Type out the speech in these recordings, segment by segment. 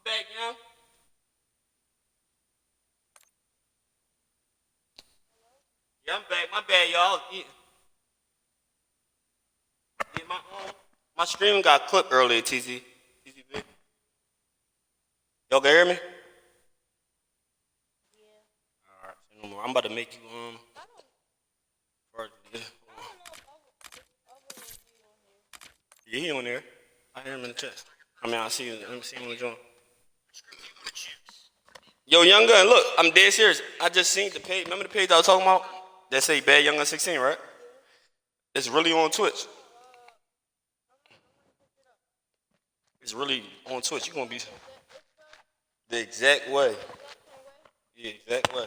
back, young. Yeah, I'm back. My bad, y'all. Yeah, my stream got clipped earlier, TZ. TZ. Y'all can hear me? All right, say no more. I'm about to make you first. Yeah, he on there. I hear him in the chat. I mean, I see him. Let me see him on the joint. Yo, Young Gun, look, I'm dead serious. I just seen the page. Remember the page I was talking about? That say Bad Young Gun 16, right? It's really on Twitch. It's really on Twitch. You're gonna be the exact way. Yeah, exact way.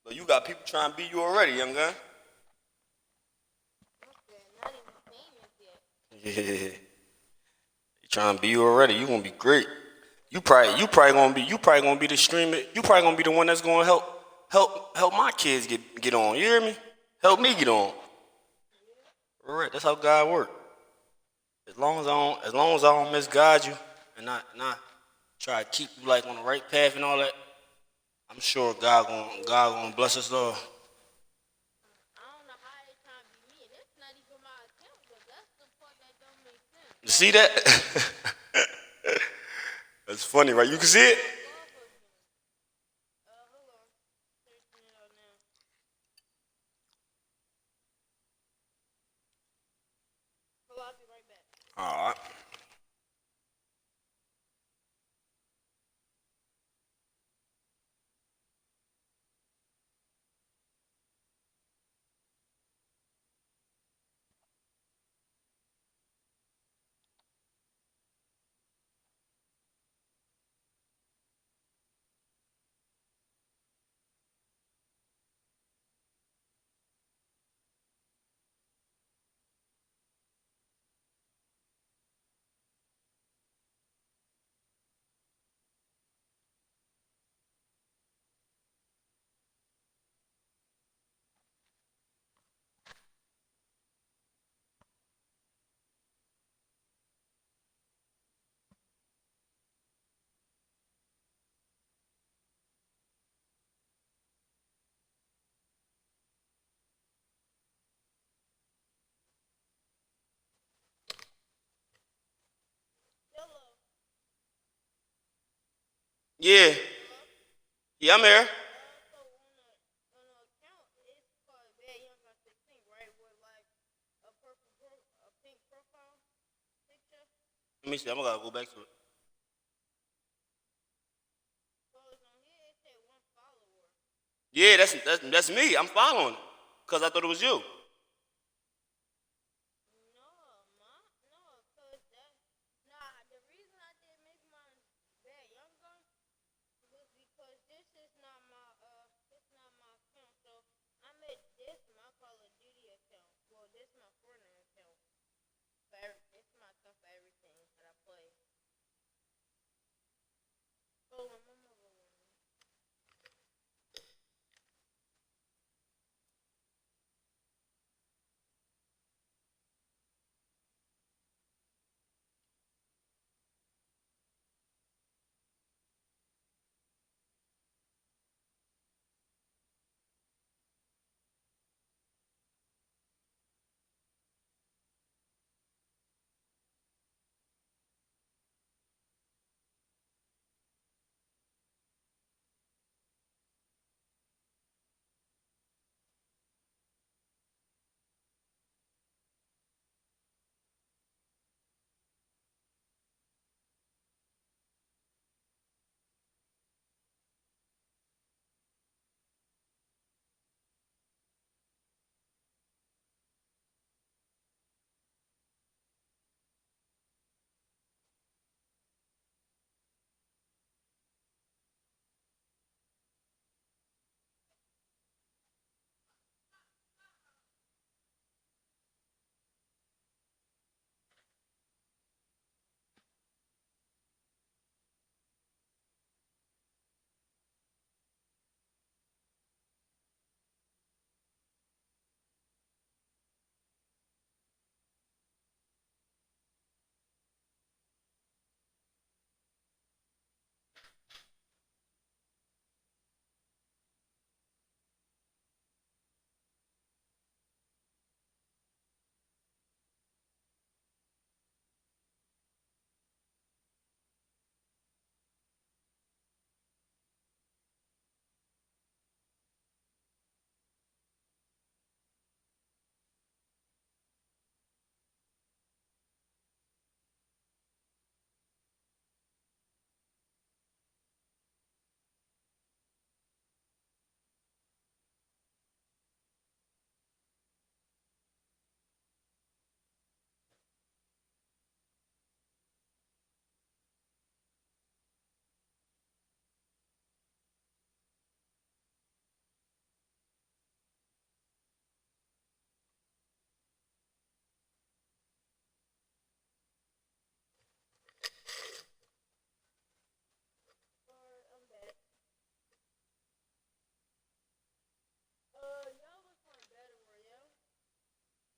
But you got people trying to beat you already, Young Gun. Yeah. You trying to beat you already. You gonna be great. You probably gonna be the streamer. You probably gonna be the one that's gonna help my kids get on. You hear me? Help me get on. All right, that's how God works. As long as I don't misguide you and not try to keep you like on the right path and all that, I'm sure God gonna bless us all. You see that? That's funny, right? You can see it. All right. Yeah. Yeah, I'm here. Let me see. I'm gonna go back to it. Yeah, that's me. I'm following. Cause I thought it was you.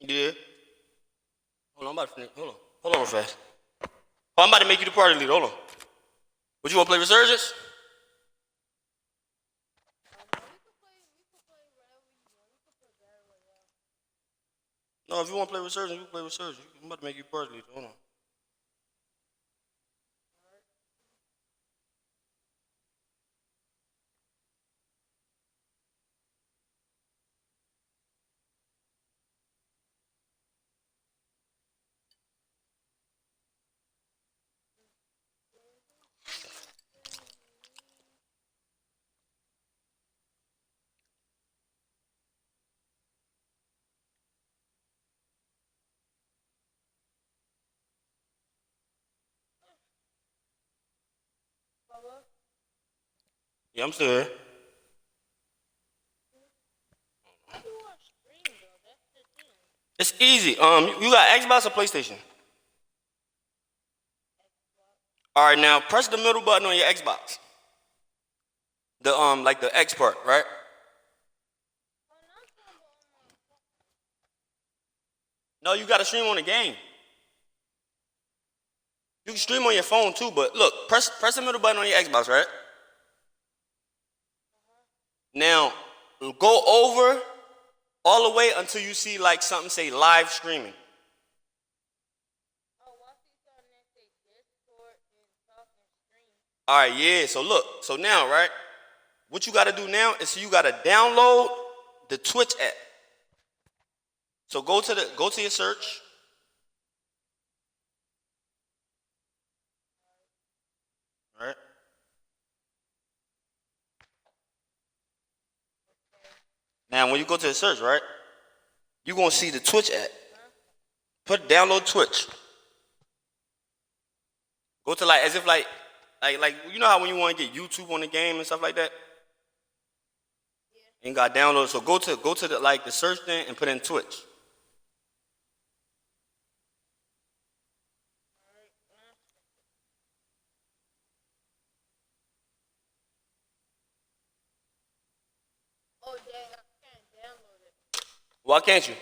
You did? Hold on, I'm about to finish. Hold on. Hold on real fast. Oh, I'm about to make you the party leader. Hold on. Would you want to play Resurgence? No, if you want to play Resurgence, you can play Resurgence. I'm about to make you party leader. Hold on. Yeah, I'm still here. It's easy. You got Xbox or PlayStation? All right, now press the middle button on your Xbox. The like the X part, right? No, you got to stream on the game. You can stream on your phone too, but look, press the middle button on your Xbox, right? Now, go over all the way until you see like something say live streaming. All right, yeah. So look, so now, right? What you got to do now is you got to download the Twitch app. So go to your search. All right. Now, when you go to the search, right, you're gonna see the Twitch app. Download Twitch. Go to like as if like you know how when you want to get YouTube on the game and stuff like that. You got download. So go to the like the search thing and put in Twitch. Why can't you?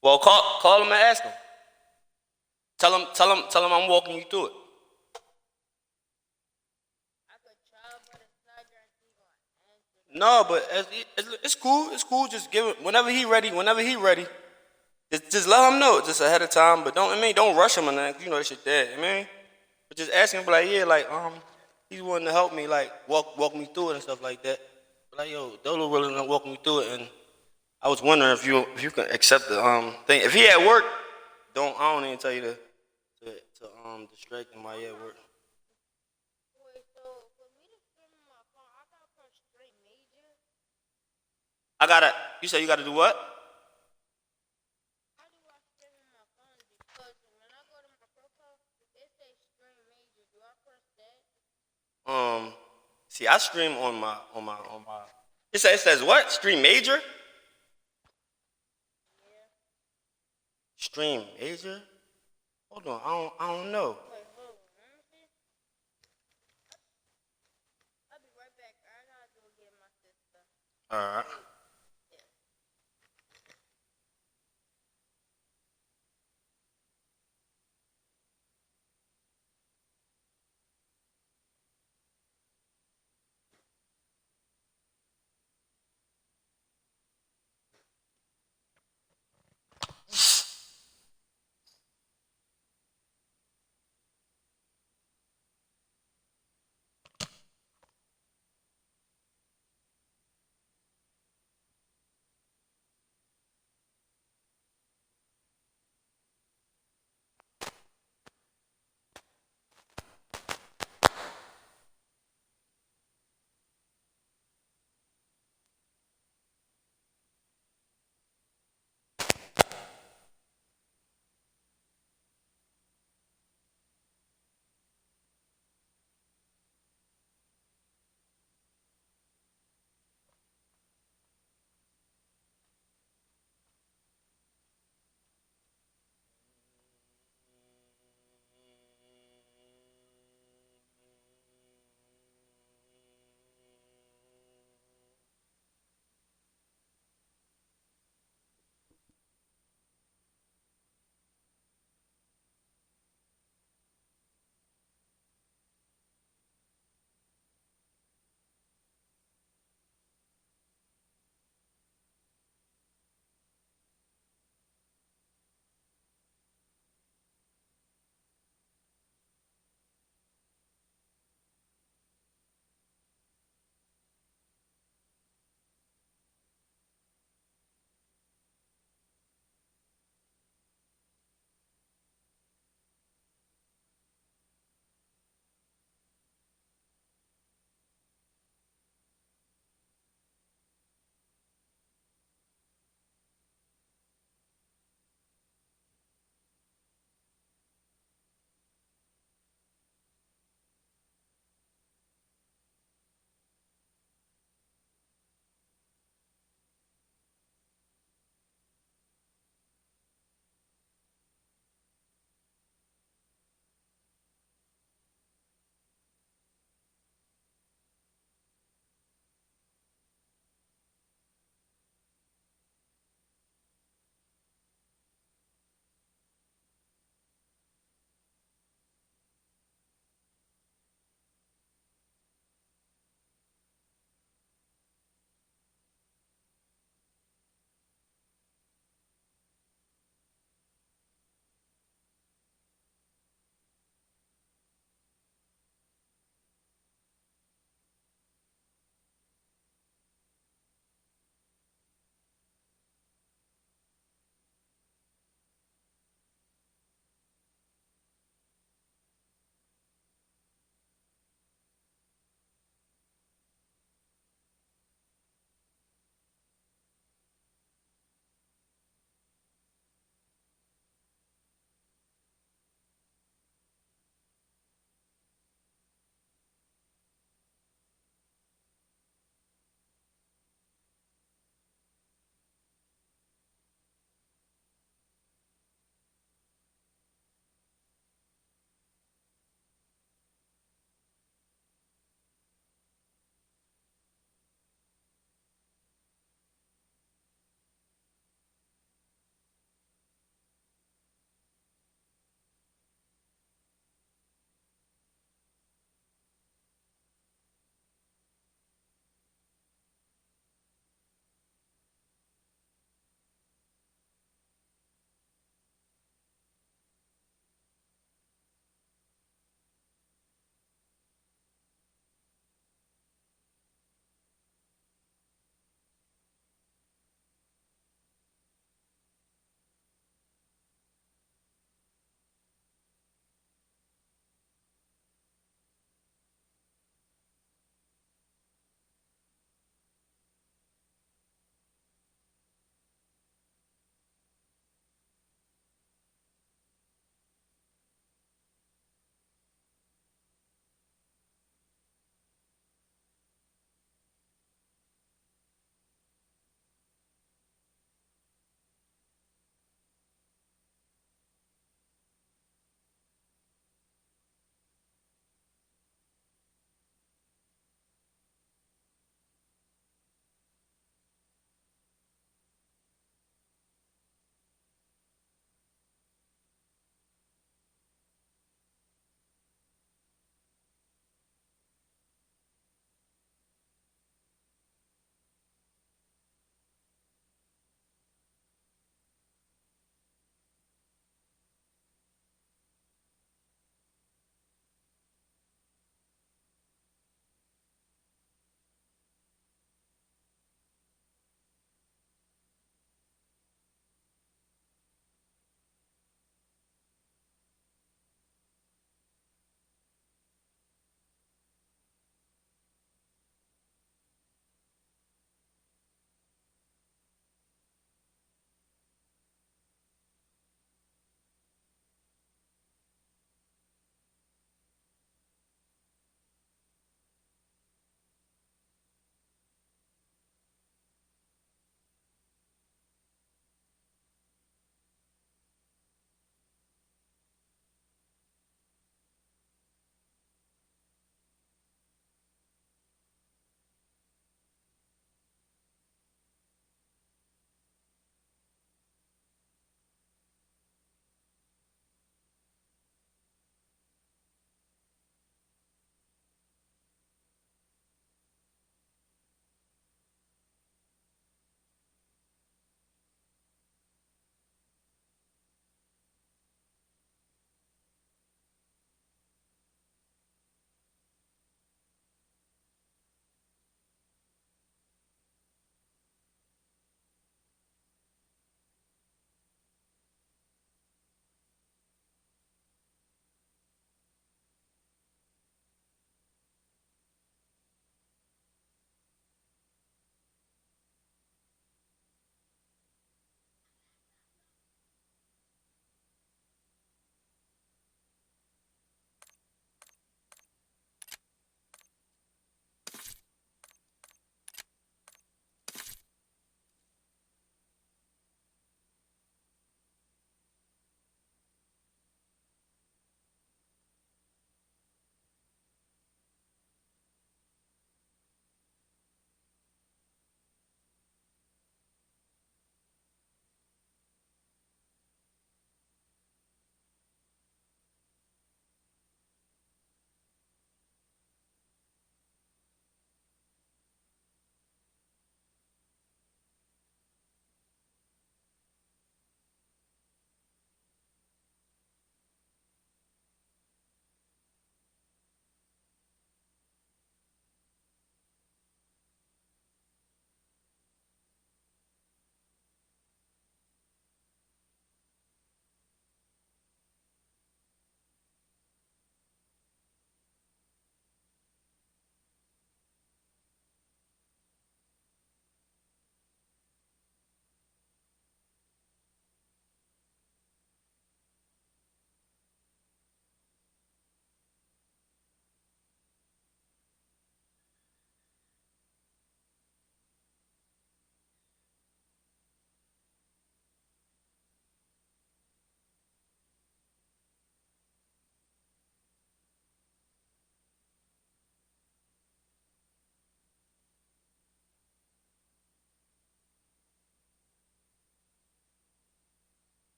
Well, call him and ask him. Tell him I'm walking you through it. No, but it's cool. It's cool. Just give it whenever he ready. Just let him know just ahead of time. But don't rush him and that. You know that shit dead. But just ask him, be like, yeah, like he's willing to help me, like walk me through it and stuff like that. But like, yo, Dolo willing to walk me through it, and I was wondering if you can accept the thing. If he at work, I don't even tell you to distract him while he at work. You said you gotta do what? See, I stream on my. It says what? Stream major? Stream major? Hold on, I don't know. All right.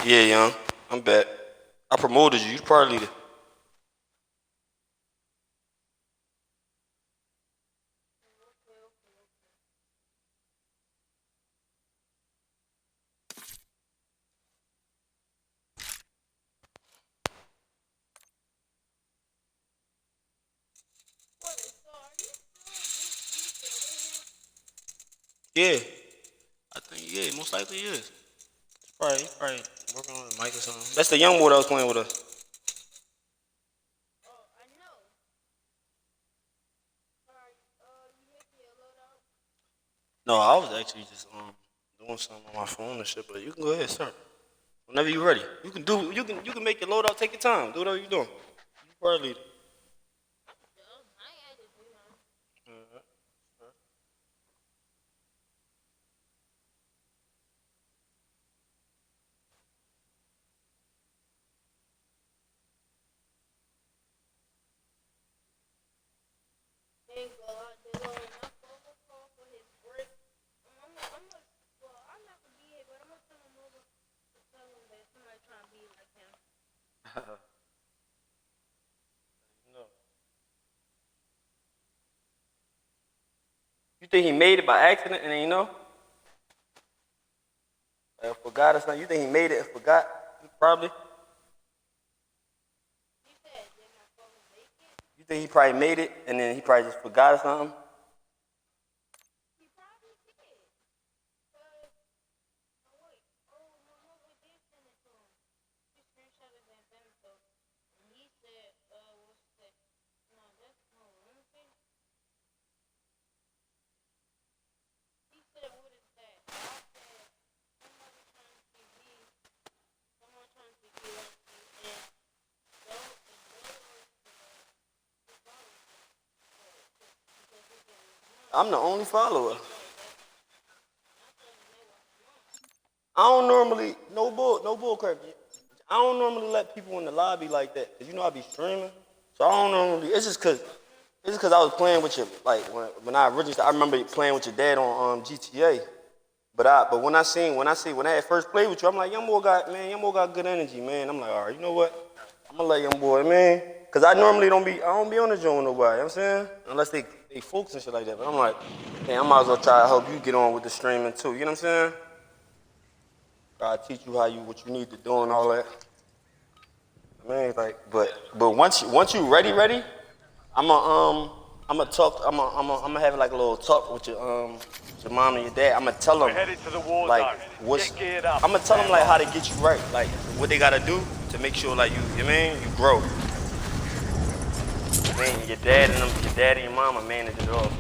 Yeah, young. I'm back. I promoted you. You party leader. Yeah. I think, yeah, most likely is. Probably working on the mic or something. That's the young boy that was playing with us. No, I was actually just doing something on my phone and shit, but you can go ahead, sir. Whenever you're ready. You can make your load out, take your time. Do whatever you're doing. You party leader. No. You think he made it by accident and then you know? Forgot or something? You think he made it and forgot? Probably. You think he probably made it and then he probably just forgot or something? I'm the only follower. I don't normally no bull crap. I don't normally let people in the lobby like that. Cause you know I be streaming. So I don't normally it's just cause I was playing with you like when I originally started, I remember playing with your dad on GTA. But when I had first played with you, I'm like, young boy got good energy, man. I'm like, all right, you know what? I'm gonna let young boy, man. Cause I don't be on the joint with nobody, you know what I'm saying? Unless they folks and shit like that. But I'm like, hey, I might as well try to help you get on with the streaming too, you know what I'm saying? Try to teach you what you need to do and all that. I mean, like, but once you ready, I'm gonna have like a little talk with your mom and your dad. I'm gonna tell them like I'm gonna tell them like how to get you right, like what they gotta do to make sure like you grow. Man, your dad and your mom are managing it all.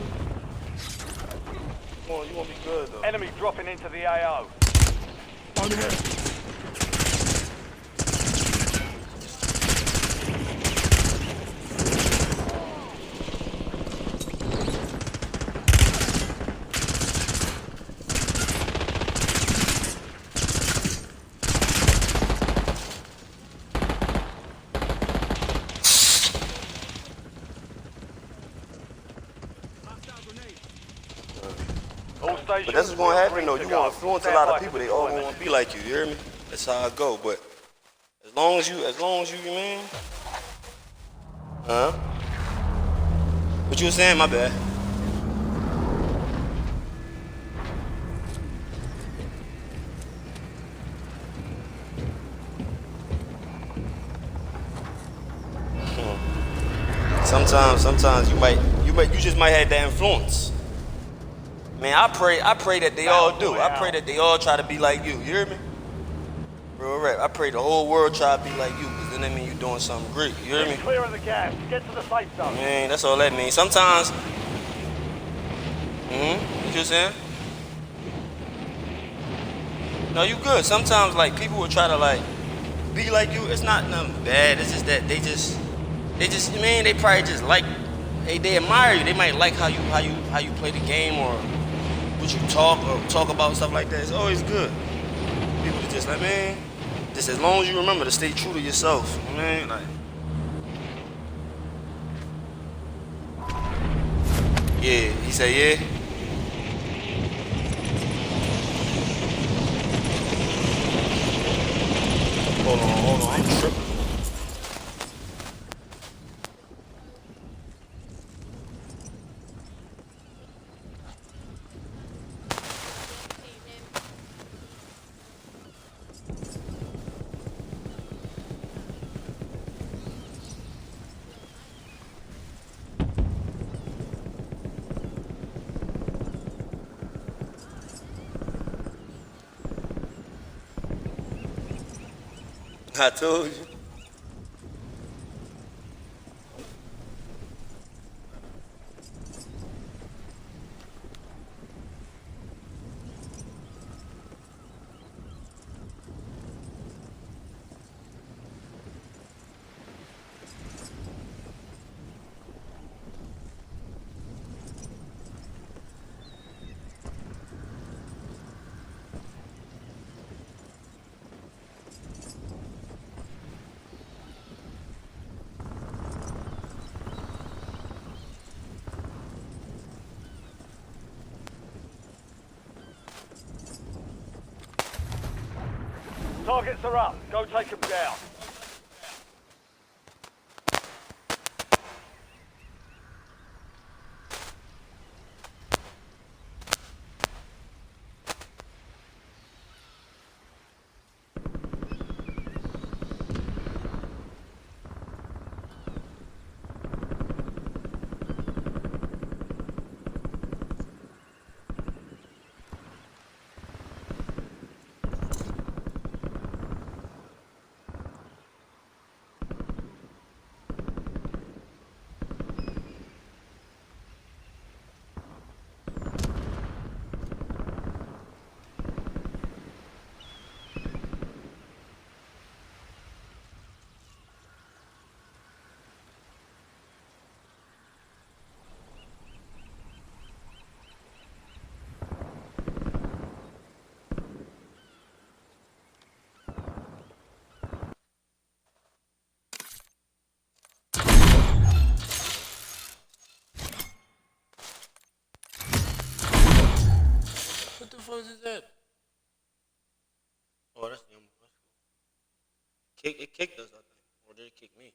You won't be good though. Enemy dropping into the AO. On the way. But that's what's gonna happen though. You gonna influence a lot of people. They all gonna be like you. You hear me? That's how I go. But as long as you man. Huh? What you was saying? My bad. Sometimes you just might have that influence. Man, I pray that they all do. I pray that they all try to be like you. You hear me? Real rap. I pray the whole world try to be like you, because then that mean you doing something great. You hear me? Clear of the gas. Get to the safe zone. Man, that's all that means. Sometimes, what you saying? No, you good. Sometimes like people will try to like be like you. It's not nothing bad. It's just that they probably just like they admire you. They might like how you play the game or what you talk about, stuff like that. It's always good. People to just like, man, just as long as you remember to stay true to yourself. You know what I mean? Like, yeah, he said yeah. Hold on, I'm tripping. I told you. Targets are up. Go take them down. What the fuck is that? Oh, that's the It kicked us, I think. Or did it kick me?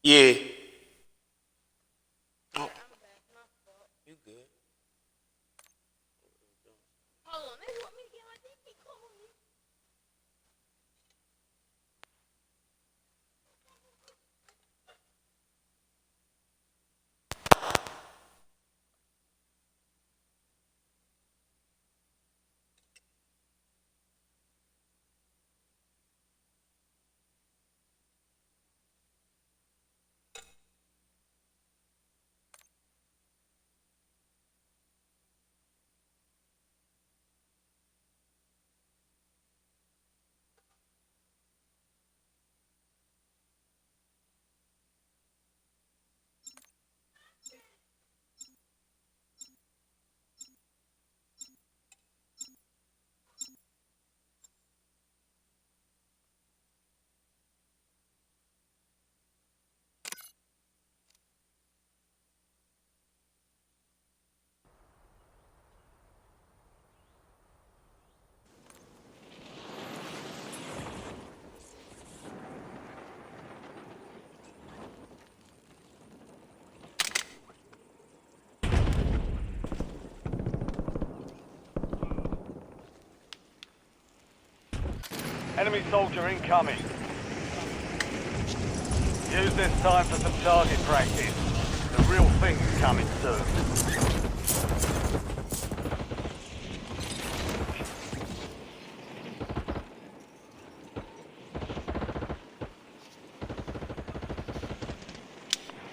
Yeah. Oh, you good. Hold on, they want me to get my DP calling me. Enemy soldier incoming. Use this time for some target practice. The real thing's coming soon.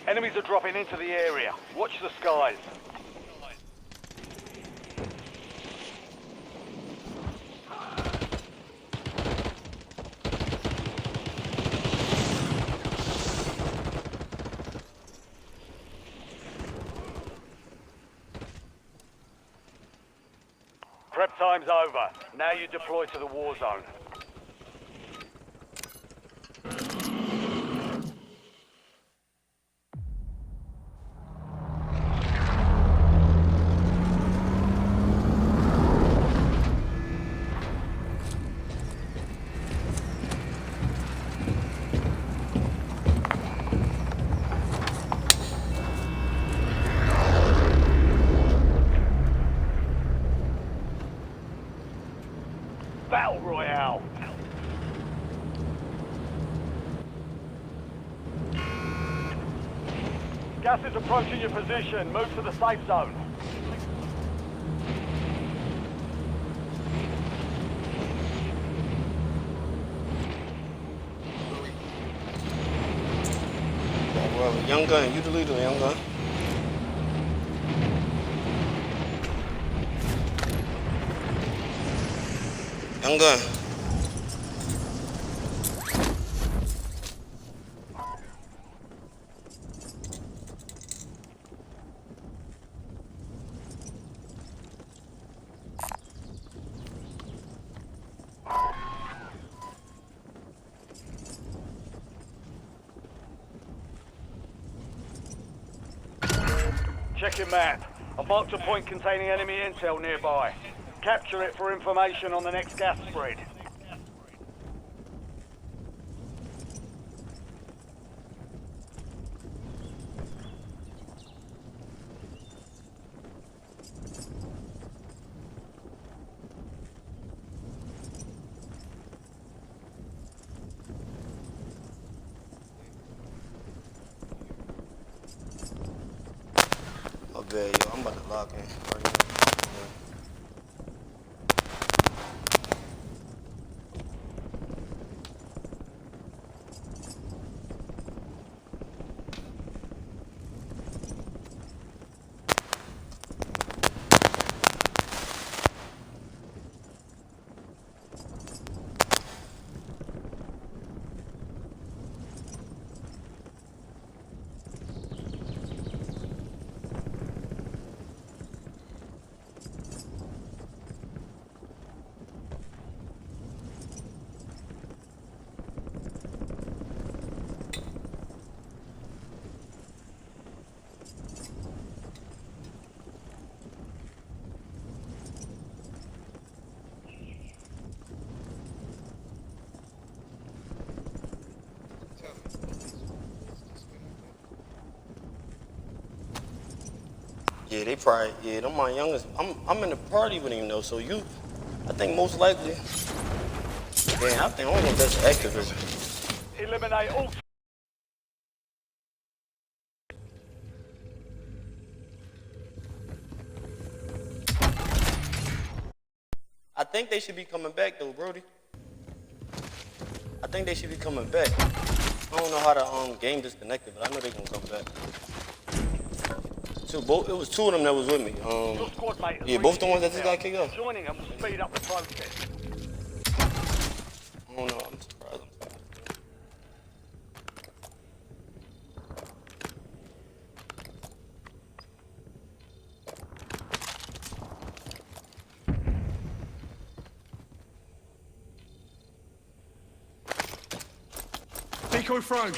Enemies are dropping into the area. Watch the skies. Prep time's over. Now you deploy to the war zone. Battle Royale. Gas is approaching your position. Move to the safe zone. Well, young gun, you the leader, young gun. Young gun. Check your map. I've marked a point containing enemy intel nearby. Capture it for information on the next gas spread. My bad, yo. I'm about to lock in. Right now. Yeah, they probably, yeah, them my youngest. I'm in the party with him though, so I think most likely. Yeah, I think I don't know if that's Activision. Eliminate all. I think they should be coming back though, Brody. I think they should be coming back. I don't know how the game disconnected, but I know they gonna come back. So it was two of them that was with me. Your squad mate has Yeah, both the reached ones that just intel. got kicked off. Joining them will speed up the process. I don't know. I'm surprised. Decoy thrown.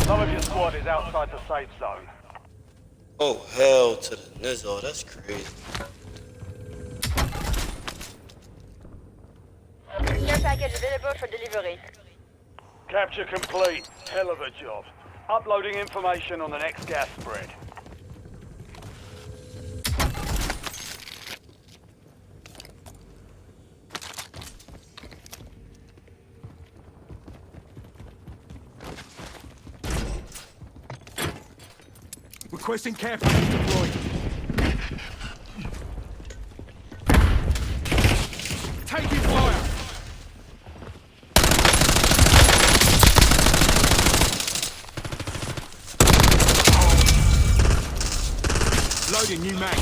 Some of your squad is outside the safe zone. Oh, hell to the nizzle. That's crazy. Care package available for delivery. Capture complete. Hell of a job. Uploading information on the next gas spread. Requesting care package deployed. Taking fire. Loading new mag.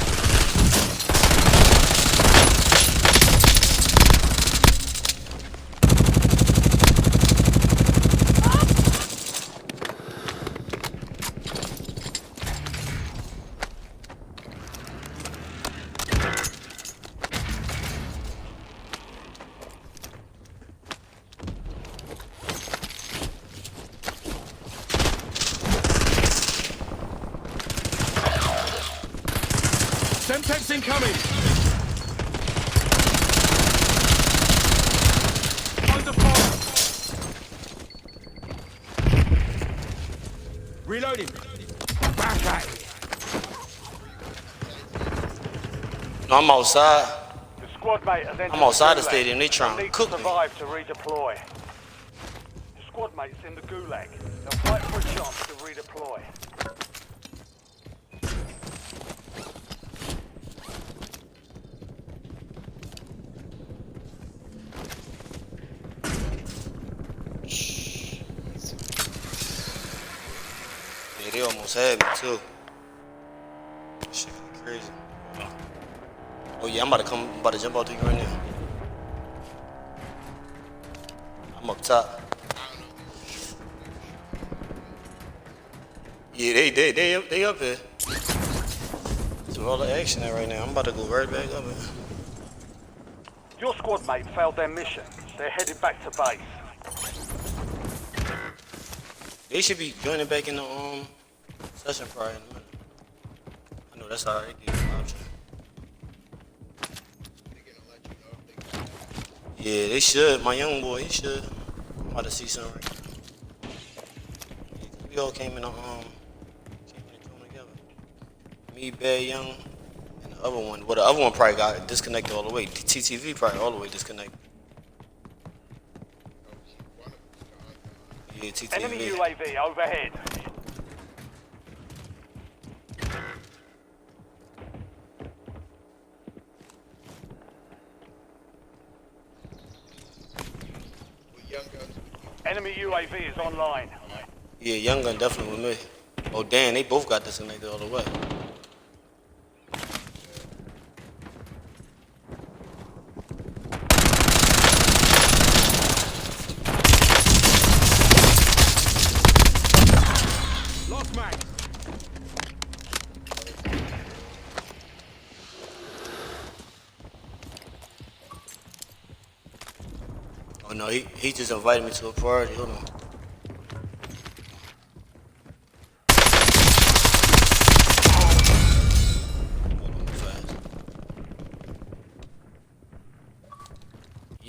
Semtex incoming! Under fire! Reloading! Back at it! No, I'm outside. The squad mate has entered I'm outside the gulag. stadium. They trying to Need cook me. survive to redeploy. The squad mate's in the gulag. They'll fight for a chance to redeploy. Yeah, they almost had me too. Shit, crazy. Oh yeah, I'm about to jump out to you right now. I'm up top. Yeah, they up here. So all the action there right now. I'm about to go right back up here. Your squad mate failed their mission. They're headed back to base. They should be joining back in the session probably in a minute. I know that's how they get an option. Yeah, they should. My young boy, he should. I'm about to see something right now. Yeah, we all came in the room together. Me, Bad Young, and the other one. Well, the other one probably got disconnected all the way. TTV probably all the way disconnected. Yeah, TTV. Enemy UAV overhead. Enemy UAV is online. Yeah, Young Gun definitely with me. Oh damn, they both got disconnected all the way. Lost mag! Oh no, he just invited me to a party. Hold on.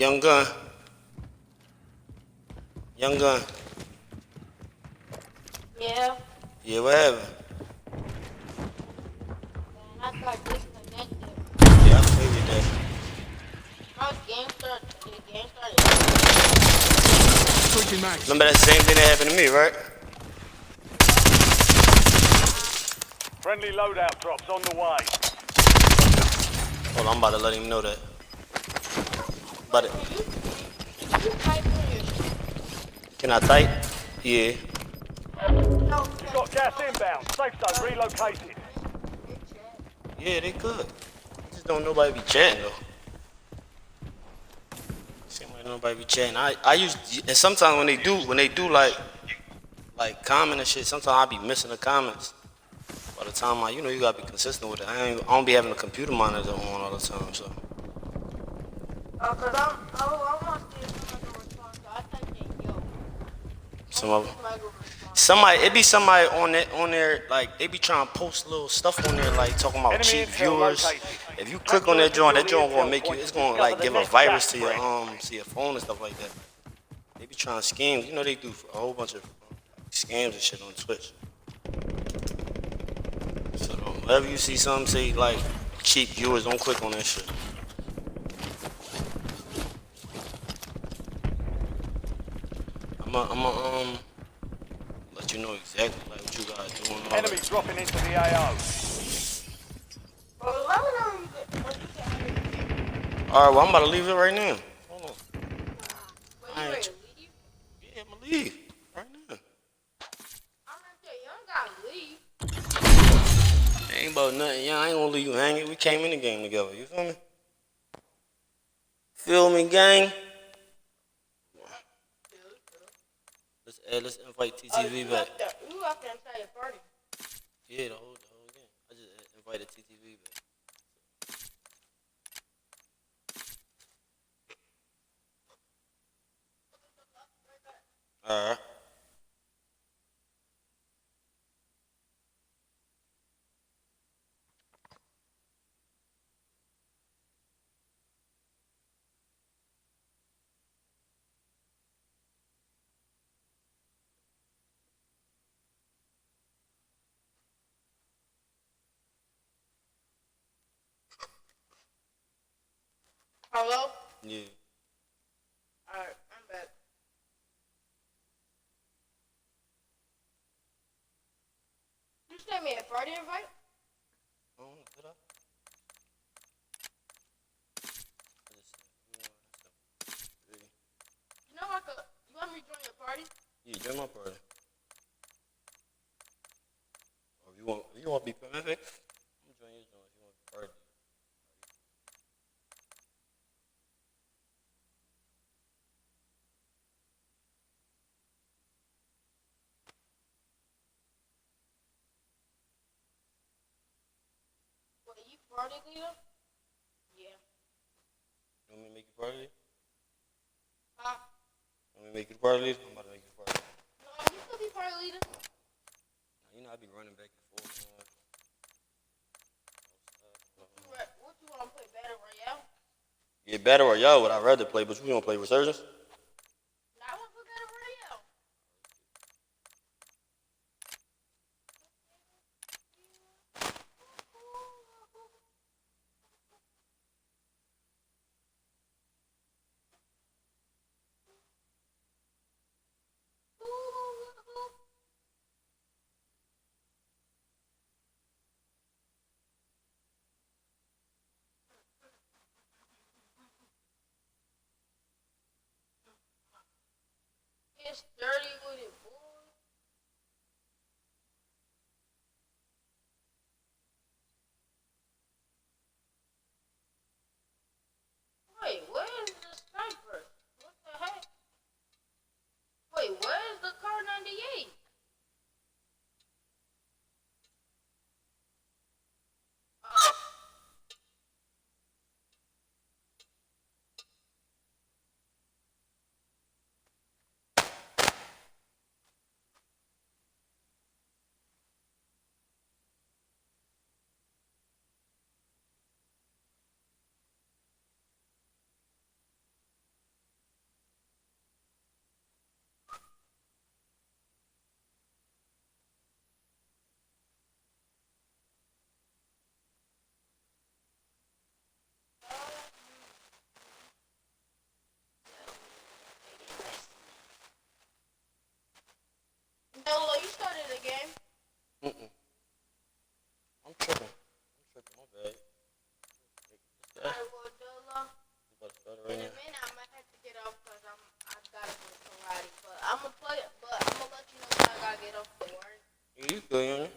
Young gun. Young gun. Yeah. Yeah, what happened? I got disconnected. Yeah, I figured that. My game started. The game started. Switching mag. Remember that same thing that happened to me, right? Friendly loadout drops on the way. Hold on, I'm about to let him know that. But You type in your shit. can I type? Yeah. No, You've got gas inbound. Safe zone relocated. Yeah, they could. I just don't nobody be chatting though. Seem like nobody be chatting. I use and sometimes when they do like comment and shit, sometimes I be missing the comments. By the time you gotta be consistent with it. I don't be having a computer monitor on all the time, so. cause I want to see if someone gonna respond. So I typed in yo. Some of them. Somebody gonna respond. It be somebody on there, like, they be trying to post little stuff on there, like, talking about Enemy cheap intel viewers. located. If you click on that joint gonna make you, it's gonna, like, give a virus to your, Discover to your phone and stuff like that. They be trying to scheme. You know they do a whole bunch of scams and shit on Twitch. So, whenever you see something say, like, cheap viewers, don't click on that shit. I'm let you know exactly like what you guys doing. and all Enemy that. dropping into the AO. Well, let me know when you get. All right, well I'm about to leave it right now. Hold on. Wait, you ready to leave? Yeah, I'm gonna leave right now. I'm gonna say you don't gotta leave. Ain't about nothing. Yeah, I ain't gonna leave you hanging. We came in the game together. You feel me? Feel me, gang? Let's invite TTV back. You left the entire party. Yeah, the whole game. I just invited TTV back. All right. Hello? Yeah. Alright, I'm back. You sent me a party invite? Oh, did I? You know I could. You want me to join your party? Yeah, join my party. Or if you want to be perfect, I'm join your joint if you want to be party. Wait, you party leader? Yeah. You want me to make you party? Huh? You want me to make you the party? I'm about to make you the party. No, you could be party leader. You know I be running back and forth. What you want to play, Battle Royale? Yeah, Battle Royale would I rather play, but you want to play Resurgence? No, I want to play Battle Royale. It's dirty with it, boy. Wait, where's the sniper? What the heck? Wait, where's the car 98? Dolo, you started a game. I'm tripping. My bad. Alright, well, Dolo. About to start it In right a now. minute, I might have to get off because I gotta go to karate. But I'm gonna play it. But I'm gonna let you know when I gotta get off the work. Yeah, you good, you know?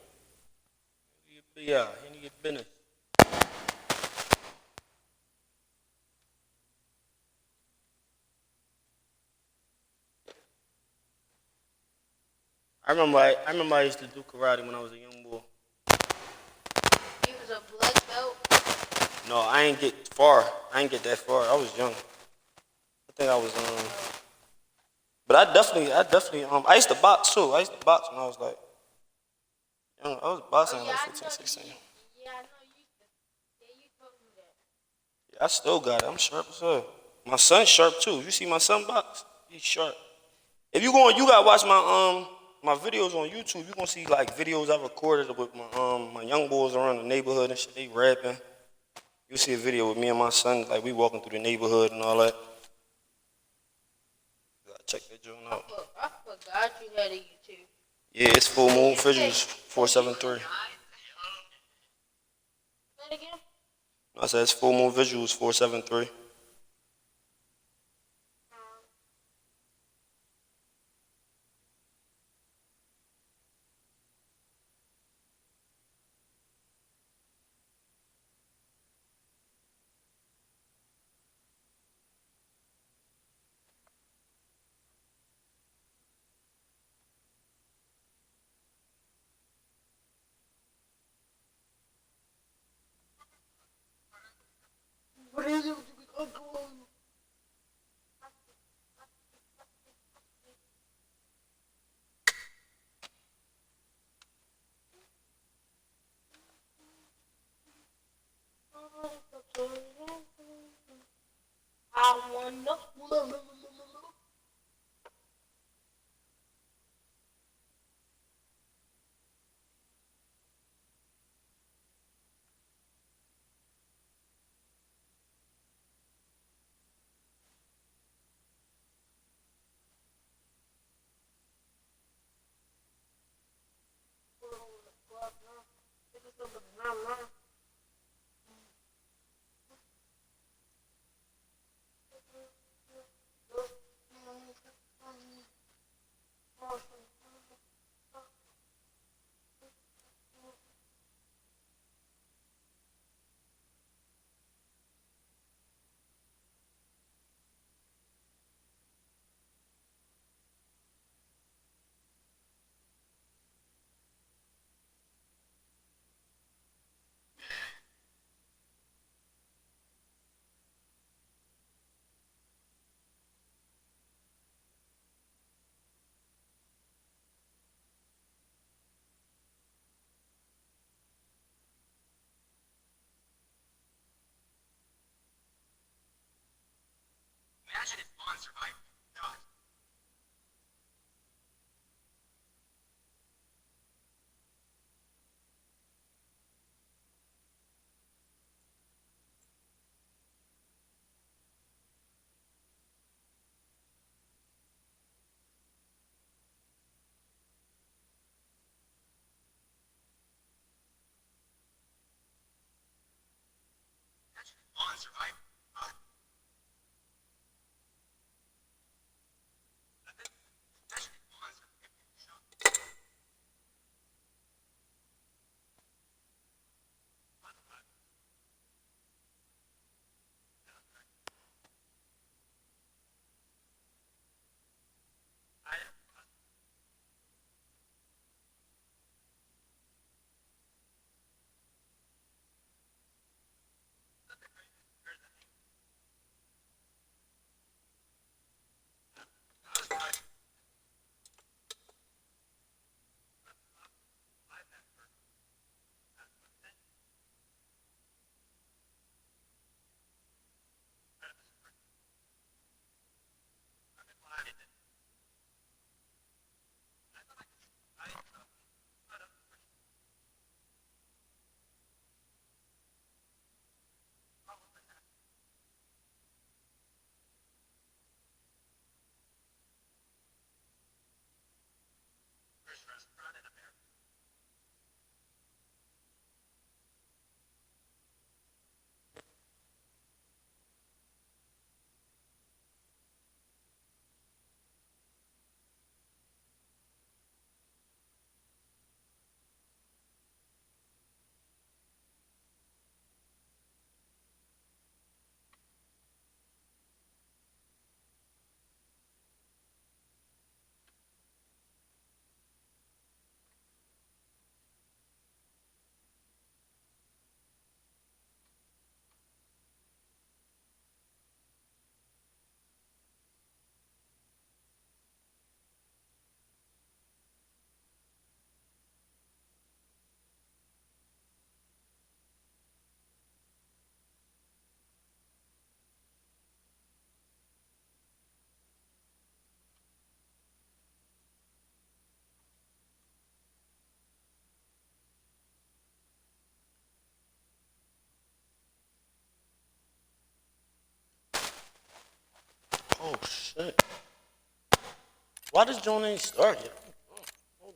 Yeah, handle your business. I remember I used to do karate when I was a young boy. He was a black belt. No, I ain't get far. I ain't get that far. I was young. I think I was but I used to box too. I used to box when I was like young. I was boxing at like 15, 16. Yeah, I know you. Yeah, you told me that. Yeah, I still got it. I'm sharp as hell. My son's sharp too. You see my son box? He's sharp. If you going, you gotta watch my videos on YouTube. You gonna see like videos I recorded with my young boys around the neighborhood and shit. They rapping. You see a video with me and my son, like we walking through the neighborhood and all that. You gotta check that joint out. I forgot you had a YouTube. Yeah, it's Full Moon Visuals 473. Say it again. I said it's Full Moon Visuals 473. What is it? I wanna. Why does Joan ain't start yet? Hold on.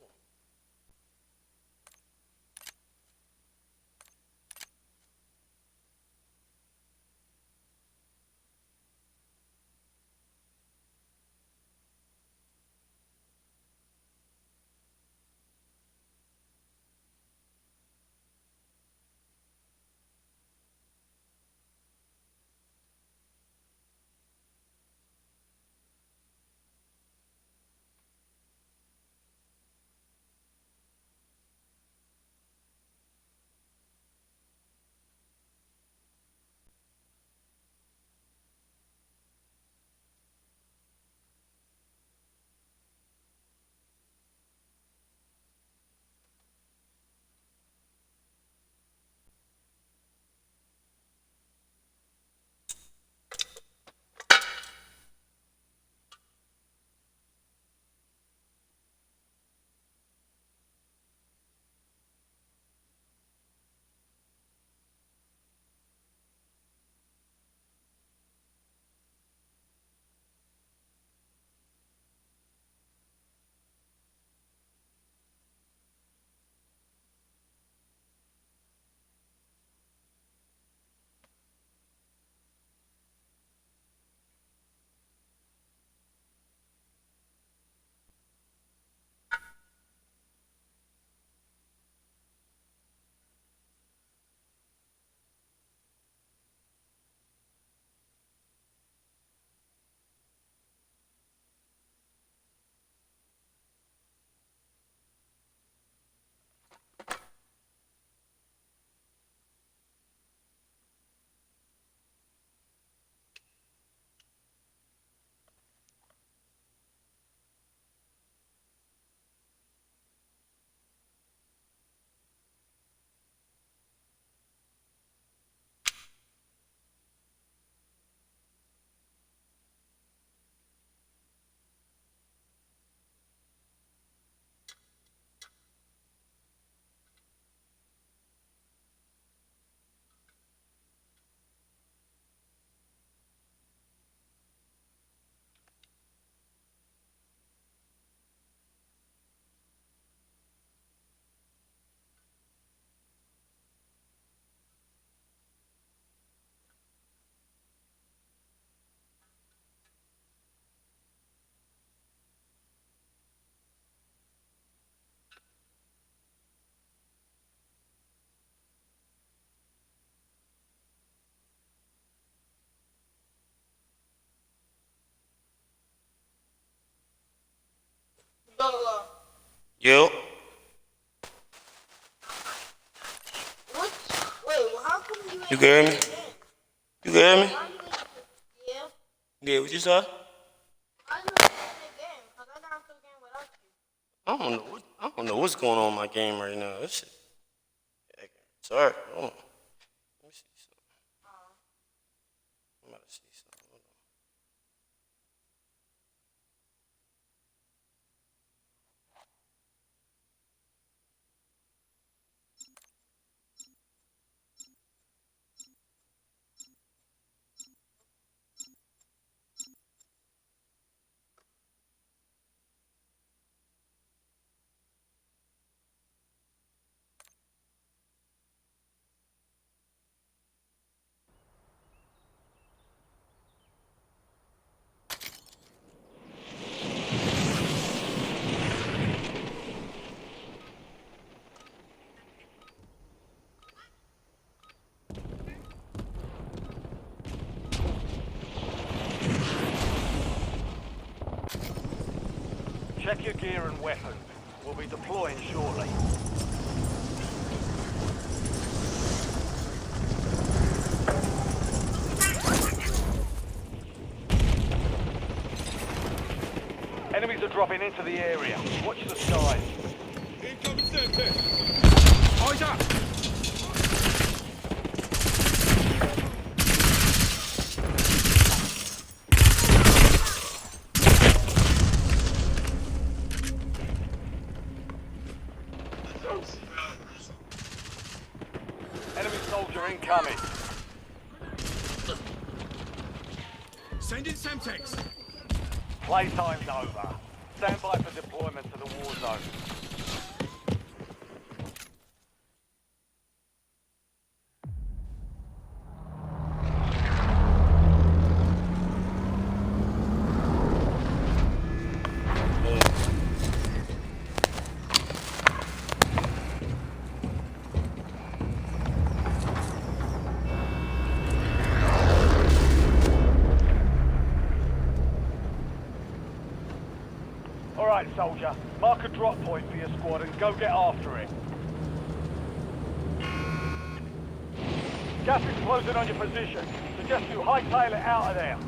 Dolo. Yo. What? Wait, well, how come you ain't You can hear me? in the game? You can hear me? Why you ain't yeah? Yeah, what you said? Why you ain't in the game? Cause I got into the game without you. I don't know what's going on in my game right now. This shit. Sorry. Hold on. Let me see something. I'm about to see something. Hold on. Check your gear and weapons. We'll be deploying shortly. Enemies are dropping into the area. Watch the skies. Incoming center. Eyes up. Enemy soldier incoming. Send in Semtex. Playtime's over. Stand by for deployment to the war zone. Alright, soldier. Mark a drop point for your squad and go get after it. Gas is closing on your position. Suggest you hightail it out of there.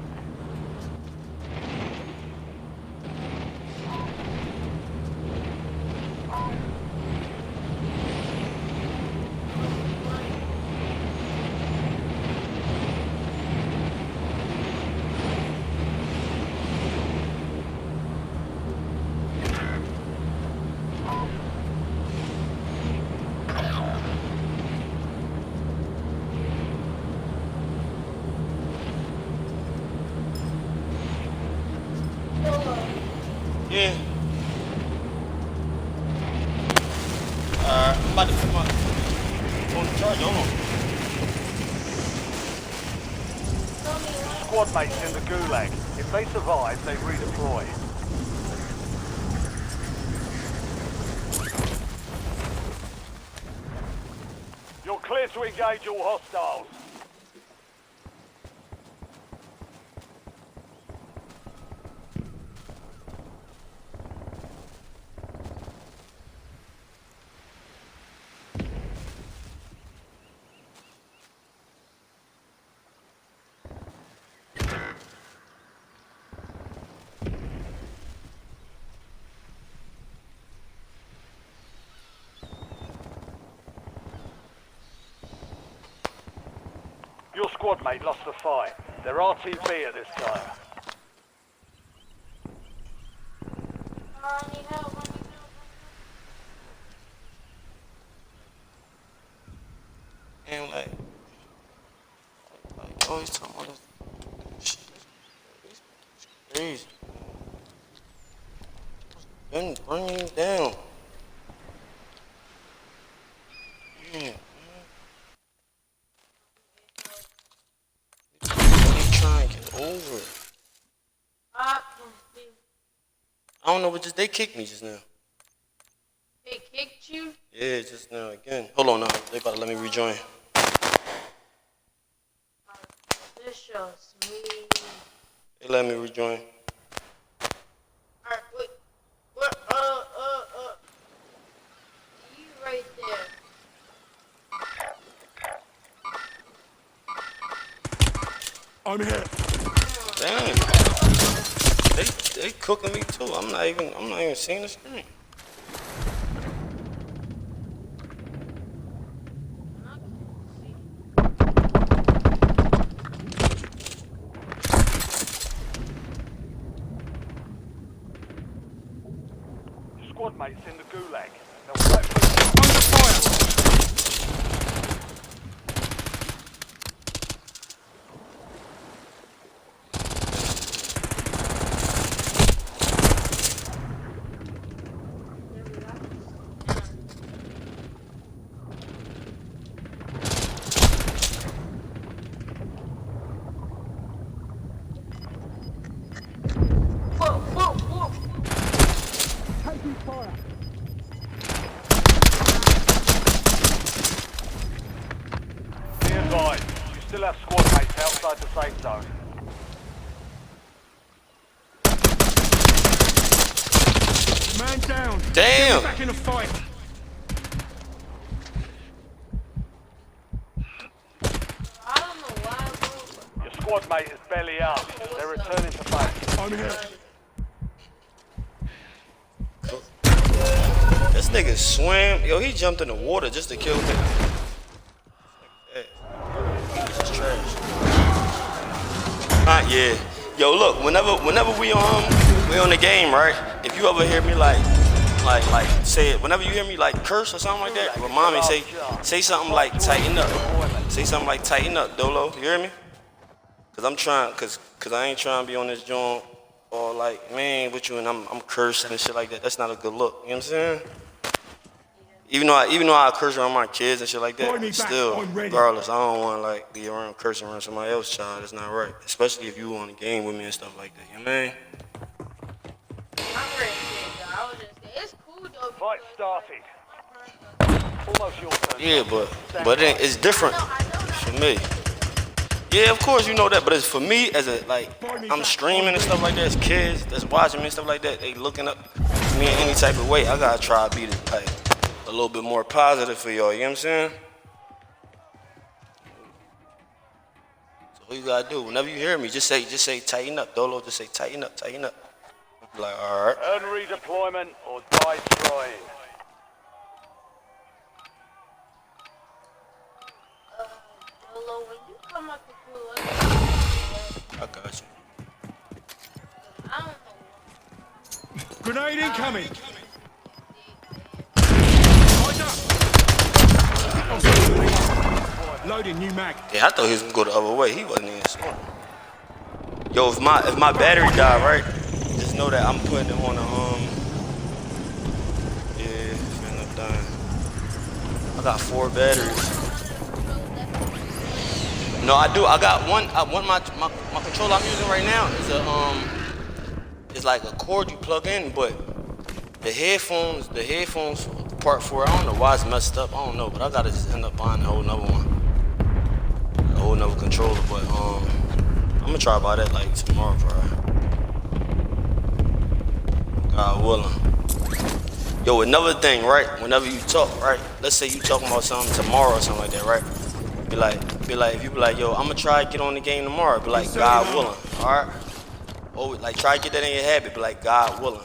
Yeah. I'm about to put my phone in charge. Hold on. Squad mates in the gulag. If they survive, they redeploy. You're clear to engage all hostiles. Your squad mate lost the fight. They're RTB at this time. I need help, I need help. And like always talking about this shit. It's crazy. Then bring him down. Yeah. They trying to get over it. I don't know, but they kicked me just now. They kicked you? Yeah, just now again. Hold on now. They about to let me rejoin. This show's sweet. They let me rejoin. Alright, wait. What? You right there. I'm here. Damn. They cooking me too. I'm not even seeing the screen. Your squad mates in the gulag. They'll fight for Under fire. Be advised, you still have squad mates outside the safe zone. Man down. Damn. Get back in the fight. I don't know why I'm over. Your squad mate is belly up. They're returning to base. I'm here. This nigga swam. Yo, he jumped in the water just to kill me. This is trash. Yeah. Yo, look. Whenever we on the game, right? If you ever hear me like say it. Whenever you hear me like curse or something like that, remind me. Say something like tighten up. Say something like tighten up, Dolo. You hear me? Cause I'm trying. Cause I ain't trying to be on this joint or like, man, with you and I'm cursing and shit like that. That's not a good look. You know what I'm saying? Even though I curse around my kids and shit like Boy, me that, back. still, I'm ready. regardless, I don't want to like be around cursing around somebody else's child. That's not right. Especially if you on the game with me and stuff like that. You know what I mean? I'm ready to though. I was just saying, it's cool though. Fight because, started. like, Almost your turn. Yeah, but it's different for me. Yeah, of course you know that, but it's for me as a like I'm streaming and stuff like that. As kids that's watching me and stuff like that, they looking up at me in any type of way. I gotta try to be the type a little bit more positive for y'all. You know what I'm saying? So what you gotta do? Whenever you hear me, just say tighten up, Dolo. Just say tighten up, tighten up. I'm like, all right. Earn redeployment or die trying. Lolo, when you come up to cool, I got you. I don't know. Grenade incoming. Eyes up. Loading new mag. Yeah, I thought he was gonna go the other way. He wasn't even smart. Yo, if my battery die, right, just know that I'm putting it on a yeah, finna die. I got 4 batteries. No, I do. I got one. My controller I'm using right now is it's like a cord you plug in, but the headphones part 4. I don't know why it's messed up. I don't know, but I gotta just end up buying a whole nother one, a whole nother controller. But I'm gonna try to buy that like tomorrow, probably. God willing. Yo, another thing, right? Whenever you talk, right? Let's say you talking about something tomorrow or something like that, right? Be like, if you be like, yo, I'm gonna try to get on the game tomorrow. Be like, God willing, all right? Oh, like try to get that in your habit. Be like, God willing.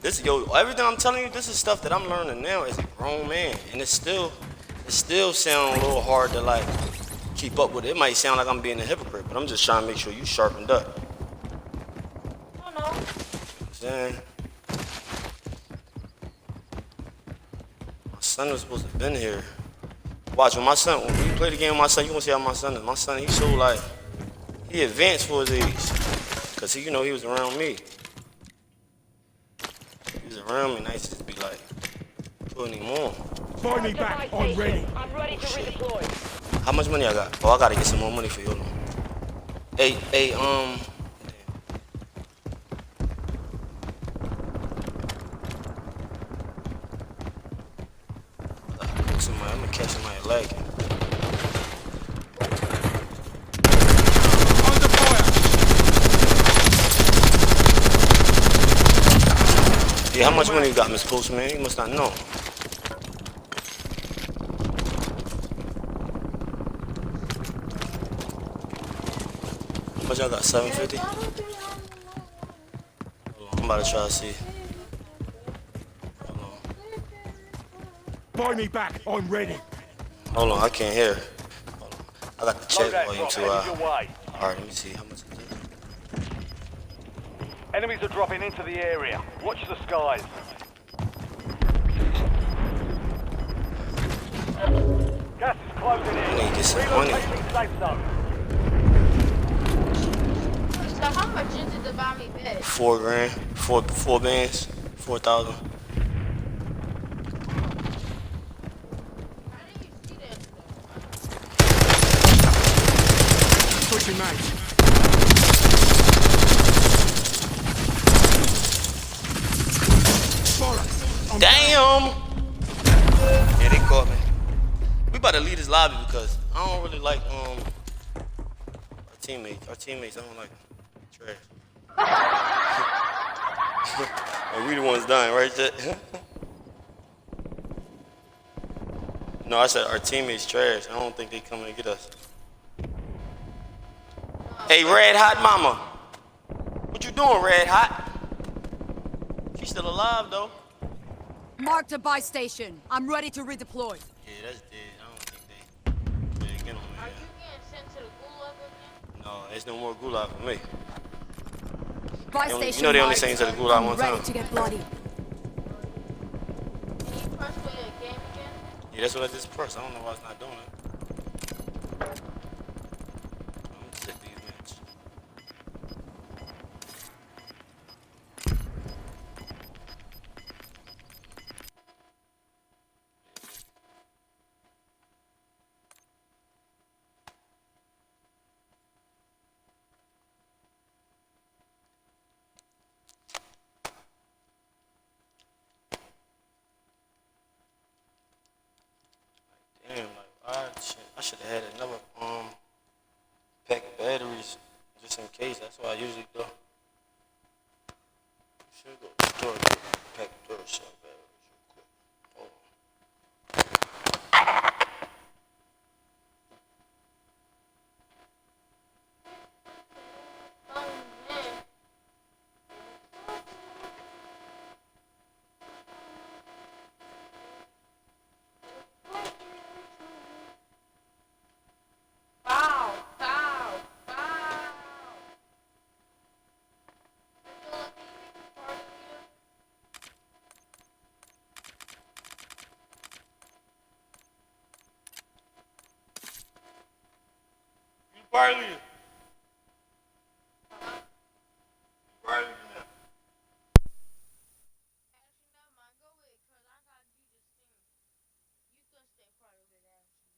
This, yo, everything I'm telling you, this is stuff that I'm learning now as a grown man, and it still sound a little hard to like keep up with it. It might sound like I'm being a hypocrite, but I'm just trying to make sure you sharpened up. I don't know. Saying. My son was supposed to have been here. Watch, when you play the game with my son, you gonna see how my son is. My son, he's so like, he advanced for his age. Cause he was around me. He was around me and I used to just be like, putting him on. Buy me back. I'm ready. I'm ready to redeploy. How much money I got? Oh, I gotta get some more money for you. Hold on. Hey, damn. I'm gonna catch somebody lagging. Under fire. Yeah, how much money you got, Miss Postman? You must not know. How much I got? 750? Hold on, I'm about to try to see. Hold on. Buy me back. I'm ready. Hold on, I can't hear. Hold on. I got the chat Loadout volume drop too headed high. your way. Alright, let me see how much it is. Enemies are dropping into the area. Watch the skies. Gas is closing in. I need to get some money. Relocating safe zone. So how much is it to buy me bed? 4 grand, four bands, 4,000. How did you see that stuff? Switching mags. Damn! Yeah, they caught me. We about to leave this lobby because I don't really like our teammates. Our teammates, I don't like them. Trash. And we the ones dying, right? No, I said our teammates trash. I don't think they coming to get us. Hey, Red Hot Mama. What you doing, Red Hot? She's still alive, though. Marked a buy station. I'm ready to redeploy. Yeah, that's dead. I don't think they get on Are there. you getting sent to the gulag again? No, there's no more gulag for me. Buy They only- station. you know they only marked. send you to the gulag I'm one ready time. to get bloody. Can you press play a game again? Yeah, that's what I just pressed. I don't know why it's not doing it. I'm sick of these bitches. should have had another pack of batteries just in case. That's why I usually go. Should go to the store and get a pack of Duracell batteries real quick. Hold on. Bow, bow, bow. Barley. Barley. Actually, never mind. Go with it, cause I gotta do this thing. You could stay part of it, actually.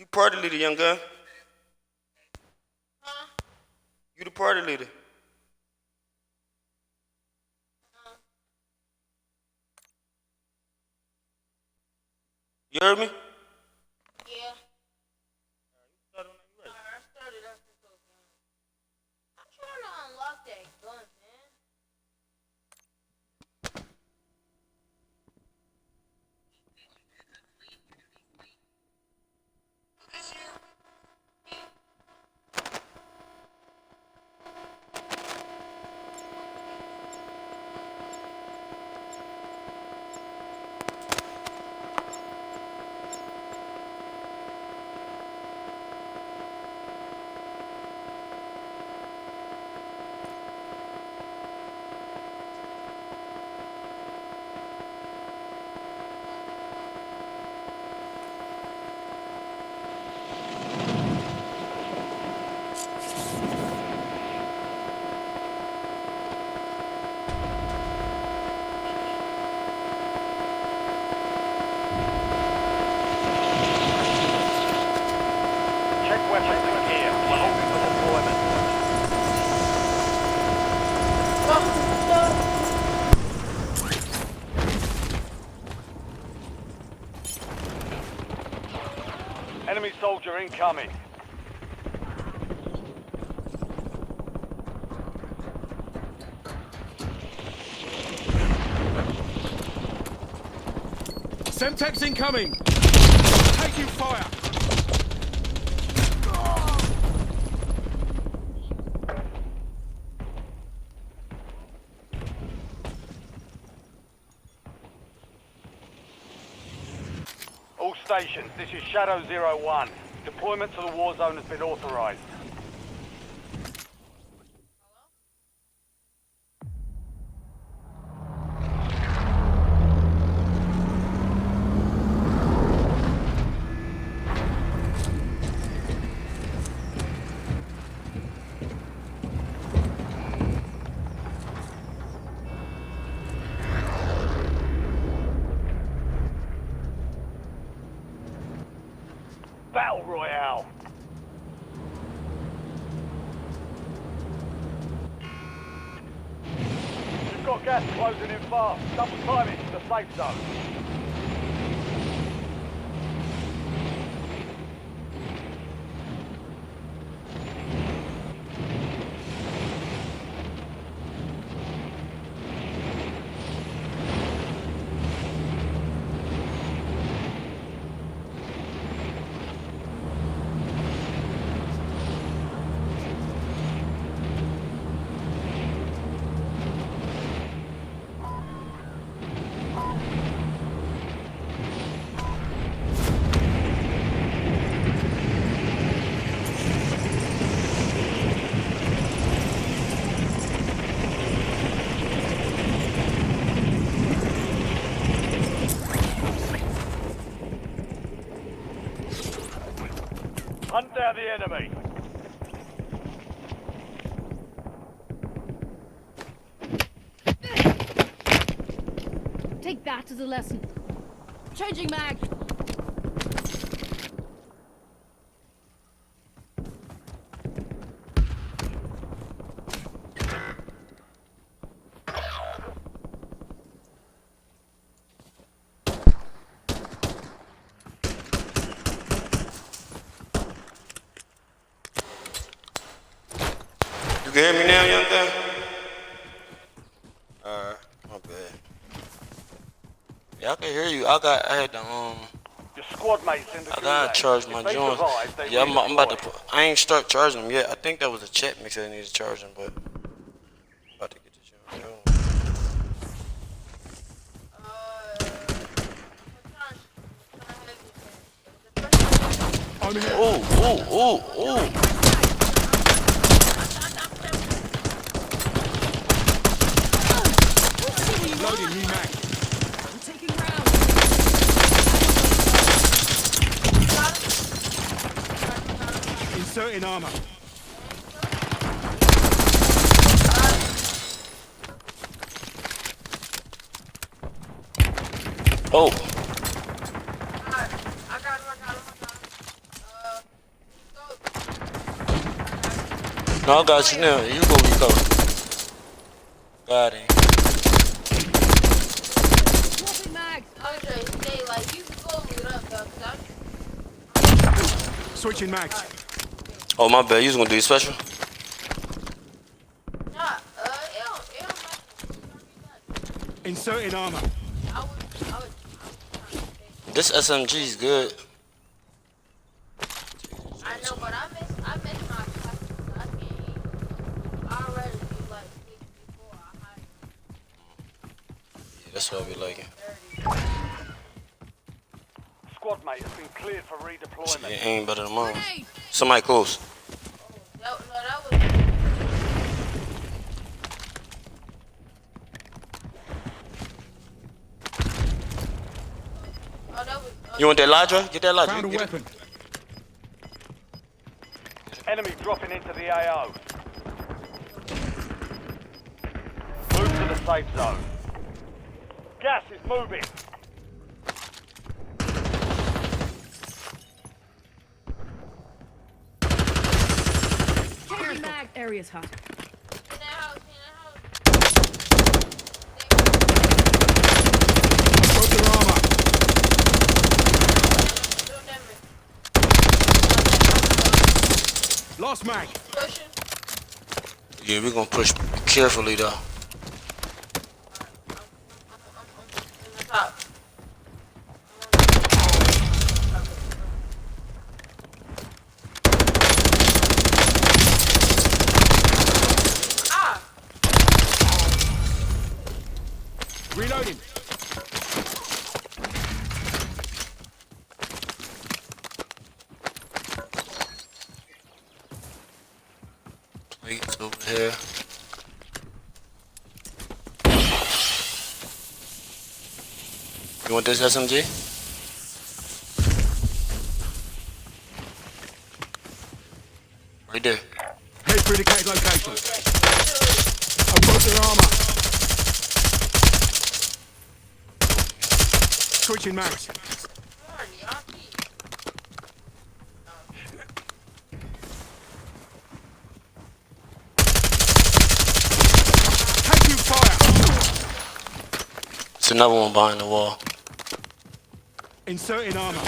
You party leader, young gun. Huh? You the party leader. You heard me? Yeah. Alright, I started after so long. I'm trying to unlock that gun, man. Check weapons and gear. We're holding for deployment. Enemy soldier incoming. Semtex incoming! Taking fire! All stations, this is Shadow 01. Deployment to the war zone has been authorized. Battle Royale. You've got gas closing in fast. Double time it to the safe zone. Hunt down the enemy. Take that as a lesson. Changing mag. You can hear me now, young guy? Alright, my bad. Yeah, I can hear you. I had to Your squad mates in the I gotta gulag. charge my If they joints. survive, they Yeah, I'm about to redeploy. put. I ain't start charging them yet. I think that was a chat mix that needs charging, but I'm about to get the joint. I'm here. Ooh. Loading new mag. I'm taking round. Inserting armor. I got him. No, I got you now. You go recover. Got it. Swapping mags. Andre, stay like you can go loot up though, 'cause Switching mags. Oh, my bad. You was gonna do your special? nah, it don't matter. Inserting armor. I would. This SMG is good. I know, but I miss my classes. I can't. I already do like 64. I hide Yeah, that's what I be liking. 30. Squad mate has been cleared for redeployment. It ain't better than mine. Grenade. Somebody close. That was. Oh, that was. You want that Ladra? Get that Ladra. Found a Get it. weapon. Enemy dropping into the AO. Move to the safe zone. Gas is moving. Changing mag. Area's hot. In that house. Broke their armor. Don't damage. Lost mag. Pushing. Yeah, we're gonna push carefully though. In the top. Ah! Reloading. Plates over here. You want this SMG? Right there. Head for indicated location. I broke their armor. Switching mags. Taking fire. It's another one behind the wall. Inserting armor.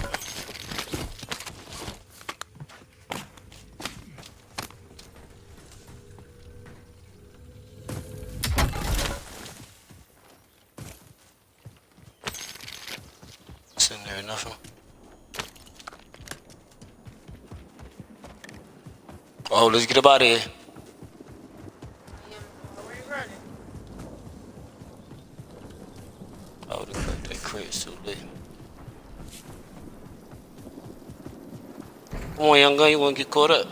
It's in there, nothing. Oh, let's get up out of here. I would have cut that crate so late. Come on, young gun, you wanna get caught up?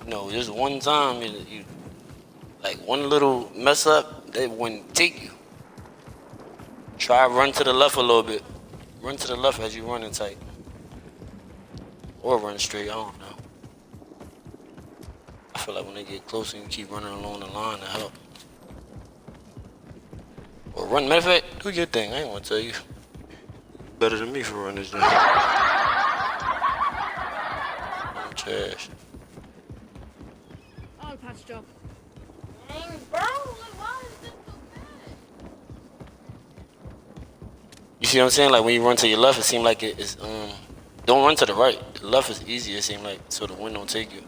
No, just one time, you like one little mess up, they wouldn't take you. Try run to the left a little bit. Run to the left as you running tight. Or run straight, I don't know. I feel like when they get closer, you keep running along the line to help. Or run, matter of fact, do your thing, I ain't gonna tell you. Better than me for running this thing. I'm trash. All patched up. Dang, bro, like, why is this so bad? You see what I'm saying? Like when you run to your left, it seems like it's don't run to the right. The left is easier, it seems like, so the wind don't take you.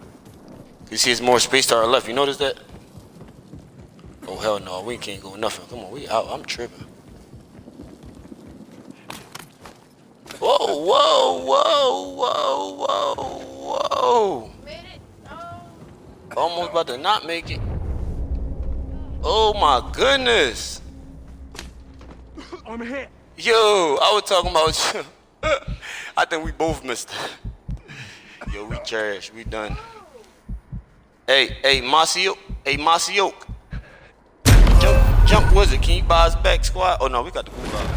You see it's more space to our left, you notice that? Oh hell no, we can't go nothing. Come on, we out. I'm tripping. Whoa, whoa, whoa, whoa, whoa, whoa. Made it? Oh. Almost about to not make it. Oh my goodness. I'm hit. Yo, I was talking about you. I think we both missed it. Yo, we trash. We done. Hey, Masio. Hey, Masio. Jump wizard. Can you buy us back, squad? Oh no, we got to move out.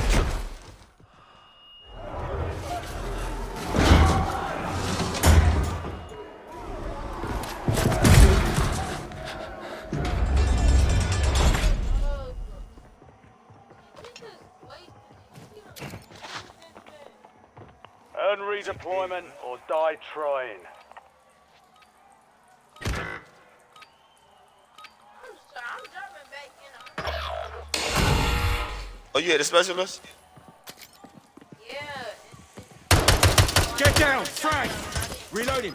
Earn redeployment or die trying. Oh, you had a specialist? Yeah. Get down! Frag! Reloading.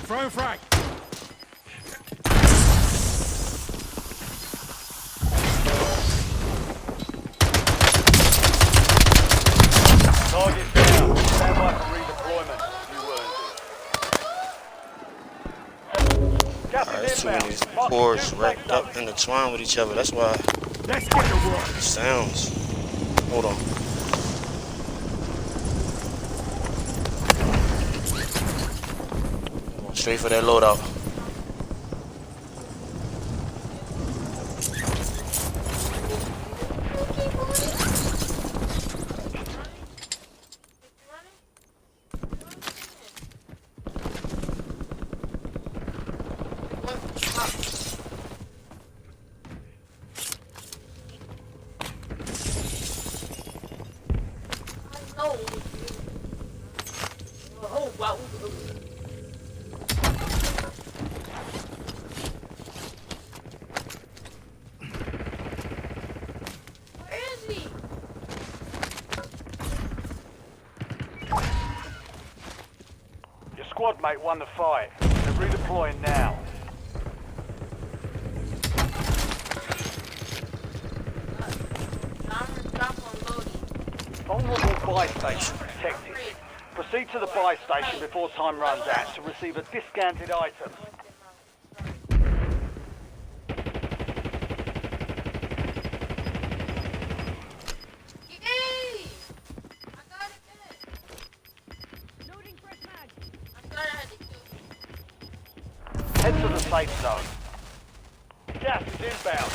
Throwing frag. Target down. Stand by for redeployment. You earned it. Gas Alright, is it's too many inbound. Mark cores two wrapped safe up zones. intertwined with each other. That's why Let's get to work. it sounds. Hold on. Going straight for that loadout. Your squad mate won the fight. They're redeploying now. Vulnerable buy station protected. Proceed to the buy station before time runs out to receive a discounted item. Head to the safe zone. Gas is inbound.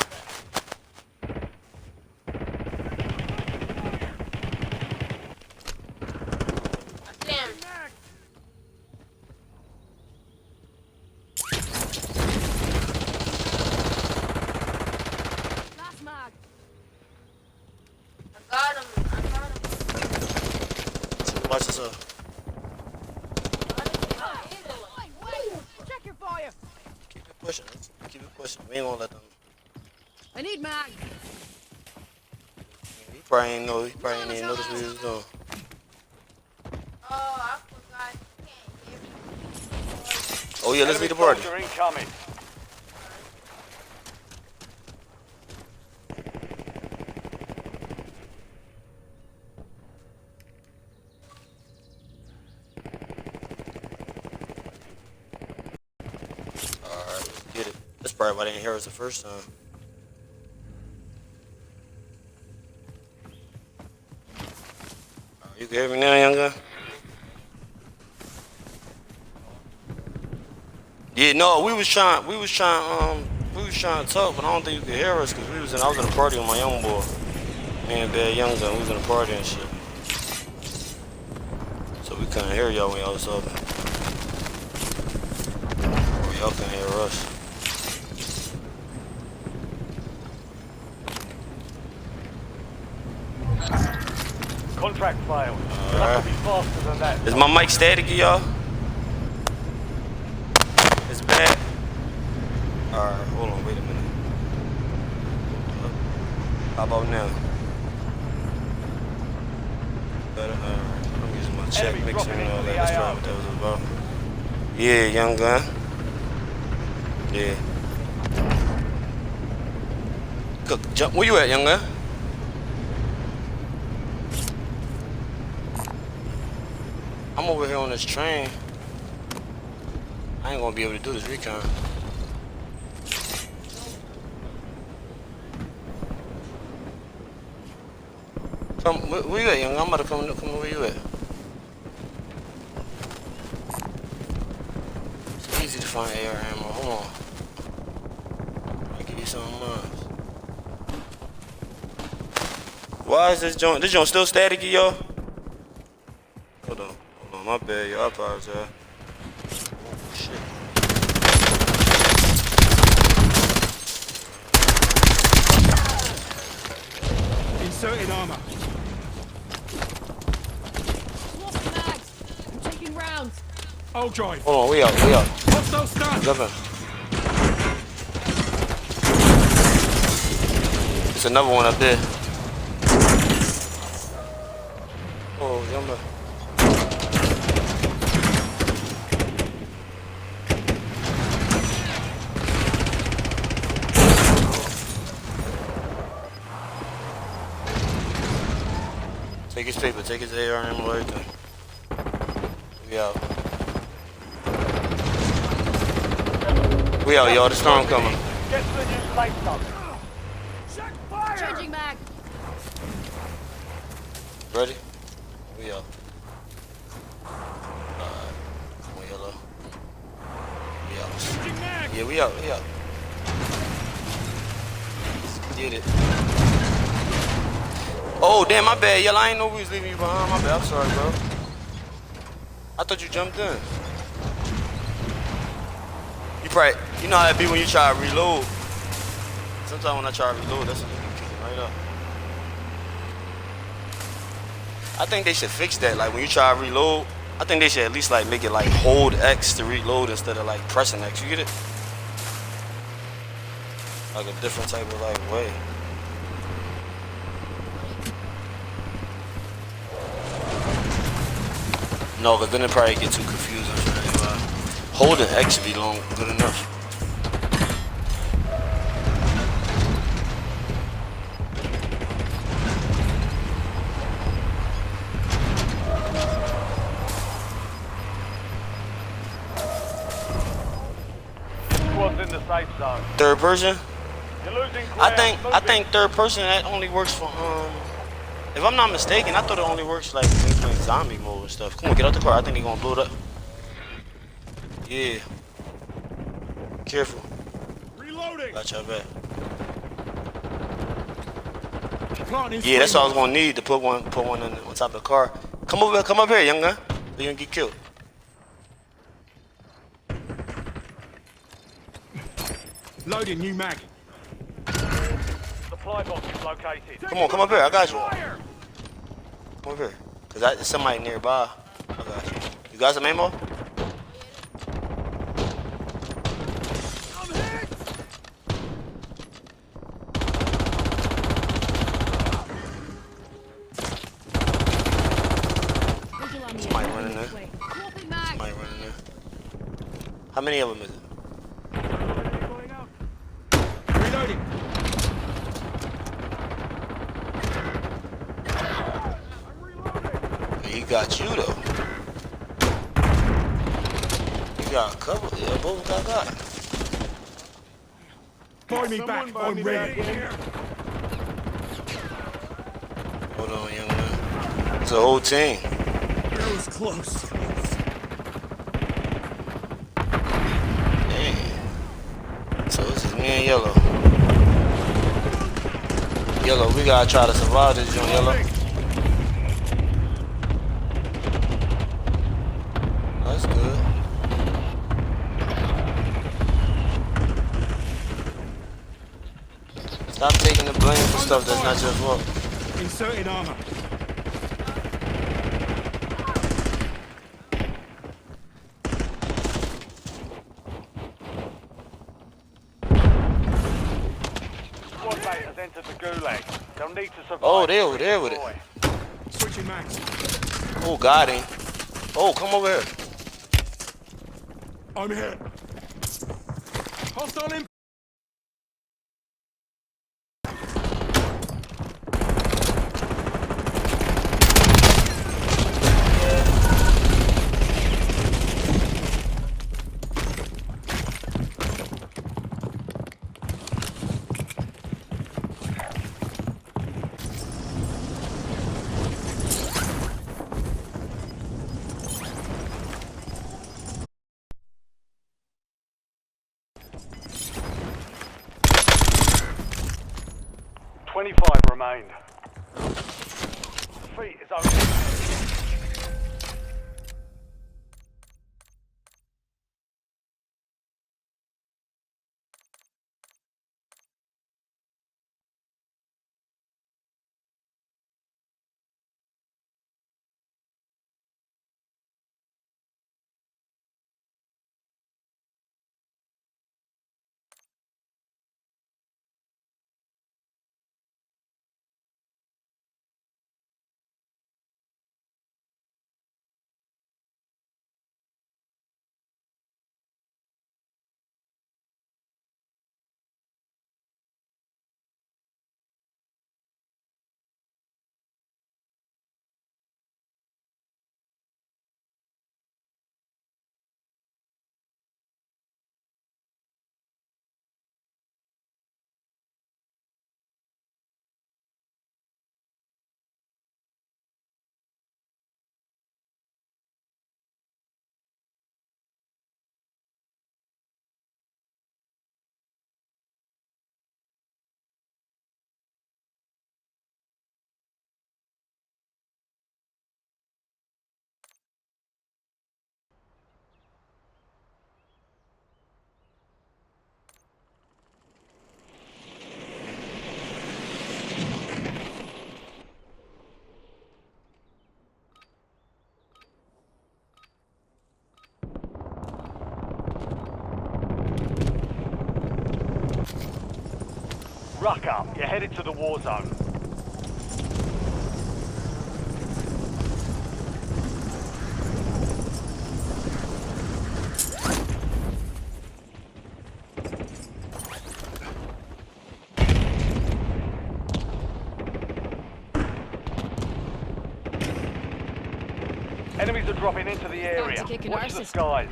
Watch this up. Check your fire. Keep it pushing. Keep it pushing. We ain't gonna let them. I need mag. He probably ain't know. He probably ain't even notice what he was doing. Oh, I forgot. You can't hear me. Oh yeah, let's Enemy leave the party. soldier incoming. Alright, let's get it. That's probably why they didn't hear us the first time. Alright, you can hear me now, young guy? Yeah, no, we was trying to talk, but I don't think you could hear us because I was in a party with my young boy. Me and Bad Young Gun, we was in a party and shit. So we couldn't hear y'all when y'all was talking. Or y'all couldn't hear us. Contract failed. You'll have to be faster than that. Is my mic staticky, y'all? It's bad. Alright, hold on, wait a minute. How about now? Better, I'm using my check Enemy mixer dropping and all into that. the That's AO. probably what that was about. Yeah, young gun. Yeah. Cook, jump. Where you at, young gun? I'm over here on this train. I ain't gonna be able to do this recon. Come, where you at, young? I'm about to come where you at. It's easy to find AR ammo. Hold on. I'll give you some of mine. Why is this joint still staticky, y'all? Hold on, my bad, y'all. I apologize. Oh, shit. Inserting armor. Swap mags. I'm taking rounds. I'll drive. Hold on, we out. Hostile stun. Nothing. It's another one up there. Oh, yumma. Take his paper, take his AR ammo, everything. We out. We out, y'all. The storm coming. Get to the new safe zone. Changing mag. Ready? We out. Come on, yellow. We out. Yeah, we out. We out. Did it. Oh, damn, my bad, yellow. I ain't know we was leaving you behind. My bad. I'm sorry, bro. I thought you jumped in. You know how it be when you try to reload. Sometimes when I try to reload, that's when you can kick it right up. I think they should fix that. Like when you try to reload, I think they should at least like make it like hold X to reload instead of like pressing X. You get it? Like a different type of like way. No, because then it probably get too confusing for anybody. Holding X should be good enough. Squad's in the safe zone. Third person? You're losing I ground. think third person that only works for if I'm not mistaken, I thought it only works like when you play zombie mode and stuff. Come on, get out the car. I think they're gonna blow it up. Yeah. Careful. Reloading. Got your back. Planting Yeah, that's all I was spring. gonna need to put one on top of the car. Come up here, young gun. You're gonna get killed. Loading new mag. Supply box is located. Come up here. I got you. Come up here. Cause there's somebody nearby. I got you. You got some ammo? Somebody running there. Swapping mag. Somebody running there. How many of them is it? Reloading. He got you though. You got a couple. Yeah, both got. Buy me back. I'm ready. Hold on, young man. It's a whole team. That was close. Dang. So it's just me and Yellow. Yellow, we gotta try to survive this, young Yellow. That's good. Stop taking the blame for stuff that's not your fault. Inserting armor. Squad mate has entered the gulag. They'll need to survive. Oh, they over there with it. Switching mags. Oh, got him. Oh, come over here. I'm here. Hostile in. Remained. Feet is open. Ruck up. You're headed to the war zone. Enemies are dropping into the area. to kick an Watch the arse. skies.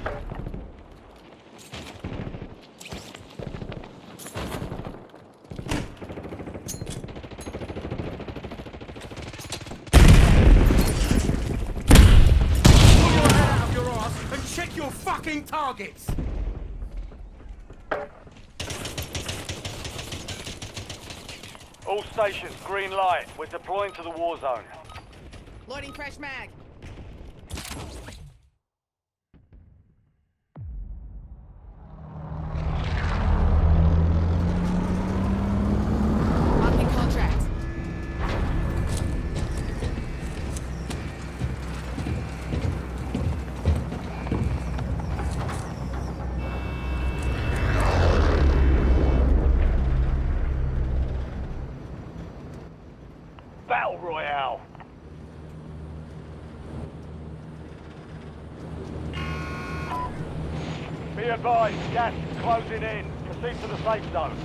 Pull your head out of your ass and check your fucking targets! All stations, green light. We're deploying to the war zone. Loading fresh mag. Marking contract. Battle Royale. Be advised, gas is closing in. Proceed to the safe zone.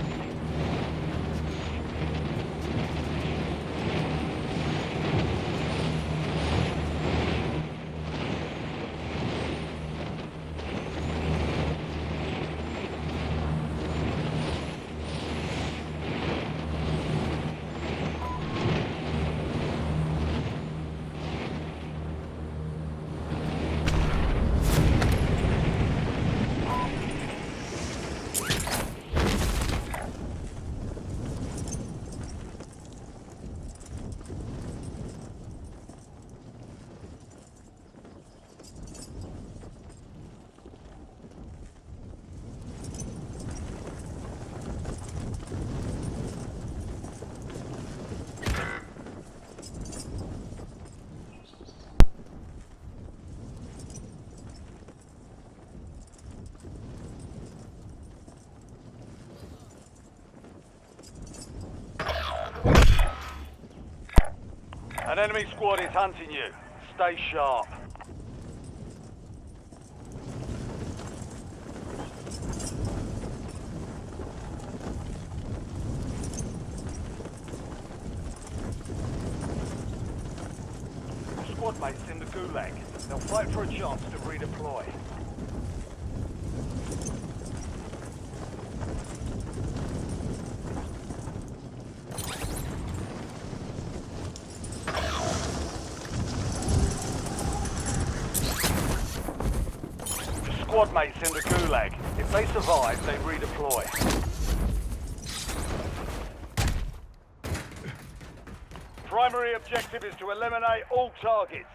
An enemy squad is hunting you. Stay sharp. Squad mates in the gulag. They'll fight for a chance to redeploy. Squad mates in the gulag. If they survive, they redeploy. Primary objective is to eliminate all targets.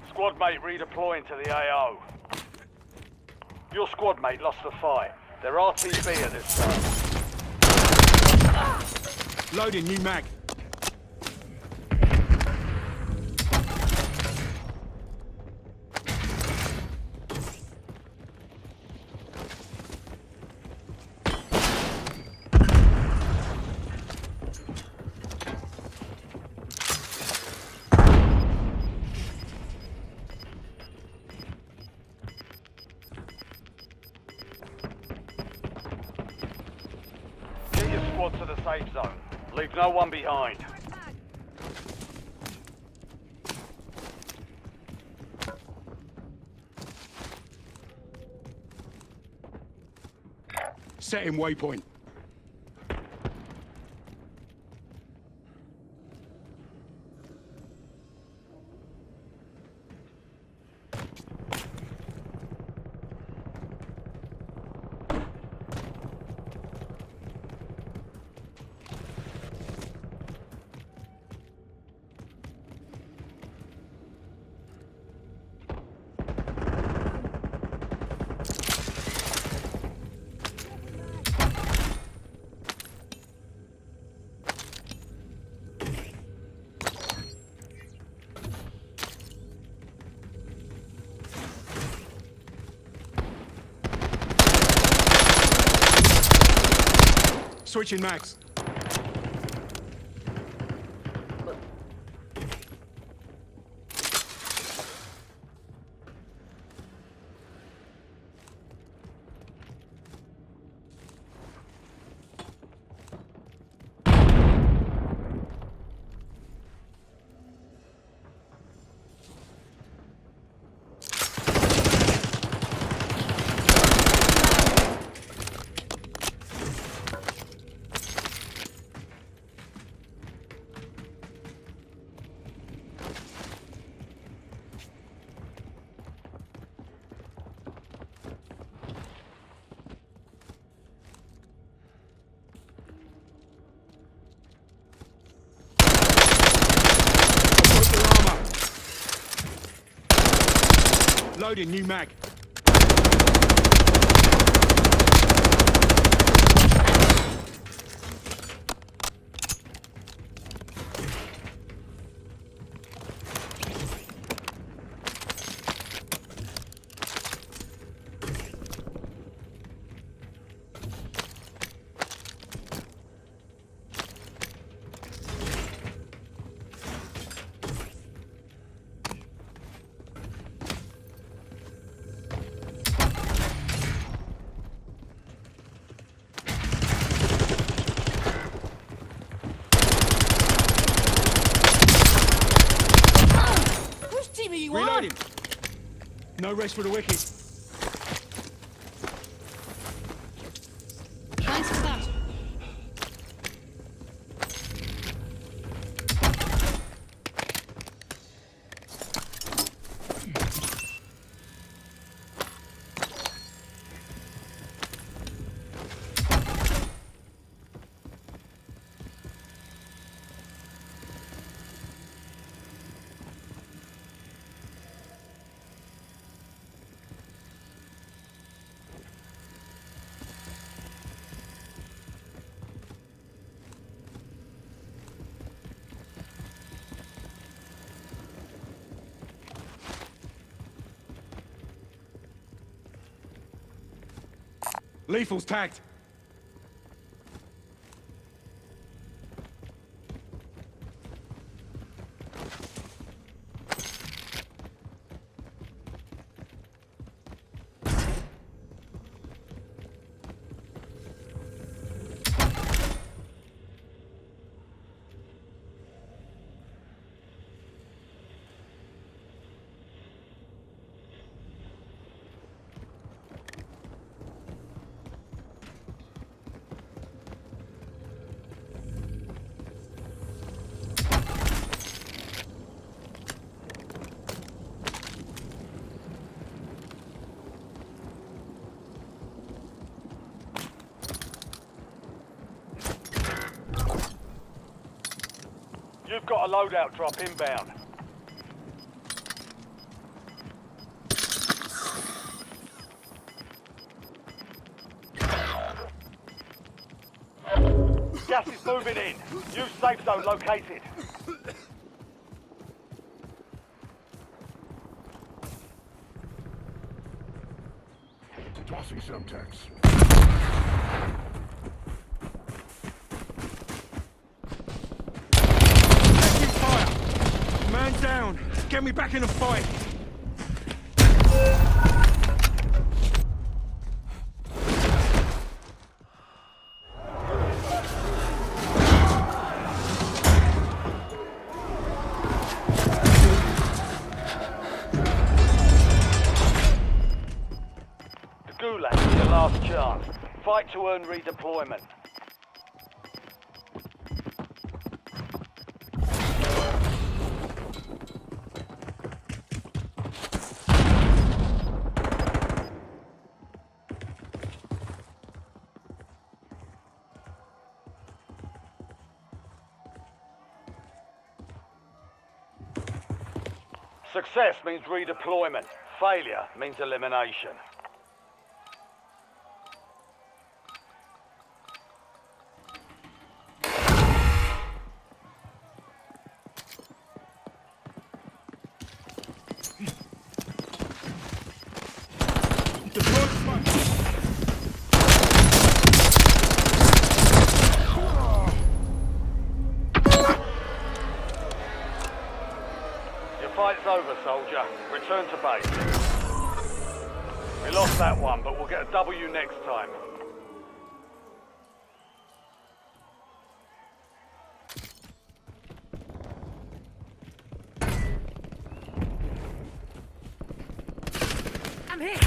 Squad mate redeploying to the AO. Your squad mate lost the fight. They're RTB at this time. Loading new mag. To the safe zone. Leave no one behind. Setting waypoint. Switching mags. Loading new mag. Reloading. No rest for the wicked. Thanks for that. Lethal's tagged. You've got a loadout drop inbound. Gas is moving in. New safe zone located. Tossing subtext. Man down! Get me back in the fight! The Gulag is your last chance. Fight to earn redeployment. Success means redeployment. Failure means elimination. Deploy smoke. Your fight's over, soldier. Return to base. We lost that one, but we'll get a W next time. I'm hit.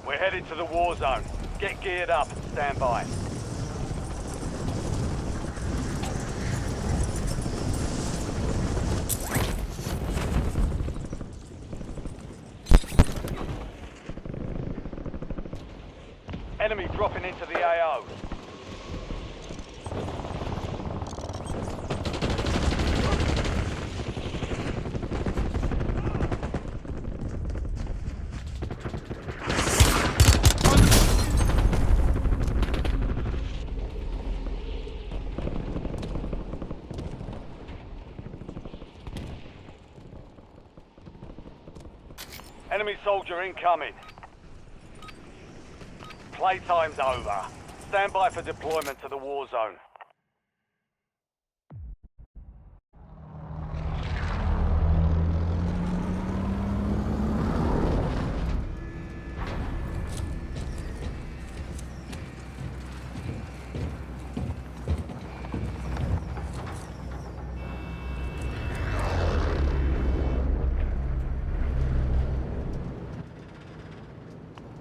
We're headed to the war zone. Get geared up and stand by. Enemy dropping into the AO. Enemy soldier incoming. Playtime's over. Stand by for deployment to the war zone.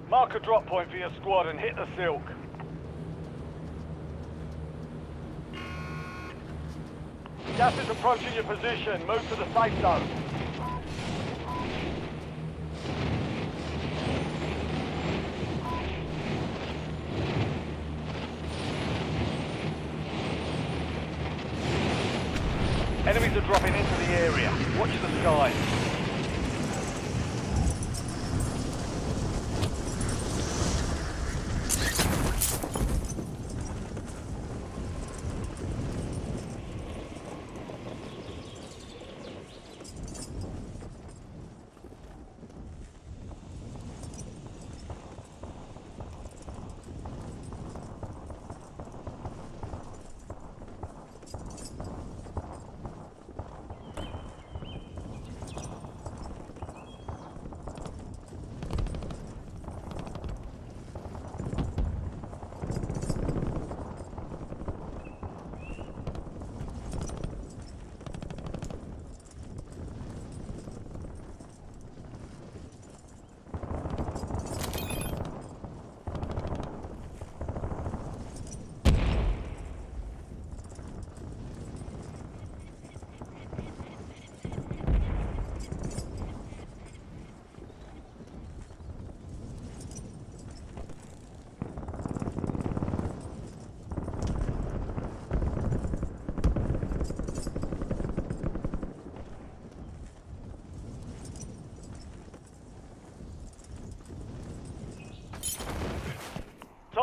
Mark a drop point for your squad and hit the silk. Gas is approaching your position. Move to the safe zone. Enemies are dropping into the area. Watch the skies.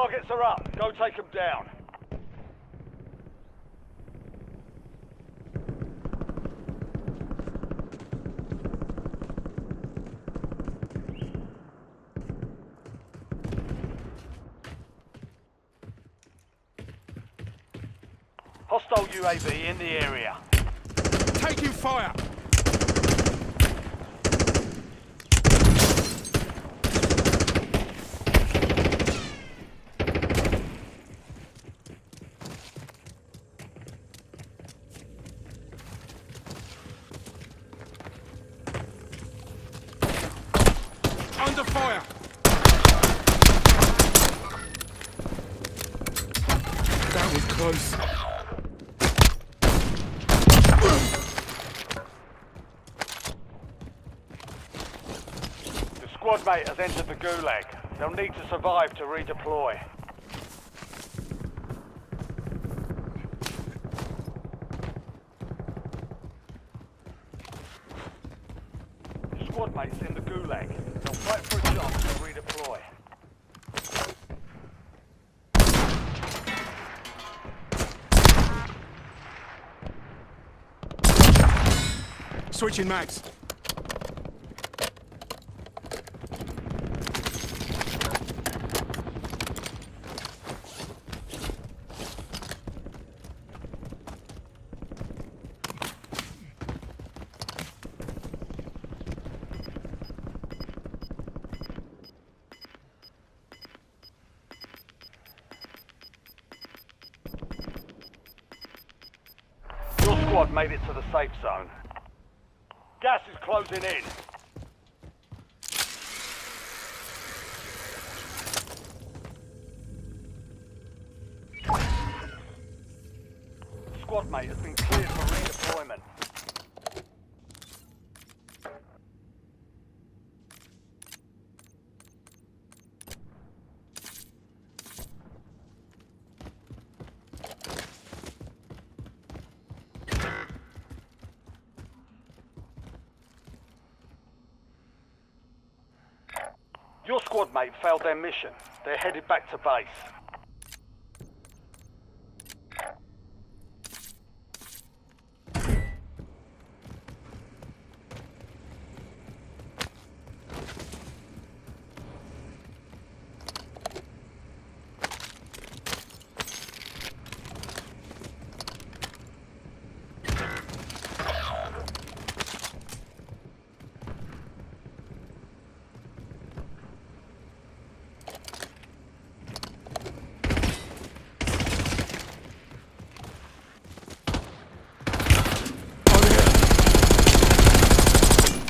Targets are up. Go take them down. Hostile UAV in the area. Taking fire. Under fire. That was close. The squad mate has entered the gulag. They'll need to survive to redeploy. The squad mate's in the gulag. They'll fight for a chance to redeploy. Switching mags. Your squad made it to the safe zone. Gas is closing in. Squad mate has been cleared for redeployment. Your squad mate failed their mission. They're headed back to base.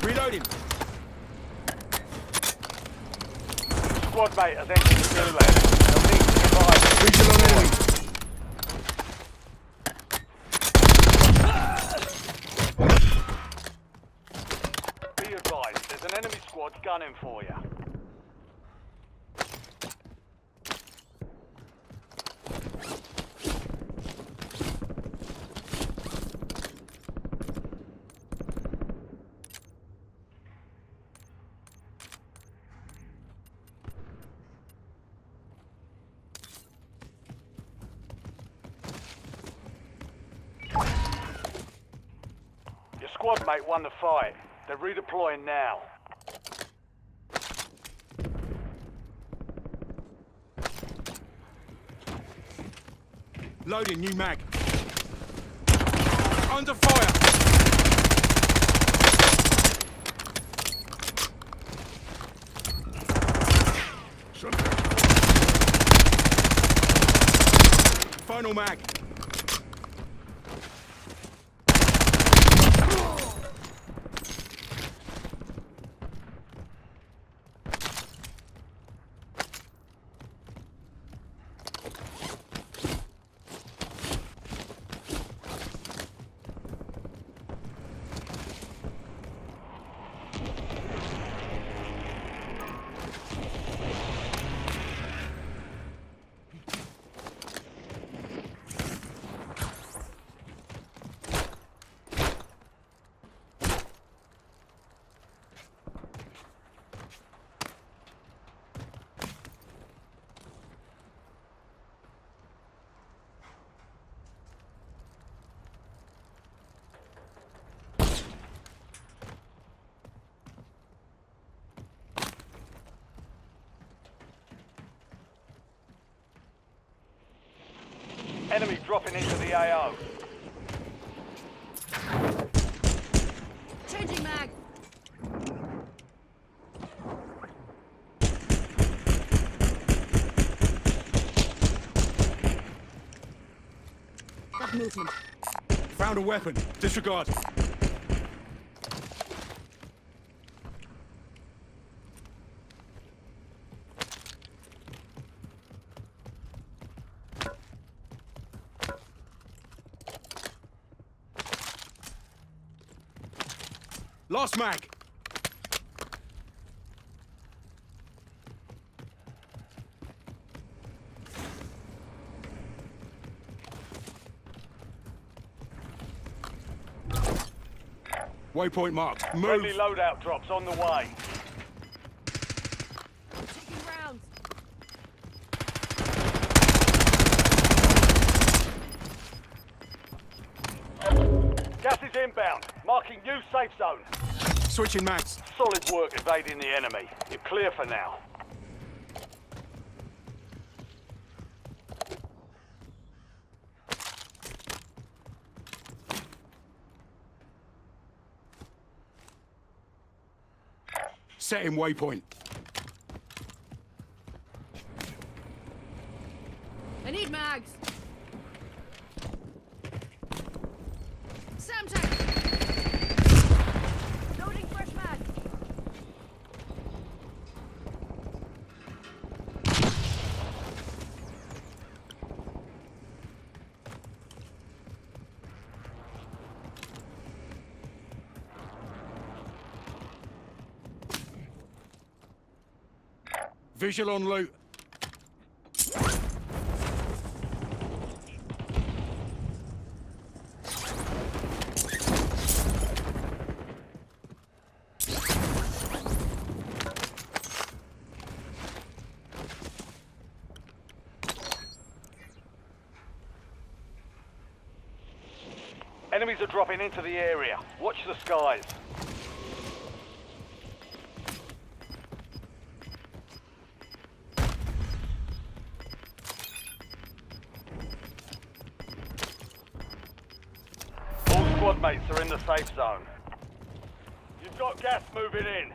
Reloading. Squad mate has entered the gulag. They'll need to survive. Visual on enemy. Be advised, there's an enemy squad gunning for you. Your squad mate won the fight. They're redeploying now. Loading new mag. Under fire. Final mag. Enemy dropping into the AO. Changing mag. Got movement. Found a weapon. Disregard. Lost mag. Waypoint marked. Move. Friendly loadout drops on the way. Taking rounds. Gas is inbound. Marking new safe zone. Switching mags. Solid work evading the enemy. You're clear for now. Setting waypoint. I need mags. Sam tank. Loading fresh mag. Visual on loot. Enemies are dropping into the area. Watch the skies. All squad mates are in the safe zone. You've got gas moving in.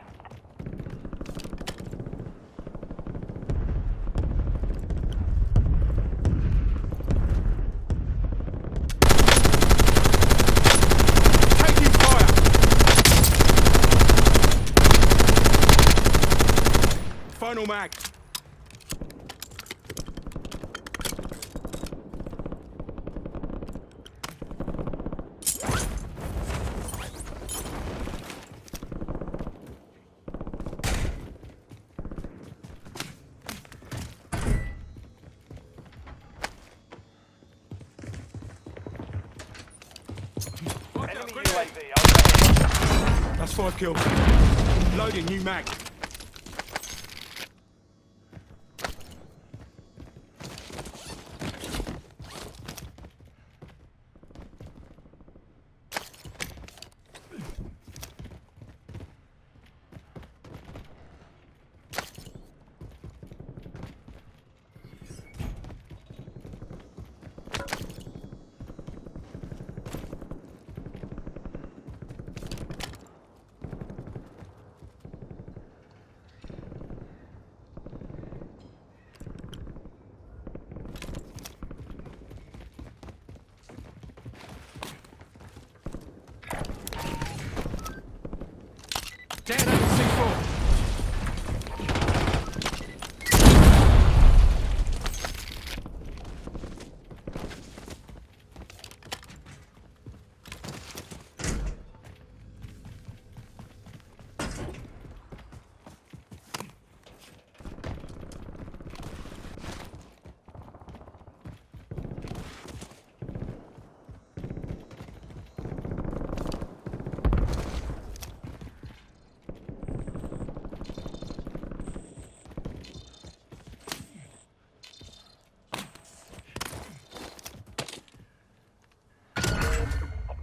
Taking fire. Final mag. Enemy UAV overhead. That's 5 kills. Loading new mag. Detonate C4.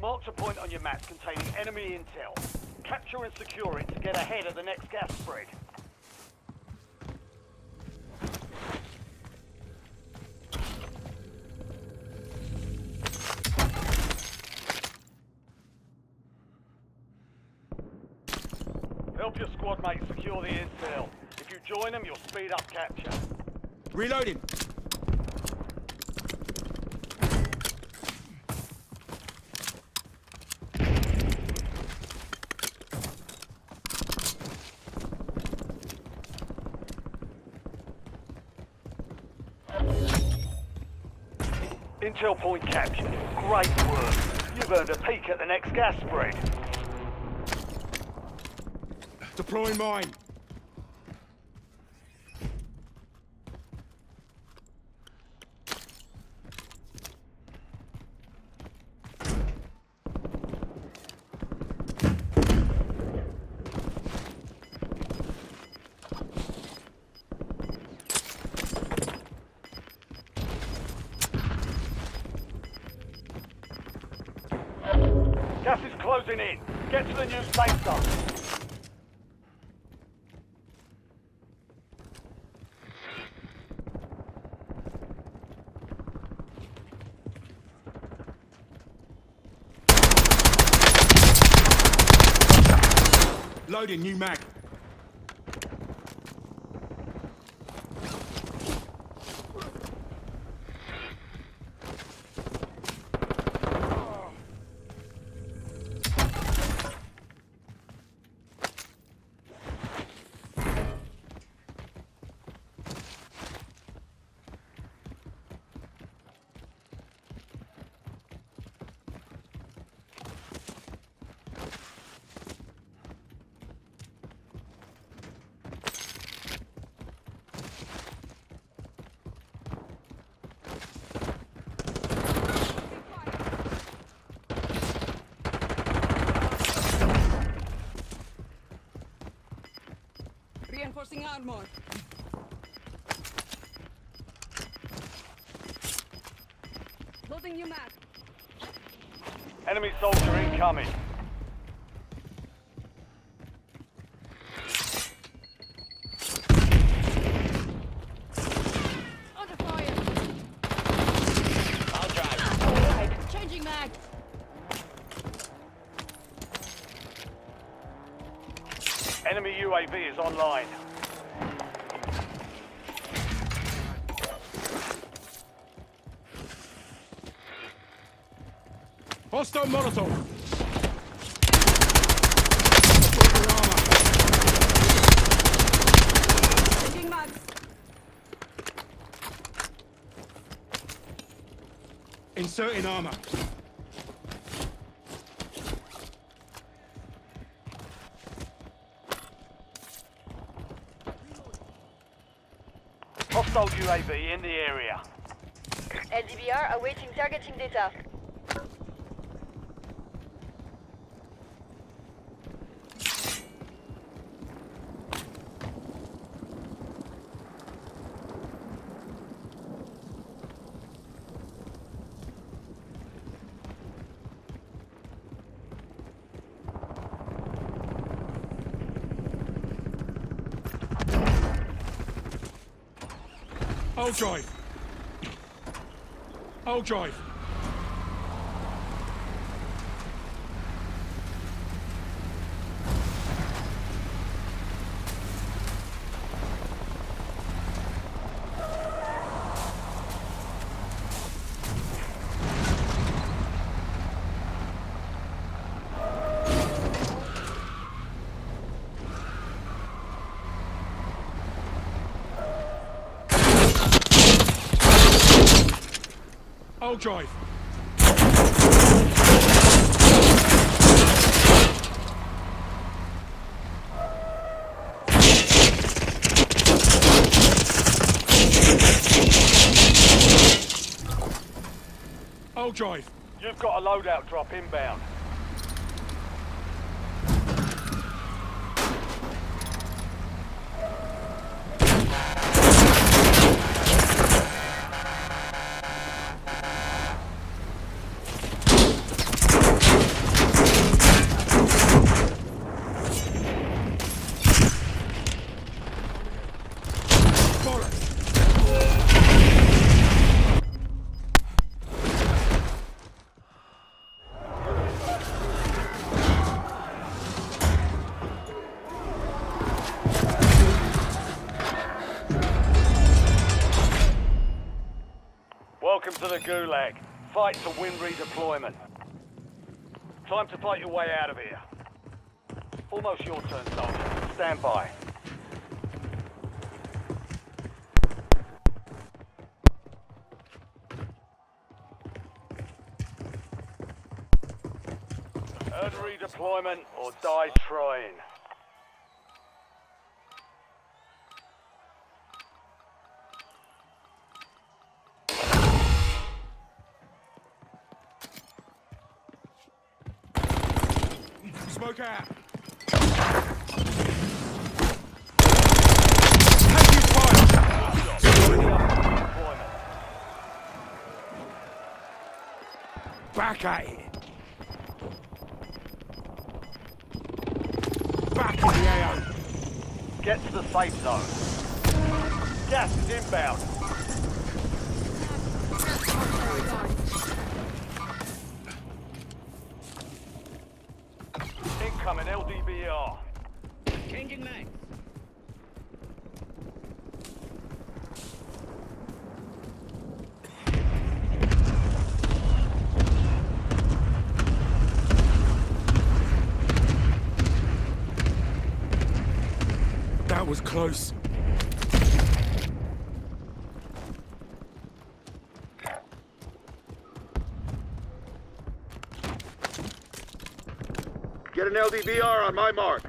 Marked a point on your map containing enemy intel. Capture and secure it to get ahead of the next gas spread. Help your squad mates secure the intel. If you join them, you'll speed up capture. Reloading. Intel point captured. Great work. You've earned a peek at the next gas spread. Deploying mine. Gas is closing in. Get to the new safe zone. Loading new mag. Reinforcing armor. Loading new map. Enemy soldier incoming. Under fire. I'll drive. Changing mag. Enemy UAV is online. Hostile Molotov. Changing mags. Inserting armor. Hostile UAV in the area. LDBR awaiting targeting data. I'll drive. I'll drive. I'll drive. I'll drive. You've got a loadout drop inbound. to the Gulag. Fight to win redeployment. Time to fight your way out of here. Almost your turn, soldier. Stand by. Earn redeployment or die trying. Smoke out. Back at it. Back in the AO. Get to the safe zone. Gas is inbound. Incoming LDBR. Changing mags. That was close. Get an LDBR on my mark.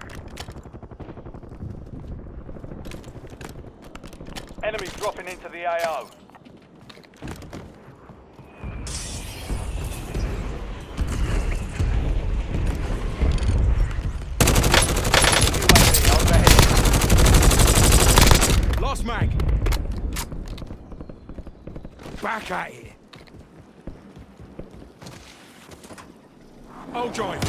Enemy dropping into the AO. UAV overhead. Lost mag. Back at it. I'll join.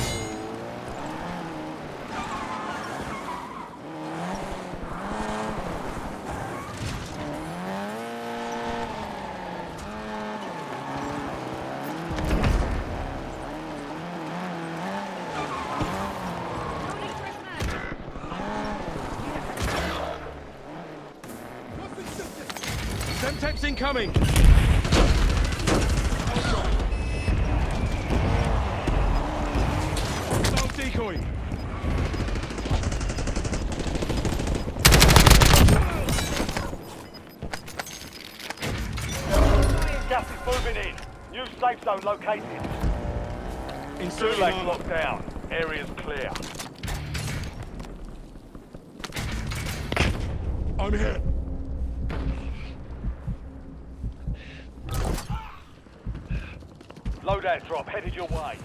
Semtex incoming! Start decoy! Gas is moving in. New safe zone located. Inserting Gulag armor. locked down. Area's clear. I'm here. Loadout drop headed your way.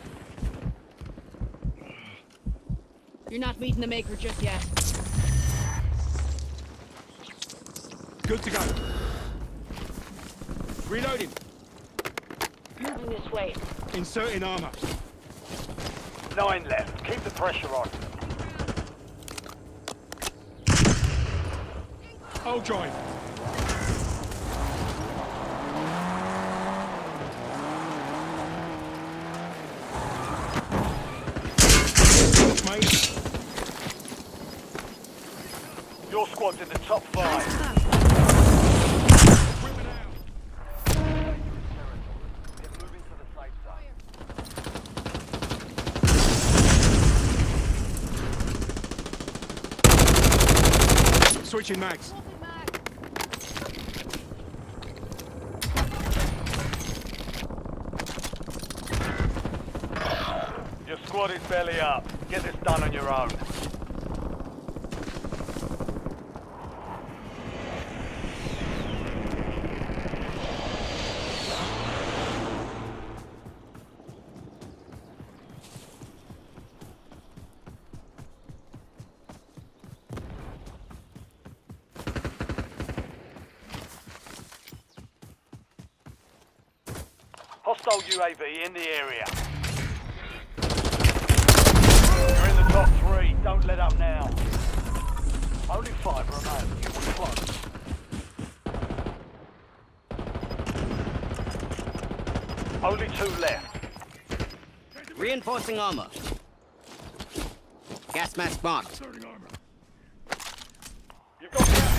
You're not meeting the maker just yet. Good to go. Reloading. Moving this way. Inserting armor. 9 left. Keep the pressure on. I'll join. Mate. Your squad's in the top 5. Equipment out. Get moving to the safe zone. Switching mags. Your squad is belly up. Get this done on your own. Hostile UAV in the area. You're in the top 3. Don't let up now. Only 5 remain. You were close. Only 2 left. Reinforcing armor. Gas mask marked. Inserting armor. You've got gas.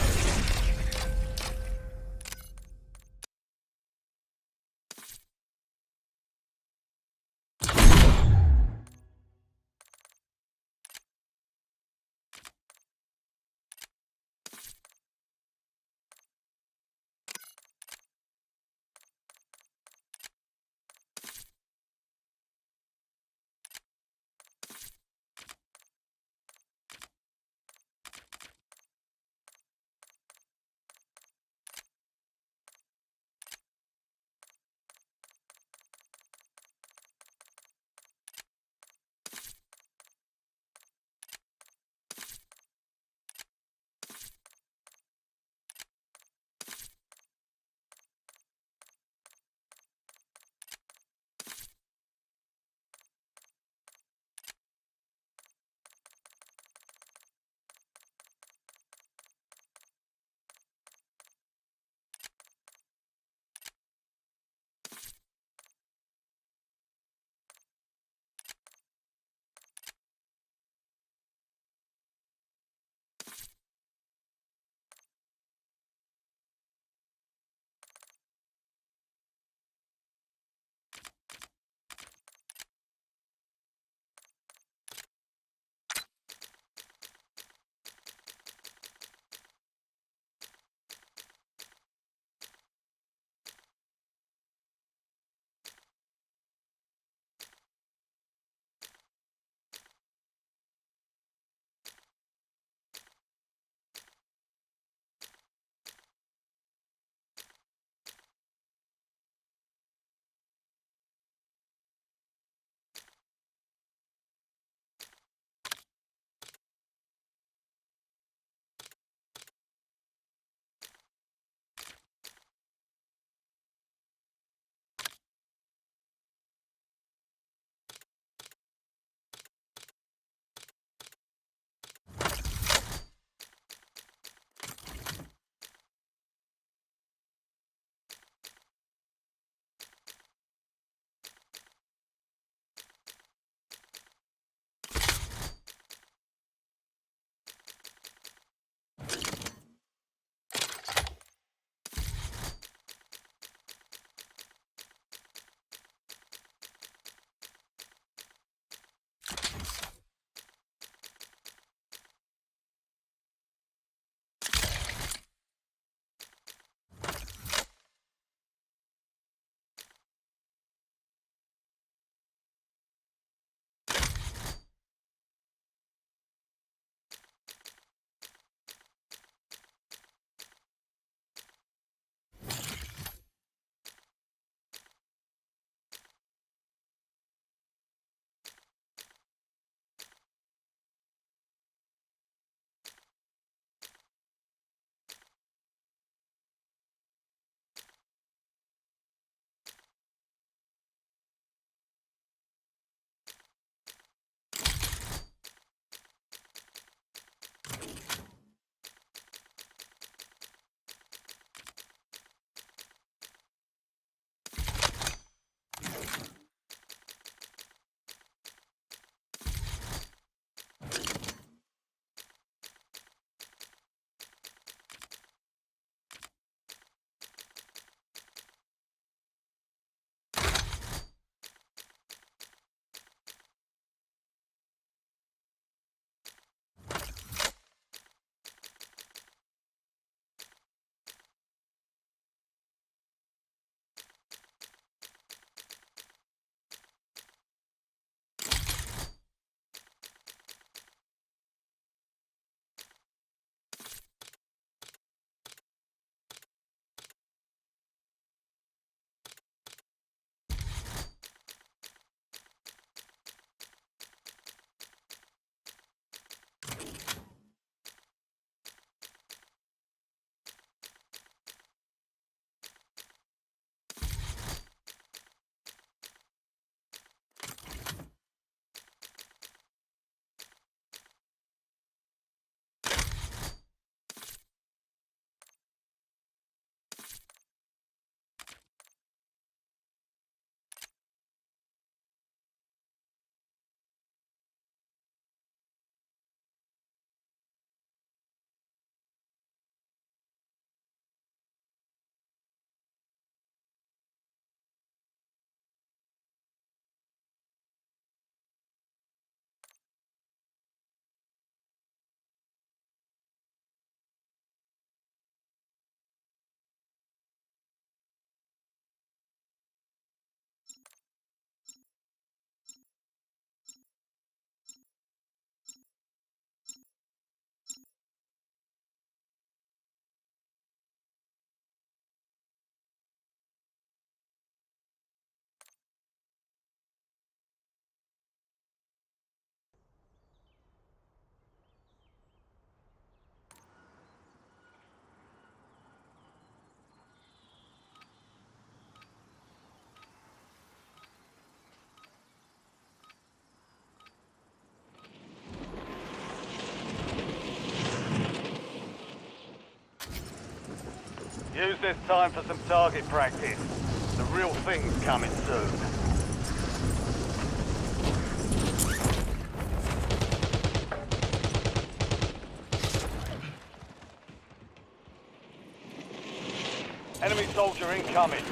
Use this time for some target practice. The real thing's coming soon. Enemy soldier incoming.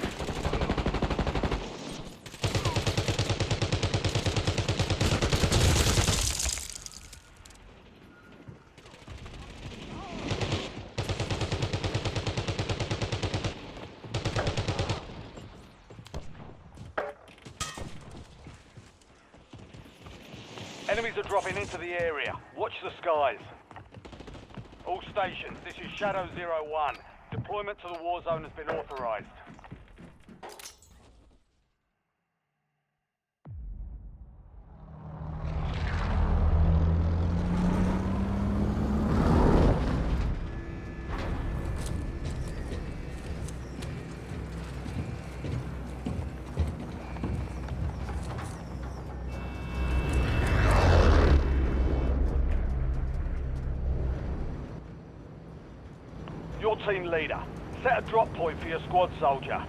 Enemies are dropping into the area. Watch the skies. All stations, this is Shadow 01. Deployment to the war zone has been authorized. Your team leader. Set a drop point for your squad soldier.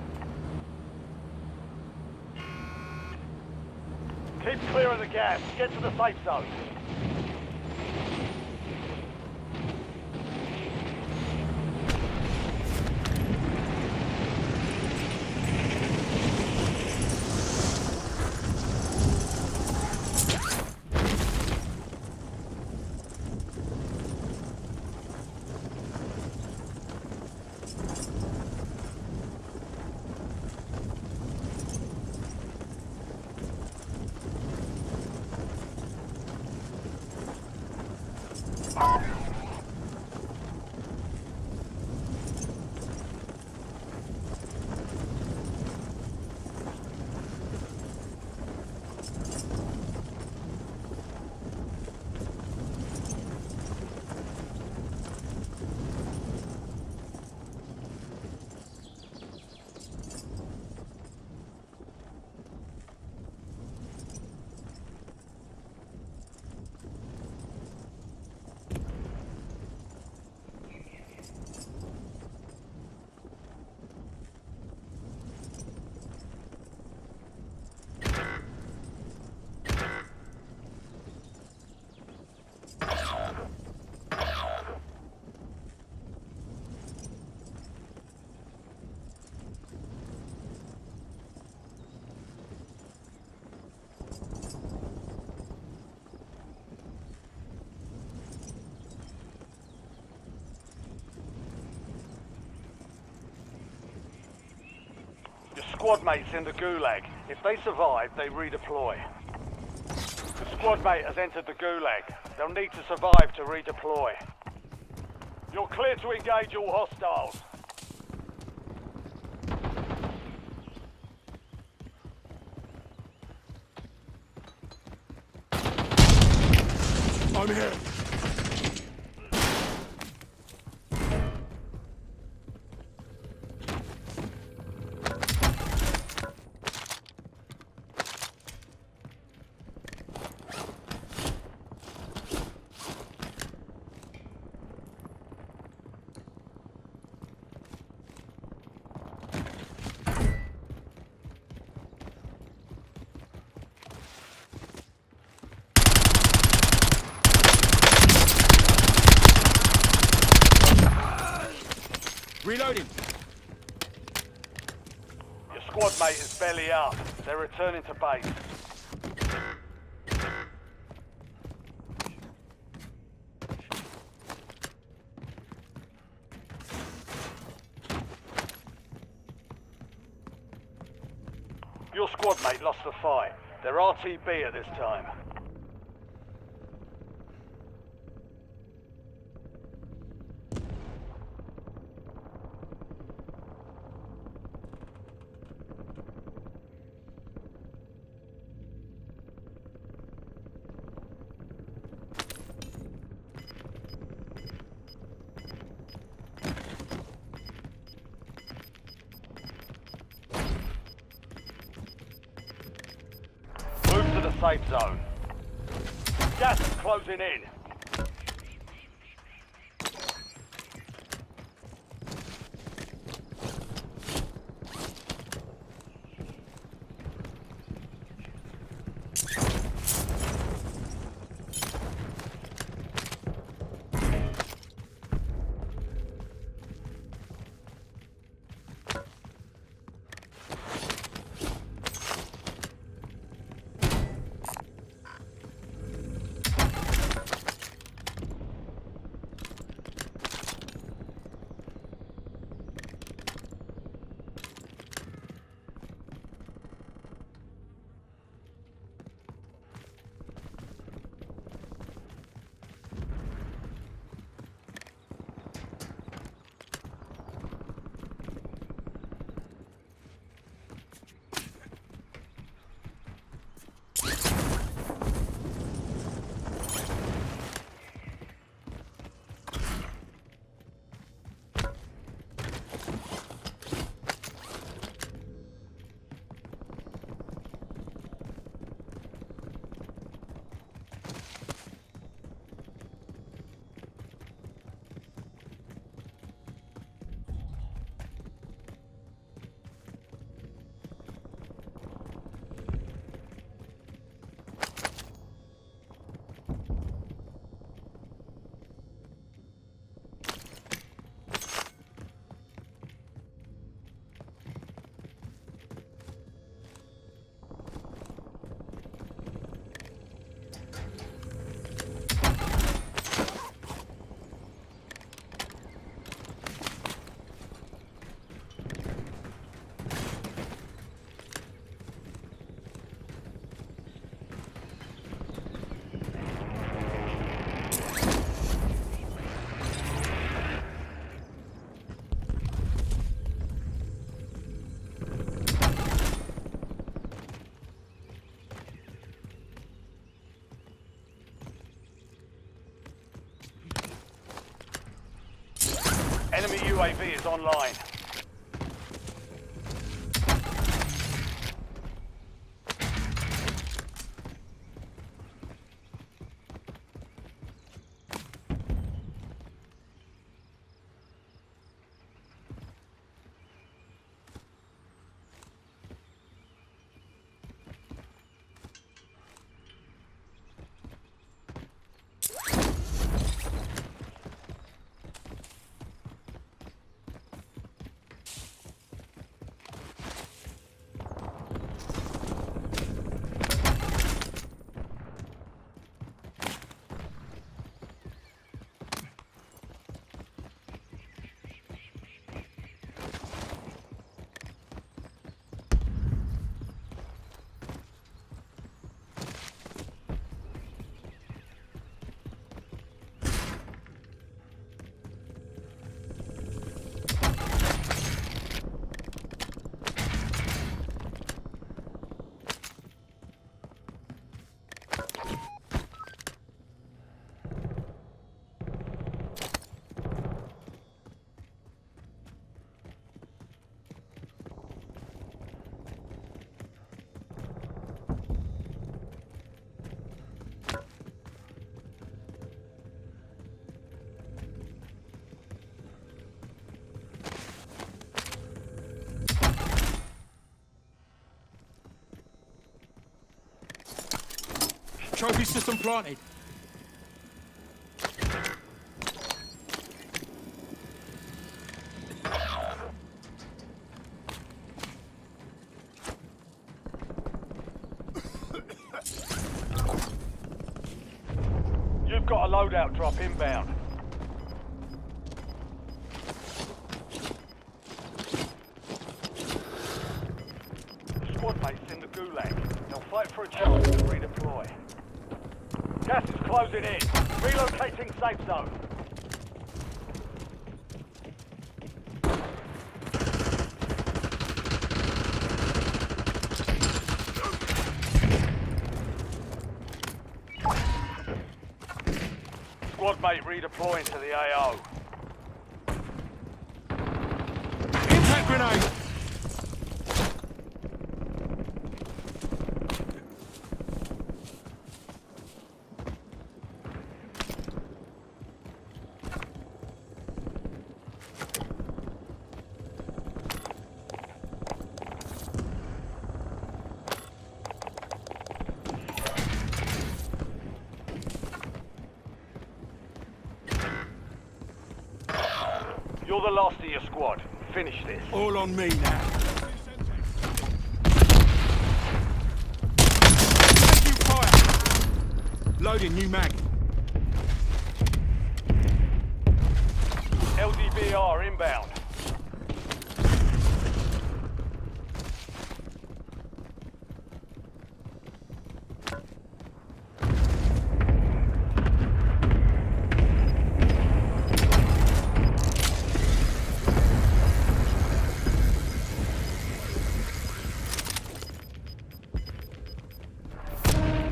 Keep clear of the gas. Get to the safe zone. Your squad mates in the gulag. If they survive, they redeploy. The squad mate has entered the gulag. They'll need to survive to redeploy. You're clear to engage all hostiles. I'm here. Reloading. Your squad mate is belly up. They're returning to base. Your squad mate lost the fight. They're RTB at this time. Move to the safe zone. Gas is closing in. Enemy UAV is online. Trophy system planted. You've got a loadout drop inbound. Squad mates in the gulag. They'll fight for a chance to redeploy. Gas is closing in. Relocating safe zone. Squad mate redeploying to the AO. Impact grenade! You're the last of your squad. Finish this. All on me now. Taking fire! Loading new mag. LDBR inbound.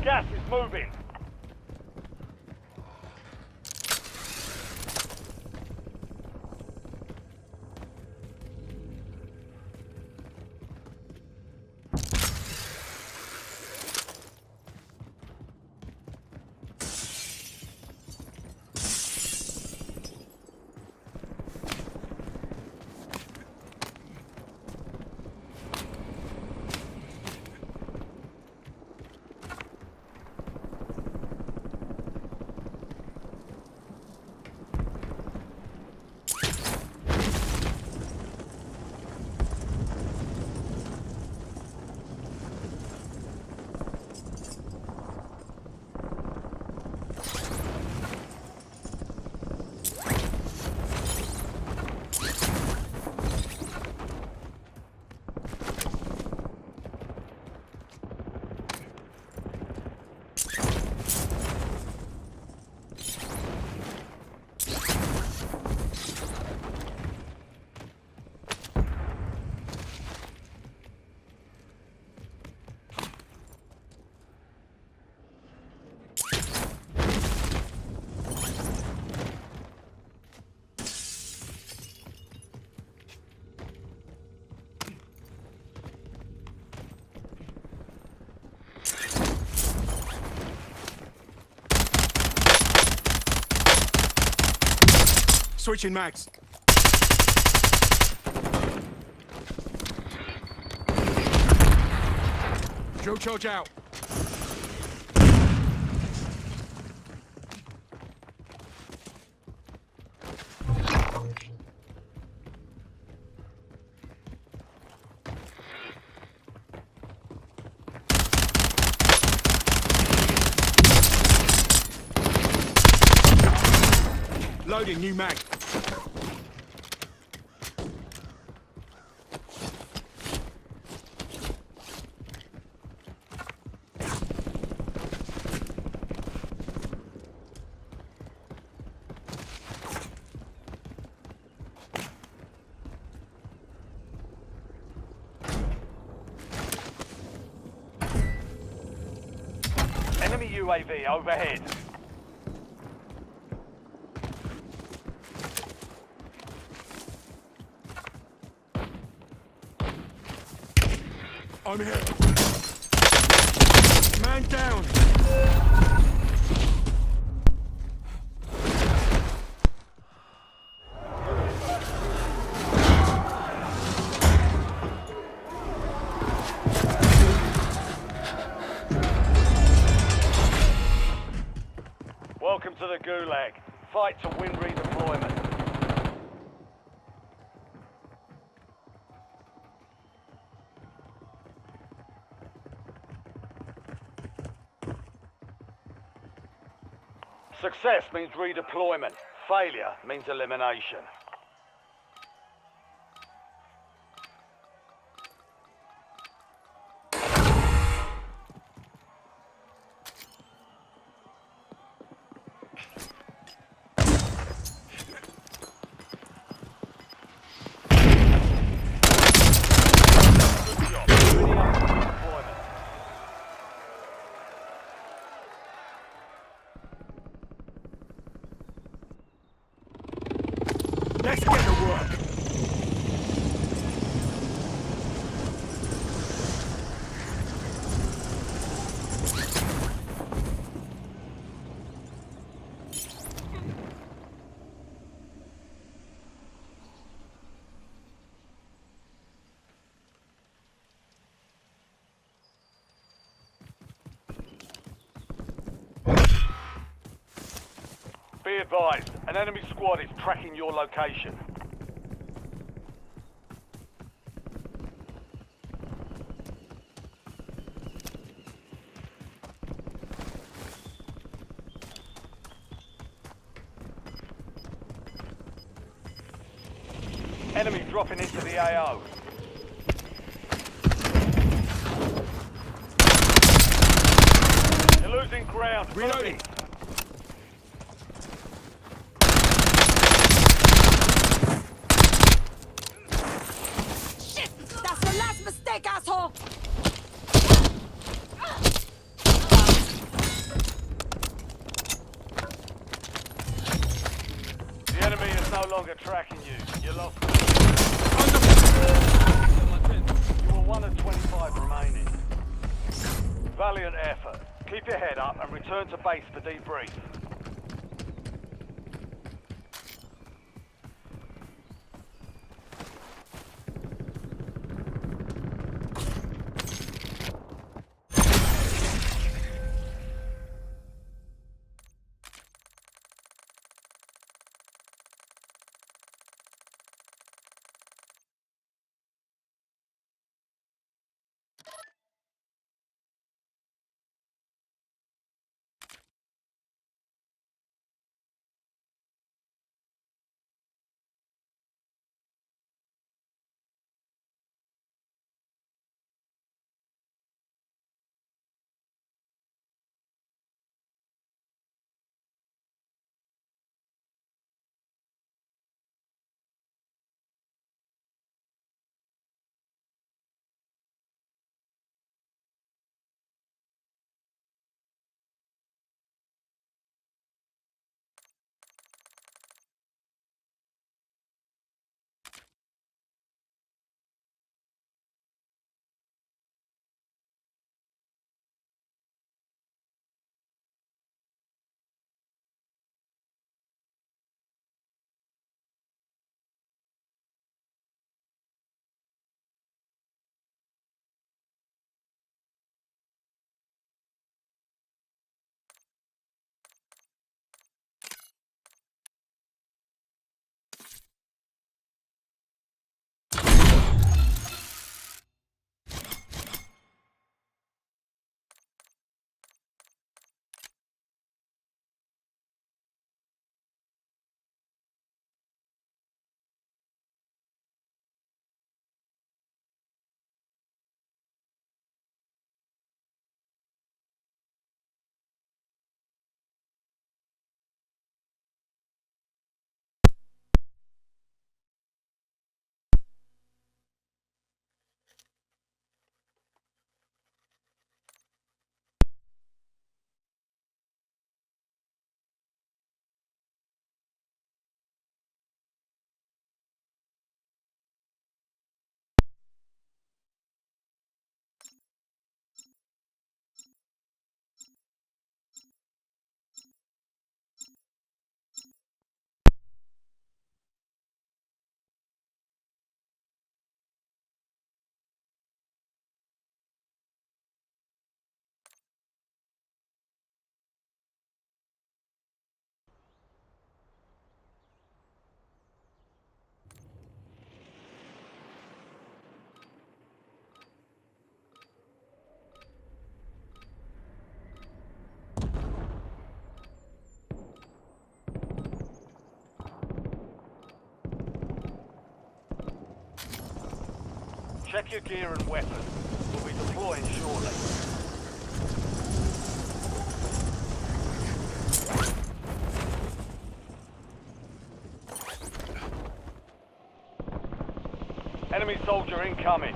Gas is moving. Switching mags. Drill charge out. Loading new mag. Enemy UAV overhead. I'm here. Man down. Welcome to the Gulag. Fight to win redeployment. Success means redeployment. Failure means elimination. Good job. Ready up for redeployment. Let's get to work. Be advised, an enemy squad is tracking your location. Enemy dropping into the AO. You're losing ground. Reloading. Shit! That's the last mistake, asshole! The enemy is no longer tracking you. You lost. You were 1 of 25 remaining. Valiant effort. Keep your head up and return to base for debrief. Check your gear and weapons. We'll be deploying shortly. Enemy soldier incoming.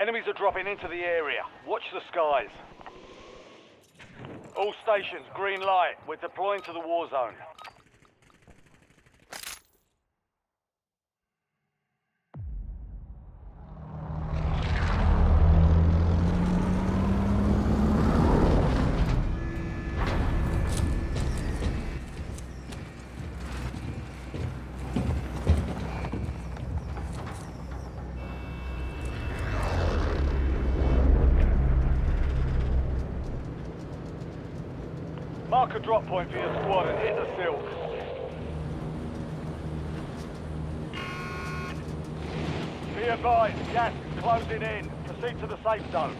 Enemies are dropping into the area. Watch the skies. All stations, green light. We're deploying to the war zone. Mark a drop point for your squad and hit the silk. Be advised, gas is closing in. Proceed to the safe zone.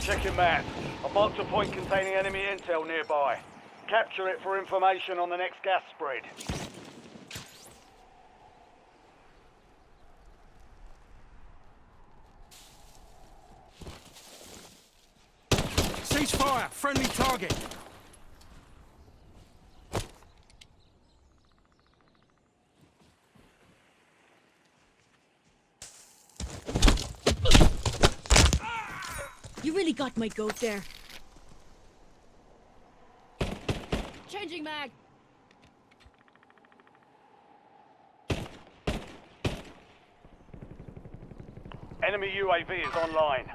Check your map. I've marked a point containing enemy intel nearby. Capture it for information on the next gas spread. Ceasefire! Friendly target! You really got my goat there. Changing mag. Enemy UAV is online.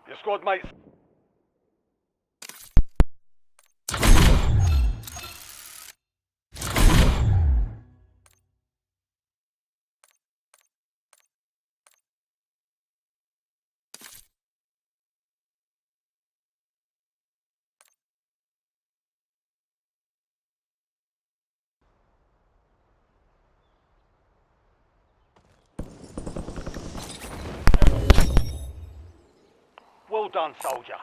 Your squad mates. Well done, soldier.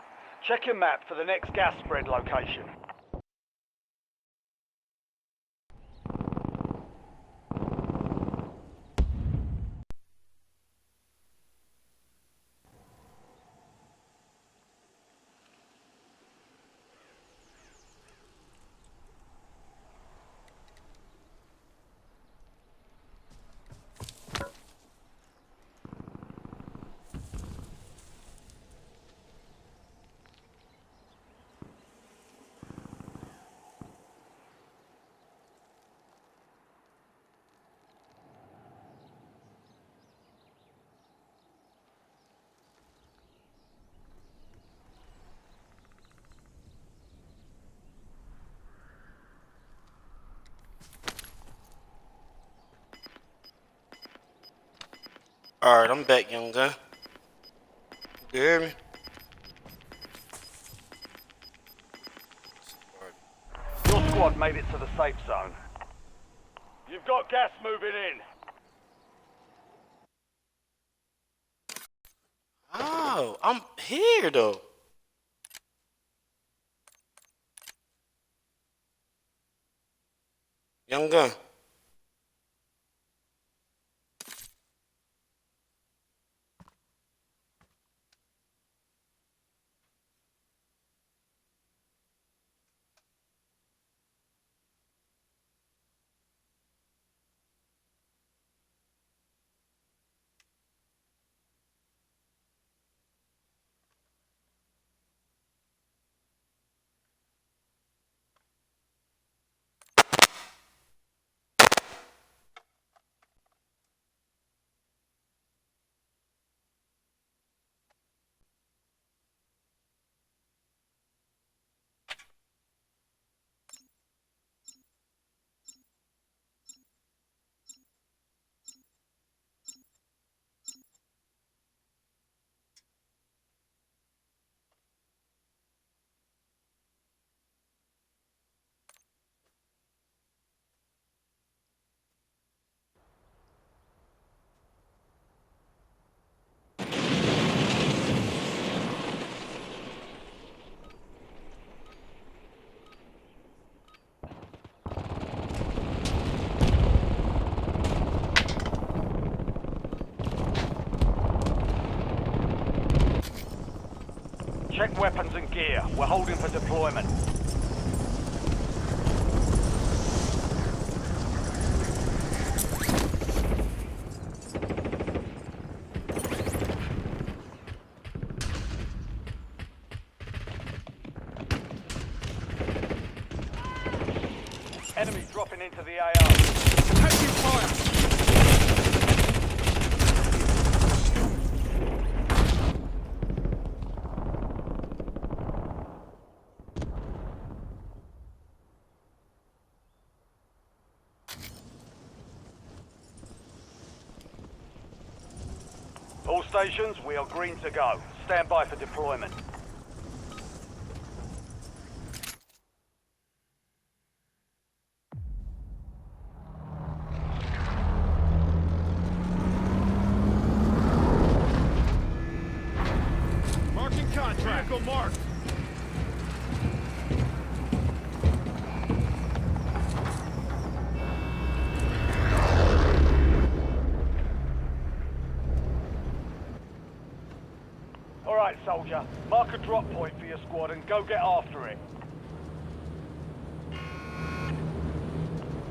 Check your map for the next gas spread location. Alright, I'm back, young gun. You hear me? Your squad made it to the safe zone. You've got gas moving in. Ah. No, I'm here though. Young gun. Check weapons and gear. We're holding for deployment. Enemy dropping into the AO. Taking fire. All stations, we are green to go. Stand by for deployment. Marking contract. Vehicle marked. All right, soldier. Mark a drop point for your squad and go get after it.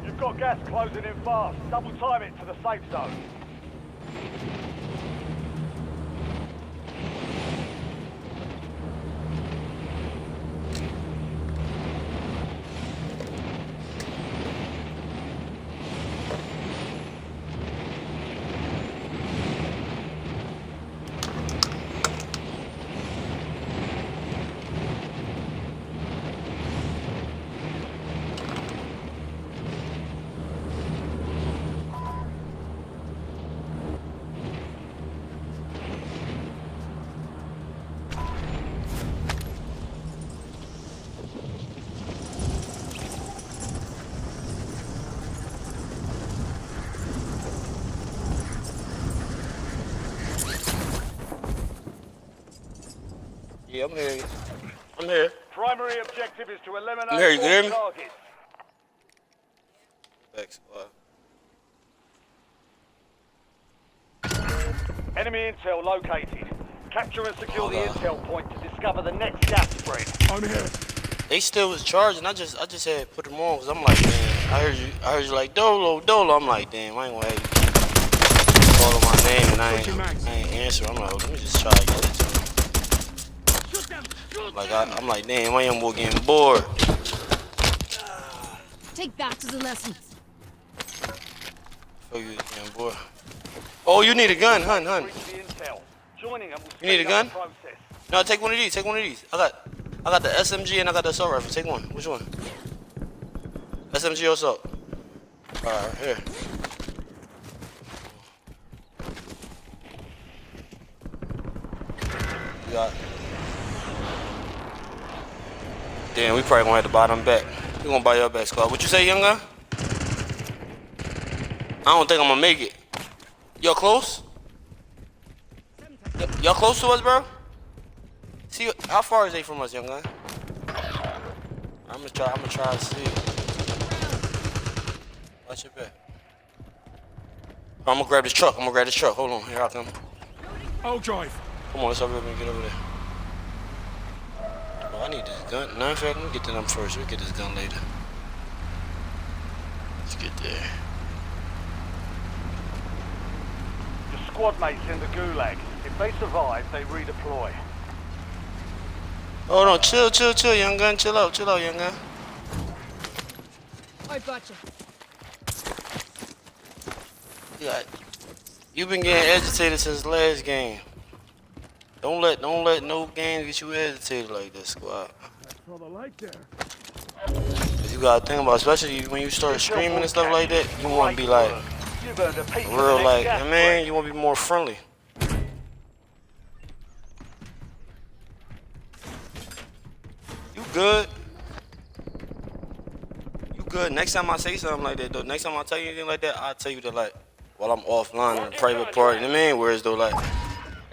You've got gas closing in fast. Double time it to the safe zone. Yeah, I'm here. I'm here. Primary objective is to eliminate I'm here, you all hear me? targets. Thanks. Enemy intel located. Capture and secure the Hold on. intel point to discover the next gas spread. I'm here. They still was charging. I just had put them on because I'm like, man, I heard you like Dolo. I'm like, damn, I ain't gonna have you calling my name and I ain't answer. I'm like, let me just try to get it to him. Like I'm like, damn, I am more getting bored. Take that as a lesson. Fuck you, getting bored. Oh, you need a gun, hun. Reach the intel. Joining them will You need a speed gun? up the process. No, take one of these. Take one of these. I got the SMG and I got the assault rifle. Take one. Which one? SMG or assault? All right, here. You got. Damn, we probably gonna have to buy them back. We gonna buy your back, squad. What you say, young guy? I don't think I'm gonna make it. You're close? Y'all close to us, bro? See, how far is they from us, young guy? I'm gonna try to see. Watch your back. I'm gonna grab this truck. Hold on, here I come. I'll drive. Come on, let's hurry up and get over there. Oh, I need this gun. No, in fact, let me get to them first. We'll get this gun later. Let's get there. Your squad mates in the gulag. If they survive, they redeploy. Hold on, chill, young gun. Chill out, young gun. I gotcha. Yeah, you've been getting agitated since last game. Don't let no game get you agitated like this, squad. That's what I like there. 'Cause you gotta think about, especially when you start screaming and stuff like that, you wanna be like You've earned a piece of real, the like, next gas man, break. you wanna be more friendly. You good? You good? Next time I say something like that, though, next time I tell you anything like that, I'll tell you that, like, while I'm offline in a private part. You know what I mean? Whereas though, like,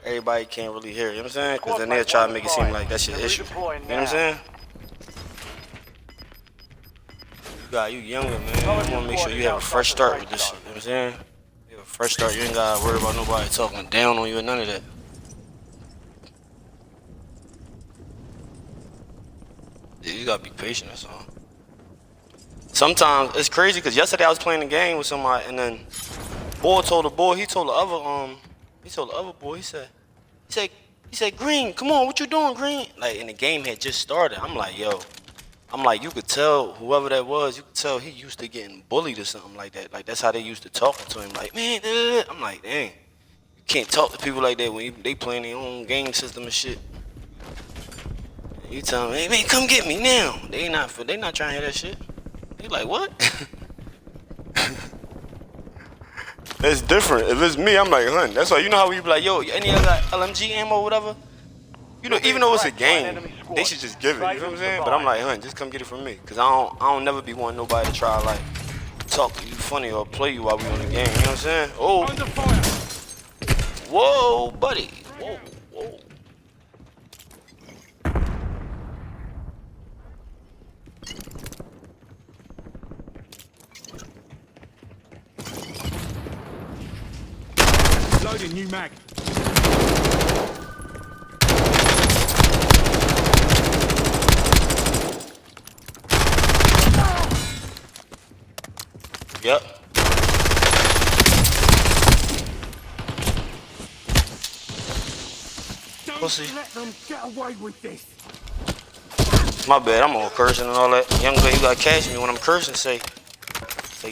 everybody can't really hear. You know what I'm saying? Because then they'll try to make it seem like that's your issue. You know what I'm saying? You younger, man. You want to make sure you have a fresh start with this shit. You know what I'm saying? You have a fresh start. You ain't got to worry about nobody talking down on you or none of that. Yeah, you got to be patient, that's all. Sometimes it's crazy because yesterday I was playing the game with somebody and then boy told the boy, he told the other boy, he said, Green, come on, what you doing, Green? Like, and the game had just started. I'm like, yo. I'm like, you could tell whoever that was, you could tell he used to getting bullied or something like that. Like, that's how they used to talking to him. Like, man, I'm like, dang. You can't talk to people like that when they playing their own game system and shit. And you tell them, hey, man, come get me now. They not trying to hear that shit. They like, what? It's different. If it's me, I'm like, hun. That's why, you know how we be like, yo, any other LMG ammo or whatever? You know, even though it's a game, they should just give it, you know what I'm saying? But I'm like, hun, just come get it from me. Because I don't never be wanting nobody to try to, like, talk to you funny or play you while we on the game, you know what I'm saying? Oh. Under fire. Whoa, buddy. Whoa. Loading new mag. Yep. Pussy. Let them get away with this. My bad, I'm all cursing and all that. Young girl, you gotta catch me when I'm cursing, say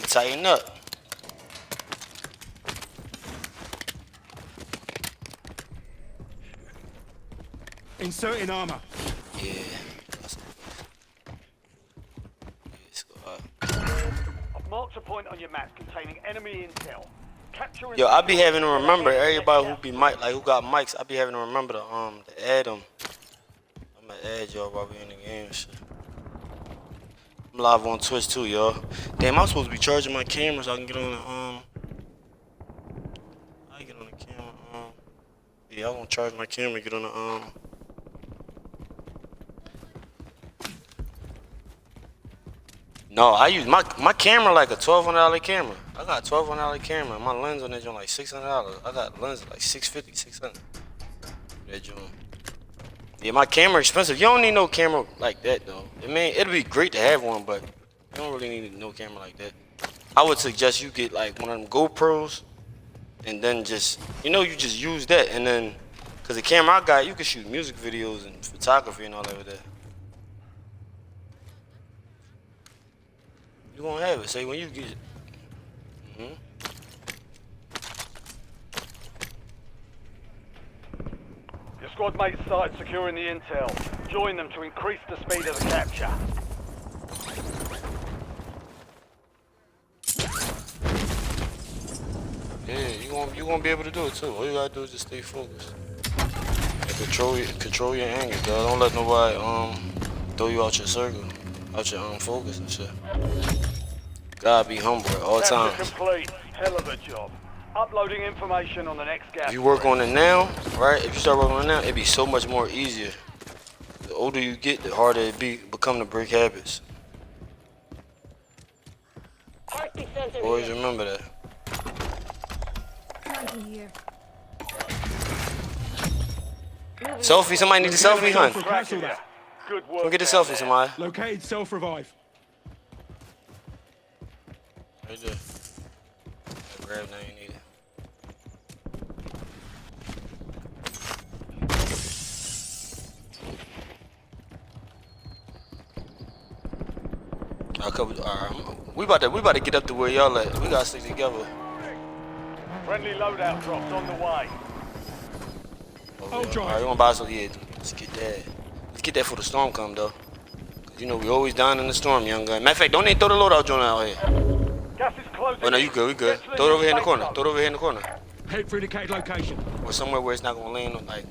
tighten up. Inserting armor. Yeah. I've marked a point on your map containing enemy intel. Capture and Yo, I be secure having to the remember next everybody gas who be break. mic, like who got mics. I be having to remember to add them. I'm gonna add y'all while we in the game and shit. I'm live on Twitch too, y'all. Damn, I'm supposed to be charging my camera so I can get on the I get on the camera. Yeah, I want to charge my camera. Get on the No, I use my camera like a $1,200 camera. I got a $1,200 camera. My lens on that joint like $600. I got lenses like $650, $600. That joint. Yeah, my camera expensive. You don't need no camera like that though. I mean, it'd be great to have one, but you don't really need no camera like that. I would suggest you get like one of them GoPros, and then just you just use that, and then cause the camera I got, you can shoot music videos and photography and all that with that. You gonna have it. Say when you get it. Your squad mates started securing the intel. Join them to increase the speed of the capture. Yeah, you gonna be able to do it too. All you gotta do is just stay focused and control your anger, dog. Don't let nobody throw you out your circle, out your focus and shit. Gotta be humble at all Capture times. complete. Hell of a job. Uploading information on the next gas. If you work on it now, right? If you start working on it now, it'd be so much more easier. The older you get, the harder it become to break habits. Heartbeat sensor Always here. remember that. Here. Selfie, somebody need a selfie, hun. Cancel that. Good work. Come get a down selfie, there. somebody. Located self-revive. Right there. Grab now, you need it. We about to get up to where y'all at. We gotta stick together. Friendly loadout drops on the way. Oh, Alright, drive. you wanna buy some? Yeah, let's get that. Let's get that before the storm come though. Cause you know we always down in the storm, young gun. Matter of fact, don't even throw the loadout joint out here. Gas is closing. Oh no, you good, we good. Get to the Throw it over new here in the safe corner. zone. Throw it over here in the corner. Head for indicated location. Or somewhere where it's not gonna land on, like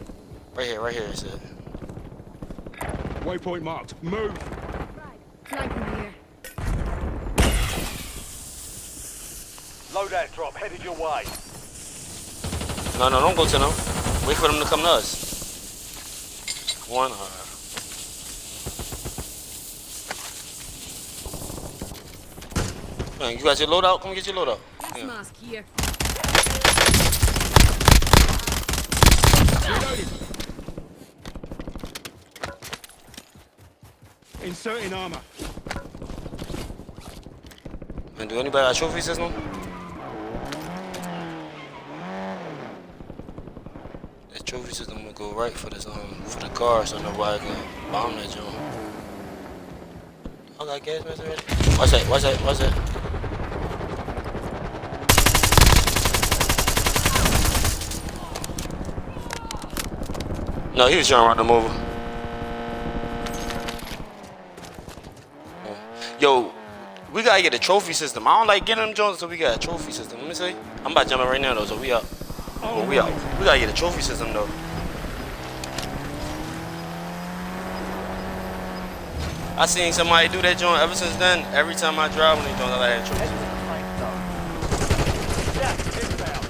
right here it said. Waypoint marked. Move. Flanking here. Loadout drop headed your way. No, don't go to them. Wait for them to come to us. One. Man, you got your loadout? Come get your loadout. Gas mask here. Reloading. Inserting armor. Man, do anybody got a trophy system? That trophy system will go right for this for the car, so nobody can bomb that joint. I got gas mask already. Watch that. No, he was trying to run them over. Yo, we gotta get a trophy system. I don't like getting them joints until we got a trophy system. Let me see. I'm about to jump in right now though, so we out. Oh, we out. We gotta get a trophy system though. I seen somebody do that joint ever since then. Every time I drive, when they don't like that trophy system. Gas inbound.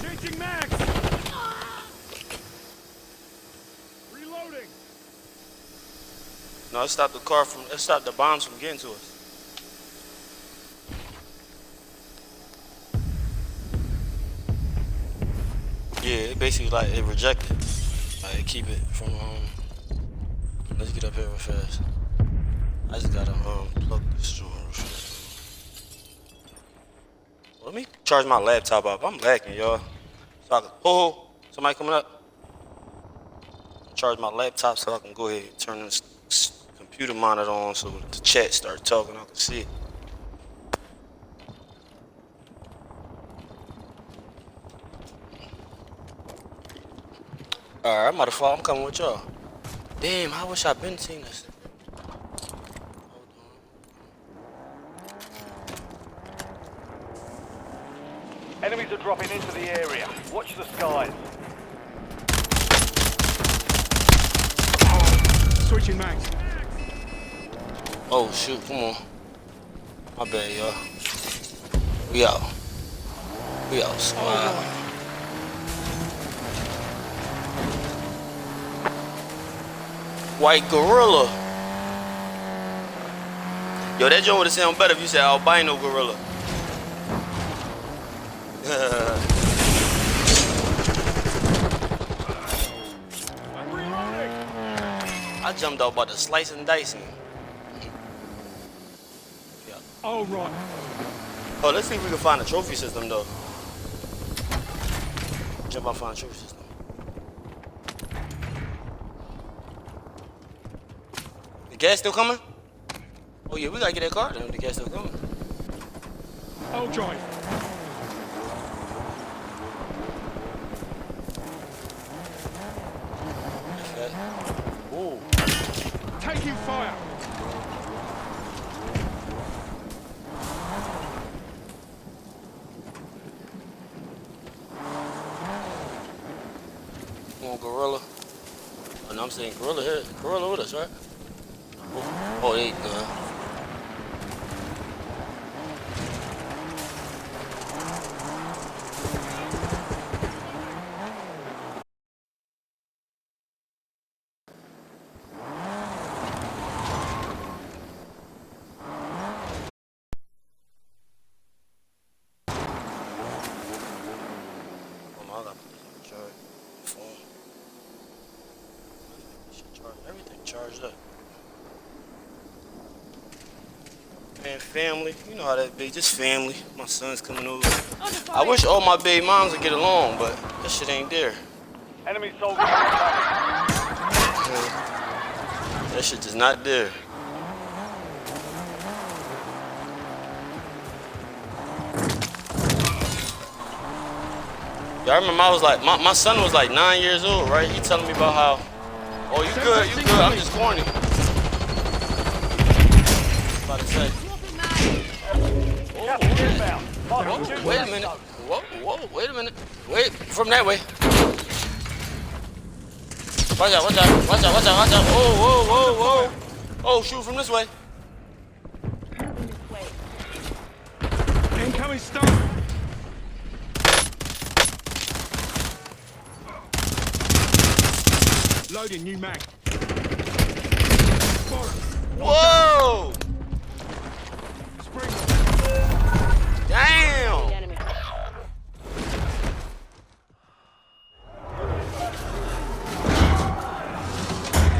Changing max. Reloading. No, it stopped the bombs from getting to us. Yeah, it basically like it rejected. Like it keep it from let's get up here real fast. I just gotta plug this joint real fast. Let me charge my laptop up. I'm lacking, y'all. So I can somebody coming up. Charge my laptop so I can go ahead and turn this computer monitor on so the chat start talking, I can see it. Alright, I'm about to fall. I'm coming with y'all. Damn, I wish I'd been seeing this. Enemies are dropping into the area. Watch the skies. Switching max. Oh shoot, come on. My bad, y'all. We out. We out, squad. White gorilla. Yo, that joint would have sounded better if you said albino gorilla. I'm reloading. I jumped out about the slice and dicing. Yeah. Oh, right. Oh, let's see if we can find a trophy system though. Jump out and find a trophy system. The gas still coming? Oh yeah, we gotta get that car then. The gas still coming. Oh, drive. Ooh. Taking fire. Come on, gorilla. Oh, no, I'm saying gorilla here. Gorilla with us, right? Oh, there you go. Phone. Everything charged up. Man, family. You know how that be. Just family. My son's coming over. I wish all my baby moms would get along, but that shit ain't there. Enemy soldiers incoming. That shit just not there. Y'all remember I was like, my son was like 9 years old, right? He telling me about how, oh, you good, I'm just corny. About to say. Wait a minute. Whoa, wait a minute. Wait, from that way. Watch out. Whoa. Oh, shoot from this way. Incoming stun. Loading new mag. Whoa! Spring. Damn! Enemy.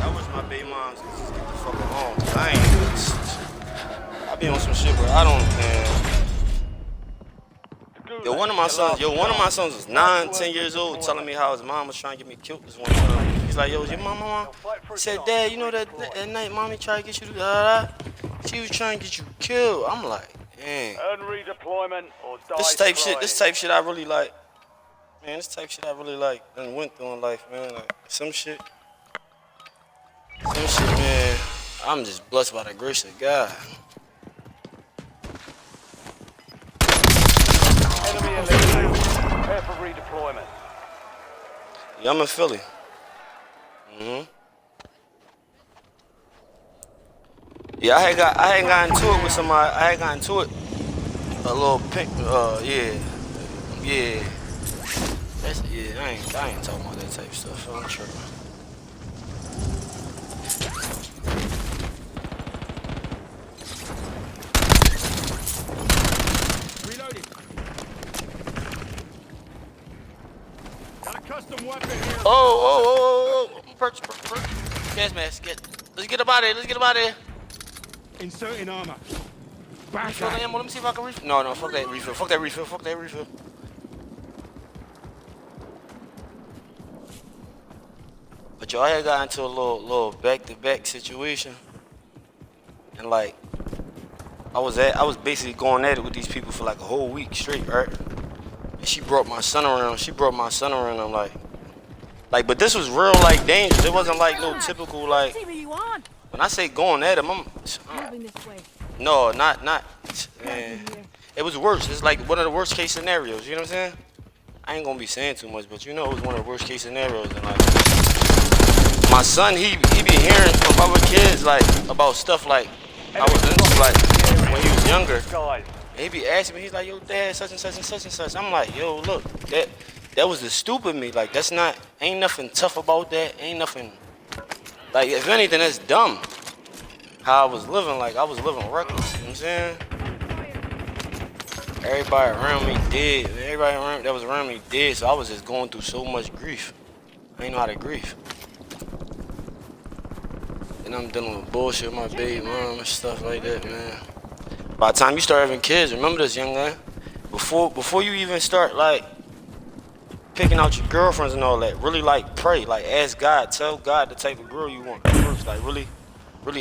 I wish my baby moms could just get the fuck home. I be on some shit, but I don't, man. Yo, one of my sons was 9, 10 years old, telling me how his mom was trying to get me killed this one time. He's like, yo, is your mama? He said, Dad, you know that night mommy tried to get you to she was trying to get you killed. I'm like, man. Earn redeployment or die This type shit I really like. Man, this type shit I really like and went through in life, man. Like some shit, man. I'm just blessed by the grace of God. Enemy eliminated. Prepare for redeployment. Yeah, I'm in Philly. Yeah, I had gotten into it with somebody. I had gotten into it a little pink. Yeah. I ain't talking about that type of stuff. I'm tripping. Reloading. Got a custom weapon here. Oh. Perch. Gas mask. Let's get up out of here. Inserting armor. Back Refill the ammo. Let me see if I can refill. No, fuck that refill. But yo, I had got into a little back-to-back situation, and like, I was basically going at it with these people for like a whole week straight, right? And she brought my son around. I'm like, but this was real like dangerous. It wasn't like no typical like. When I say going at him, no, not, man. It was worse. It's like one of the worst case scenarios. You know what I'm saying? I ain't gonna be saying too much, but you know it was one of the worst case scenarios. And like, my son, he be hearing from other kids like about stuff like I was into like when he was younger. He be asking me, he's like, yo, Dad, such and such. I'm like, yo, look, that was the stupid me. Like ain't nothing tough about that. Ain't nothing. Like, if anything, that's dumb. How I was living, like, I was living reckless, you know what I'm saying? Everybody around me dead. Everybody that was around me dead, so I was just going through so much grief. I didn't know how to grieve. And I'm dealing with bullshit with my baby mom and stuff like that, man. By the time you start having kids, remember this, young man, before you even start, like, picking out your girlfriends and all that, really like pray, like ask God, tell God the type of girl you want first, like really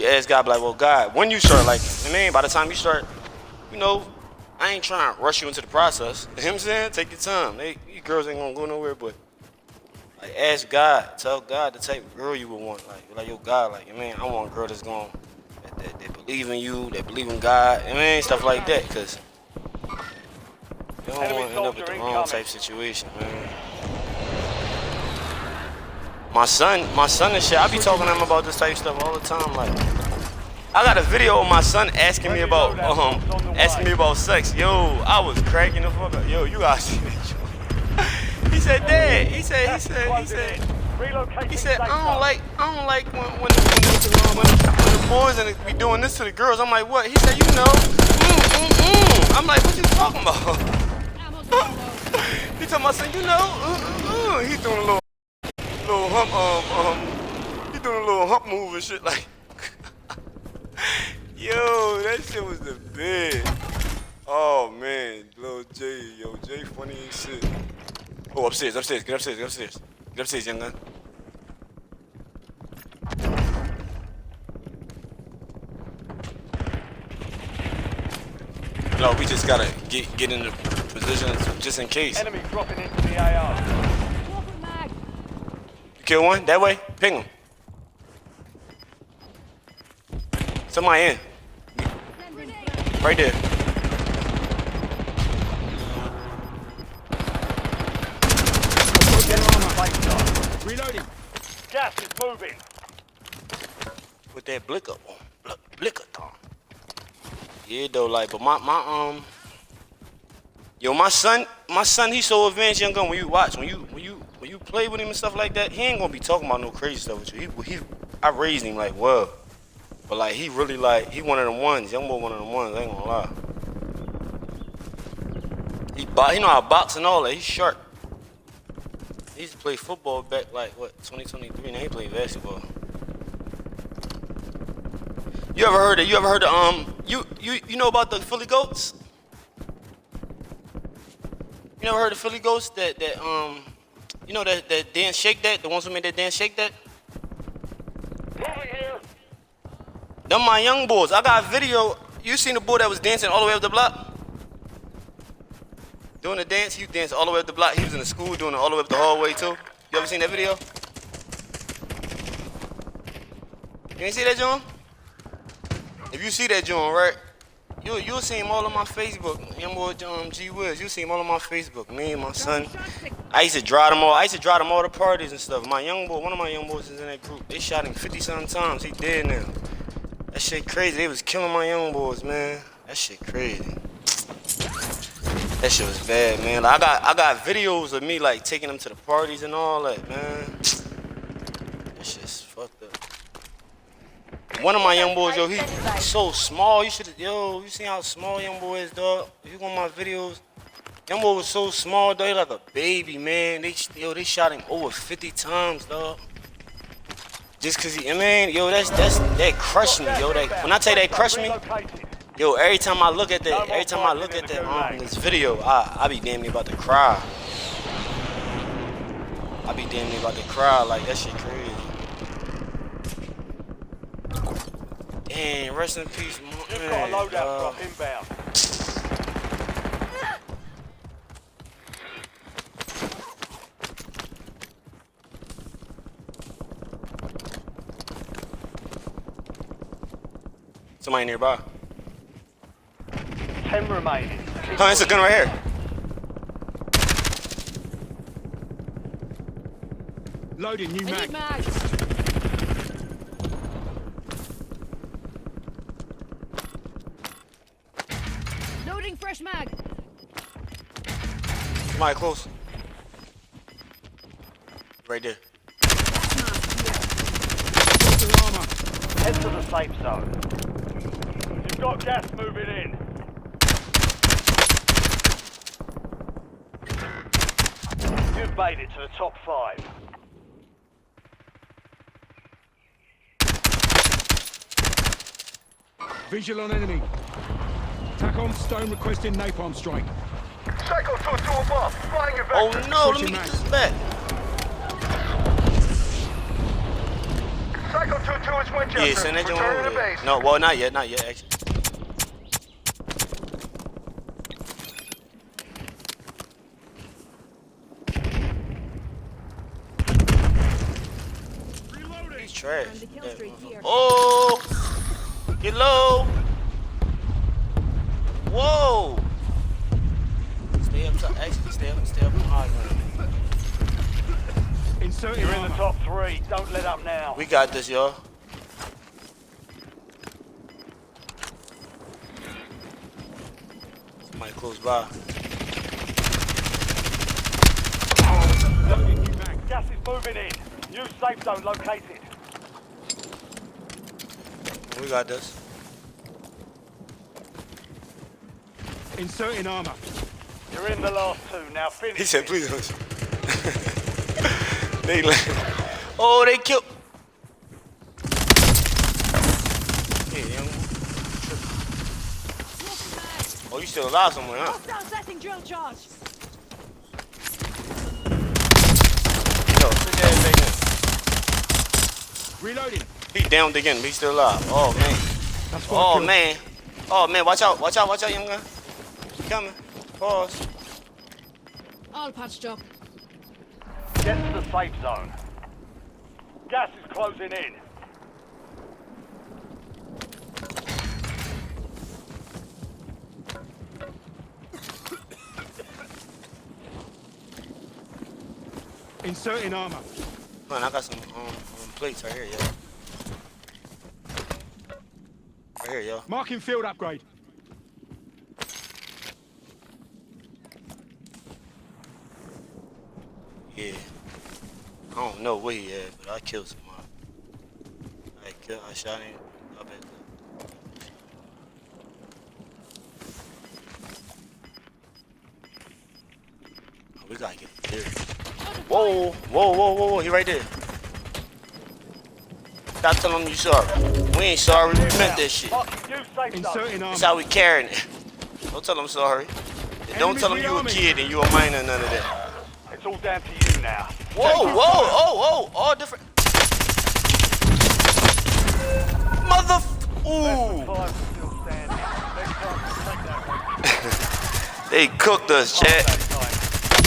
ask God, like, well, God, when you start, like, by the time you start, you know, I ain't trying to rush you into the process. You know what I'm saying? Take your time. You girls ain't gonna go nowhere, but like ask God, tell God the type of girl you would want, like yo, God, like, man, I want a girl that's gonna that believe in you, that believe in God, stuff like that, cause you don't want to end up with the wrong type situation, man. My son and shit, I be talking to him about this type of stuff all the time. Like, I got a video of my son asking me about sex. Yo, I was cracking the fuck up. Yo, you gotta see that. He said, Dad. He said, I don't like when the boys and be doing this to the girls. I'm like, what? He said, you know. I'm like, what you talking about? He told my son, you know, he doing a little hump he doing a little hump move and shit like. Yo, that shit was the best. Oh man, little J, yo, J funny as shit. Oh, upstairs, get upstairs, young gun. No, we just gotta get in the position just in case. Enemy dropping into the AR. You kill one that way, ping him. Somebody in. Right there. Reloading. Gas is moving. With that blicker on. Blicker on. Yeah though, like, but my yo, my son, he's so advanced, young gun. When you watch, when you play with him and stuff like that, he ain't gonna be talking about no crazy stuff with you. I raised him like well, but like he really like he one of them ones, young boy, one of them ones. I ain't gonna lie. He know how to box and all that. He's sharp. He used to play football back like what 2023. Now he play basketball. You ever heard of you know about the Philly goats? You never heard of Philly goats that you know that dance shake that, the ones who made that dance shake that? Them my young boys. I got a video. You seen the boy that was dancing all the way up the block? Doing the dance, he danced all the way up the block. He was in the school doing it all the way up the hallway too. You ever seen that video? You ain't see that, John? If you see that, John, right? You'll see him all on my Facebook. Young boy, G Wiz. You'll see him all on my Facebook. Me and my son. I used to drive them all to parties and stuff. My young boy, one of my young boys is in that group. They shot him 50-something times. He dead now. That shit crazy. They was killing my young boys, man. That shit crazy. That shit was bad, man. Like, I got videos of me like taking them to the parties and all that, man. That shit's fucked up. One of my young boys, yo, he's so small. You seen how small young boy is, dog? If you go on my videos, young boy was so small, dog. He like a baby, man. They shot him over 50 times, dog. Just cause that crushed me, yo. When I tell you that crushed me, yo, every time I look at that, this video, I be damn near about to cry. Like that shit crazy. Damn, rest in peace, man. You've got a loadout drop inbound. Somebody nearby. 10 remaining. Huh, it's a gun right here. Loading new mag. Loading fresh mag. Somebody close. Right there. Head to the safe zone. You've got gas moving in. You've made it to the top 5. Visual on enemy. TACOM Stone requesting napalm strike. Cycle 2 above. Flying your Oh vector. no, let me get this back. Cycle 2 is Winchester. Yeah, send that joint Return over to there. base. No, well, not yet, actually. He's trash. Oh, get low. Whoa. Stay up top. Actually, stay up on high ground. Inserting You're in the armor. top 3. Don't let up now. We got this, y'all. Somebody close by. Loading new mag. Gas is moving in. New safe zone located. We got this. Inserting armor. You're in the last 2. Now finish. He said, it. please don't. They like, oh, they killed. Hey, young. Oh, you still alive somewhere, huh? Hostile setting drill charge. Yo, sit that thing Reloading. in. He downed again, but he's still alive. Oh, man. That's one Oh, kill. man. Oh, man, watch out, young guy. He coming. Pause. All patched up. Get to the safe zone. Gas is closing in. Inserting armor. Man, I got some plates right here, yo. Right here, yo. Marking field upgrade. Yeah. I don't know where he at, but I killed somebody. I shot him. I bet. Oh, we gotta get there. Whoa. He right there. Stop telling him you sorry. We ain't sorry. We meant that shit. Marking new safe zone. Inserting That's armor. how we carrying it. Don't tell him sorry. And don't tell him you a kid and you a minor, none of that. It's all down to you now. Whoa, all different. Mother. Ooh. Five is still standing. Next time, take that one. They cooked us, chat. That time.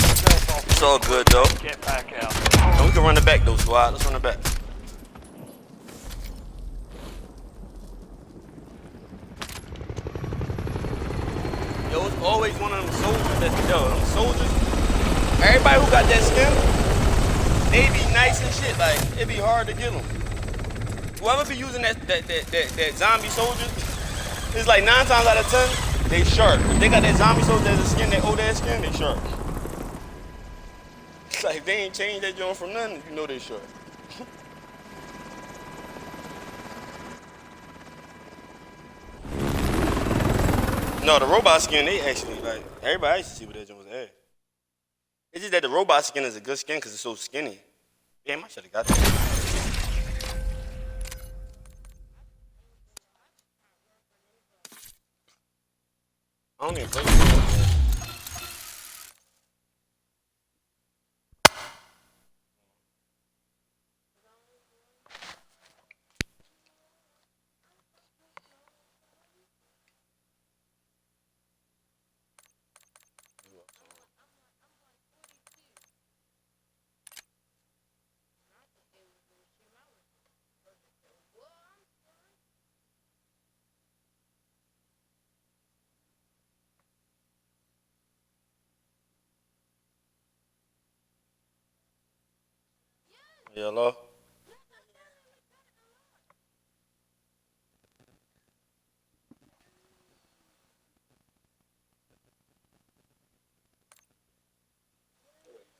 Yourself off. It's all good, though. Get back out. And we can run it back, though, squad. Let's run it back. Yo, it's always one of them soldiers that, them soldiers. Everybody who got that skin, they be nice and shit. Like, it be hard to get them. Whoever be using that zombie soldier, it's like 9 times out of 10, they sharp. If they got that zombie soldier, there's a skin, that old ass skin, they sharp. It's like, if they ain't changed that joint from nothing, you know they sharp. No, the robot skin, they actually, like, everybody used to see what that joint was at. It's just that the robot skin is a good skin because it's so skinny. Damn, I should have got that. I don't even play with it. Hello?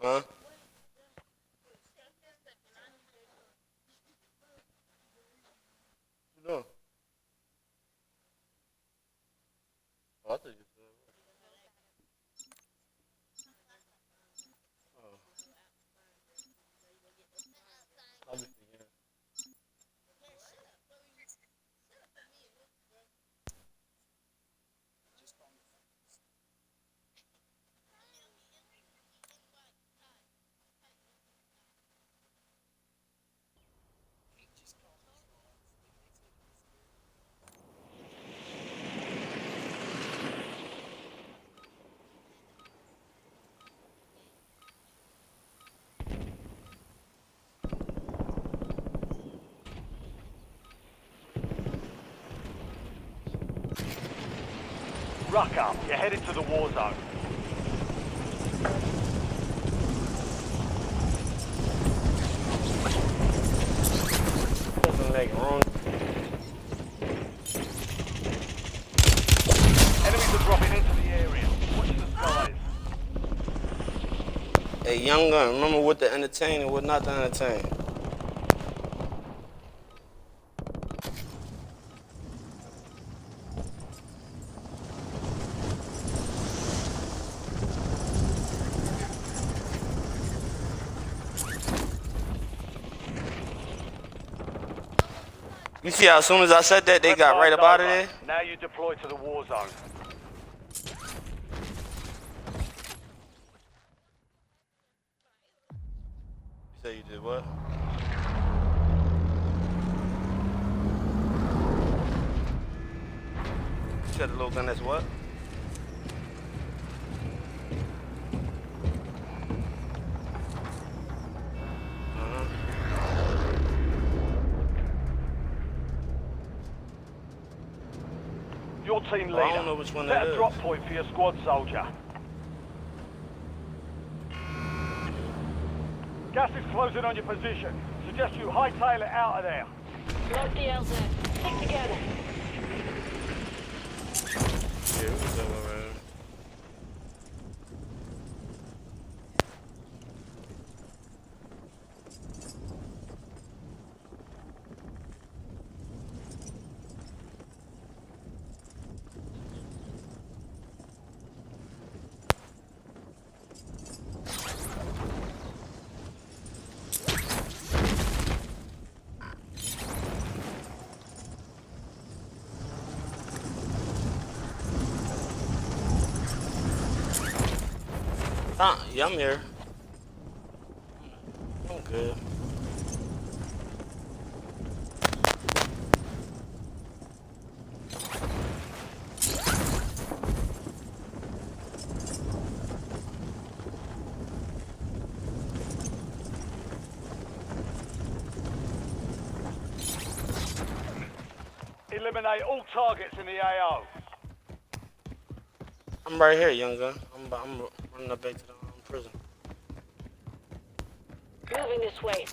Huh? What you doing? Oh, I thought you said. Oh. I'll be thinking. Ruck up. You're headed to the war zone. Doesn't make wrong. Enemies are dropping into the area. Watch the skies. Hey, young gun, remember what to entertain and what not to entertain. You see how as soon as I said that, they got right up out of there? Now you deploy to the war zone. You say you did what? You said the little gun that's what? Your team leader. I don't know which one Set that a is. drop point for your squad soldier. Gas is closing on your position. Suggest you hightail it out of there. Load the LZ. Stick together. Yeah, what's that one, man? Yeah, I'm here. I'm good. Eliminate all targets in the AO. I'm right here, young gun. I'm running up back to the prison. Moving this way.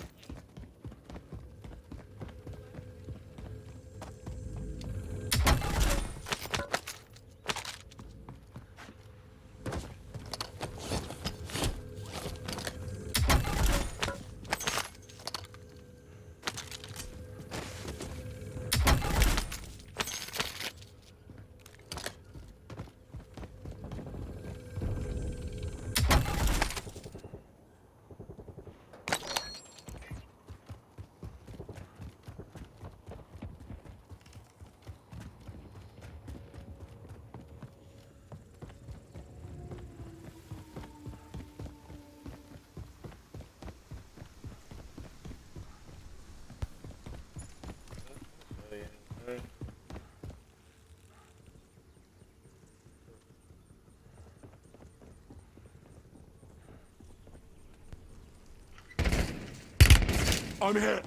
I'm here.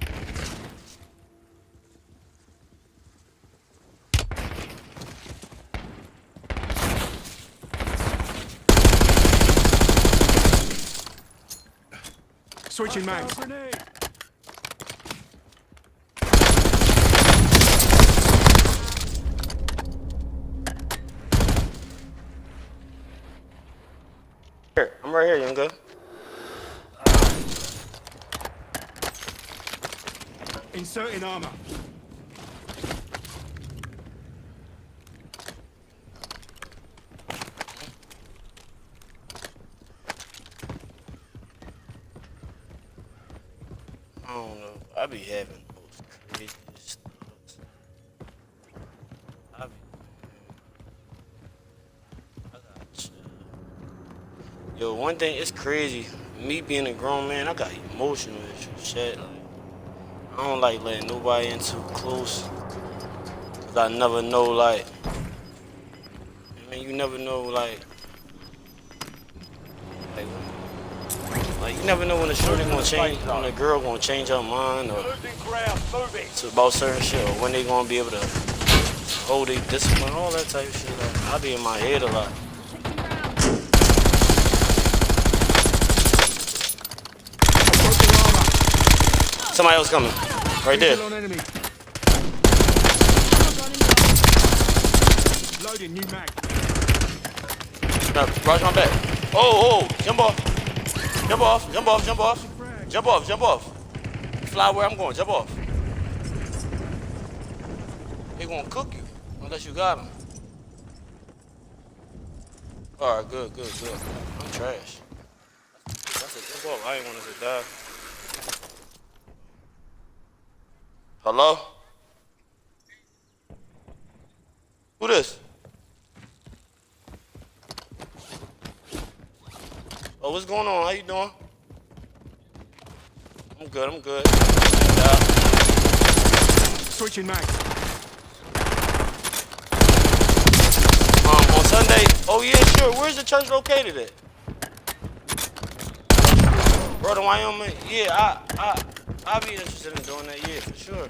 Switching mags. Here, I'm right here, young gun. Inserting armor. I don't know. I be having those craziest thoughts. I got chill. Yo, one thing, it's crazy. Me being a grown man, I got emotional and shit. Like, I don't like letting nobody in too close. Cause I never know, like, I mean, you never know, like you never know when the shorty gonna change, when the girl gonna change her mind, or Losing ground, moving. it's about certain shit, or when they gonna be able to hold their discipline, all that type of shit. Like, I be in my head a lot. Somebody else coming, right there. Enemy. Loading new mag. Now, watch my back. Oh, jump off. Jump off, jump off, jump off. Jump off, jump off. Fly where I'm going, jump off. They gonna cook you, unless you got them. Alright, good. I'm trash. That's a jump off, I ain't want to die. Hello? you doing? I'm good, I'm good. Good job. Switching mags. On Sunday, oh yeah, sure. Where's the church located at? Brother Wyoming, yeah, I'll be interested in doing that, yeah, for sure.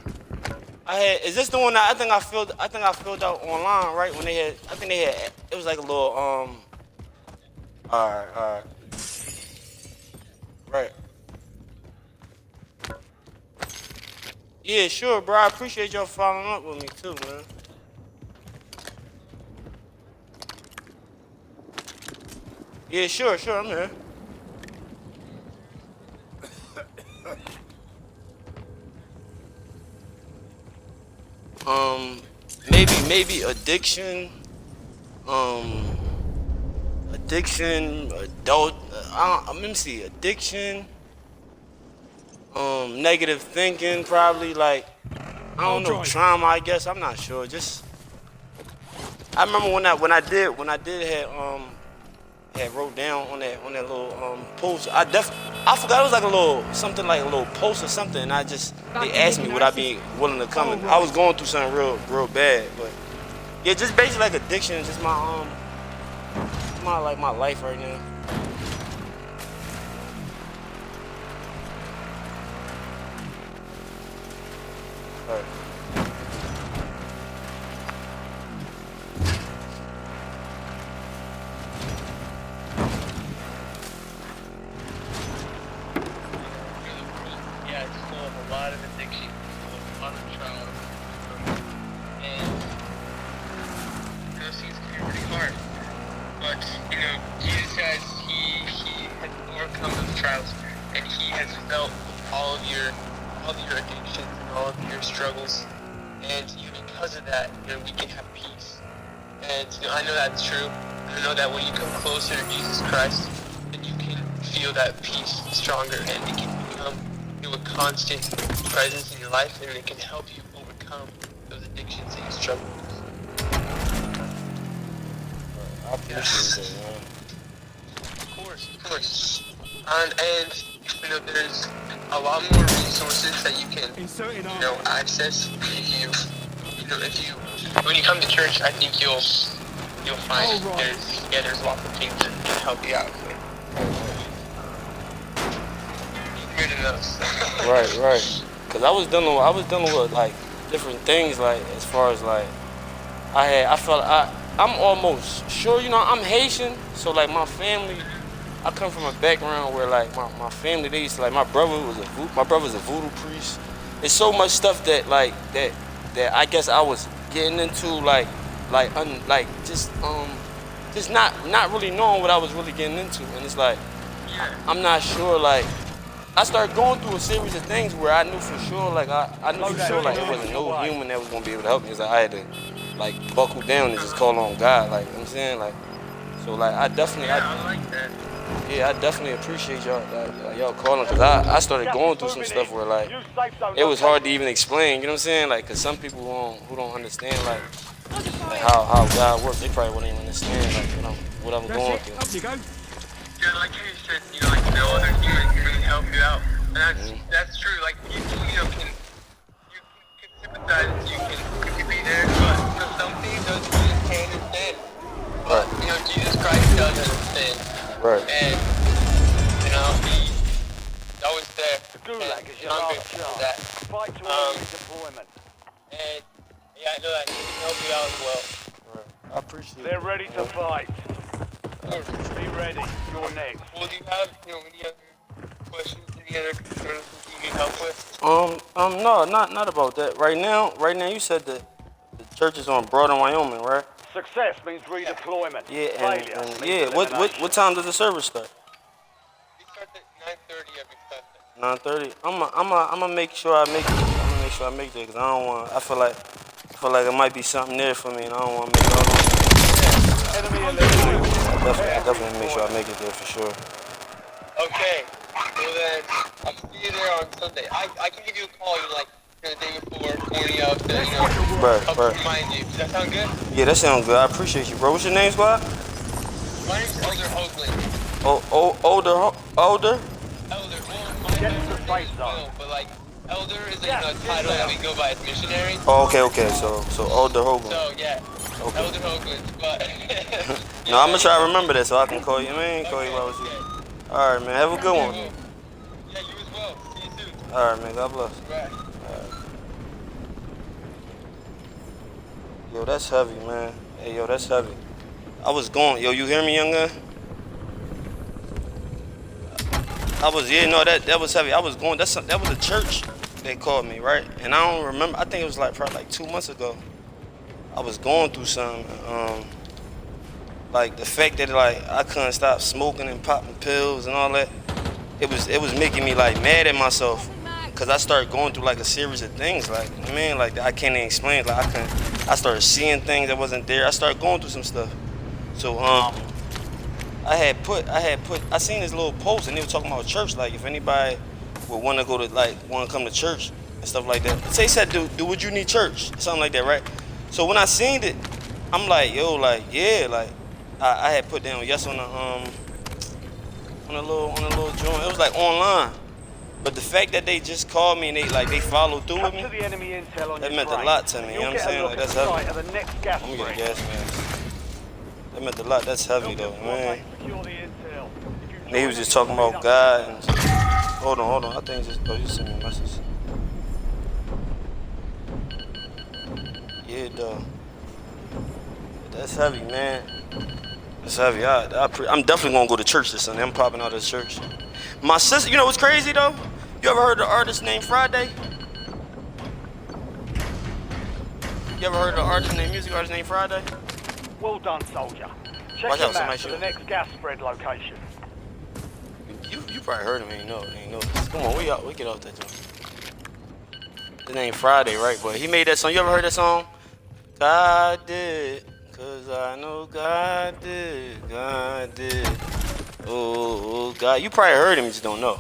Is this the one that I think I filled out online, right? When they had, I think they had, it was like a little, alright. Right. Yeah, sure, bro. I appreciate y'all following up with me too, man. Yeah, sure, I'm here. Maybe addiction, adult, let me see, addiction, negative thinking, probably, like, I don't know, trauma, I guess, I'm not sure, just, I remember when I did had wrote down on that little post. I forgot it was like a little something like a little post or something, and they asked me would I be willing to come. And I was going through something real bad, but yeah, just basically like addiction, just my life right now. All right. A lot of addiction, a lot of trauma, and those things can be pretty hard. But Jesus says he has overcome those trials, and he has felt all of your addictions and all of your struggles, and because of that, we can have peace. And I know that's true. I know that when you come closer to Jesus Christ, then you can feel that peace stronger, and it can become a constant presence in your life, and it can help you overcome those addictions that you struggle with. I appreciate that, man. Of course. And there's a lot more resources that you can access when you come to church. I think you'll find there's lots of things that can help you out. Right. Cause I was dealing with like different things, like as far as like I'm almost sure, I'm Haitian, so like my family, I come from a background where like my family, they used to, like my brother's a voodoo priest. There's so much stuff that I guess I was getting into just not really knowing what I was really getting into, and it's like I'm not sure, like I started going through a series of things where I knew for sure, like I knew for sure, like it wasn't no human that was gonna be able to help me. It's like I had to like buckle down and just call on God, like, you know what I'm saying, like, so like I definitely appreciate y'all calling, because I started going through some stuff where like it was hard to even explain, you know what I'm saying, like, because some people who don't understand like how God works, they probably wouldn't even understand like what I'm going through. Up you go. Yeah, like you said, other humans can really help you out, and that's true. Like people, can sympathize, you can be there, but for some things, those humans can't understand. But Jesus Christ does understand. Right. And he's always there. The Gulag is your I'm last grateful for chance. that. Fight to early deployment. And I know that he can help you out as well. Right. I appreciate it. They're ready to fight. Be ready. You're next. Well, do you have any other questions, any other concerns that you need help with? No, not about that. Right now, you said that the church is on Broad in Wyoming, right? Success means redeployment. Yeah, Failure and means elimination. what time does the service start? We start at 9:30 every Sunday. 9:30. I'm gonna make sure I make it. I'm gonna make sure I make it, because I feel like it might be something there for me, and I don't want to miss out on it. Enemy eliminated. I definitely make sure I make it there for sure. Okay. Well then, I'll see you there on Sunday. I can give you a call, the day before, morning of, to help remind you. Does that sound good? Yeah, that sounds good. I appreciate you, bro. What's your name, Squad? My name's Elder Hoagland. Older. Elder. Well, Get to the safe name is zone. Will, but like Elder is a title that we go by as missionary. Oh, okay. So older Hogan. So yeah, Okay. Elder Hogan. But No, I'm gonna try to remember that so I can call you. Man, call you while I was you. All right, man. Have a good one. Yeah, you as well. See you soon. All right, man. God bless. Right. Yo, that's heavy, man. Hey, yo, that's heavy. I was going. Yo, you hear me, young guy? That was heavy. I was going. That was a church. They called me, right? And I don't remember. I think it was probably like 2 months ago. I was going through something. Like the fact that I couldn't stop smoking and popping pills and all that. It was making me like mad at myself. Cause I started going through like a series of things, like man, like I can't even explain. Like I started seeing things that wasn't there. I started going through some stuff. So I seen this little post and they were talking about church. Like if anybody would want to go to want to come to church and stuff like that. They said, do would you need church? Something like that, right? So when I seen it, I'm like, yo, like yeah, like I had put down yes on the little joint. It was like online. But the fact that they just called me and they followed through with me, To the enemy intel on that your meant a train. lot to me. You You'll know what I'm get a saying? look Like at that's the heavy. site of the next gas Let me get a spring. gas mask. That meant a lot. That's heavy though, man. Secure the intel. If you And he was just talking about God and hold on. I think you sent me a message. Yeah, though. That's heavy, man. That's heavy. I'm definitely gonna go to church this Sunday. I'm popping out of church. My sister, you know what's crazy though? You ever heard of the artist named Friday? You ever heard of the music artist named Friday? Well done, soldier. Check Watch your out, map somebody for shoot. the next gas spread location. You probably heard him, ain't know this. Come on, we get off that joint. His name Friday, right? But he made that song. You ever heard that song? God did, cause I know God did. Oh, God. You probably heard him, you just don't know.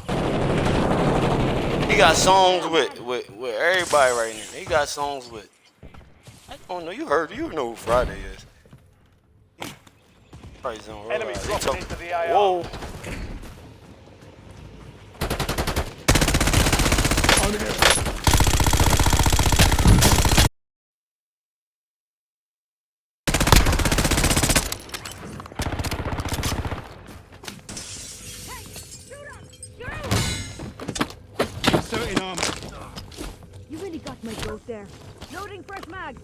He got songs with everybody right now. He got songs with, I don't know, you know who Friday is. He probably don't realize. Enemy They dropping talk- into the AR. Whoa. On the air. Inserting armor. You really got my goat there. Loading fresh mag.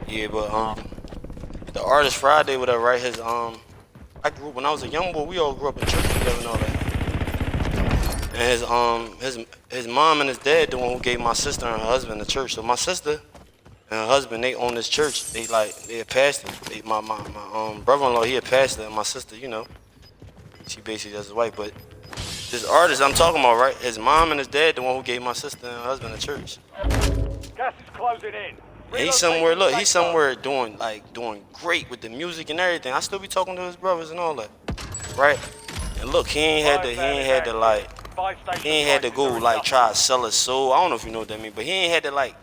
Yeah, but the artist Friday, whatever, right? I grew up when I was a young boy. We all grew up in church together and all that. And his mom and his dad, the one who gave my sister and her husband the church. So my sister and her husband, they own this church. They a pastor. My brother-in-law, he a pastor, and my sister, you know, she basically does his wife. But this artist I'm talking about, right? His mom and his dad, the one who gave my sister and her husband the church. Gas is closing in. And he's somewhere doing great with the music and everything. I still be talking to his brothers and all that, right? And look, he ain't had to go try to sell his soul. I don't know if you know what that means, but he ain't had to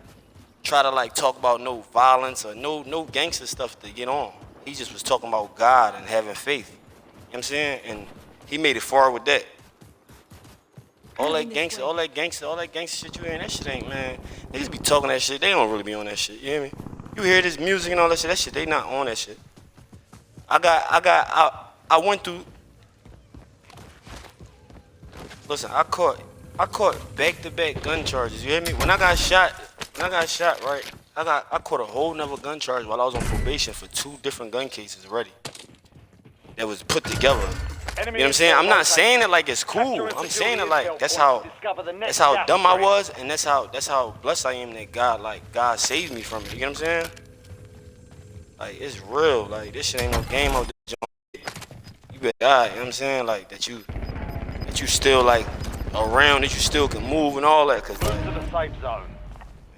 try to talk about no violence or no gangster stuff to get on. He just was talking about God and having faith. You know what I'm saying? And he made it far with that. All that gangster shit you hearing, that shit ain't, man. Niggas be talking that shit, they don't really be on that shit, you hear me? You hear this music and all that shit, they not on that shit. I went through, listen, I caught back-to-back gun charges, you hear me? When I got shot, right, I caught a whole nother gun charge while I was on probation for 2 different gun cases already. That was put together. You know what I'm saying? I'm not saying it like it's cool. I'm saying it like that's how dumb I was, and that's how blessed I am that God saved me from it. You know what I'm saying? Like it's real. Like this shit ain't no game out there. You better die. You know what I'm saying? Like that you still around, that you still can move and all that. Cause To the safe zone.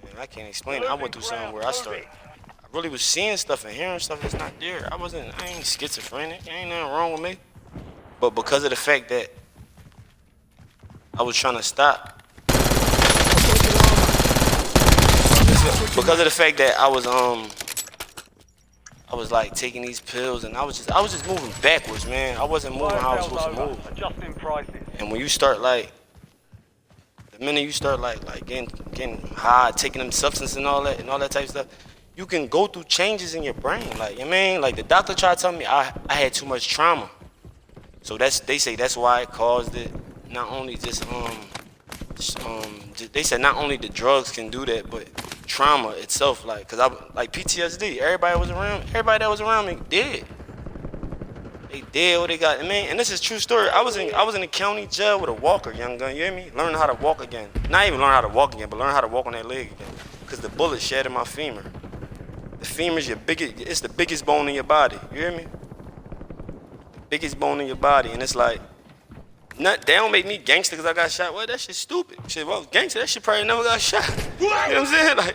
man, I can't explain it. I went through something where I really was seeing stuff and hearing stuff that's not there. I ain't schizophrenic. Ain't nothing wrong with me. But because of the fact that I was trying to stop. Because of the fact that I was like taking these pills and I was just moving backwards, man. I wasn't moving how I was supposed to move. Adjusting prices. And when you start like, the minute you start like getting high, taking them substances and all that type of stuff, you can go through changes in your brain. Like, you know what I mean? Like the doctor tried to tell me I had too much trauma. So they say that's why it caused it. Not only they said not only the drugs can do that, but trauma itself, like, cause I like PTSD. Everybody that was around me did. They did what they got. Man, and this is a true story. I was in the county jail with a walker, young gun. You hear me? Learning how to walk again. Not even learn how to walk again, but learn how to walk on that leg again. Cause the bullet shattered my femur. The femur is it's the biggest bone in your body. You hear me? The biggest bone in your body, and it's like. They don't make me gangster because I got shot. Well, that shit's stupid. Shit, if I was gangster, that shit probably never got shot. You know what I'm saying? Like,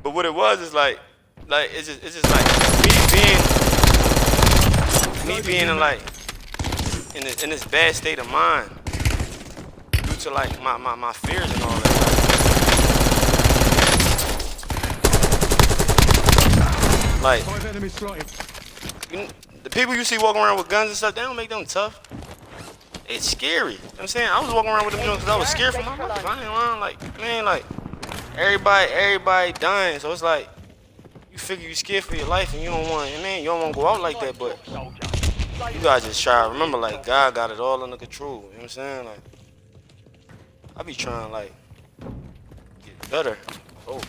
but what it was is like it's just like me being in like in this bad state of mind due to like my fears and all that. Like, 5 enemies spotted. the people you see walking around with guns and stuff, they don't make them tough. It's scary. You know what I'm saying? I was walking around with them because I was scared for my life. I ain't around like, man, like, everybody dying. So it's like, you figure you scared for your life and you don't want to go out like that, but you gotta just try to remember, like, God got it all under control. You know what I'm saying? Like, I be trying, like, get better. Oh, shit.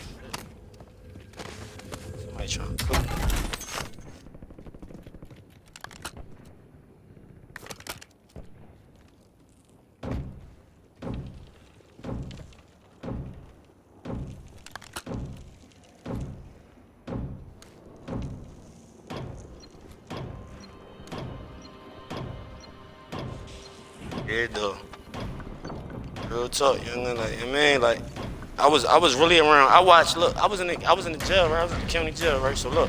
Somebody trying to cook. Yeah, though. Real talk, young man. Like, I mean, like, I was really around. I was in the jail, right? I was in the county jail, right? So look,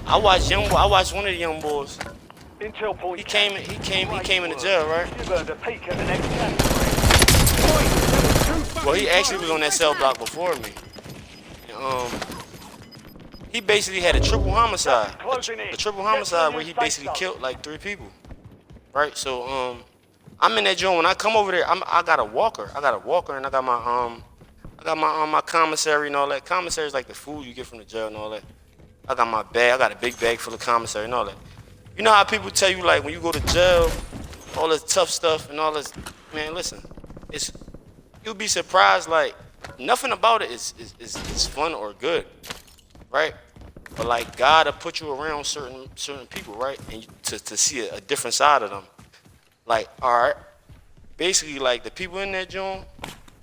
I watched one of the young boys. Intel point. He came in the jail, right? You've earned a peek at the next category. Well, he actually was on that cell block before me. And, he basically had a triple homicide. A triple homicide where he basically killed like 3 people. Right? So I'm in that joint. When I come over there, I got a walker. And I got my commissary and all that. Commissary is like the food you get from the jail and all that. I got my bag. I got a big bag full of commissary and all that. You know how people tell you, like, when you go to jail, all this tough stuff and all this. Man, listen, you'll be surprised. Like, nothing about it is fun or good, right? But like, God will put you around certain people, right, and to see a different side of them. Like, all right, basically, like, the people in that joint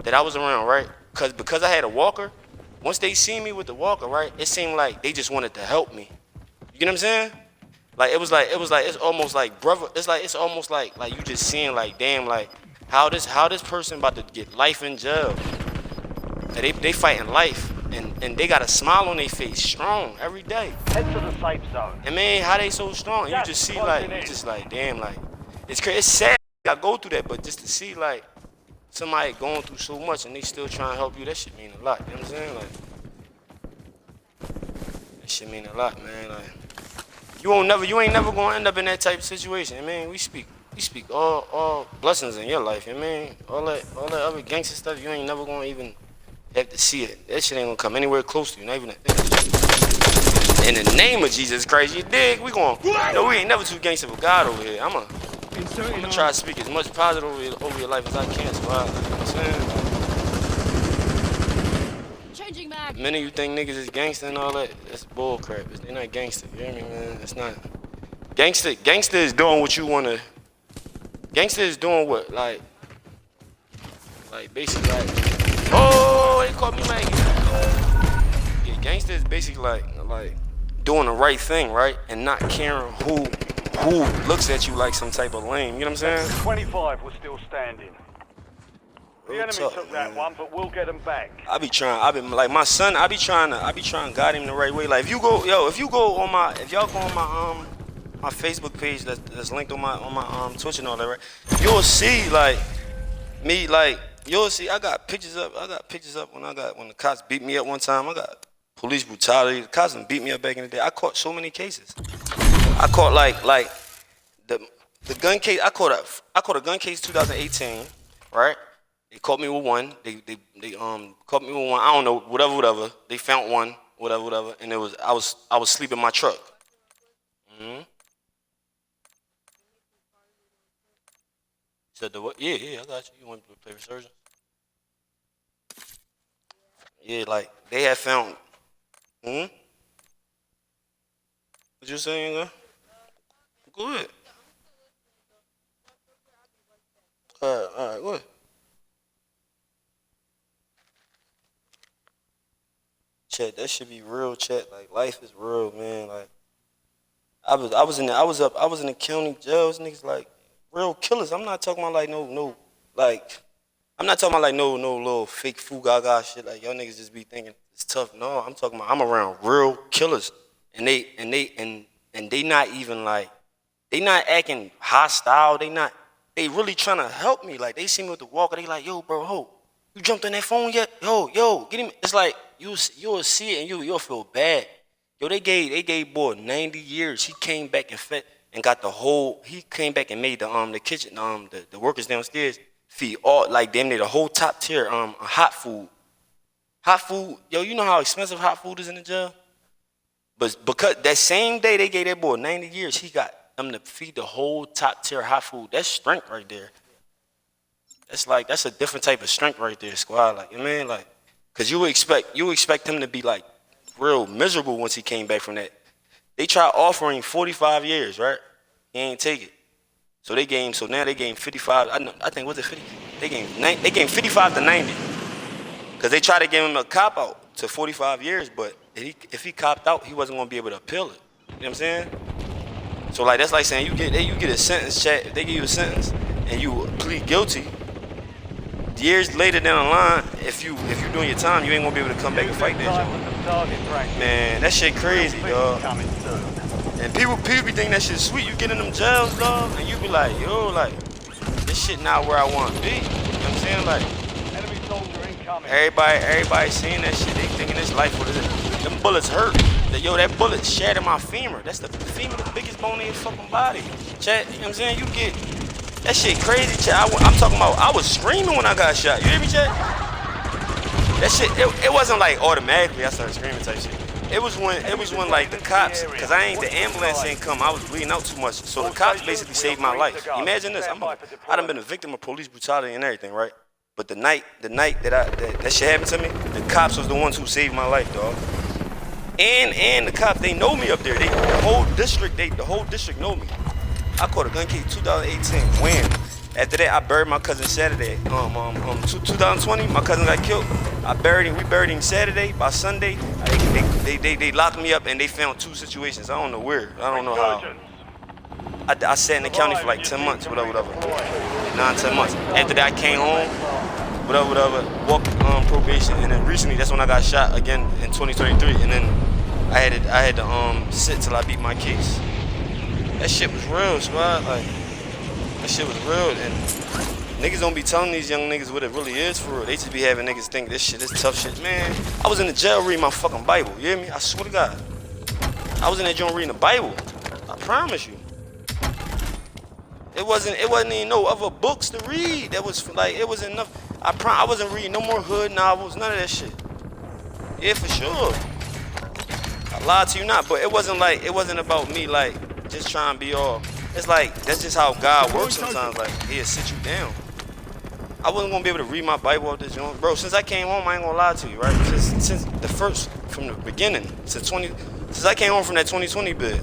that I was around, right, because I had a walker, once they see me with the walker, right, it seemed like they just wanted to help me. You get what I'm saying? Like, it's almost like, brother, it's almost like you just seeing, like, damn, like, how this person about to get life in jail. They fighting life, and they got a smile on their face, strong, every day. Head to the safe zone. And man, how they so strong? You just see, like, damn, like, it's crazy. It's sad I go through that, but just to see, like, somebody going through so much and they still trying to help you, that shit mean a lot. You know what I'm saying? Like, that shit mean a lot, man. Like, you ain't never gonna end up in that type of situation. I mean, we speak all blessings in your life. I mean, all that other gangster stuff, you ain't never gonna even have to see it. That shit ain't gonna come anywhere close to you. Not even in the name of Jesus Christ, you dig? We ain't never too gangster for God over here. I'm gonna try to speak as much positive over your life as I can. So you know what I'm saying? Changing mag. Many of you think niggas is gangster and all that. That's bull crap. They're not gangster. You hear me, man? It's not. Gangster is doing what you wanna. Gangster is doing what, like basically, like, oh, they caught me, man. Yeah, gangster is basically like doing the right thing, right, and not caring who looks at you like some type of lame. You know what I'm saying? 25 was still standing. The enemy took that one, but we'll get them back. I be like my son. I be trying to guide him the right way. Like, if y'all go on my Facebook page that's linked on my Twitch and all that, right? You'll see, like, Me like you'll see. I got pictures up. When the cops beat me up one time. I got police brutality. The cops done beat me up back in the day. I caught so many cases. I caught like the gun case. I caught a gun case 2018, right? They caught me with one. They caught me with one. I don't know, whatever. They found one, whatever. And I was sleeping in my truck. Said the what? Yeah, I got you. You want to play Resurgence? Yeah, like they had found. What you saying, girl? Go ahead. All right, go ahead. Chat, that should be real, chat. Like life is real, man. Like I was in the county jails, niggas like real killers. I'm not talking about like no little fake fugaga shit like y'all niggas just be thinking it's tough. No, I'm talking about I'm around real killers and they not even like they not acting hostile. They really trying to help me. Like they see me with the walker, they like, yo, bro, you jumped on that phone yet? Yo, get him. It's like you'll see it and you'll feel bad. Yo, they gave boy 90 years. He came back and got the whole. He came back and made the kitchen the workers downstairs feed all like damn near the whole top tier hot food. Hot food, yo, you know how expensive hot food is in the jail? But because that same day they gave that boy 90 years, he got them to feed the whole top tier hot food. That's strength right there. That's a different type of strength right there, squad. Like, man, like, cause you expect him to be like real miserable once he came back from that. They tried offering 45 years, right? He ain't take it. So now they gave 55. I think was it 50? They gave 55 to 90. Cause they tried to give him a cop out to 45 years, but if he copped out, he wasn't gonna be able to appeal it. You know what I'm saying? So like that's like saying you get a sentence, chat. If they give you a sentence and you plead guilty, years later down the line, if you doing your time, you ain't gonna be able to come back and fight that shit. Man, that shit crazy, dog. And people be thinking that shit sweet. You get in them jails, dog, and you be like, yo, like, this shit not where I want to be. You know what I'm saying? Like, everybody seeing that shit, they thinking this life what it is. Them bullets hurt. That bullet shattered my femur. That's the femur, the biggest bone in your fucking body. Chat, you know what I'm saying? You get that shit crazy, chat. I'm talking about, I was screaming when I got shot. You hear me, chat? That shit, it wasn't like automatically I started screaming type shit. It was when like the cops, cause the ambulance ain't come. I was bleeding out too much, so the cops basically saved my life. Imagine this, I done been a victim of police brutality and everything, right? But the night that shit happened to me, the cops was the ones who saved my life, dog. And the cops, they know me up there. The whole district know me. I caught a gun case 2018. When? After that, I buried my cousin Saturday. 2020, my cousin got killed. We buried him Saturday. By Sunday, they locked me up and they found 2 situations. I don't know where. I don't know how. I sat in the county for like 10 months, whatever. 9-10 months. After that, I came home, whatever. Walked probation, and then recently, that's when I got shot again in 2023. And then I had to sit till I beat my case. That shit was real, squad. Like, that shit was real, and niggas don't be telling these young niggas what it really is for real. They just be having niggas think this shit is tough shit. Man, I was in the jail reading my fucking Bible, you hear me? I swear to God. I was in that joint reading the Bible. I promise you. It wasn't even no other books to read. That was like, it was enough. I wasn't reading no more hood novels, none of that shit. Yeah, for sure. I lied to you not, but it wasn't about me like just trying to be all. It's like, that's just how God works sometimes. Like, he'll sit you down. I wasn't gonna be able to read my Bible off this joint. Bro, since I came home, I ain't gonna lie to you, right? Since from the beginning, since I came home from that 2020 bid,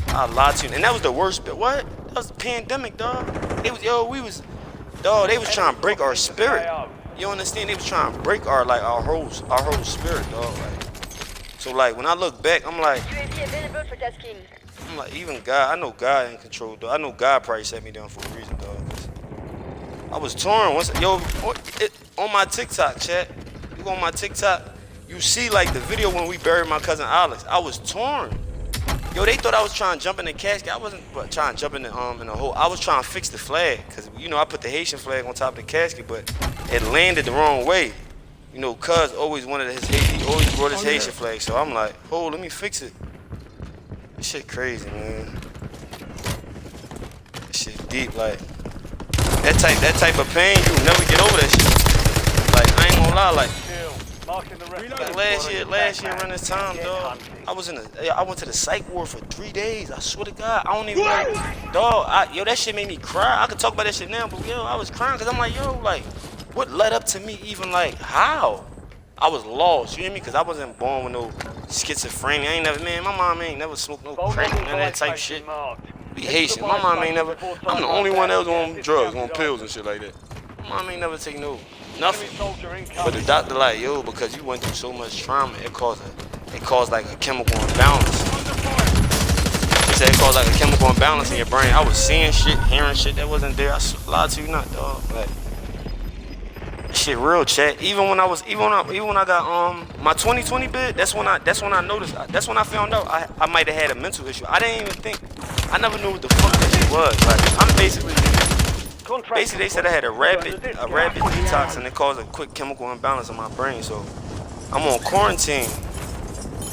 I lied to you. And that was the worst bit. What? That was the pandemic, dog. They was trying to break our spirit. You understand? They was trying to break our whole spirit, dog. Like, so like, when I look back, I'm like, even God, I know God in control, though. I know God probably set me down for a reason, dog. I was torn. On my TikTok, chat, you go on my TikTok, you see like the video when we buried my cousin Alex. I was torn. Yo, they thought I was trying to jump in the casket. I wasn't trying to jump in the hole. I was trying to fix the flag, cause you know I put the Haitian flag on top of the casket, but it landed the wrong way. You know, cuz always wanted his Haitian, he always brought his Haitian flag. So I'm like, oh, let me fix it. This shit crazy, man. This shit deep, like that type of pain, you never get over that shit. Like I ain't gonna lie, like. Last year around this time, dog, I went to the psych ward for 3 days. I swear to God, I don't even know, dog. Yo, that shit made me cry. I could talk about that shit now, but yo, I was crying because I'm like, yo, like, what led up to me even like how? I was lost, you hear me? Because I wasn't born with no schizophrenia. I ain't never, man, my mom ain't never smoked no crack, none of that type shit. Be Haitian. My mom ain't never, I'm the only one that was on drugs, on pills and shit like that. My mom ain't never take no nothing. But the doctor like, yo, because you went through so much trauma, it caused like a chemical imbalance. He said it caused like a chemical imbalance in your brain. I was seeing shit, hearing shit that wasn't there. I lied to you not, dog. Like, shit real, chat. Even when I got my 2020 bid, that's when I noticed. That's when I found out I might have had a mental issue. I didn't even think. I never knew what the fuck that shit was. Like, I'm basically they said I had a rapid detox and it caused a quick chemical imbalance in my brain. So I'm on quarantine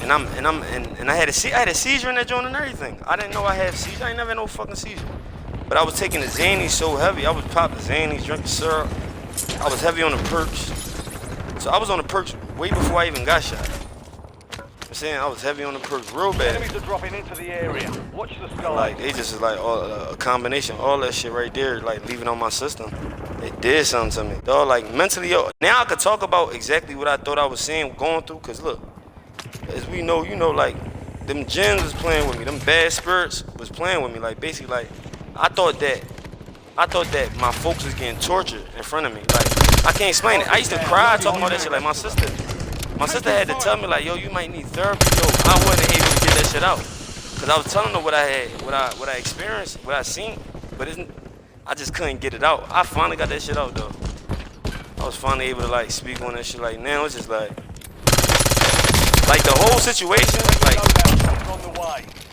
and I had a seizure in that joint and everything. I didn't know I had a seizure. I ain't never had no fucking seizure. But I was taking the Xannies so heavy. I was popping Xannies, drinking syrup. I was heavy on the perks. So I was on the perks way before I even got shot. I'm saying I was heavy on the perks real bad. Enemies are dropping into the area. Watch the sky. Like they just is like a combination, all that shit right there, like leaving on my system. It did something to me, dog. Like mentally, yo. Now I could talk about exactly what I thought I was seeing, going through. Cause look, as we know, you know, like them jinns was playing with me, them bad spirits was playing with me. Like basically, like I thought that my folks was getting tortured in front of me. Like I can't explain it. I used to cry talking about that shit. Like my sister had to tell me like, yo, you might need therapy. Yo, I wasn't able to get that shit out. Cause I was telling her what I had, what I experienced, what I seen, but I just couldn't get it out. I finally got that shit out though. I was finally able to like speak on that shit. Like now it's just like the whole situation, like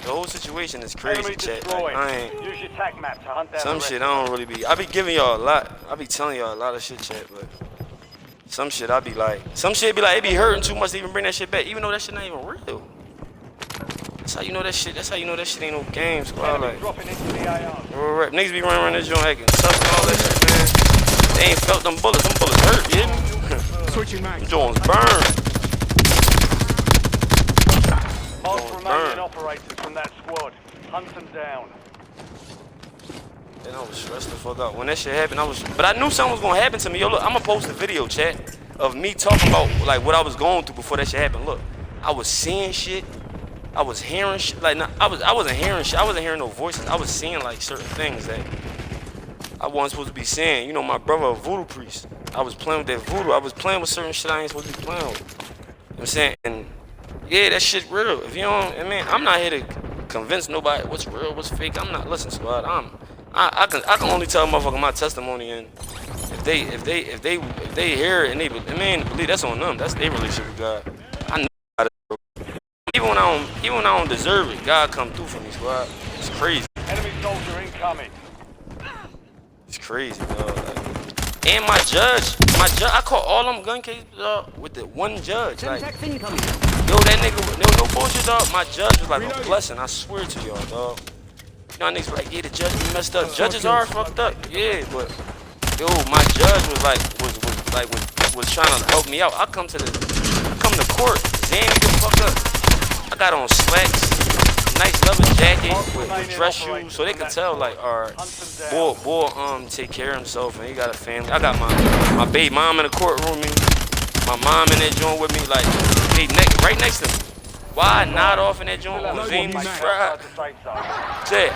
the whole situation is crazy, chat. Like, I ain't. Use your tac map to hunt down some shit I don't really be. I be giving y'all a lot. I be telling y'all a lot of shit, chat, but some shit I be like, it be hurting too much to even bring that shit back, even though that shit not even real. That's how you know that shit. That's how you know that shit ain't no game, squad. Like, niggas be running around this joint acting tough and all that shit, man. They ain't felt them bullets. Them bullets hurt, you hear me? Switching mag. Them joints burn. Mark remaining operators from that squad. Hunt them down. And I was stressed the fuck out. When that shit happened, but I knew something was gonna happen to me. Yo, look, I'm gonna post a video, chat, of me talking about like what I was going through before that shit happened. Look, I was seeing shit. I was hearing shit. Like, I wasn't hearing shit. I wasn't hearing no voices. I was seeing like certain things that I wasn't supposed to be seeing. You know, my brother, a voodoo priest. I was playing with that voodoo. I was playing with certain shit I ain't supposed to be playing with. You know what I'm saying? And yeah, that shit real. If you don't, I mean, I'm not here to convince nobody what's real, what's fake. I'm not. Listen, squad. I can only tell a motherfucker my testimony, and if they hear it and they believe, that's on them. That's their relationship with God. I know how to, even when I don't deserve it, God come through for me, squad. It's crazy. Enemy soldier incoming. It's crazy, dog. Like, and my judge, I caught all them gun cases with the one judge. Like, yo, that nigga, no bullshit, dog. My judge was like a blessing. I swear to y'all, dog. You know, niggas like, yeah, the judge be messed up. Judges are fucked up, yeah, but yo, my judge was trying to help me out. I come to court, Zanny the fuck up. I got on slacks, nice leather jacket with dress shoes, so they could tell like, alright, boy, take care of himself and he got a family. I got my baby mom in the courtroom, my mom in that joint with me, like they right next to me. Why not off in that joint with Zanny's fried?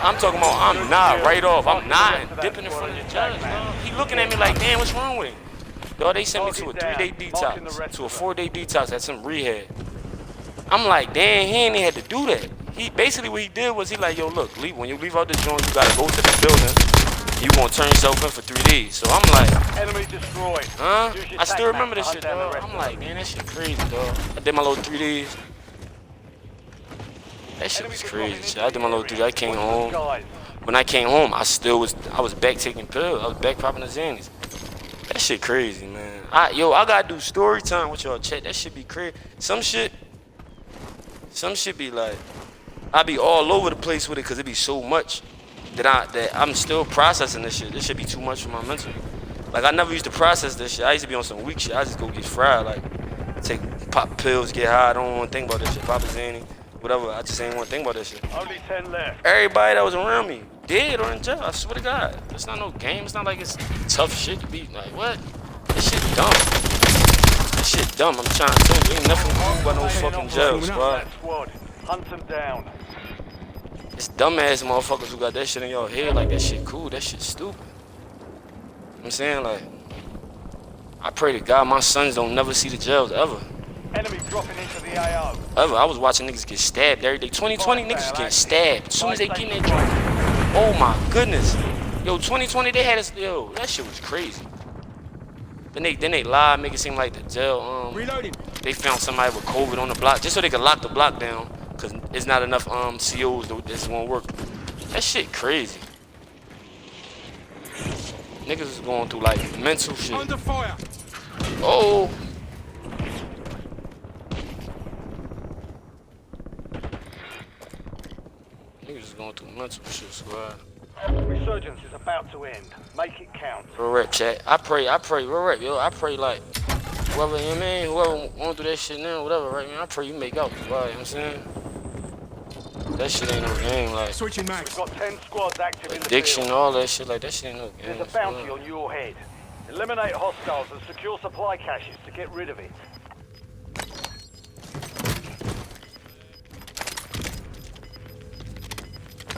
I'm talking about I'm not right off. I'm not dipping in front of the judge. He looking at me like, damn, what's wrong with him? Dog, they sent me to a 3-day detox, to a 4-day detox at some rehab. I'm like, damn, he ain't had to do that. He basically what he did was he like, yo, look, when you leave out the joint, you gotta go to the building. You gonna turn yourself in for 3 days. So I'm like, enemy destroyed. Huh? I still remember this shit, dog. I'm like, man, that shit crazy, dog. I did my little 3 days. That shit Enemy was patrolling crazy. into Shit. I did my the little area. dude. I came Watch the home. skies. When I came home, I was back taking pills. I was back popping the Xannies. That shit crazy, man. I gotta do story time with y'all. Chat. That shit be crazy. Some shit be like, I be all over the place with it because it be so much that I'm still processing this shit. This shit be too much for my mental. Like, I never used to process this shit. I used to be on some weak shit. I just go get fried. Like, pop pills, get high. I don't want to think about this shit. Pop a Xanny, whatever. I just ain't want to think about this shit. Only 10 left. Everybody that was around me, dead or in jail. I swear to God. It's not no game. It's not like it's tough shit to be like, what? This shit dumb. This shit dumb. I'm trying to tell you, ain't nothing cool about no fucking jail, squad. Squad, hunt them down. It's dumbass motherfuckers who got that shit in your head like that shit cool. That shit stupid. You know what I'm saying? Like, I pray to God my sons don't never see the jails ever. Enemy dropping into the AO. Ever. I was watching niggas get stabbed every day. 2020 niggas getting stabbed as soon as they get in that joint. Oh my goodness. Yo, 2020 they had us. Yo, that shit was crazy. Then they lied, make it seem like the jail. Reloading. They found somebody with COVID on the block just so they could lock the block down, cause it's not enough COs that this won't work. That shit crazy. Niggas is going through like mental shit. Under fire. Oh. Niggas is going through mental shit, squad. Resurgence is about to end. Make it count. Real rap, chat. I pray, real rap, yo. I pray like whoever, you know what I mean, whoever going through that shit now, whatever, right, man. I pray you make out, squad, you know what I'm saying? That shit ain't no game, like Switching mags. We've got 10 squads active in the addiction, field. all that shit, like that shit ain't no game. There's a bounty squad. on your head. Eliminate hostiles and secure supply caches to get rid of it.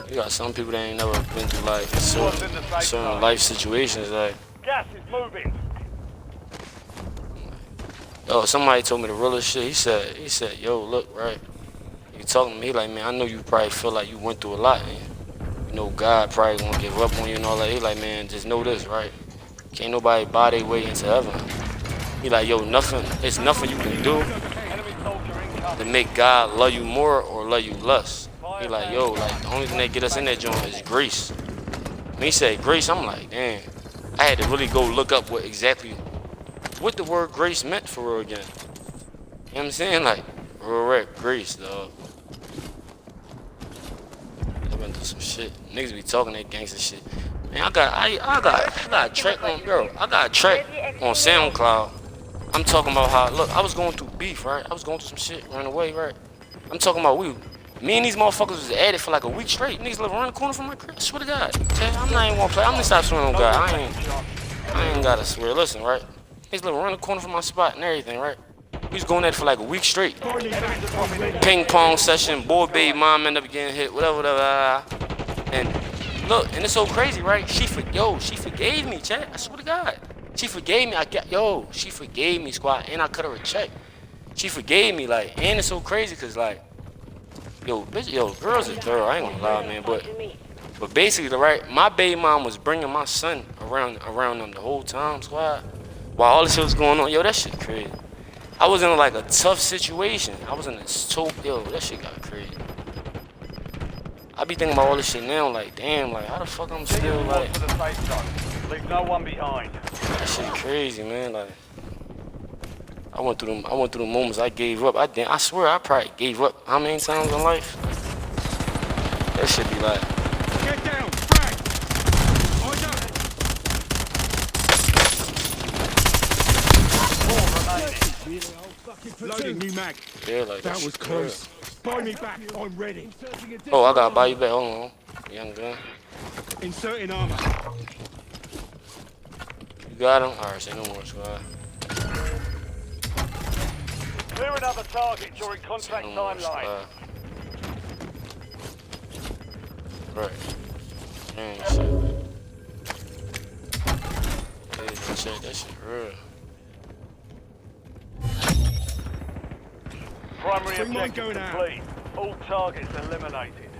You got some people that ain't never been through like certain life situations, like. Gas is moving. Yo, somebody told me the realest shit. He said, yo, look, right? You talking to me like, man, I know you probably feel like you went through a lot, man. You know, God probably gonna give up on you and all that. He like, man, just know this, right? Can't nobody buy their way into heaven. He like, yo, it's nothing you can do Enemy soldier incoming. to make God love you more or love you less. He like, yo, like, the only thing that get us in that joint is grace. When he said grace, I'm like, damn. I had to really go look up what the word grace meant for real again. You know what I'm saying? Like, real rap, grace, dog. I've been through some shit. Niggas be talking that gangster shit. Man, I got a track on, bro. I got a track on SoundCloud. I'm talking about how, look, I was going through beef, right? I was going through some shit, ran away, right? I'm talking about me and these motherfuckers was at it for like a week straight. Niggas live around the corner from my crib. I swear to God. I'm not even gonna play. I'm gonna stop swearing on God. I ain't gotta swear. Listen, right? Niggas live around the corner from my spot and everything, right? We was going at it for like a week straight. Ping pong session, boy, baby, mom ended up getting hit, whatever. And look, and it's so crazy, right? She forgave me, chat. I swear to God. She forgave me. She forgave me, squad, and I cut her a check. She forgave me, like, and it's so crazy, cause like, girls are thorough. I ain't gonna lie, man. But basically, right, my baby mom was bringing my son around them the whole time, squad. While all this shit was going on, yo, that shit crazy. I was in like a tough situation. I was in this that shit got crazy. I be thinking about all this shit now, like, damn, like, how the fuck I'm still like. To the safe zone. Leave no one behind. That shit crazy, man. Like, I went through the moments I gave up. I swear I probably gave up how many times in life? That shit be like. Get down. Frag. Eyes up. Loading new mag. Yeah, like That was shit close. Buy me back. I'm ready. real. Oh, I gotta buy you back. Hold on. Young gun. Inserting armor. You got him? Alright, say no more, squad. Clearing other targets during contract No more, timeline. squad. Right. Man, shit. Hey, check that shit real. Primary Bring mine objective going out. complete. All targets eliminated.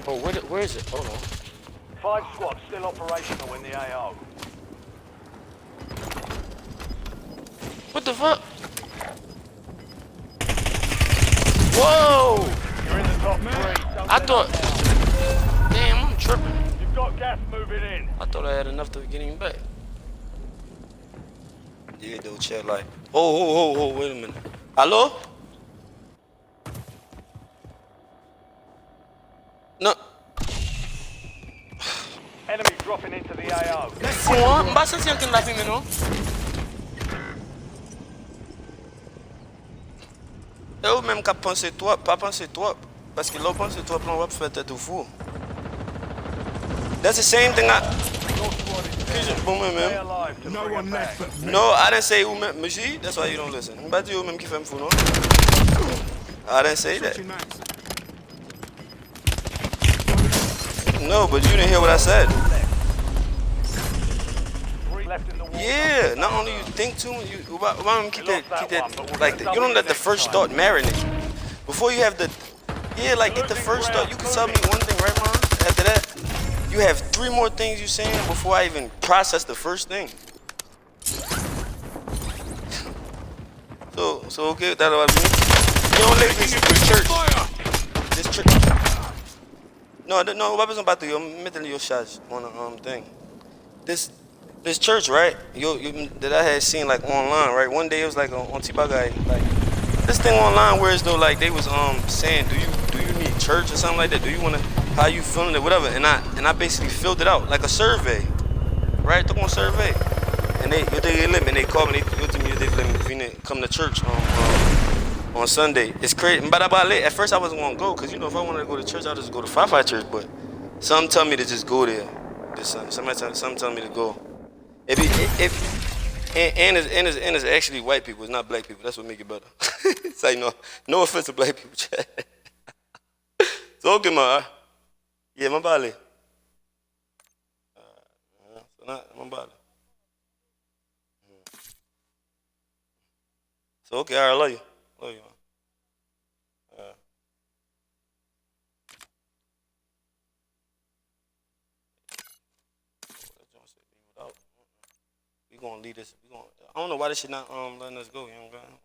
Oh, where is it? Hold on. 5 squads still operational in the AO. What the fuck? Whoa! I thought, damn, I'm tripping. You've got gas moving in. I thought I had enough to get him back. Yeah, though, chat like, oh, wait a minute. Hello? No. Enemy dropping into the AO. Fou, basta si anken la filme nou. E ou menm ka panse twap, pa panse twap. Paske lò panse twap lan wap fè tèt ou fou. That's the same thing I... Stay alive to No bring one it left back. but me. No, I didn't say ou menm, Mushi, that's why you don't listen. Mba di ou menm ki fè m fou, no? I didn't say that. Switching mags. No, but you didn't hear what I said. 3 left in the water. Yeah, not only you think too much, you why keep that like that. You don't let the first thought marinate. Before you have the like get the first thought. You can tell me one thing, right, Mom? After that, you have 3 more things you saying before I even process the first thing. So okay, that's what I mean. You don't let this church. This church. No, what was about to I'm mentally your shots on the thing. This church, right? You that I had seen like online, right? One day it was like on T-Bagay, like this thing online where it's though like they was saying, do you need church or something like that? Do you wanna how you feeling it, whatever? And I basically filled it out like a survey, right? Took on survey, and they called me, they let me come to church on Sunday. It's crazy. But at first I wasn't gonna go because you know if I wanted to go to church I'd just go to Five Church, but some tell me to just go there this Sunday. Some tell me to go. And it's actually white people. It's not black people. That's what make it better. It's like no offense to black people. So okay, man. Yeah, my body. So not my body. So okay, all right, love you. Love you, man. We gonna leave this. I don't know why this shit not letting us go. You know what I'm saying?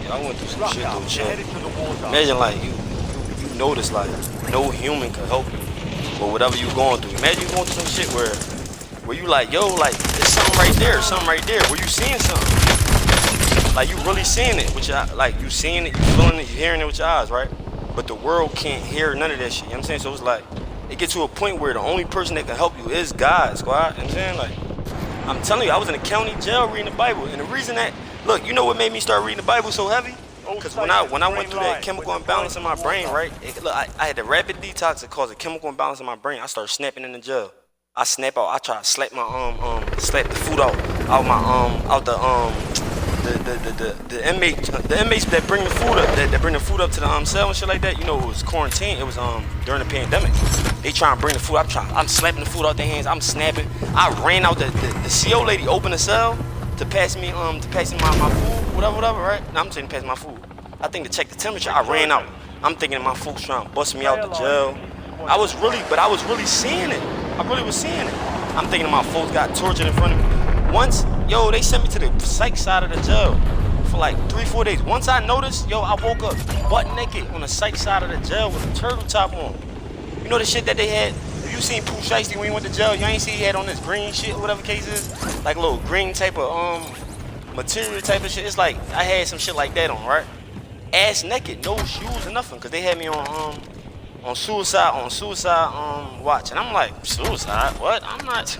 I went through some shit though, You're chill. headed to the war zone. Imagine like you notice like no human can help you or whatever you going through. Imagine you going through some shit where you like, yo, like there's something right there, where you seeing something. Like you really seeing it with your like you seeing it, you feeling it, you hearing it with your eyes, right? But the world can't hear none of that shit. You know what I'm saying? So it's like it gets to a point where the only person that can help you is God, squad. You know what I'm saying? Like I'm telling you, I was in the county jail reading the Bible, and the reason that look, you know what made me start reading the Bible so heavy? Because when I went through that chemical imbalance in my brain, right? Look, I had the rapid detox that caused a chemical imbalance in my brain. I started snapping in the jail. I snap out. I try to slap my slap the food out my the inmates that bring the food up, that bring the food up to the cell and shit like that. You know, it was quarantine. It was during the pandemic. They trying to bring the food. I'm slapping the food out their hands. I'm snapping. I ran out. The CO lady opened the cell to pass me my food, whatever, right? No, I'm saying pass my food. I think to check the temperature. I ran out. I'm thinking my folks trying to bust me out the jail. I was really seeing it. I really was seeing it. I'm thinking my folks got tortured in front of me. Once, they sent me to the psych side of the jail for like 3-4 days. Once I noticed, I woke up butt naked on the psych side of the jail with a turtle top on. You know the shit that they had? If you seen Pooh Shiesty when he went to jail, you ain't see he had on this green shit, whatever case is? Like a little green type of material type of shit. It's like I had some shit like that on, right? Ass naked, no shoes or nothing, cause they had me on suicide watch. And I'm like, suicide? What? I'm not,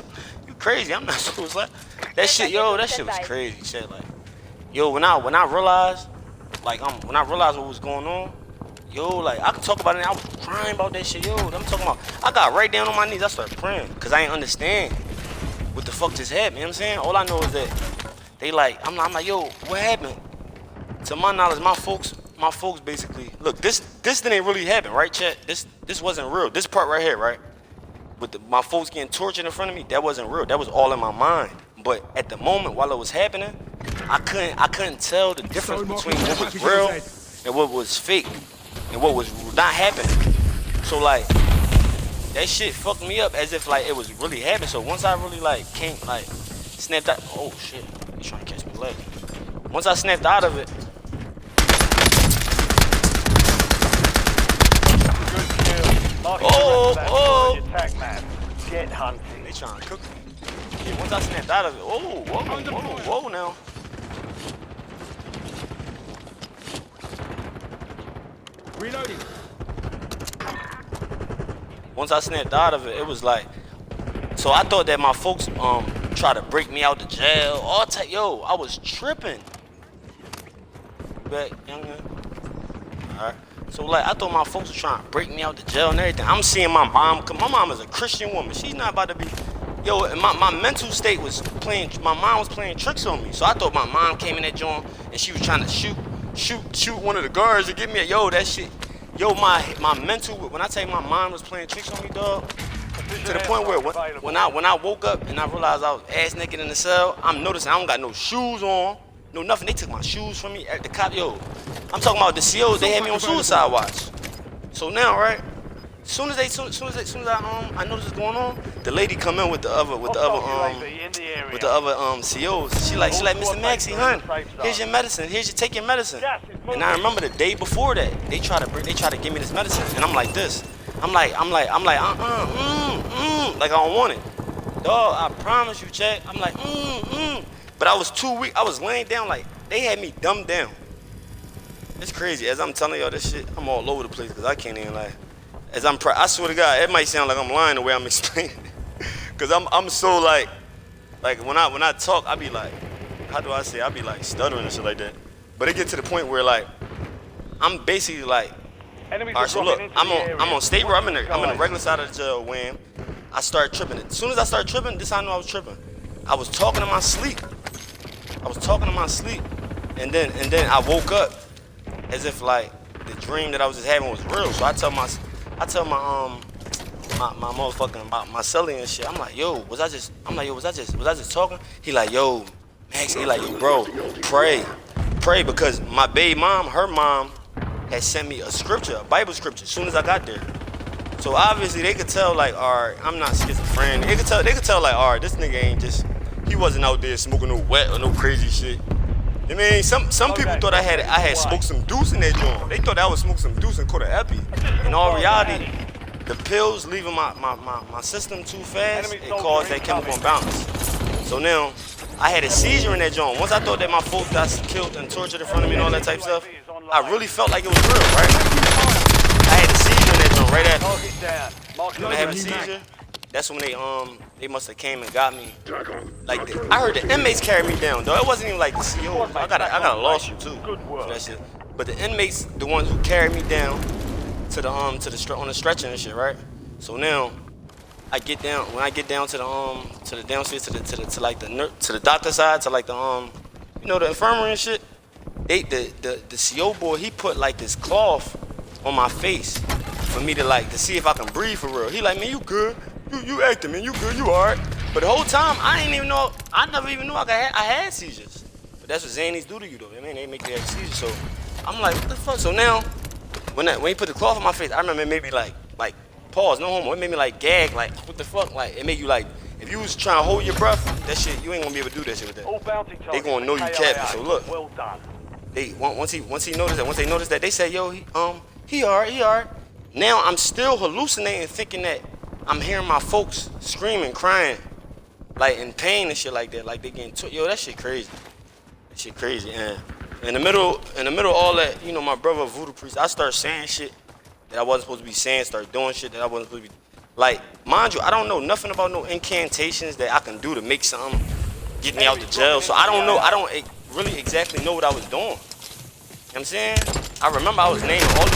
you crazy, I'm not suicide. That shit, that shit was crazy. Shit, like, when I realized, when I realized what was going on, like, I could talk about it. I was crying about that shit, I'm talking about, I got right down on my knees. I started praying, cause I ain't understand what the fuck just happened. You know what I'm saying? All I know is that they like, I'm like, what happened? To my knowledge, my folks basically, look, this didn't really happen, right, chat? This wasn't real. This part right here, right? With my folks getting tortured in front of me, that wasn't real. That was all in my mind. But at the moment while it was happening, I couldn't tell the difference between what was real and what was fake and what was not happening. So like, that shit fucked me up as if like it was really happening. So once I really like snapped out, oh shit, he's trying to catch me leg. Once I snapped out of it, Get hunting. they trying to cook me. Yeah, once I snapped out of it, whoa now. Reloading. Once I snapped out of it, it was like, so I thought that my folks tried to break me out the jail. I was tripping. Back, younger. Alright. So like I thought my folks were trying to break me out the jail and everything. I'm seeing my mom, cause my mom is a Christian woman. She's not about to be, my mental state was playing, my mom was playing tricks on me. So I thought my mom came in that joint and she was trying to shoot one of the guards to get me that shit. My mental, when I tell you my mom was playing tricks on me, dog, to the point where when I woke up and I realized I was ass naked in the cell, I'm noticing I don't got no shoes on. No, nothing. They took my shoes from me at the cop. I'm talking about the COs. They had me on suicide watch. So now, right? Soon as I notice what's going on, the lady come in with the other COs. She like, Mr. Maxie, hun, here's your medicine. Take your medicine. And I remember the day before that, they try to give me this medicine, and I'm like this. I'm like, like I don't want it. Dog, I promise you, Chad. I'm like, But I was too weak. I was laying down like, they had me dumbed down. It's crazy. As I'm telling y'all this shit, I'm all over the place because I can't even lie. I swear to God, it might sound like I'm lying the way I'm explaining it. Because I'm so like when I talk, I be like, how do I say? I be like stuttering and shit like that. But it get to the point where like, I'm basically like, all right, so look, I'm on state road. I'm in the regular side of the jail when I start tripping. As soon as I start tripping, this is how I knew I was tripping. I was talking in my sleep. And then I woke up as if like the dream that I was just having was real. So I tell my motherfucking my cellie and shit. I'm like, was I just talking? He like, Max, he like, bro, pray because my baby mom, her mom had sent me a scripture, a Bible scripture, as soon as I got there. So obviously they could tell like, all right, I'm not schizophrenic. They could tell like, all right, this nigga ain't just, he wasn't out there smoking no wet or no crazy shit. I mean, some people thought I had smoked some deuce in that joint. They thought I was smoking some deuce and caught an epi. In all reality, the pills leaving my system too fast, it caused that chemical imbalance. So now, I had a seizure in that joint. Once I thought that my folks got killed and tortured in front of me and all that type of stuff, I really felt like it was real, right? I had a seizure in that joint right after. When I had a seizure, that's when they must have came and got me. Like I heard the inmates carry me down, though. It wasn't even like the COs. I got a lawsuit too for that shit. But the inmates, the ones who carried me down to the on the stretcher and shit, right? So now I get down. When I get down to the downstairs to the doctor side, to like the you know, the infirmary and shit. The CO boy, he put like this cloth on my face for me to see if I can breathe for real. He like, man, you good? You acting, man, you good? You alright? But the whole time, I never even knew I had seizures. But that's what Xannies do to you, though. I mean, they make you have seizures. So I'm like, what the fuck? So now, when he put the cloth on my face, I remember it made me like pause, no homo. It made me like gag, like what the fuck? Like it made you like, if you was trying to hold your breath, that shit, you ain't gonna be able to do that shit with that. All bounty They gonna know you capping. So look, well done. once they noticed that, they said, yo, he alright. Now I'm still hallucinating, thinking that I'm hearing my folks screaming, crying, like in pain and shit like that, like they getting yo, that shit crazy. That shit crazy. And in the middle of all that, you know, my brother Voodoo Priest, I start saying shit that I wasn't supposed to be saying, start doing shit that I wasn't supposed to be. Like, mind you, I don't know nothing about no incantations that I can do to make something get me out the jail. So I don't really exactly know what I was doing. You know what I'm saying? I remember I was naming all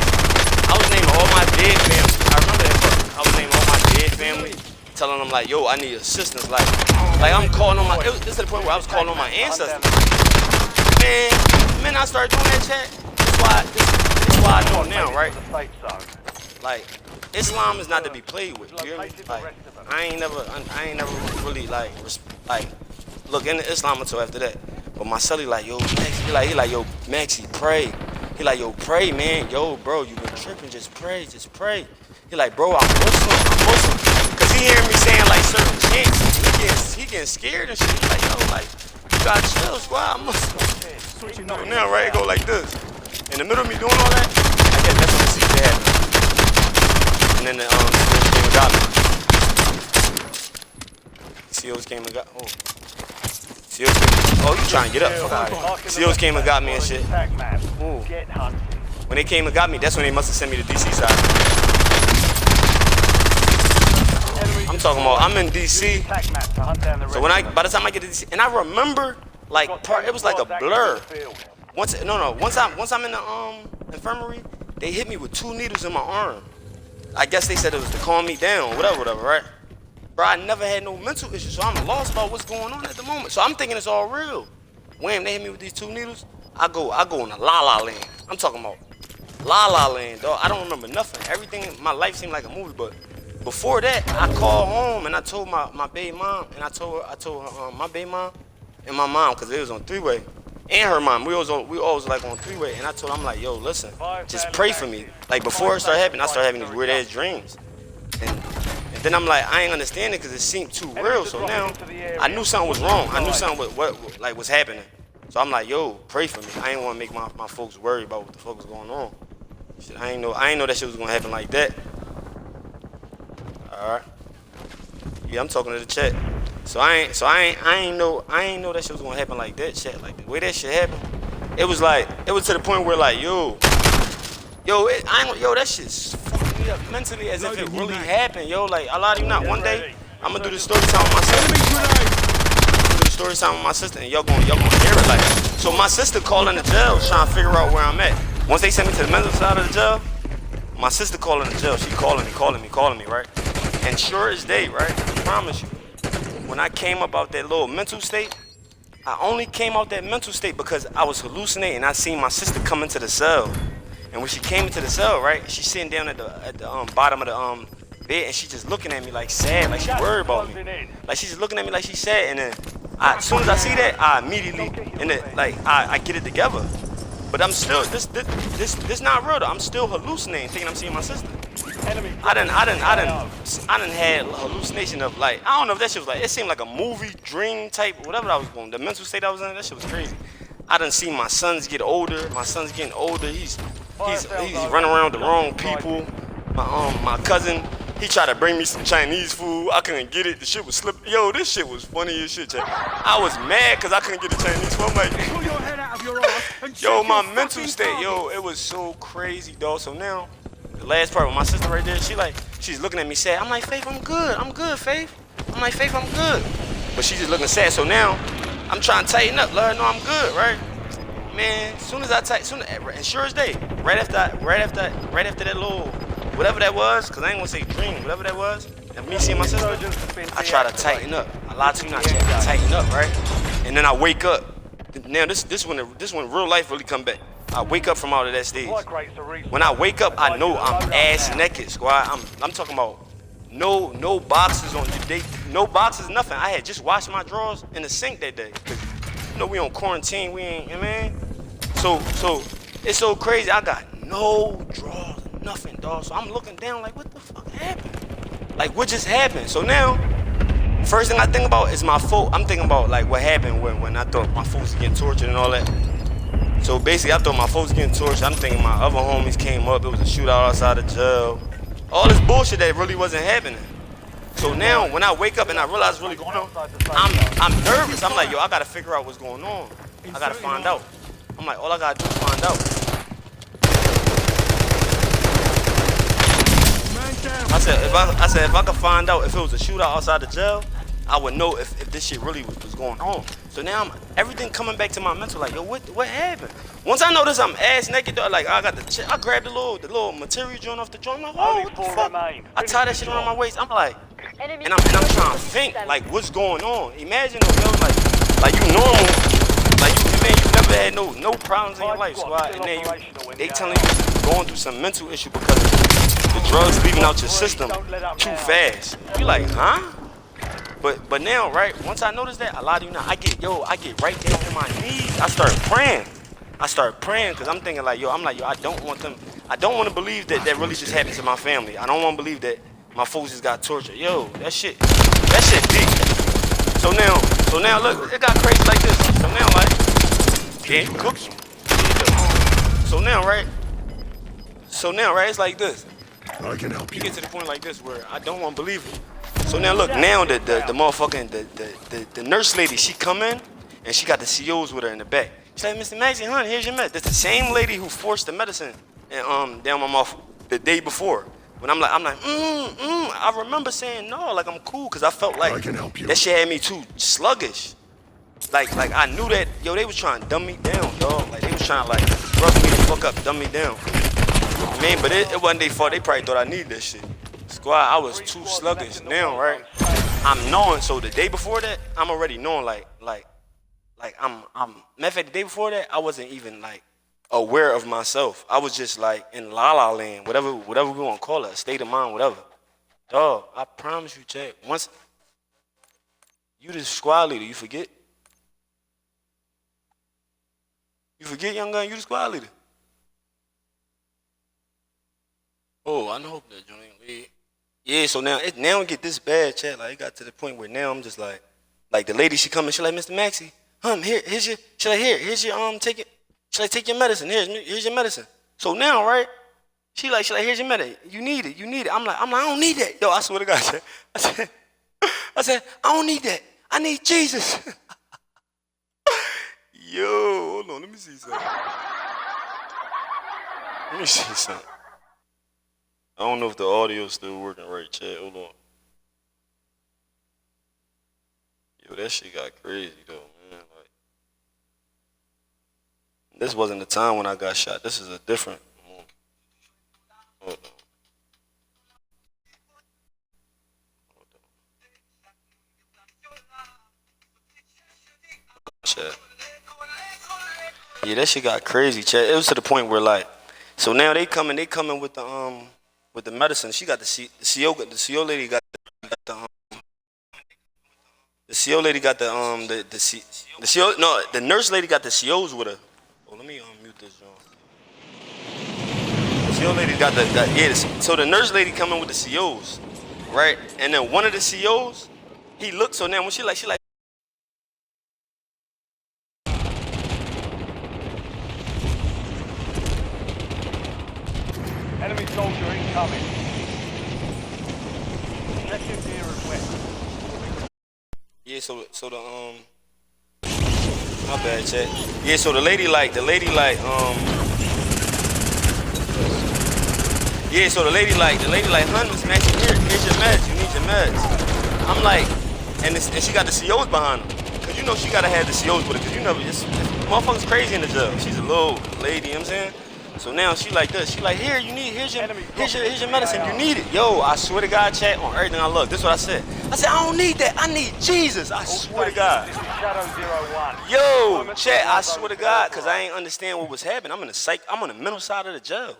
my dead family. I remember that. I was naming all my dead family, telling them like, yo, I need assistance. Like I'm calling on my. This is the point where I was calling on my ancestors. Man, I started doing that chat. This is why I know now, right? Like, Islam is not to be played with. You hear me? Like, I ain't never really like look into Islam until after that. But my celly like, yo, Maxie, he like, yo, Maxie, pray. He like, yo, pray, man. Yo, bro, you been tripping. Just pray. He like, bro, I'm Muslim. Cause he hearing me saying like certain chants. He getting scared and shit. He like, yo, like, you gotta chill, squad. I'm Muslim. Now, right? It go like this. In the middle of me doing all that, I guess that's when the seizure happened. And then the COs came and got me. Oh, you trying to get up? COs came and got me and shit. Ooh. When they came and got me, that's when they must have sent me to DC side. I'm talking about, I'm in DC. So by the time I get to DC, and I remember, like, it was like a blur. Once I'm in the infirmary, they hit me with 2 needles in my arm. I guess they said it was to calm me down, whatever, right? Bro, I never had no mental issues, so I'm lost about what's going on at the moment. So I'm thinking it's all real. Wham, they hit me with these 2 needles. I go in a la-la land. I'm talking about la-la land, dog. I don't remember nothing. Everything in my life seemed like a movie, but before that, I called home and I told my baby mom, and I told her my baby mom and my mom, because it was on 3-way. And her mom, we always like on 3-way, and I told her, I'm like, yo, listen, just pray for me. Like before it started happening, I started having these weird ass dreams, and then I'm like, I ain't understand it because it seemed too real. So now I knew something was wrong. I knew something was happening. So I'm like, yo, pray for me. I ain't want to make my folks worry about what the fuck was going on. Shit, I ain't know that shit was gonna happen like that. All right. Yeah, I'm talking to the chat. So I ain't know that shit was gonna happen like that, chat. Like the way that shit happened, it was to the point where like, yo, that shit's fucking me up mentally as if it really happened, yo. Like a lot of you not. One day I'm gonna do the story time with my sister. And y'all gonna hear it like. So my sister calling the jail, trying to figure out where I'm at. Once they sent me to the mental side of the jail, my sister calling the jail. She calling me, right? And sure as day, right? I promise you. When I came up out that little mental state, I only came out that mental state because I was hallucinating. I seen my sister come into the cell, and when she came into the cell, right, she's sitting down at the bottom of the bed, and she just looking at me like sad, like she worried about me, like she's just looking at me like she's sad. And then as soon as I see that, I immediately I get it together. But I'm still this not real though. I'm still hallucinating, thinking I'm seeing my sister. I done had hallucination of like, I don't know if that shit was like, it seemed like a movie, dream type, whatever I was going. The mental state I was in, that shit was crazy. I done seen my sons get older. My son's getting older. He's running around with the wrong people. My cousin, he tried to bring me some Chinese food. I couldn't get it. The shit was slipping. Yo, this shit was funny as shit, Jay. I was mad because I couldn't get the Chinese food. I'm like, Pull your head out of your ass and yo, check my your mental fucking state, target. yo, it was so crazy, dog. So now, the last part with my sister right there, she's looking at me sad. I'm like, Faith, I'm good, Faith. I'm like, Faith, I'm good. But she's just looking sad. So now, I'm trying to tighten up, let her know I'm good, right? Man, soon as I tighten, and sure as day, right after that little, whatever that was, cause I ain't gonna say dream, whatever that was, and me seeing my sister, I try to tighten up. A lot of you not trying to tighten up, right? And then I wake up, Now this when real life really come back. I wake up from out of that stage. Supply crates are restocked. When I wake up, I know I'm Load up ass now. naked, squad. I'm talking about no boxes on no boxes, nothing. I had just washed my drawers in the sink that day. Cause you know we on quarantine, we ain't, you know what I mean? So it's so crazy. I got no drawers, nothing, dog. So I'm looking down like, what the fuck happened? Like, what just happened? So now, first thing I think about is my fault. I'm thinking about like what happened when I thought my folks was getting tortured and all that. So basically, I thought my folks getting tortured. I'm thinking my other homies came up. It was a shootout outside the jail. All this bullshit that really wasn't happening. So now, when I wake up and I realize what's really going on, I'm nervous. I'm like, yo, I gotta figure out what's going on. I gotta find out. I'm like, all I gotta do is find out. I said, if I could find out if it was a shootout outside the jail, I would know if this shit really was going on. So now everything coming back to my mental, like, yo, what happened? Once I notice I'm ass naked, though, like I grabbed the little material joint off the joint. I'm like, oh, what the fuck? I tie that shit around my waist. I'm like, and I'm trying to think, like, what's going on? Imagine, yo, like you normal, like you never had no problems in your life, squad, and then they telling you you're going through some mental issue because the drugs leaving out your system too fast. You like, huh? But now, right, once I notice that, a lot of you now, I get right down on my knees. I start praying because I'm thinking like, yo, I don't want to believe that really just happened to my family. I don't want to believe that my folks just got tortured. Yo, that shit deep. So now, look, it got crazy like this. So now, like, can you cook some? So now, right, it's like this. I can help You you. get to the point like this where I don't want to believe it. So now look, now the motherfucking the nurse lady, she come in and she got the COs with her in the back. She's like, Mr. Maxie, honey, here's your medicine. That's the same lady who forced the medicine and down my mouth the day before. When I'm like, I remember saying no, like I'm cool, cause I felt like I can help you. that shit had me too sluggish. Like I knew that, yo, they was trying to dumb me down, dog. Like they was trying to like rough me the fuck up, dumb me down. I mean, but it wasn't their fault. They probably thought I needed that shit. Squad, I was too sluggish. Now, right? I'm knowing. So the day before that, I'm already knowing. Like I'm. Matter of fact, the day before that, I wasn't even like aware of myself. I was just like in la la land, whatever we want to call it, state of mind, whatever. Dog, I promise you, Chad. Once you the squad leader, you forget. You forget, young gun. You the squad leader. Oh, I hope that joint ain't lead. Yeah, so now it get this bad, chat. Like it got to the point where now I'm just like the lady, she coming, she like, Mr. Maxie, here's your, here's your take it. She like, take your medicine. Here's your medicine. So now, right? She like, here's your medicine. You need it. I'm like, I don't need that. Yo, I swear to God, chat. I said, I don't need that. I need Jesus. Yo, hold on, let me see something. I don't know if the audio's still working right, Chad. Hold on. Yo, that shit got crazy though, man. Like, this wasn't the time when I got shot. This is a different. Hold on. Chad. Yeah, that shit got crazy, Chad. It was to the point where like, so now they coming with the medicine. She got the CO lady got the nurse lady got the COs with her. Oh, let me mute this, John. The CO lady got so the nurse lady coming with the COs, right? And then one of the COs, he looked. So now when she like. Enemy soldier incoming. Objective near and west. Yeah, so the my bad, chat. Yeah, so the lady like yeah, so the lady like, hun, Miss Maxie, here's your meds. You need your meds. I'm like, and she got the COs behind her. Cause you know she gotta have the COs with her, cause you know this motherfucker's crazy in the jail. She's a little lady, you know what I'm saying? So now she like this. She like, here's your medicine. You need it. Yo, I swear to God, chat, on everything I look. This is what I said. I said, I don't need that. I need Jesus. I swear to God. This is Shadow 01. Yo, chat, I swear to God, because I ain't understand what was happening. I'm on the mental side of the jail.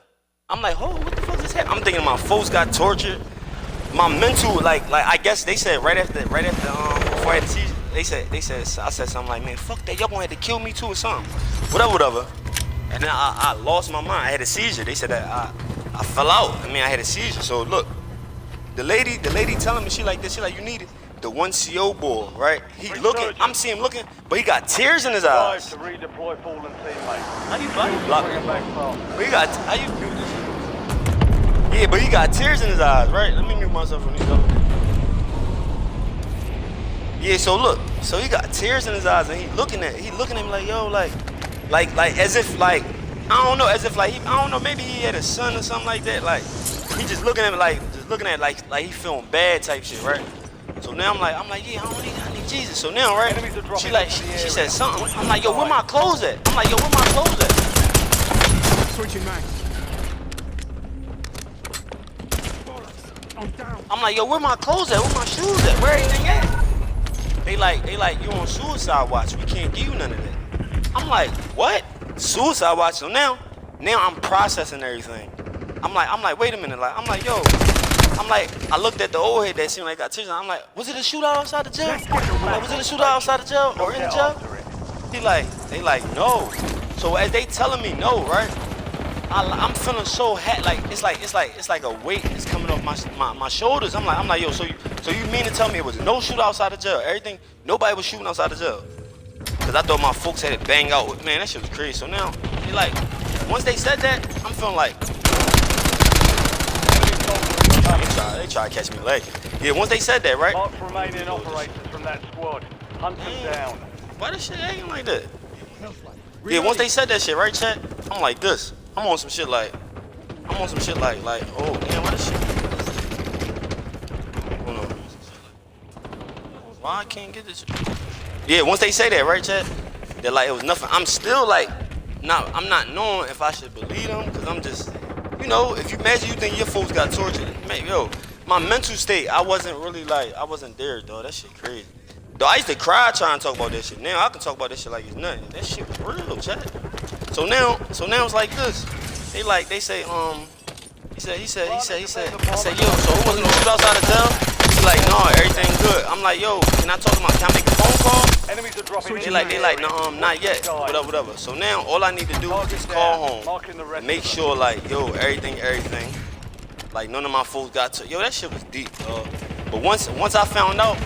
I'm like, oh, what the fuck is happening? I'm thinking my folks got tortured. My mental, like I guess they said right after before I had the seizure, they said I said something like, man, fuck that, y'all gonna have to kill me too or something. Whatever. And then I lost my mind. I had a seizure. They said that I fell out. I mean, I had a seizure. So look, the lady telling me, she like this, she like, you need it. The 1CO boy, right? He looking, I'm seeing him looking, but he got tears in his eyes. To redeploy fallen teammates. How you block Bring me? him back fast. But he got, how you do this? Yeah, but he got tears in his eyes, right? Let me mute myself from these other. Yeah, so look, so he got tears in his eyes, and he looking at him like, yo, like as if like, I don't know, as if like, I don't know, maybe he had a son or something like that. Like, he just looking at him like, like he feeling bad type shit, right? So now I'm like, yeah, I need Jesus. So now, right? She like, she said something. I'm like, yo, where my clothes at? I'm like, yo, where my clothes at? Switching mag. I'm like, yo, where my clothes at? Where my shoes at? Where everything at? They like, you on suicide watch. We can't give you none of that. I'm like, what? Suicide watch. So now I'm processing everything. I'm like, wait a minute. Like, I'm like, yo. I'm like, I looked at the old head that seemed like got tears. I'm like, was it a shootout outside the jail? I'm like, was it a shootout outside the jail or in the jail? They like, no. So as they telling me no, right? I'm feeling so like it's like a weight is coming off my shoulders. I'm like, yo, so you mean to tell me it was no shootout outside the jail? Everything, nobody was shooting outside the jail. Cause I thought my folks had it bang out. Man, that shit was crazy. So now, they like, once they said that, I'm feeling like. They try to catch me late. Yeah, once they said that, right? Mark remaining operators from that squad. Hunt them down. Why this shit acting like that? Yeah, once they said that shit, right, chat? I'm like this. I'm on some shit like, oh damn, why this shit? Hold on. Why I can't get this shit? Yeah, once they say that, right, chat? They're like, it was nothing. I'm still like, I'm not knowing if I should believe them, because I'm just, you know, if you imagine you think your folks got tortured, man, yo, my mental state, I wasn't there, dog. That shit crazy. Though I used to cry trying to talk about that shit. Now I can talk about this shit like it's nothing. That shit was real, chat. So now it's like this. They say, he said, I said, yo, so it wasn't no shoot outside the jail? He's like, no, everything good. I'm like, yo, can I make a phone call? Enemies are dropping in. They like, no, not yet. Whatever. So now all I need to do is just call home and make sure, like, yo, everything. Like, none of my folks got to. Yo, that shit was deep, dog. But once I found out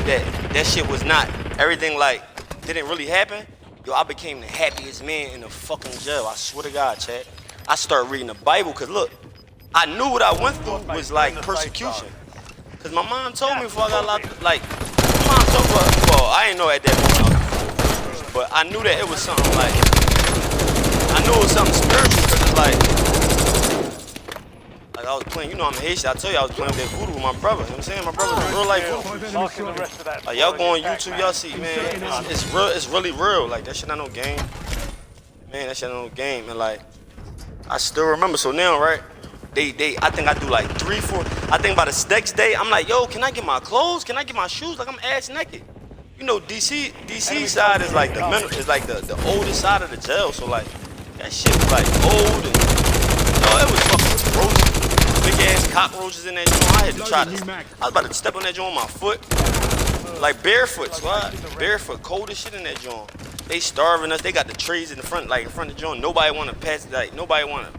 that shit was not, everything, like, didn't really happen, yo, I became the happiest man in the fucking jail. I swear to God, chat. I started reading the Bible, because, look, I knew what I went through was, like, persecution. Because my mom told me before I got locked, like, my mom told me, well, I didn't know at that moment, but I knew that it was something, like, I knew it was something spiritual, because it's like I was playing, you know I'm Haitian, I told you I was playing with that voodoo with my brother, you know what I'm saying? My brother's a real life voodoo. Like, y'all go on YouTube, y'all see, man, it's real, it's really real, like, that shit not no game. Man, that shit not no game, and, like, I still remember. So now, right, I think I do like 3, 4, I think by the next day, I'm like, yo, can I get my clothes? Can I get my shoes? Like, I'm ass naked. You know, DC side is like the oldest side of the jail, so like, that shit was like old, and, it was fucking gross. Big ass cockroaches in that joint. I had to I was about to step on that joint with my foot. Like barefoot, squad. Barefoot, cold as shit in that joint. They starving us. They got the trays in the front, like in front of the joint. Nobody want to pass, like nobody want to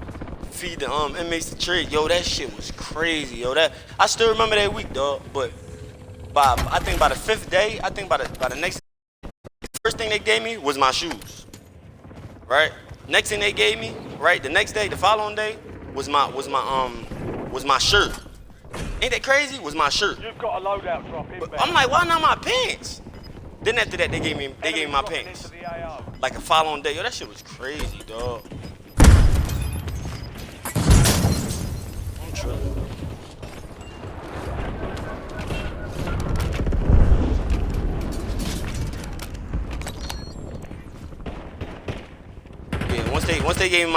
feed the inmates the tray. Yo, that shit was crazy. Yo, I still remember that week, dog. But I think by the 5th day, I think by the next, the first thing they gave me was my shoes. Right. Next thing they gave me, right, the next day, the following day, was my shirt. Ain't that crazy? Was my shirt. You've got a loadout drop in. I'm like, why not my pants? Then after that, they gave me my pants. Like a following day. Yo, that shit was crazy, dog. I'm tripping. Yeah, once they gave me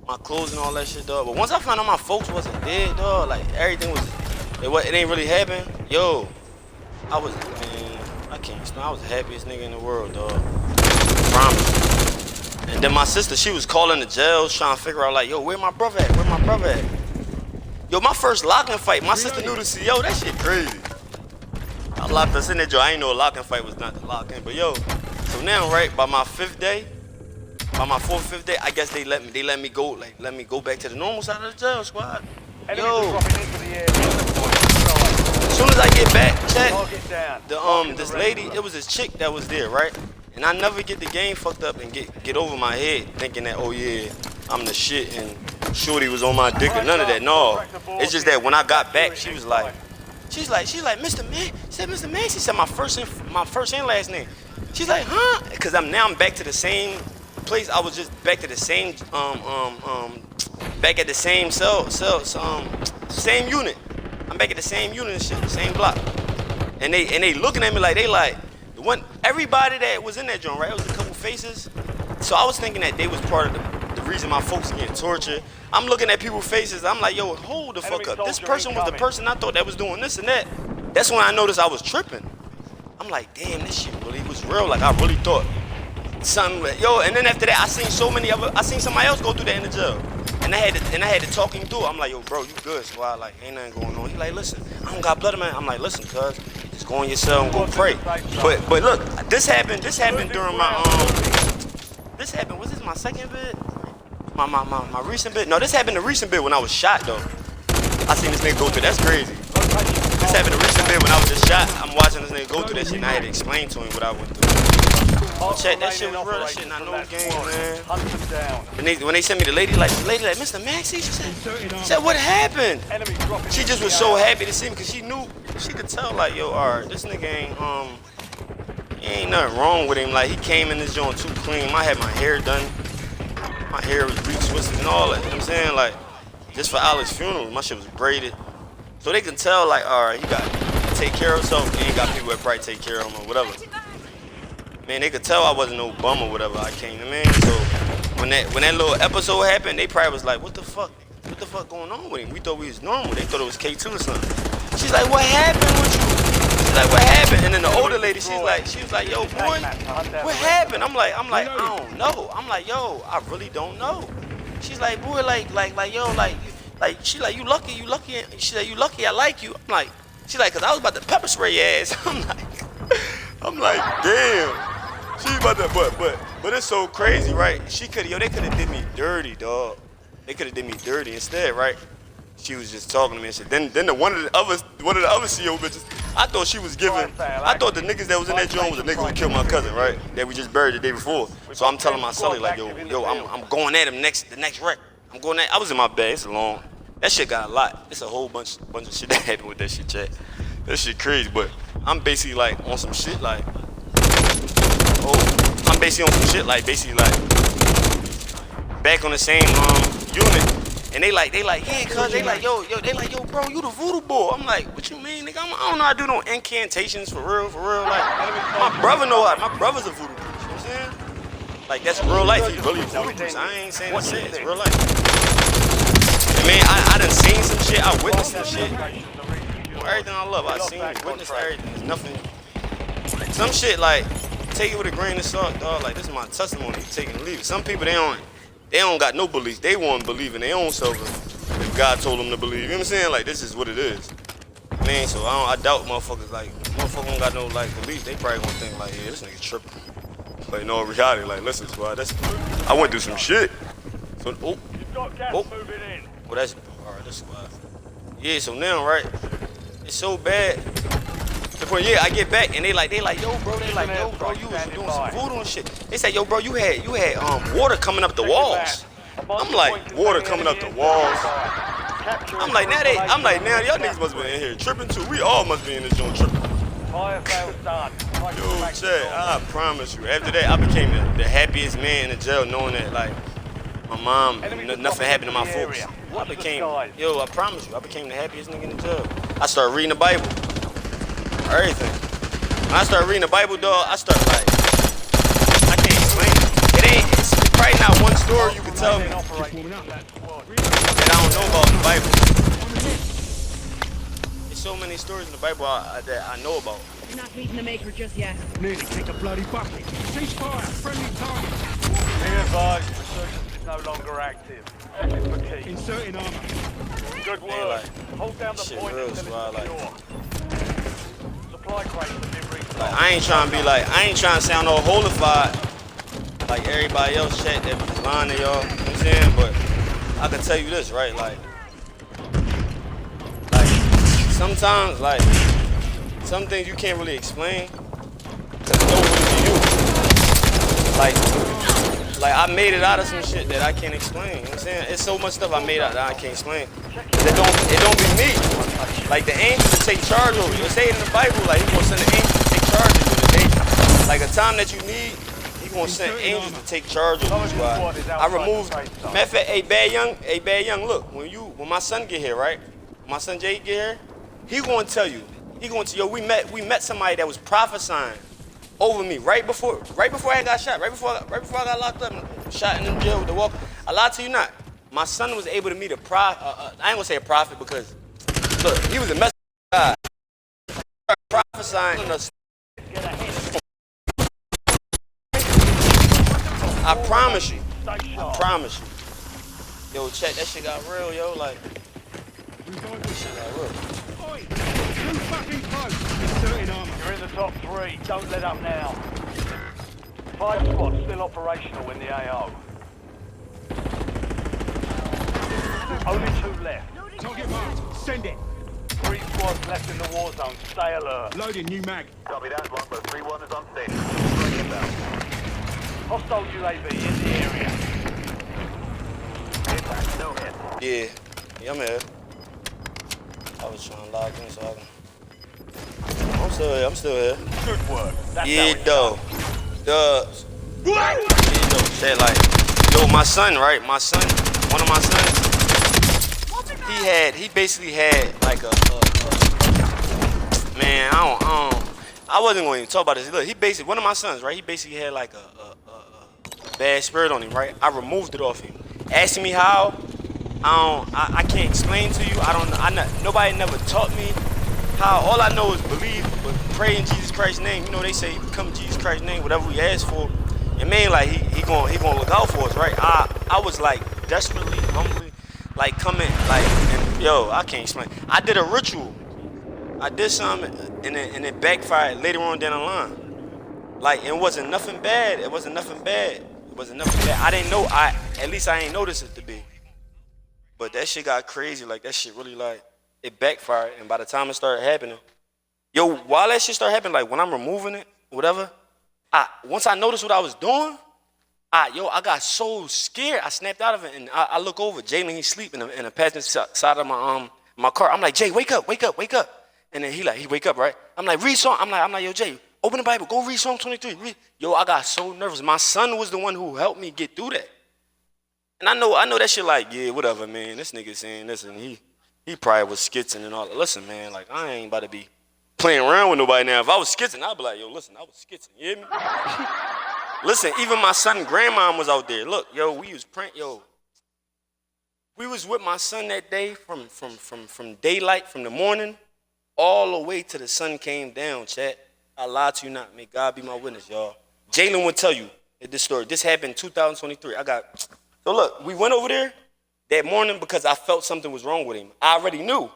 my clothes and all that shit, dog. But once I found out my folks wasn't dead, dog, like everything it ain't really happen. Yo, I was, man, I can't explain. I was the happiest nigga in the world, dog. I promise. And then my sister, she was calling the jails trying to figure out, like, yo, where my brother at? Where my brother at? Yo, my first locking fight, my sister knew the CEO. That shit crazy. I locked us in there, Joe. I ain't know a locking fight was not the lock in, but yo. So now, right, by my 5th day, by my 4th, 5th day, I guess they let me go, like let me go back to the normal side of the jail squad. Yo, as soon as I get back, check this lady, it was this chick that was there, right? And I never get the game fucked up and get over my head thinking that, oh yeah, I'm the shit and Shorty was on my dick or none of that. No, it's just that when I got back, she's like, Mr. Man, she said, Mr. Man, she said my first and last name. She's like, huh? Cause I'm back to the same place. I was just back to the same back at the same same unit. I'm back at the same unit and shit, the same block. And they looking at me like everybody that was in that joint, right? It was a couple faces. So I was thinking that they was part of the reason my folks getting tortured. I'm looking at people's faces. I'm like, yo, hold the fuck up. This person was the person I thought that was doing this and that. That's when I noticed I was tripping. I'm like, damn, this shit really was real. Like I really thought something. Yo, and then after that, I seen somebody else go through that in the jail. And I had to talk him through. I'm like, yo, bro, you good? So I like, ain't nothing going on. He like, listen, I don't got blood in my. I'm like, listen, cuz, just go on your cell and go pray. But look, this happened during my This happened. Was this my second bid? My recent bid? No, this happened the recent bid when I was shot though. I seen this nigga go through. That's crazy. This happened the recent bid when I was just shot. I'm watching this nigga go through that shit and I had to explain to him what I went through. Check, that shit was real. That shit not no game, man. When they sent me the lady like, Mr. Maxie, she said, what happened? She just was so happy to see me because she could tell like, yo, alright, this nigga ain't nothing wrong with him. Like he came in this joint too clean. I had my hair done. My hair was retwisted and all that. You know what I'm saying? Like, just for Alex's funeral, my shit was braided. So they can tell like, alright, he got to take care of himself. He ain't got people that probably take care of him or whatever. Man, they could tell I wasn't no bum or whatever I came to, man. So when that little episode happened, they probably was like, what the fuck going on with him? We thought we was normal. They thought it was K2 or something. She's like, what happened with you? She's like, what happened? And then the older lady, she was like, yo, boy, what happened? I'm like, I don't know. I'm like, yo, I really don't know. She's like, boy, she like, you lucky. She's like, you lucky, I like you. I'm like, she's like, cause I was about to pepper spray your ass. I'm like, damn. She about to, but it's so crazy, right? They could have did me dirty, dog. They could have did me dirty instead, right? She was just talking to me and shit. Then one of the other CEO bitches, I thought she was giving. I thought the niggas that was in that joint was the niggas who killed my cousin, right? That we just buried the day before. So I'm telling my sully like, yo, I'm going at him the next wreck. I'm going at. I was in my bed. It's long. That shit got a lot. It's a whole bunch of shit that happened with that shit, chat. That shit crazy, but I'm basically like on some shit like. I'm basically on some shit like back on the same unit, and they like yeah, cuz they like yo, bro, you the voodoo boy. I'm like, what you mean, nigga? I don't know how to do no incantations for real. Like my brother know how. My brother's a voodoo priest. You know what I'm saying? Like that's real life. He really a voodoo priest. I ain't saying it's shit. It's real life. And man, I done seen some shit. I witnessed some shit. Everything I love, I seen, witnessed everything. There's nothing. Some shit like. Take it with a grain of salt, dog. Like this is my testimony. Take it and leave it. Some people they don't got no beliefs. They won't believe in their own self if God told them to believe. You know what I'm saying? Like this is what it is. Man, so I doubt motherfuckers like don't got no like belief. They probably gonna think like, yeah, this nigga tripping. But in all reality, like listen, squad, I went through some shit. So well that's alright, that's squad. Yeah, so now right, it's so bad. The point, yeah, I get back and they like, yo, bro, you was doing some voodoo and shit. They say, yo, bro, you had water coming up the walls. I'm like, water coming up the walls. I'm like, now y'all niggas must be in here tripping too. We all must be in this joint tripping. Yo, Chad, I promise you. After that, I became the happiest man in the jail, knowing that like my mom, nothing happened to my folks. I promise you, I became the happiest nigga in the jail. I started reading the Bible. Everything. When I start reading the Bible, dog, I start like, I can't explain it. It's probably not one story you can tell me. that squad. that I don't know about in the Bible. There's so many stories in the Bible that I know about. You're not meeting the maker just yet. Nearly kicked a bloody bucket. Ceasefire. Friendly target. Be advised, resurgence is no longer active. This is for keep. Inserting armor. Good Man, work. like, Hold down the shit point real, until so I it's like- secure. Supply crates have been restocked. Like, I ain't trying to sound all holified like everybody else chat that be lying to y'all. You know what I'm saying? But I can tell you this, right? Like sometimes, like, some things you can't really explain because it don't really be you. Like I made it out of some shit that I can't explain. You know what I'm saying? It's so much stuff I made out that I can't explain. It don't be me. Like the angels to take charge over you. It say it in the Bible, like he gonna send the angels to take charge of you in the day. Like a time that you need, he gonna send angels to take charge of you. I removed. Matter of fact, hey bad young, look, when my son get here, right? My son Jay get here, he gonna tell you. He gonna tell you, yo, we met somebody that was prophesying over me right before I got shot, right before I got locked up and shot in the jail with the walk. I lied to you not. My son was able to meet a prophet. I ain't gonna say a prophet because look, he was a message guy. Prophesying us. I promise you. I promise you. Yo, check that shit got real, yo. Like, that shit got real. Oi! Too fucking close. Inserting armor. You're in the top 3. Don't let up now. 5 squads still operational in the AO. Only 2 left. Target marked. Send it. 3 squads left in the war zone. Stay alert. Loading new mag. Copy that. Longbow 3-1 is on station. Bring it down. Hostile UAV in the area. Impact. No hit. Yeah, I'm here. I was trying to log in so I can. I'm still here. Good work. That's Yeah, how it's though. Yeah, though. Shit, like, yo, my son, right? My son, one of my sons, he basically had like man, I wasn't going to even talk about this. Look, one of my sons, right? He basically had like a bad spirit on him, right? I removed it off him. Asking me how, I can't explain to you. Nobody never taught me how. All I know is believe, but pray in Jesus Christ's name. You know, they say come in Jesus Christ's name, whatever we ask for. And man, like he gonna look out for us, right? I was like desperately, humbly, like coming, like, and, yo, I can't explain. I did a ritual. I did something, and it backfired later on down the line. Like, it wasn't nothing bad. It wasn't nothing bad. I didn't know. At least I ain't noticed it to be. But that shit got crazy. Like, that shit really, like, it backfired. And by the time it started happening, yo, while that shit started happening, like when I'm removing it, whatever, once I noticed what I was doing, I got so scared. I snapped out of it, and I look over. Jalen, he's sleeping in the passenger side of my car. I'm like, Jay, wake up. And then he wake up, right? I'm like, read Psalm. I'm like, yo, Jay, open the Bible. Go read Psalm 23. Yo, I got so nervous. My son was the one who helped me get through that. And I know that shit like, yeah, whatever, man. This nigga saying this, and he probably was skitzing and all that. Listen, man, like, I ain't about to be playing around with nobody now. If I was skitzing, I'd be like, yo, listen, I was skitzing. You hear me? Listen, even my son and grandma was out there. Look, yo, we was with my son that day from daylight, from the morning, all the way till the sun came down, chat. I lied to you not. May God be my witness, y'all. Jalen would tell you this story. This happened in 2023. So look, we went over there that morning because I felt something was wrong with him. I already knew.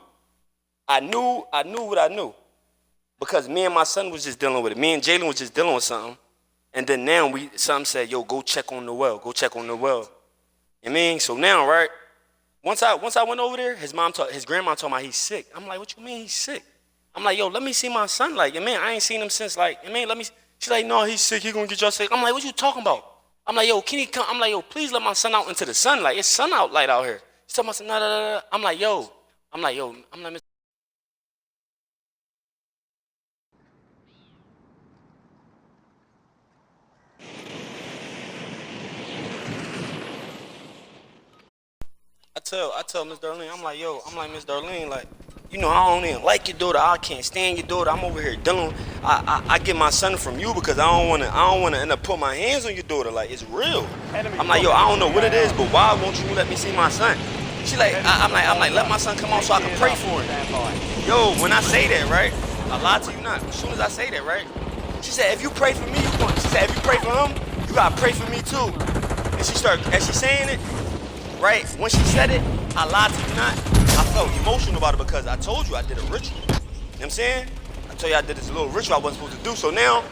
I knew what I knew. Because me and my son was just dealing with it. Me and Jalen was just dealing with something. And then now some said, yo, go check on the well. Go check on the well. You mean? So now, right? Once I went over there, his grandma told me he's sick. I'm like, what you mean he's sick? I'm like, yo, let me see my son. Like, man, I ain't seen him since, like, man, let me. She's like, no, he's sick. He gonna get y'all sick. I'm like, what you talking about? I'm like, yo, can he come? I'm like, yo, please let my son out into the sunlight. It's sunlight out here. She's talking about, nah. I'm like, yo, I'm like, I tell Miss Darlene, I'm like, Miss Darlene, like, you know, I don't even like your daughter. I can't stand your daughter. I'm over here dealing. I get my son from you because I don't wanna end up putting my hands on your daughter. Like, it's real. I'm like, yo, I don't know what it is, but why won't you let me see my son? She like, I'm like, let my son come out so I can pray for him. Yo, when I say that, right? I lie to you not. As soon as I say that, right? She said, if you pray for me, she said, if you pray for him, you gotta pray for me too. And she started, as she saying it, right? When she said it, I lied to you not. I felt emotional about it because I told you I did a ritual. You know what I'm saying? I told you I did this little ritual I wasn't supposed to do. So now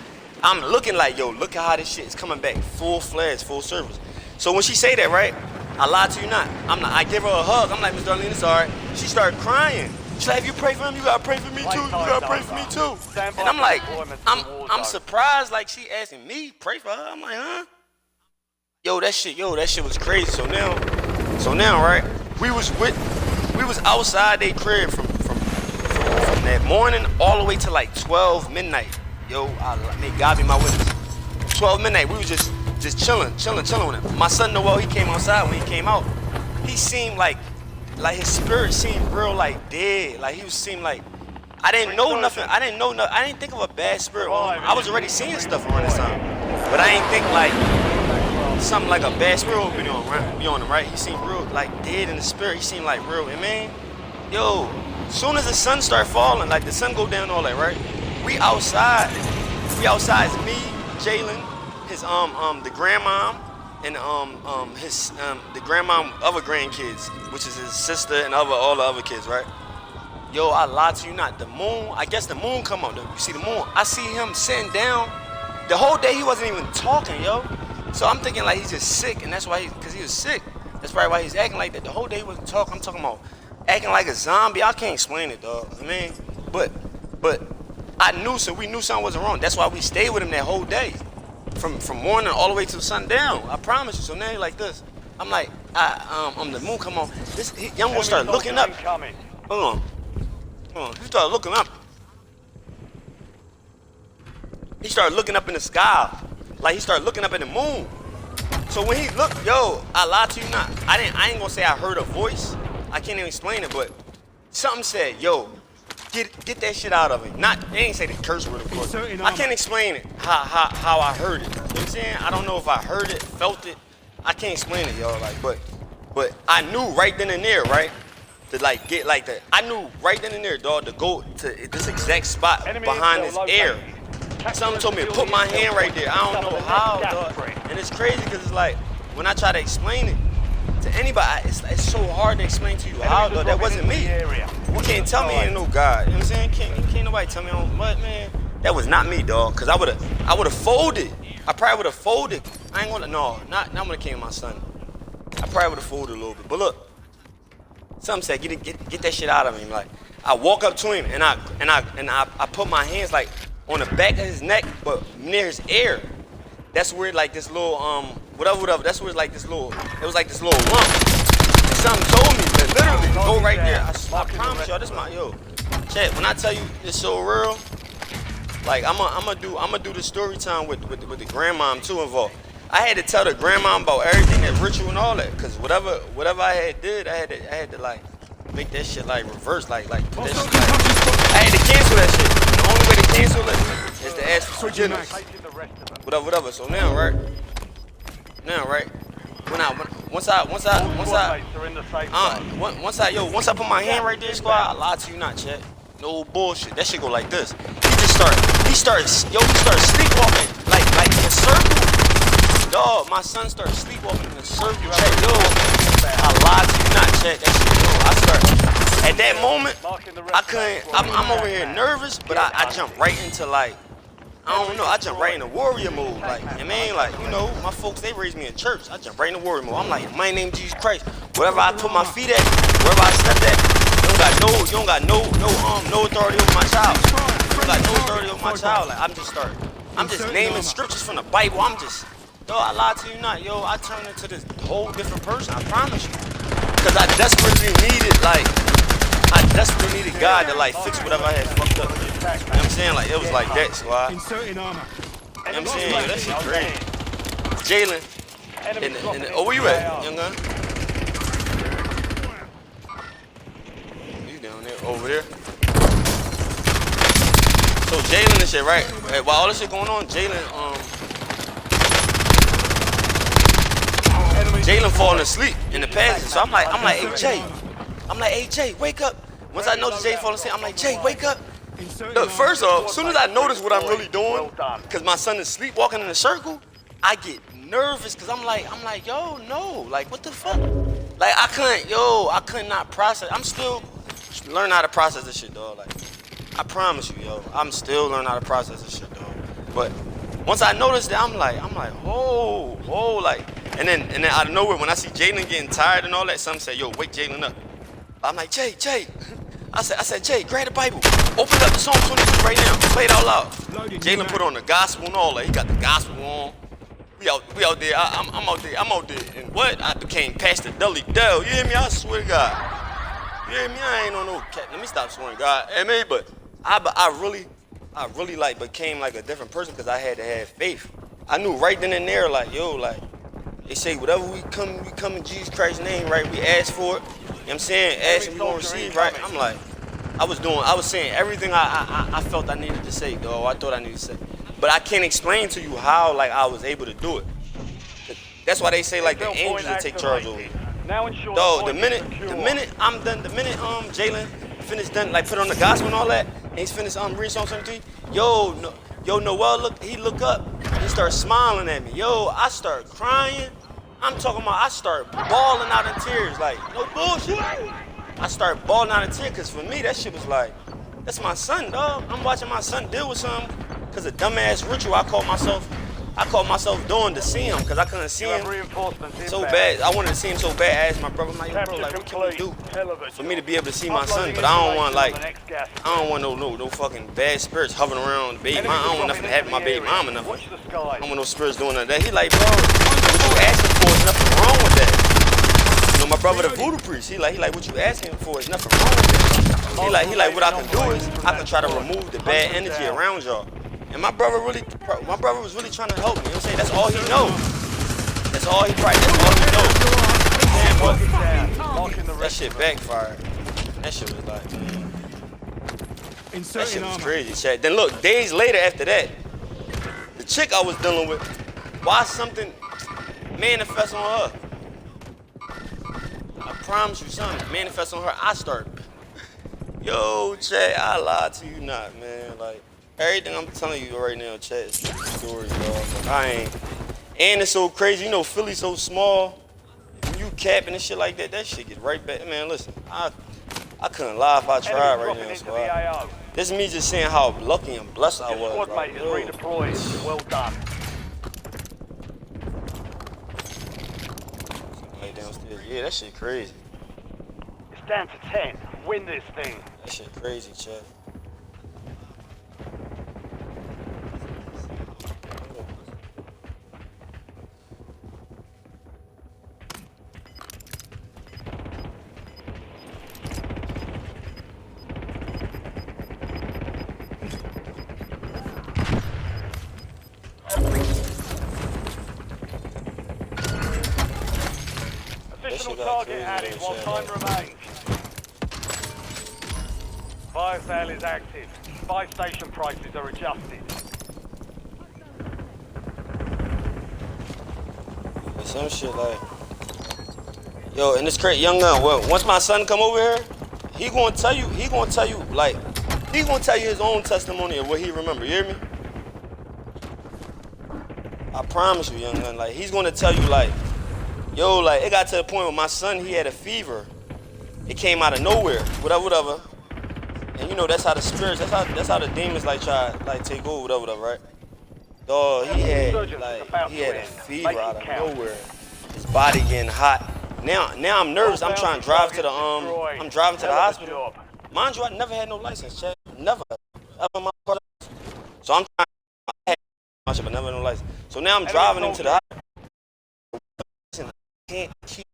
I'm looking like, yo, look at how this shit is coming back full-fledged, full service. So when she say that, right? I lied to you not. I give her a hug. I'm like, Miss Darlene, it's all right. She started crying. She's like, if you pray for him, you gotta pray for me too. You gotta pray for me too. And I'm like, I'm surprised. Like she asking me pray for her. I'm like, huh? Yo, that shit was crazy. So now, right? We was outside they crib from that morning all the way to like 12 midnight. Yo, may God be my witness. 12 midnight, we was just chilling with him. My son Noel, he came outside. When he came out, he seemed like his spirit seemed real like dead. Like he seemed like I didn't know nothing. I didn't think of a bad spirit on him. I was already seeing stuff around this time, but I didn't think like something like a bad spirit would be on him, right? He seemed real like dead in the spirit. He seemed like real. And man, yo, as soon as the sun start falling, like the sun go down, all that, right? We outside. It's me, Jalen, his the grandmom, and the grandmom other grandkids, which is his sister and all the other kids, right? Yo, I lied to you not. The moon, I guess the moon come out. You see the moon? I see him sitting down. The whole day he wasn't even talking, yo. So I'm thinking like he's just sick, and that's why because he was sick. That's probably why he's acting like that. The whole day he wasn't talking. I'm talking about acting like a zombie. I can't explain it, dog. I mean, but I knew, so we knew something wasn't wrong. That's why we stayed with him that whole day. From morning all the way to sundown. I promise you. So now he's like this. I'm like, the moon come on. Young boy started looking up. Hold on. He started looking up. He started looking up in the sky. Like he started looking up at the moon. So when he looked, yo, I lied to you not. I ain't gonna say I heard a voice. I can't even explain it, but something said, yo, get that shit out of him. They ain't say the curse word, of course. I can't explain it, how I heard it. You know what I'm saying? I don't know if I heard it, felt it. I can't explain it, y'all. Like, but I knew right then and there, right? To like get like that. I knew right then and there, dog, to go to this exact spot behind his ear. Someone told me to put my hand right there. I don't know how, dog. And it's crazy because it's like, when I try to explain it to anybody, it's so hard to explain to you how, dog. That wasn't me. You can't tell me ain't no God. You know what I'm saying? Can't nobody tell me what, man. That was not me, dog. Because I would have folded. I probably would have folded. I ain't gonna, no, not when it came to my son. I probably would have folded a little bit. But look, something said, get that shit out of him. Like, I walk up to him and I put my hands like on the back of his neck, but near his ear. That's where like this little whatever. That's where like this little. It was like this little lump. And something told me that literally go right there. I promise y'all, this my yo. Chat. When I tell you it's so real, like I'ma do the story time with the grandmom too involved. I had to tell the grandmom about everything, that ritual and all that, cause whatever I had did, I had to like make that shit like reverse, like put that shit like, I had to cancel that shit. The only way to cancel it is to ask for forgiveness. Whatever. So now, right? Once I put my hand right there, squad, I lied to you not, chat. No bullshit. That shit go like this. He started sleepwalking like in a circle. Dog, my son started sleepwalking in a circle. Chat, yo, I lied to you not, chat. That shit, yo, at that moment, I couldn't. I'm over here nervous, but I jumped right into like, I don't know. I jumped right into warrior mode. Like, I mean, like, you know, my folks, they raised me in church. I jumped right into warrior mode. I'm like, in my name, Jesus Christ. Wherever I put my feet at, wherever I stepped at, you don't got no authority over my child. You don't got no authority over my child. Like, I'm just naming scriptures from the Bible. Yo, I lied to you not. Yo, I turned into this whole different person. I promise you. Because I desperately needed God to like fix whatever I had fucked up. You know what I'm saying? Like, it was like that, squad. You know what I'm saying? Yo, that shit crazy. Jalen. Oh, where you at, young gun? He's down there. over there. So Jalen and shit, right? While all this shit going on, Jalen falling asleep in the passage. So I'm like, hey Jay, wake up. Once I notice Jay falling asleep, I'm like, Jay, wake up. Look, first off, as soon as I notice what I'm really doing, because my son is sleepwalking in a circle, I get nervous because I'm like, yo, no, like what the fuck? Like I could not process. I'm still learning how to process this shit, dog. Like, I promise you, yo, I'm still learning how to process this shit, dog. But once I noticed that, I'm like, like, and then out of nowhere, when I see Jalen getting tired and all that, something said, yo, wake Jalen up. I'm like, Jay. I said, Jay, grab the Bible. Open up the Psalm 22 right now. Play it out loud. Jalen put on the gospel and all that. He got the gospel on. We out there. I'm out there. And what? I became Pastor DoloDeli711. You hear me? I swear to God. You hear me? I ain't on no cat. Let me stop swearing, God. I mean, but I really like became like a different person because I had to have faith. I knew right then and there, like, yo, like, they say whatever we come in Jesus Christ's name, right? We ask for it. You know what I'm saying? Ask and we gonna receive, right? I'm like, I was saying everything I felt I needed to say, dog. I thought I needed to say. But I can't explain to you how, like, I was able to do it. That's why they say, like, the angels will take charge over you. Dog, the minute I'm done, the minute Jalen finished done, like, put on the gospel and all that, and he's finished reading Psalm 23, yo, Noel, he look up, he starts smiling at me. Yo, I start crying. I'm talking about, I start bawling out in tears, like, no bullshit. I start bawling out in tears, because for me, that shit was like, that's my son, dog. I'm watching my son deal with something, because a dumbass ritual I called myself doing to see him, because I couldn't see him so bad. I wanted to see him so bad. I asked my brother, like, bro, like, what can we do for me to be able to see my son? But I don't want, like, I don't want no fucking bad spirits hovering around the baby mom. I don't want nothing to happen to my baby mom or nothing. I don't want no spirits doing none of that. He like, bro, what you asking for is nothing wrong with that. You know, my brother the voodoo priest, he like, what you asking for is nothing wrong with that. He like, what I can do is I can try to remove the bad energy around y'all. And my brother was really trying to help me. You know what I'm saying? That's all he knows. That's all he knows. But that shit backfired. That shit was like, that shit was crazy, chat. Then look, days later after that, the chick I was dealing with, why something manifests on her? I promise you something manifests on her. I start, yo, chat, I lied to you not, man. Like, everything I'm telling you right now, chat, is stories, dog. I ain't. And it's so crazy, you know, Philly's so small. When you capping and shit like that, that shit get right back. Man, listen, I couldn't lie if I tried right now, squad. This is me just saying how lucky and blessed I was. Squad mate is redeployed. Well done. Somebody downstairs. Yeah, that shit crazy. It's down to 10. Win this thing. That shit crazy, chat. Additional target added while time remains. Fire sale is active. Buy station prices are adjusted. Some shit like, yo, and this crazy young gun. Well, once my son come over here, he gonna tell you his own testimony of what he remember. You hear me? I promise you, young gun. Like, he's gonna tell you, like, yo, like, it got to the point where my son, he had a fever. It came out of nowhere, whatever. And you know, that's how the spirits, that's how the demons like try like take over, whatever, right? Dog, he had a fever out of nowhere. His body getting hot. Now I'm nervous. I'm trying to drive to the hospital. Mind you, I never had no license, Chad. Never. So I'm trying to but never had no license. So now I'm driving him to the hospital. Can't keep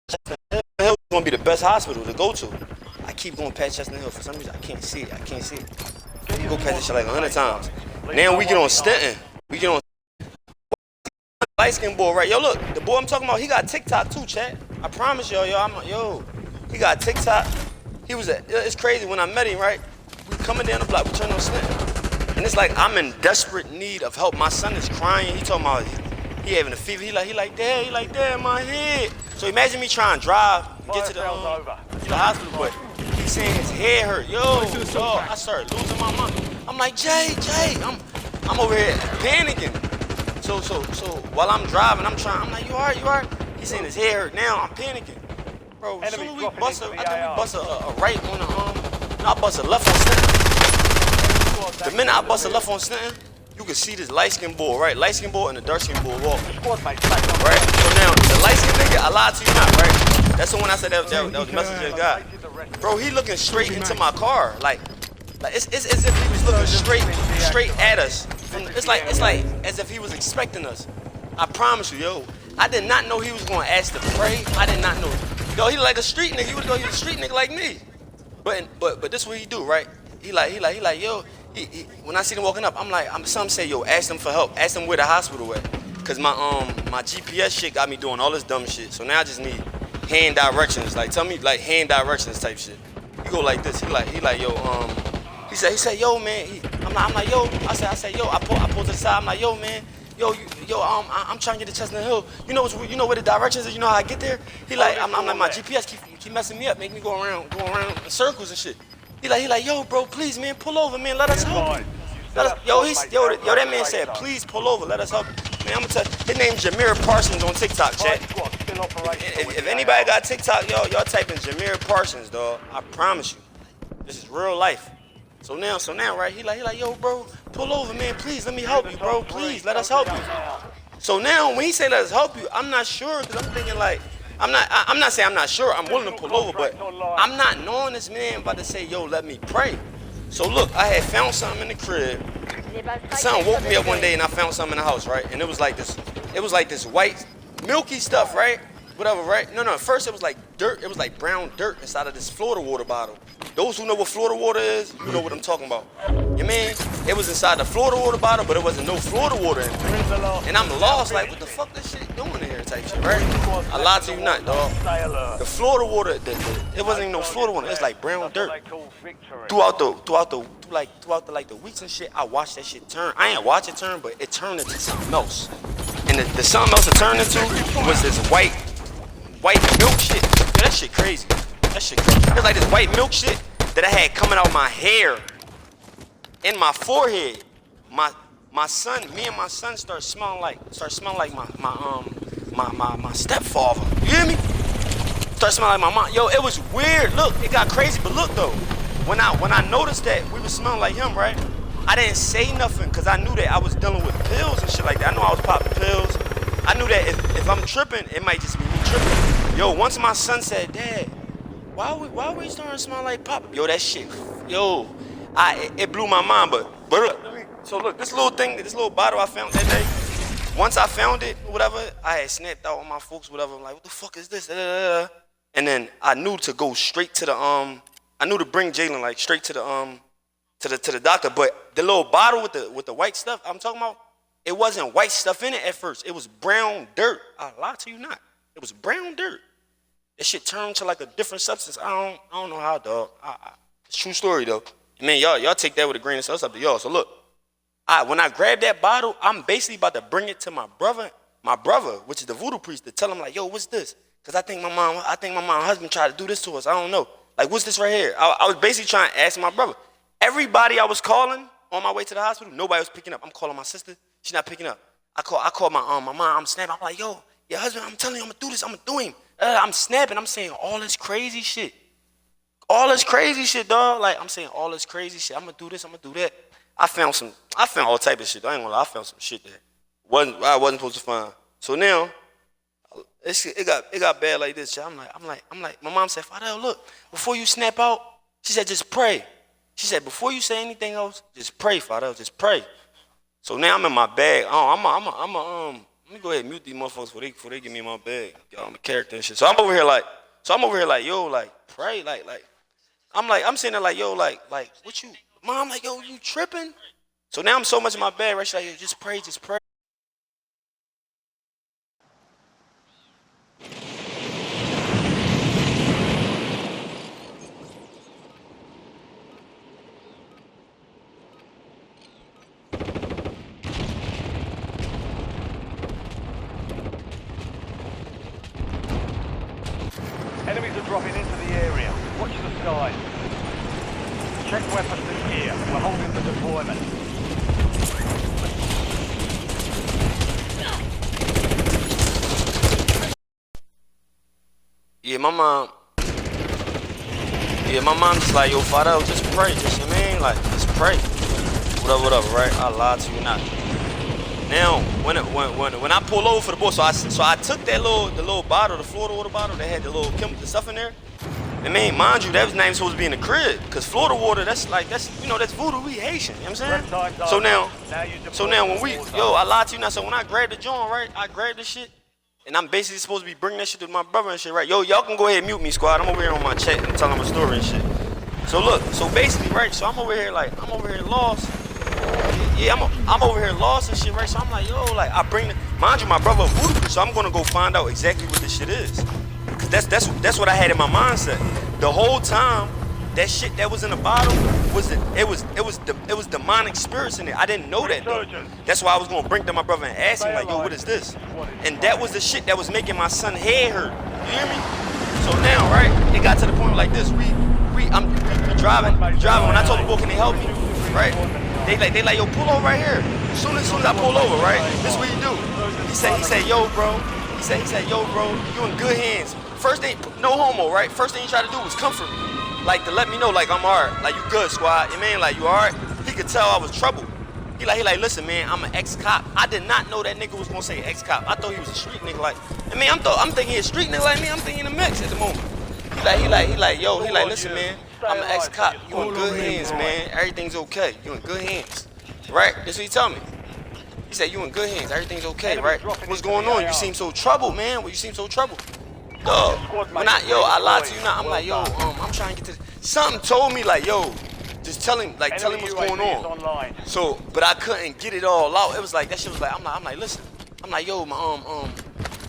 Chestnut Hill is gonna be the best hospital to go to. I keep going past Chestnut Hill. For some reason I can't see it. You go past this shit like 100 times. Now we get on Stanton. We get on light skin boy, right? Yo, look, the boy I'm talking about, he got TikTok too, chat. I promise y'all, he got TikTok. It's crazy when I met him, right? We coming down the block, we turn on Slinton. And it's like I'm in desperate need of help. My son is crying. He talking about he having a fever. He like, Dad, my head. So imagine me trying to drive, get to the hospital, but he's saying his head hurt. Yo, I started losing my mind. I'm like, Jay, I'm over here panicking. So while I'm driving, I'm like, you all right? He's saying his head hurt. Now I'm panicking. Bro, as soon as we bust a right on the I bust a left on Slinton. The minute I bust a left on Slinton, you can see this light-skinned boy, right? Light-skinned boy and the dark-skinned boy walking. Right? So now, the light-skinned nigga, I lied to you not, right? That's the one I said that was the messenger of God. Bro, he looking straight into my car. Like it's as if he was looking straight at us. It's like as if he was expecting us. I promise you, yo. I did not know he was gonna ask to pray. I did not know. Yo, he like a street nigga. He would go, he was a street nigga like me. But this is what he do, right? He like, yo. When I see him walking up, I'm like, some say, yo, ask them for help. Ask them where the hospital at. Cause my GPS shit got me doing all this dumb shit. So now I just need hand directions. Like, tell me like hand directions type shit. He go like this. He like, yo, he said, yo, man. I'm like, yo. I said, yo. I pulled to the side. I'm like, yo, man. I'm trying to get to Chestnut Hill. You know where the directions is? You know how I get there? He like, I'm like, my GPS keep messing me up, make me go around in circles and shit. He like, yo, bro, please, man, pull over, man, let us help you. Yo, that man said, please pull over, let us help you. Man, I'm gonna tell you, his name's Jameer Parsons on TikTok, chat. If anybody got TikTok, y'all type in Jameer Parsons, dog. I promise you, this is real life. So now, right? He like, yo, bro, pull over, man, please, let me help you, bro, please, let us help you. So now, when he say let us help you, I'm not sure, because I'm thinking like, I'm not saying I'm not sure, I'm willing to pull over, but I'm not knowing this man about to say, yo, let me pray. So look, I had found something in the crib. Son woke me up one day and I found something in the house, right? And it was like this white, milky stuff, right? Whatever, right? No, at first it was like dirt, it was like brown dirt inside of this Florida water bottle. Those who know what Florida water is, you know what I'm talking about. You mean? It was inside the Florida water bottle, but it wasn't no Florida water in it. And I'm lost, like, what the fuck this shit doing in here type shit, right? I lied to you not, dog. The Florida water, it wasn't even no Florida water, it's like brown dirt. Throughout the weeks and shit, I watched that shit turn. I ain't watch it turn, but it turned into something else. And the something else it turned into was this white milk shit. Yo, that shit crazy. It was like this white milk shit that I had coming out my hair, in my forehead. Me and my son start smelling like my stepfather. You hear me? Start smelling like my mom. Yo, it was weird. Look, it got crazy, but look though. When I noticed that we was smelling like him, right? I didn't say nothing because I knew that I was dealing with pills and shit like that. I knew I was popping pills. I knew that if I'm tripping, it might just be me tripping. Yo, once my son said, Dad, why we starting to smell like pop? Yo, that shit, yo, it blew my mind. But look, so look, this little bottle I found that day. Once I found it, whatever, I had snapped out on my folks, whatever. I'm like, what the fuck is this? And then I knew to go straight to the I knew to bring Jalen like straight to the doctor. But the little bottle with the white stuff I'm talking about, it wasn't white stuff in it at first. It was brown dirt. I lie to you not. It was brown dirt. That shit turned to like a different substance. I don't know how, dog. It's a true story though. Man, y'all take that with a grain of salt. It's up to y'all. So look, when I grabbed that bottle, I'm basically about to bring it to my brother, which is the voodoo priest, to tell him like, yo, what's this? Cause I think my mom husband tried to do this to us. I don't know. Like, what's this right here? I was basically trying to ask my brother. Everybody I was calling on my way to the hospital, nobody was picking up. I'm calling my sister. She's not picking up. I called my mom. I'm snapping. I'm like, yo, your husband, I'm telling you, I'm gonna do this. I'm gonna do him. I'm snapping. I'm saying all this crazy shit. All this crazy shit, dog. Like, I'm saying all this crazy shit. I'm gonna do this. I'm gonna do that. I found all type of shit. I ain't gonna lie. I found some shit that I wasn't supposed to find. So now, it got bad like this. I'm like, my mom said, Fidel, look, before you snap out, she said, just pray. She said, before you say anything else, just pray, Fidel, just pray. So now I'm in my bag. Let me go ahead and mute these motherfuckers before they get me in my bag. Y'all, I'm a character and shit. So I'm over here like, yo, like, pray, like, I'm sitting there like, yo, like, what you, mom, like, yo, you tripping? So now I'm so much in my bag, right? She's like, yo, just pray, just pray. are dropping into the area. Watch the skies. Check weapons and gear. We're holding the deployment. Yeah, my mom. Yeah, my mom just like, yo, Fidel, just pray, just, you know what I mean? Like, just pray. What up, right? I lied to you not. Now, when I pull over for the boy, so I took that little bottle, the Florida water bottle that had the little chemical stuff in there. I mean, mind you, that was not even supposed to be in the crib, cause Florida water, that's voodoo, we Haitian, you know what I'm saying? So now when I lied to you not. So when I grabbed the joint, right, I grabbed the shit. And I'm basically supposed to be bringing that shit to my brother and shit, right? Yo, y'all can go ahead and mute me, squad. I'm over here on my chat and telling my story and shit. So look, so basically, right? So I'm over here lost. Yeah, I'm over here lost and shit, right? So I'm like, yo, like mind you, my brother a voodoo, so I'm gonna go find out exactly what this shit is. Cause that's what I had in my mindset. The whole time, that shit that was in the bottle it was demonic spirits in it. I didn't know that though. That's why I was gonna bring to my brother and ask him like, yo, what is this? And that was the shit that was making my son head hurt. You hear me? So now, right? It got to the point like this. We driving. When I told the boy, can they help me? Right? They like, yo, pull over right here. As soon as I pull over, right? This is what he do. He said, yo, bro. He said, yo, bro, you in good hands. First thing, no homo, right? First thing he tried to do was comfort me. Like, to let me know, like, I'm alright. Like, you good, squad. You mean, like, you alright? He could tell I was troubled. He like, listen, man, I'm an ex-cop. I did not know that nigga was gonna say ex-cop. I thought he was a street nigga. Like, I mean, I'm thinking he's a street nigga like me. I'm thinking a mix at the moment. He like, listen, man, I'm an ex-cop. You in good hands, man. Everything's okay. You in good hands, right? That's what he told me. He said, you in good hands. Everything's okay, right? What's going on? You seem so troubled, man. Well, you seem so troubled. Dog, I lied to you now. I'm like, yo, I'm trying to get to something told me like, yo, just tell him what's going on. So, but I couldn't get it all out. It was like that shit was like, I'm like, listen. I'm like, yo,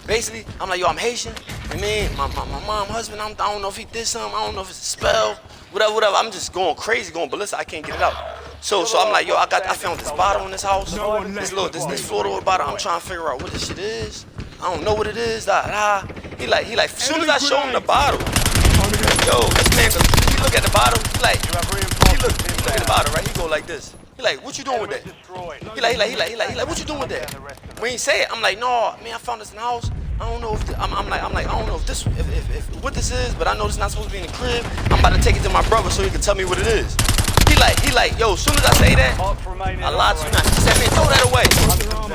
basically, I'm like, yo, I'm Haitian. I mean, my mom, husband, I don't know if he did something. I don't know if it's a spell, whatever. I'm just going crazy, going ballistic. I can't get it out. So I'm like, yo, I found this bottle in this house. This Florida water bottle. I'm trying to figure out what this shit is. I don't know what it is. He like, as soon as I show him the bottle, yo, this man, he look at the bottle. He look at the bottle, right? He go like this. He like, what you doing with that? He like, what you doing with that? When he say it, I'm like, no, man, I found this in the house. I don't know if I'm like, I don't know if what this is, but I know it's not supposed to be in the crib. I'm about to take it to my brother so he can tell me what it is. He like, yo, as soon as I say that, I lied to you not. He said, man, throw that away.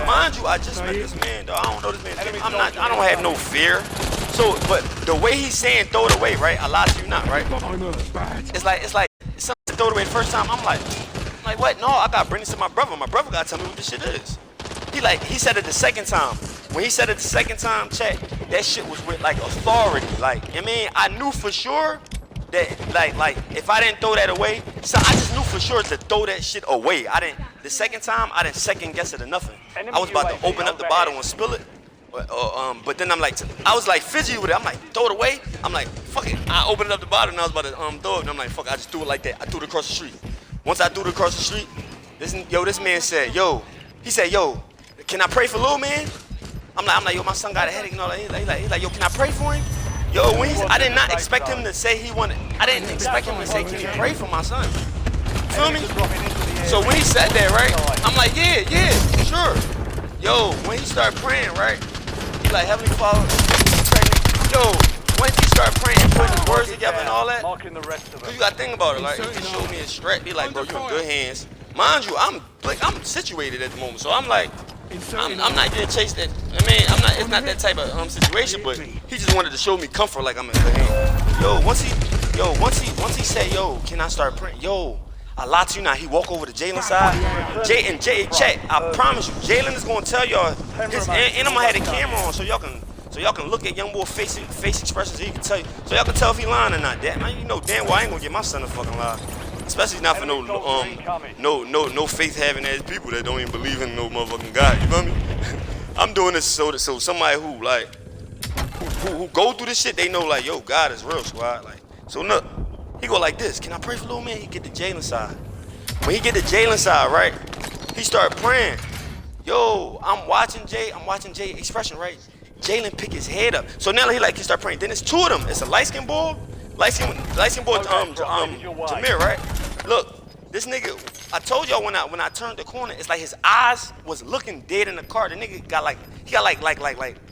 Mind you, I just met this man, though. I don't know this man. I don't have no fear. So, but the way he's saying throw it away, right? I lied to you not, right? It's like something throw it away the first time. I'm like, what? No, I gotta bring this to my brother. My brother gotta tell me what this shit is. He said it the second time. When he said it the second time, check, that shit was with like authority. Like, I mean, I knew for sure that like if I didn't throw that away, so I just knew for sure to throw that shit away. The second time I didn't second guess it or nothing. I was about to open up the bottle and spill it. But then I was like fidgety with it. I'm like, throw it away. I'm like, fuck it. I opened up the bottle and I was about to throw it. And I'm like, fuck, I just threw it like that. I threw it across the street. Once I threw it across the street, this man said, he said, yo, can I pray for little man? I'm like, yo, my son got a headache and all that. He like, yo, can I pray for him? Yo, I did not expect him to say I didn't expect him to say, can you pray for my son? Feel me? So when he said that, right, I'm like, yeah, sure. Yo, when he started praying, right, he like, Heavenly Father, yo, once he started praying, putting his words together and all that, cause you gotta think about it, like, he just showed me his strap. He like, bro, you in good hands. Mind you, I'm situated at the moment, so I'm like, I'm not getting chased at. I mean, it's not that type of situation, but he just wanted to show me comfort, like I'm in good hands. Yo, once he said, yo, can I start praying? Yo, I lied to you now. He walk over to Jalen's side. Chat. I promise you, Jalen is gonna tell y'all. And I'm gonna have the camera on so y'all can look at young boy face expressions. He can tell you, so y'all can tell if he lying or not. That man, you know damn well I ain't gonna get my son a fucking lie. Especially not for no faith having ass people that don't even believe in no motherfucking God. You feel me? I'm doing this so somebody who go through this shit, they know like, yo, God is real, squad. Like, so look, he go like this. Can I pray for little man? He get to Jalen's side. When he get to Jalen's side, right, he start praying. Yo, I'm watching Jay expression, right? Jalen pick his head up. So now he start praying. Then it's two of them. It's a light-skinned boy, light-skinned boy, Jameer, right? Look, this nigga. I told y'all when I turned the corner, it's like his eyes was looking dead in the car. The nigga got like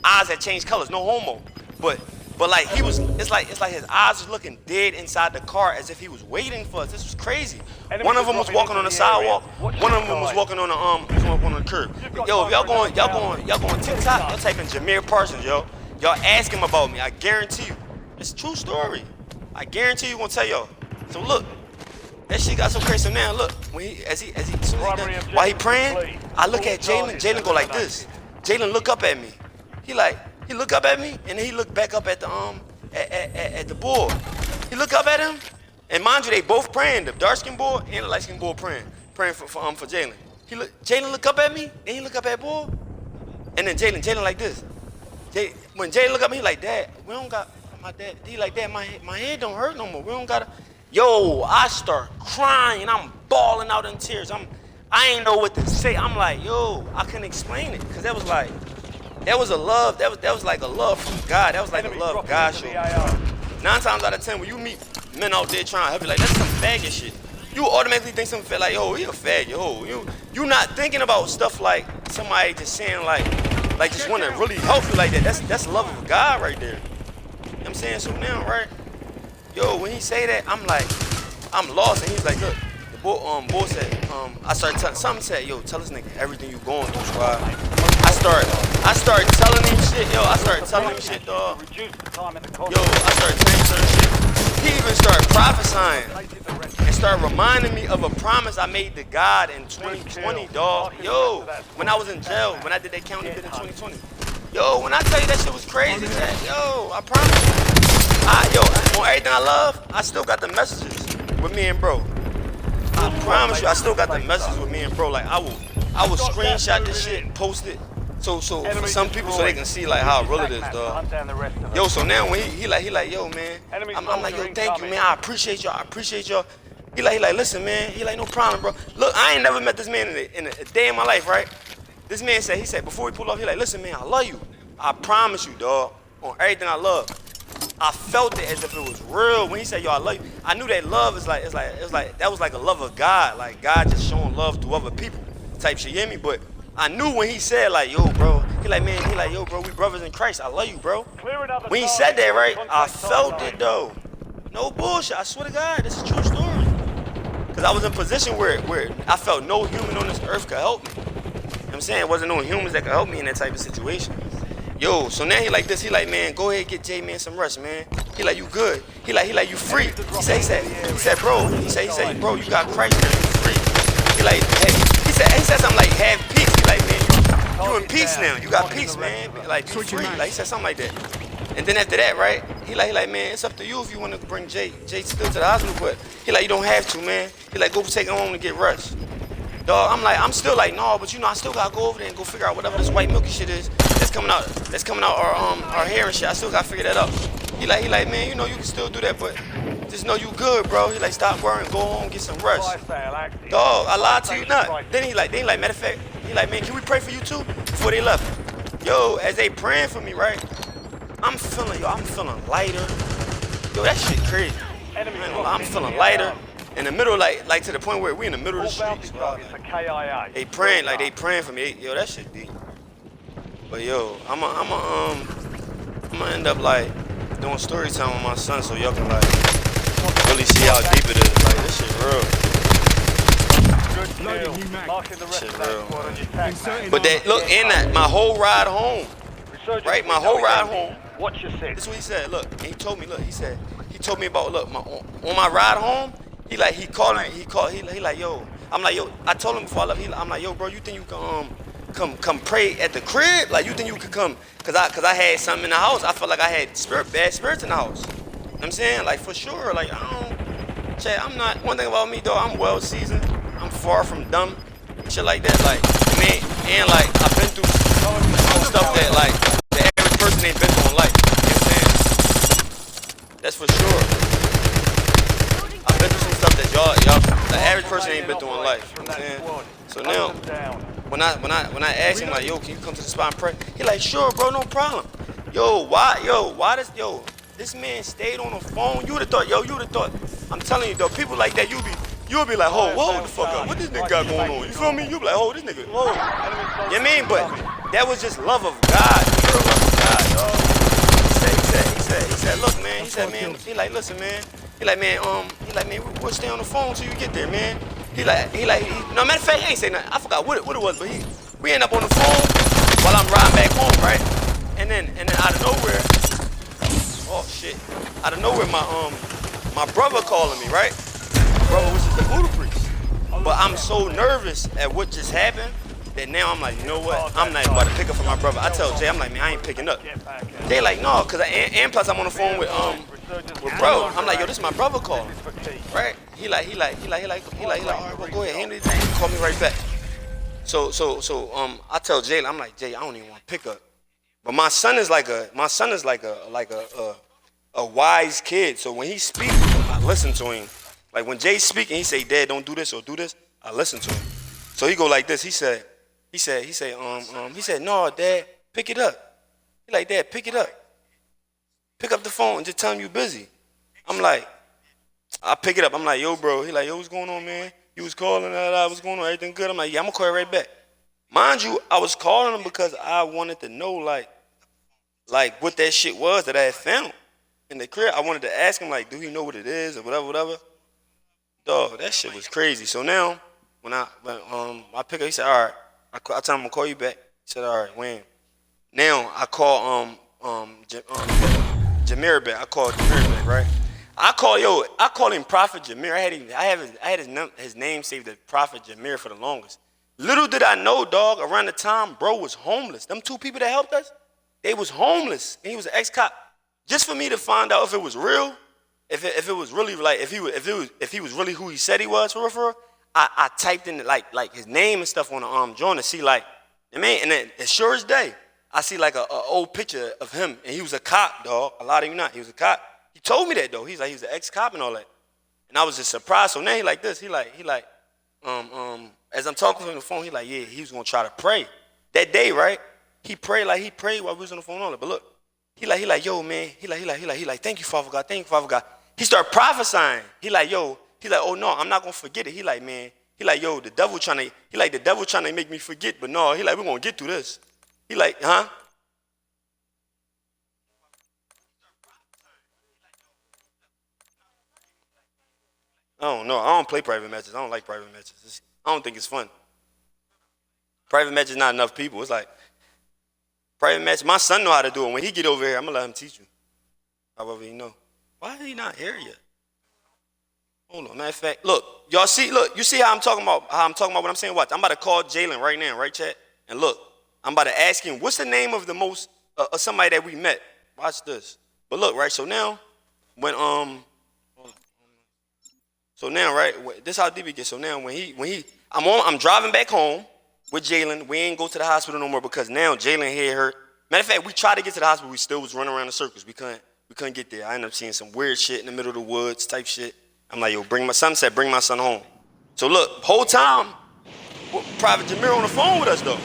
eyes that changed colors. No homo, but like it's like his eyes was looking dead inside the car as if he was waiting for us. This was crazy. One of them was walking on the sidewalk. One of them was walking on the curb. Yo, if y'all going TikTok, y'all typing Jameer Parsons, yo. Y'all ask him about me. I guarantee you, it's a true story. I guarantee you gonna tell y'all. So look, that shit got so crazy. So now look, when while he praying, I look at Jalen. Jalen go like this. Jalen look up at me. He look up at me, and then he look back up at the at the boy. He look up at him, and mind you, they both praying. The dark skin boy and the light skin boy praying for Jalen. Jalen look up at me, and he look up at boy, and then Jalen like this. When Jalen look at me, he like, Dad, we don't got my dad. He like, Dad, my head don't hurt no more. We don't gotta. Yo, I start crying. I'm bawling out in tears. I ain't know what to say. I'm like, yo, I couldn't explain it, cause that was a love. That was like a love from God. That was like a love God showed. 9 times out of 10, when you meet men out there trying to help you, like that's some faggot shit. You automatically think something like, yo, he a faggot. Yo, you not thinking about stuff like somebody just saying like just want to really help you like that. That's love of God right there. You know what I'm saying? So now, right? Yo, when he say that, I'm like, I'm lost, and he's like, look, the boy said, I started something said, yo, tell this nigga everything you going through, squad. I started telling him shit, yo. I started telling him shit, dog. Yo, I started telling him shit. He even started prophesying and started reminding me of a promise I made to God in 2020, dog. Yo, when I was in jail, when I did that county bid in 2020. Yo, when I tell you that shit was crazy, Jack, yo, I promise you. Yo, on everything I love, I still got the messages with me and bro. I promise you, I still got the messages with me and bro. Like I will screenshot this shit and post it. So for some people, so they can see like how real it is, dog. Yo, so now when he like, yo, man, I'm like, yo, thank you, man. I appreciate y'all. He like, listen, man. He like, no problem, bro. Look, I ain't never met this man in a day in my life, right? This man said, he said before we pull off, he like, listen, man, I love you. I promise you, dog, on everything I love. I felt it as if it was real when he said, yo, I love you. I knew that love is like that was like a love of God, like God just showing love to other people type shit, you hear me? But I knew when he said like, yo, bro, he like, yo, bro, we brothers in Christ. I love you, bro. When he said that, right, I felt it though. No bullshit. I swear to God, this is a true story. Cause I was in a position where I felt no human on this earth could help me. You know what I'm saying? It wasn't no humans that could help me in that type of situation. Yo, so now he like this. He like, man, go ahead, get J man some rest, man. He like, you good. He like, you free. He said, bro. He said, bro, you got Christ, man, you free. He like, hey, he said something like, have peace. He like, man, you in peace now. You got peace, man. Like, you free. Like, he said something like that. And then after that, right? He like, man, it's up to you if you want to bring Jay still to the hospital, but he like, you don't have to, man. He like, go take him home to get rest. Dog, I'm still like, no, but I still gotta go over there and go figure out whatever this white milky shit is that's coming out our hair and shit. I still gotta figure that out. He like, man, you can still do that, but just know you good, bro. He like, stop worrying, go home, get some rest. Dog, I lied to you not. Then he like, matter of fact, he like, man, can we pray for you too? Before they left. Yo, as they praying for me, right? I'm feeling lighter. Yo, that shit crazy. I'm feeling lighter. In the middle, like to the point where we in the middle of the streets, bro. They praying for me. Yo, that shit deep. But yo, I'ma end up like doing story time with my son so y'all can like really see how deep it is. Like this shit real. Shit real. But that look in that my whole ride home, right? My whole ride home. Watch your six. This is what he said. Look, and he told me. Look, he told me about on my ride home. He like yo. I'm like, yo. I told him before I left. I'm like, yo, bro. You think you can come pray at the crib? Like you think you could come? Cause I had something in the house. I felt like I had bad spirits in the house. You know what I'm saying? Like for sure. Like I'm not. One thing about me though, I'm well seasoned. I'm far from dumb. Shit like that. Like man, and like I've been through stuff that like the average person ain't been through in life. You know what I'm saying? That's for sure. I've been through some stuff that y'all, the average person ain't been through in life. You know what I'm saying? So now, when I asked him like, yo, can you come to the spot and pray? He like, sure, bro, no problem. why this man stayed on the phone? You would have thought, I'm telling you though, people like that, you'll be like, hold the fuck up. What this nigga got going on? You feel me? You'll be like, this nigga, You know what I mean? But that was just love of God, pure love of God, dog. He said, look, man, he like, listen, man. He like, man, we'll stay on the phone till you get there, man. No, matter of fact, he ain't say nothing. I forgot what it was, but we end up on the phone while I'm riding back home, right? And then out of nowhere, out of nowhere, my brother calling me, right? My brother, which is the voodoo priest. But I'm so nervous at what just happened that now I'm like, you know what? I'm not about to pick up for my brother. I tell Jay, I'm like, man, I ain't picking up. They like, no, cause and plus I'm on the phone with bro. I'm like, yo, this is my brother calling, right? He like, all right, well, go ahead, handle your thing. Call me right back. So I tell Jay, I'm like, Jay, I don't even want to pick up. But my son is like a wise kid. So when he speaks, I listen to him. Like when Jay's speaking, he say, Dad, don't do this or do this. I listen to him. So he go like this. He said, no, Dad, pick it up. He like, Dad, pick it up. Pick up the phone and just tell him you busy. I'm like, I pick it up. I'm like, yo, bro. He like, yo, what's going on, man? You was calling, what's going on? Everything good? I'm like, yeah, I'm gonna call you right back. Mind you, I was calling him because I wanted to know, like what that shit was that I had found in the crib. I wanted to ask him, like, do he know what it is or whatever. Dog, that shit was crazy. So now, when I pick up, he said, all right. I tell him I'm gonna call you back. He said, all right, when? Now I call Jameer back. I called Jameer back, right? I call him Prophet Jameer. I had his name saved as Prophet Jameer for the longest. Little did I know, dog, around the time bro was homeless. Them two people that helped us, they was homeless. And he was an ex-cop. Just for me to find out if it was real, if it was really like if he was really who he said he was for real, I typed in like his name and stuff on the joint to see like, I mean, and then as sure as day, I see like a old picture of him, and he was a cop, dog. A lot of you not. He was a cop. He told me that though. He's like, he was an ex-cop and all that. And I was just surprised. So now he like this. He like, as I'm talking to him on the phone, he like, yeah, he was gonna try to pray. That day, right? He prayed while we was on the phone and all that. But look, he like, yo, man, he like, thank you, Father God, thank you, Father God. He started prophesying. He like, oh no, I'm not gonna forget it. He like, man, he like, yo, the devil trying to make me forget, but no, he like, we're gonna get through this. He like, huh? I don't know. I don't play private matches. I don't like private matches. I don't think it's fun. Private matches, not enough people. It's like, private match, my son know how to do it. When he get over here, I'm going to let him teach you. However he know. Why is he not here yet? Hold on. Matter of fact, look, you see how I'm talking about what I'm saying? Watch. I'm about to call Jalen right now, right, chat? And look, I'm about to ask him, what's the name of the most, somebody that we met? Watch this. But look, right, so now, when, so now, right, this is how deep it gets. So now I'm driving back home with Jalen. We ain't go to the hospital no more because now Jalen head hurt. Matter of fact, we tried to get to the hospital. We still was running around in circles. We couldn't get there. I ended up seeing some weird shit in the middle of the woods type shit. I'm like, yo, bring my son home. So look, whole time, Private Jameer on the phone with us though.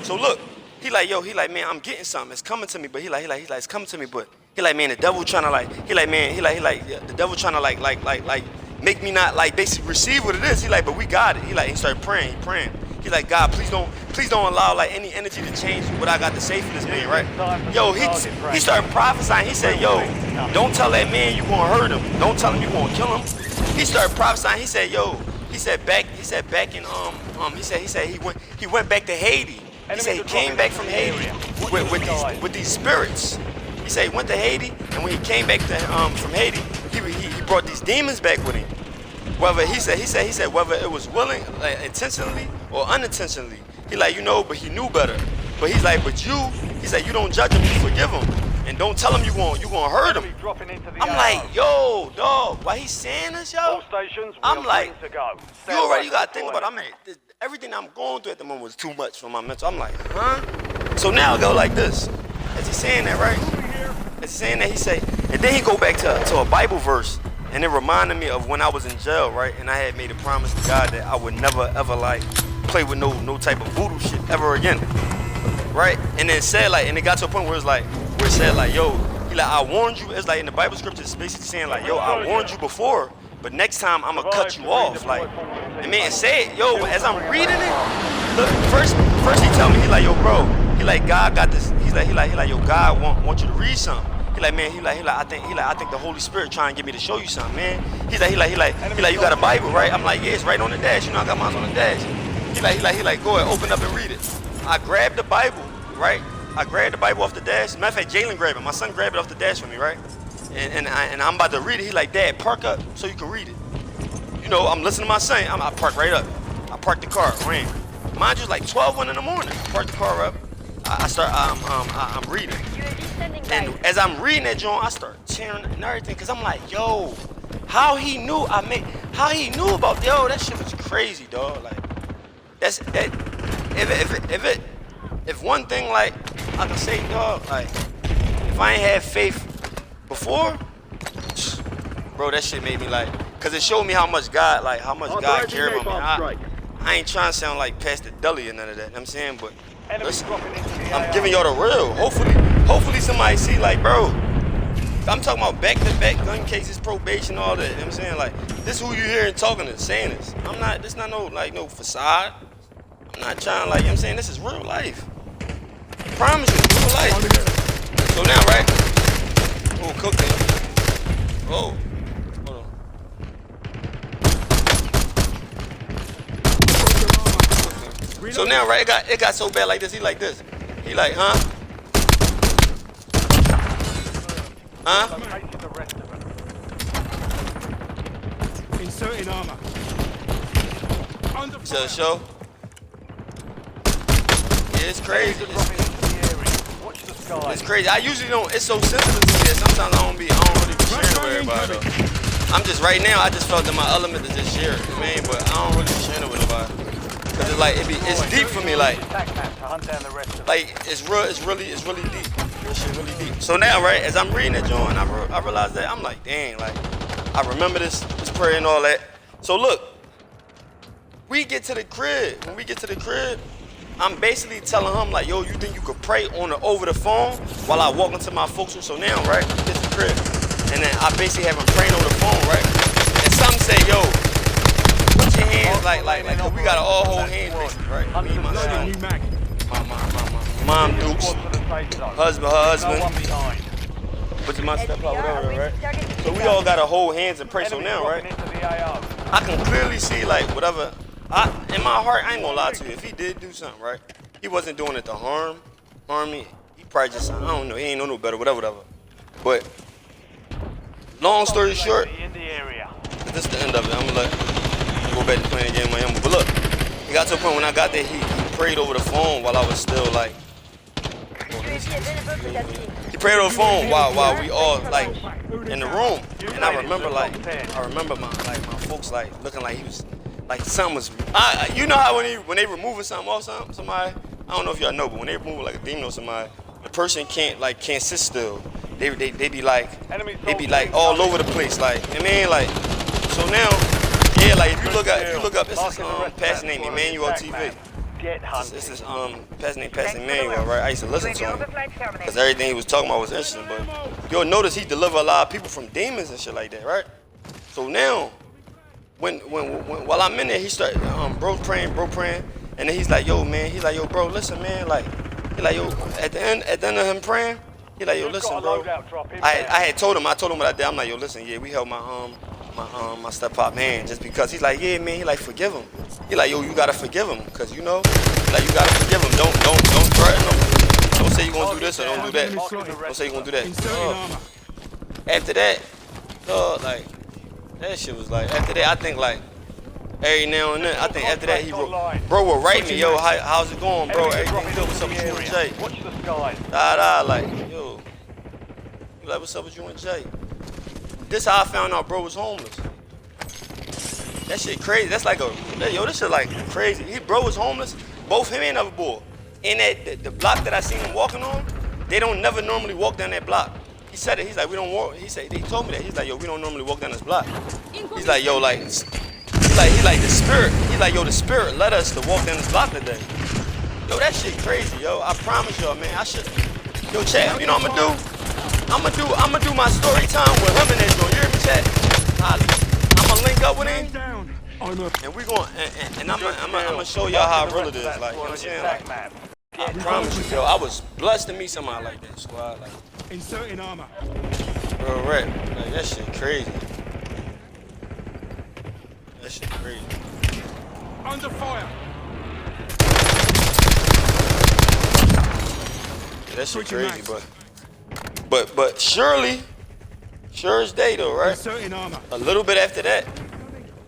So look, he like, man, I'm getting something. It's coming to me, but he like, it's coming to me, but he like, man, the devil trying to the devil trying to make me not like basically receive what it is. He like, but we got it. He started praying. He like, God, please don't allow like any energy to change what I got to say for this man, right? Yo, he started prophesying. He said, yo, don't tell that man you gonna hurt him. Don't tell him you gonna kill him. He started prophesying. He said, yo, he said back in he went back to Haiti. He said he came back from Haiti with these spirits. He said he went to Haiti, and when he came back from Haiti, he brought these demons back with him. Whether he said whether it was willing, like intentionally or unintentionally. He like, but he knew better. But he's like, he said you don't judge him, you forgive him, and don't tell him you gonna hurt him. I'm like, yo, dog, why he saying this, yo? I'm like, you gotta think about it. Everything I'm going through at the moment was too much for my mental. I'm like, huh? So now I go like this. As he's saying that, right? As he's saying that, he say, and then he go back to a Bible verse. And it reminded me of when I was in jail, right? And I had made a promise to God that I would never, ever, like, play with no type of voodoo shit ever again, right? And then said, like, and it got to a point where it's like, Spirit said like, yo, he like, I warned you. It's like in the Bible scripture, it's basically saying like, yo, I warned you before, but next time I'm gonna cut you off. Like, and man, say it, yo. As I'm reading it, look, first he tell me, he like, yo, bro, he like, God got this. He like, yo, God want you to read something. He like, man, I think the Holy Spirit trying to get me to show you something, man. He like, you got a Bible, right? I'm like, yeah, it's right on the dash. You know, I got mine on the dash. He like, go ahead, open up and read it. I grabbed the Bible, right? I grabbed the Bible off the dash. Matter of fact, Jalen grabbed it. My son grabbed it off the dash for me, right? And I'm about to read it. He like, Dad, park up so you can read it. You know, I'm listening to my son. I park right up. I parked the car, ran. Mind you, like 12:01 in the morning. I parked the car up. I'm reading. And as I'm reading that joint, I start cheering and everything, cause I'm like, yo, how he knew about, yo, that shit was crazy, dog. Like, that's that. If one thing like I can say, dog, like, if I ain't had faith before, bro, that shit made me like, cause it showed me how much God cared about me. I ain't trying to sound like Pastor Dully or none of that. You know what I'm saying, but listen, I'm giving y'all the real. Hopefully somebody see, like, bro, I'm talking about back-to-back gun cases, probation, all that. You know what I'm saying? Like, this who you hearing talking and saying this. This not no facade. I'm not trying, like, you know what I'm saying? This is real life. I promise you, real life. So now, right? Oh, cooking. Oh, hold on. So now, right, it got so bad like this. He like this. He like, huh? Huh? Inserting armor. Under fire. Show. Yeah, it's crazy. It's crazy. I usually don't. It's so sensitive to me that sometimes I don't really be sharing with everybody. Though. I'm just right now. I just felt in my element to just share it, man. But I don't really be sharing it with nobody. Cause it's like it's deep for me. Like it's really deep. This shit really deep. So now, right, as I'm reading that joint, I realize that I'm like, dang, like I remember this prayer and all that. So look, we get to the crib. When we get to the crib, I'm basically telling him like, yo, you think you could pray over the phone while I walk into my folks' room? So now, right, we get to the crib, and then I basically have him praying over the phone, right? And some say, yo, put your hands like cause we gotta all hold hands, basically, right? Me and my son, my mom, Dukes, her husband, which is my stepfather, whatever, right? So we all gotta hold hands and pray. So now, right, I can clearly see like whatever. In my heart, I ain't gonna lie to you. If he did do something, right, he wasn't doing it to harm me. He probably just, I don't know, he ain't know no better, whatever. But long story short, this is the end of it. I'm gonna go back to playing the game with him. But look, it got to a point when I got there, he prayed over the phone while I was still like, he prayed over the phone while we all like in the room. And I remember my folks like looking like he was like something was. You know how when they removing something off somebody, I don't know if y'all know, but when they remove like a demon or somebody, the person can't sit still. They be like all over the place, like, I mean, like, so now, yeah, like if you look up, it's this pastor named Emmanuel TV. This is pastor named Pastor Emmanuel, right? I used to listen to him because everything he was talking about was interesting. But you'll notice he deliver a lot of people from demons and shit like that, right? So now, when while I'm in there, he started bro praying, and then he's like, yo, man, he's like, yo, bro, listen, man, like, he like, yo, at the end of him praying, he like, yo, listen, bro. I told him what I did. I'm like, yo, listen, yeah, we held my step-pop hand just because. He's like, yeah, man, he like, forgive him. He like, yo, you gotta forgive him, cause you know, like, you gotta forgive him. Don't threaten him. Don't say you gonna do this or don't do that. Don't say you gonna do that. After that, like, that shit was like, after that, I think like, every now and then, I think after that, bro will write me, yo, how's it going, bro? Everything good? What's up with you and Jay? Like, yo, you like, what's up with you and Jay? This how I found out bro was homeless. That shit crazy. That's like this shit like crazy. Bro was homeless, both him and other boy. And the block that I seen him walking on, they don't never normally walk down that block. He said it, he's like, we don't walk, he told me that. He's like, yo, we don't normally walk down this block. He's like, yo, like, he like the spirit. He's like, yo, the spirit led us to walk down this block today. Yo, that shit crazy, yo. I promise y'all, man, Yo, chat, you know what I'ma do? I'ma do my story time with him and that joint. You hear me, chat? I'ma link up with him. Down. I'm a And we going and I'm gonna show y'all how real it is. Like, you know what I'm saying? Like, I promise you, yo, I was blessed to meet somebody like that, squad. Like, inserting armor. real rap. Like, that shit crazy. That shit crazy. Under fire. Yeah, that shit crazy, but surely, sure as day though, right? Inserting armor. A little bit after that,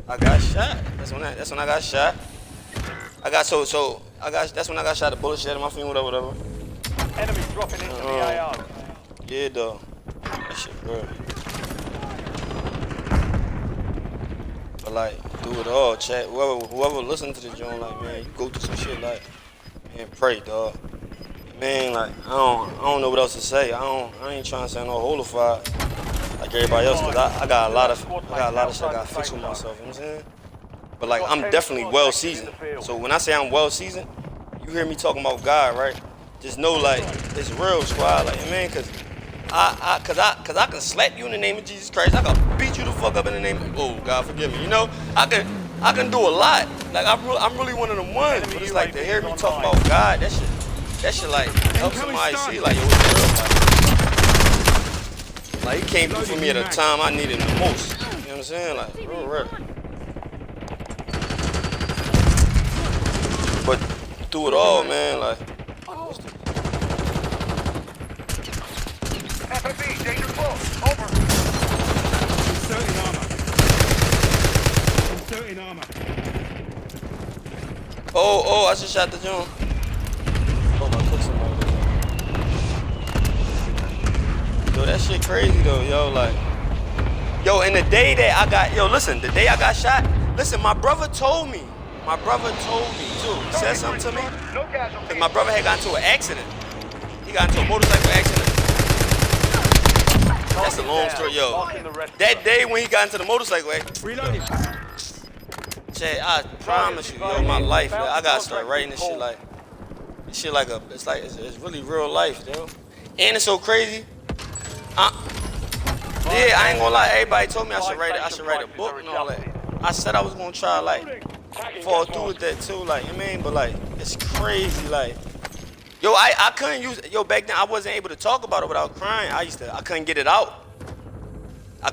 I got shot. That's when I got shot. That's when I got shot. The bullet shed in my finger, whatever. Enemy dropping into the AO. Yeah, though. That shit real. But like, do it all, chat. Whoever listen to the joint, like, man, you go through some shit, like, man, pray, dog. Man, like, I don't know what else to say. I ain't trying to say no holified like everybody else, cause I got a lot of shit I gotta fix with myself. You know what I'm saying? But like, I'm definitely well seasoned. So when I say I'm well seasoned, you hear me talking about God, right? Just know, like, it's real, squad. Like, man, cause I can slap you in the name of Jesus Christ. I can beat you the fuck up in the name of, oh, God forgive me. You know, I can do a lot. Like, I'm really one of them ones. But it's like to hear me talk about God, that shit like help somebody see, like, yo, it's real. Like, he came through for me at a time I needed him the most. You know what I'm saying? Like, real. But through it all, man, like. FOB, danger close. Over. Inserting armor. Oh, I just shot the joint. Oh, my cook somebody. Yo, that shit crazy though, yo, like. Yo, and the day that I got, listen, the day I got shot, listen, my brother told me too. He said something to me. Cause my brother had gotten into an accident. He got into a motorcycle accident. That's a long story, yo. That day when he got into the motorcycle accident. Reloading. Chad, I promise you, yo, my life, yo, I gotta start writing this shit like it's really real life, yo. And it's so crazy. Yeah, I ain't gonna lie. Everybody told me I should write a book and all that. I said I was gonna try like fall through with that too, like, you know what I mean? But like, it's crazy, like, yo, I couldn't use, back then I wasn't able to talk about it without crying. I couldn't get it out. I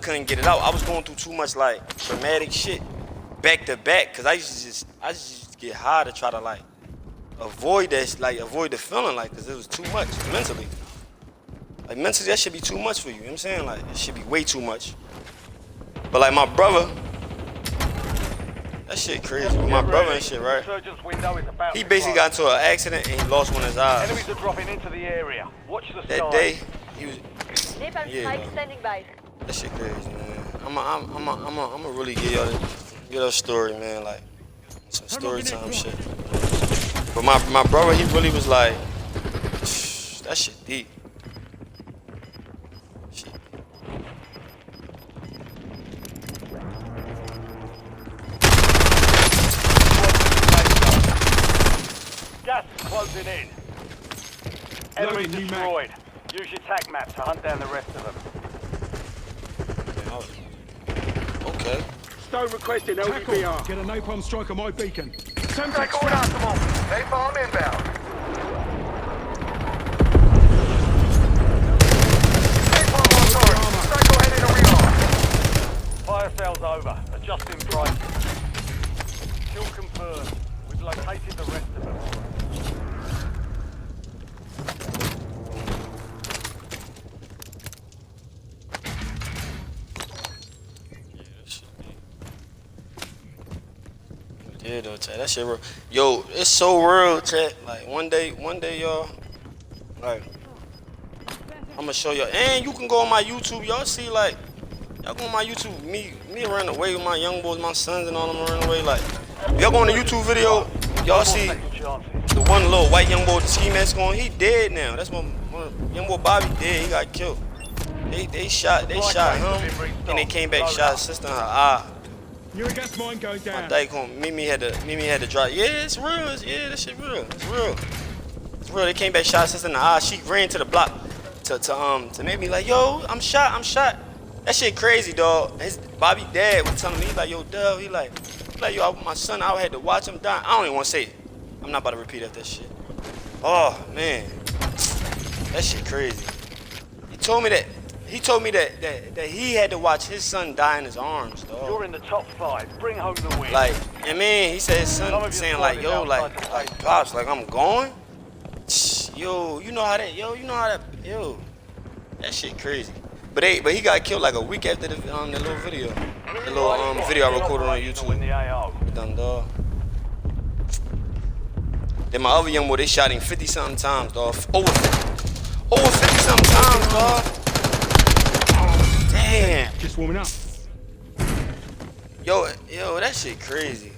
was going through too much like traumatic shit back to back, cause I used to just get high to try to like avoid that, like avoid the feeling, like, cause it was too much mentally. Like, mentally, that should be too much for you. You know what I'm saying? Like, it should be way too much. But like my brother, that shit crazy. With my brother and shit, right? He basically got into an accident and he lost one of his eyes. Enemies are dropping into the area. Watch the sky. That day, he was. Napalm strike standing by. That shit crazy, man. I'ma really give y'all a story, man. Like some story time shit. But my brother, he really was like, that shit deep. Gas is closing in. Enemy destroyed. Use your tac map to hunt down the rest of them. Okay. Stone requesting LDBR. Get a napalm strike on my beacon. Take all optimal. Napalm inbound. Napalm on target. Psycho heading to rearm. Fire sales over. Adjusting price. Kill confirmed. We've located the rest of them. Yeah, though, chat. That shit real. Yo, it's so real, chat. Like, one day, y'all, like, I'm gonna show y'all. And you can go on my YouTube. Y'all see, like, y'all go on my YouTube. Me running away with my young boys, my sons and all them running away. Like, if y'all go on the YouTube video, y'all see the one little white young boy with the ski mask on. He dead now. That's one young boy Bobby dead. He got killed. They shot him, and they came back, shot his sister in her eye. You're against mine going down. My dad home. Mimi had to drop. Yeah, it's real. Yeah, that shit real. It's real. They came back, shot his sister in the eye. She ran to the block. to make me like, yo, I'm shot. That shit crazy, dog. His Bobby dad was telling me, he like, yo, Dub, he like, yo, my son, I had to watch him die. I don't even want to say it. I'm not about to repeat that shit. Oh man, that shit crazy. He told me that he had to watch his son die in his arms, dog. You're in the top 5. Bring home the win. Like, I mean, he said his son saying like, yo, like pops, like I'm going. Yo, you know how that, that shit crazy. But he got killed like a week after the little video, video I recorded on YouTube. Dumb dog. Then my other young boy, they shot him 50-something times, dog. Over 50-something times, dog. Damn. Just warming up. Yo, that shit crazy.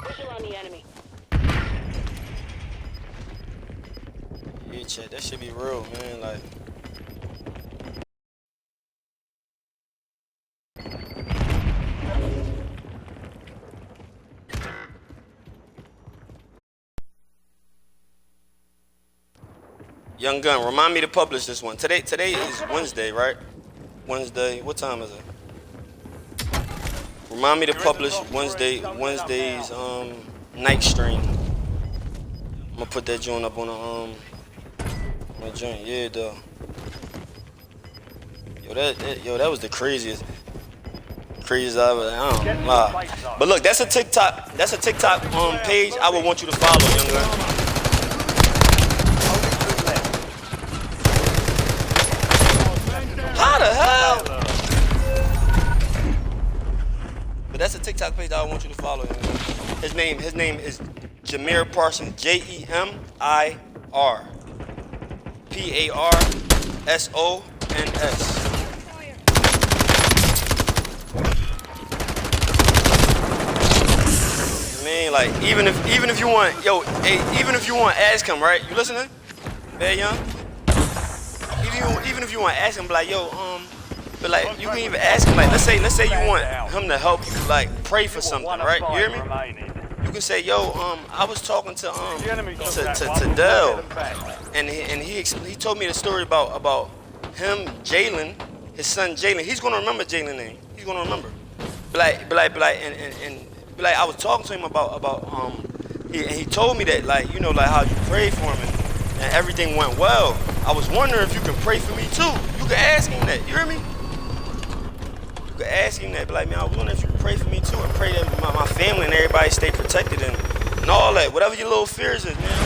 Visual on the enemy. Yeah, chat, that should be real, man. Like, Young Gun, remind me to publish this one. Today is Wednesday, right? Wednesday. What time is it? Remind me to publish Wednesday's night stream. I'm gonna put that joint up on my joint. Yeah, though. That was the craziest I don't lie. But look, that's a TikTok page I would want you to follow, Young Gun. How the hell? But that's a TikTok page I want you to follow. His name is Jameer Parsons. JEMIR PARSONS. Man, like even if you want, even if you want, ask him, right? You listening? Bad Young? Even if you want to ask him, like, but like you can even ask him, like, let's say you want him to help you, like, pray for something, right? You hear me? You can say, I was talking to Dell, and he told me the story about him, Jalen, his son Jalen. He's gonna remember Jalen's name. He's gonna remember. But I was talking to him about he told me that, like, like how you prayed for him and everything went well. I was wondering if you can pray for me too. You can ask him that. You hear me? You can ask him that. But like, man, I was wondering if you can pray for me too and pray that my family and everybody stay protected and all that. Whatever your little fears is, man.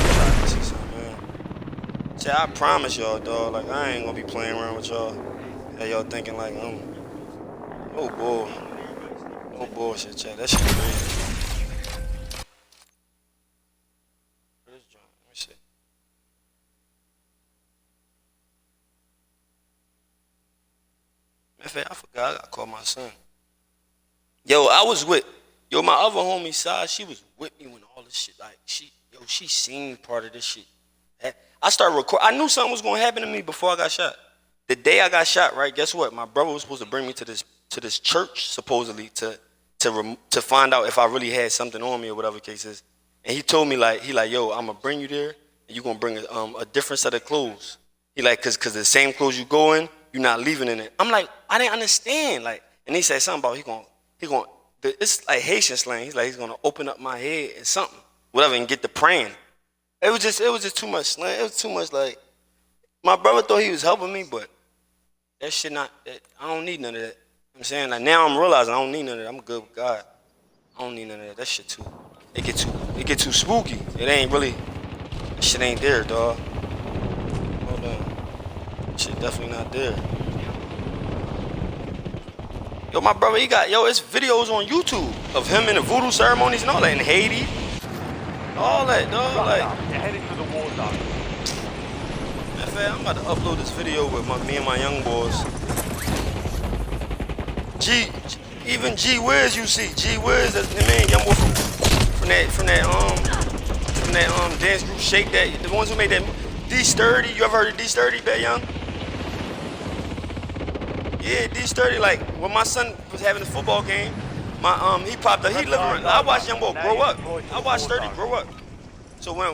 See, I promise y'all, dog. Like, I ain't gonna be playing around with y'all. And y'all thinking like, no bullshit, chat. That shit crazy. I forgot, I gotta call my son. I was with, my other homie, Sai, she was with me when all this shit, like, she seen part of this shit. I started recording, I knew something was gonna happen to me before I got shot. The day I got shot, right, guess what? My brother was supposed to bring me to this church, supposedly, to find out if I really had something on me or whatever the case is. And he told me, like, yo, I'm gonna bring you there, and you gonna bring a different set of clothes. He like, cause the same clothes you go in, you're not leaving in it. I'm like, I didn't understand. Like, and he said something about he gonna, it's like Haitian slang. He's like, he's gonna open up my head and something, whatever, and get the praying. It was just too much slang. It was too much, like, my brother thought he was helping me, but that shit I don't need none of that. You know what I'm saying? Like, now I'm realizing I don't need none of that. I'm good with God. I don't need none of that. That shit it get too spooky. It ain't really, that shit ain't there, dog. Hold on. Shit definitely not there. My brother, he got, it's videos on YouTube of him in the voodoo ceremonies and all that in Haiti. All that, dog. Like, you're headed to the war zone. I'm about to upload this video with me and my young boys. Even G Wiz, you see, G Wiz, that's the man, young boy from that dance group Shake That, the ones who made that D-Sturdy. You ever heard of D-Sturdy, Bad Young? Yeah, D-Sturdy, like, when my son was having a football game, he popped up, he lived around. I watched young boy grow up. I watched Sturdy grow up. So when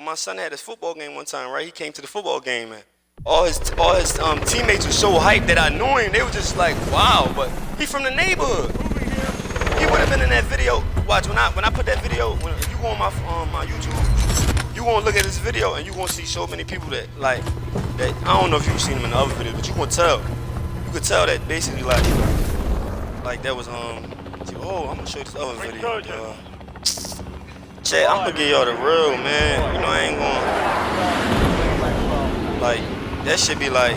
my son had his football game one time, right? He came to the football game, man. All his teammates were so hyped that I knew him. They were just like, wow, but he from the neighborhood. He would have been in that video. Watch, when I put that video, when you go on my YouTube, you gonna look at this video and you gonna see so many people that like that. I don't know if you've seen them in the other video, but you gonna tell. You could tell that basically like that was oh, I'm gonna show you this other video. Chat, I'm gonna give y'all the real, man. You know I ain't gonna like that should be like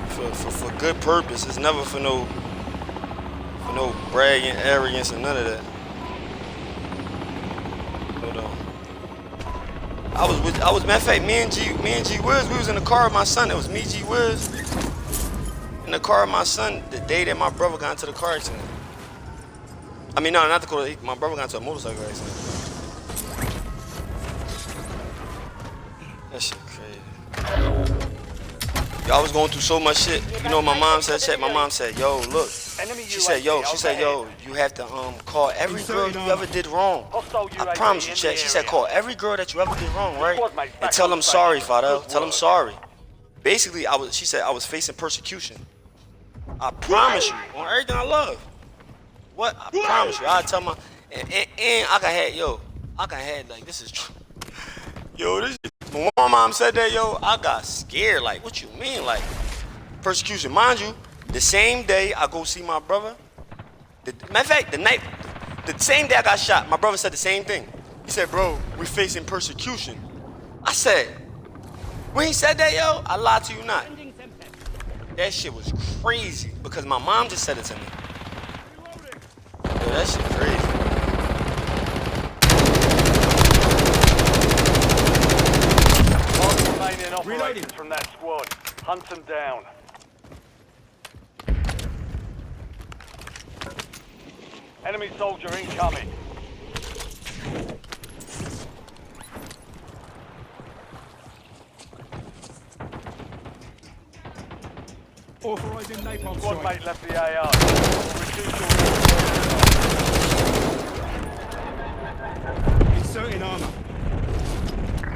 for good purpose. It's never for no bragging, arrogance, and none of that. Hold on. I was matter of fact, me and G Wiz, we was in the car with my son. It was me, G Wiz, in the car with my son the day that my brother got into the car accident. I mean, no, not the car. My brother got into a motorcycle accident. That shit crazy. Yo, I was going through so much shit. You know what my mom said? Chat. My mom said, "Yo, look." She said, "Yo, you have to call every girl you ever did wrong. I promise you, chat." She said, "Call every girl that you ever did wrong, right? And tell them sorry, Fadel. Tell them sorry." Basically, she said I was facing persecution. I promise you, on everything I love. What? I promise you. I tell my and I can have like this is true. Yo, this. When my mom said that, yo, I got scared. Like, what you mean, like persecution? Mind you, the same day I go see my brother. Matter of fact, the same day I got shot, my brother said the same thing. He said, "Bro, we're facing persecution." I said, when he said that, yo, I lied to you not. That shit was crazy because my mom just said it to me. Yo, that shit crazy. Remaining operators from that squad. Hunt them down. Enemy soldier incoming. Authorizing napalm Squad strike. mate left the AR. Reduce your Inserting armor.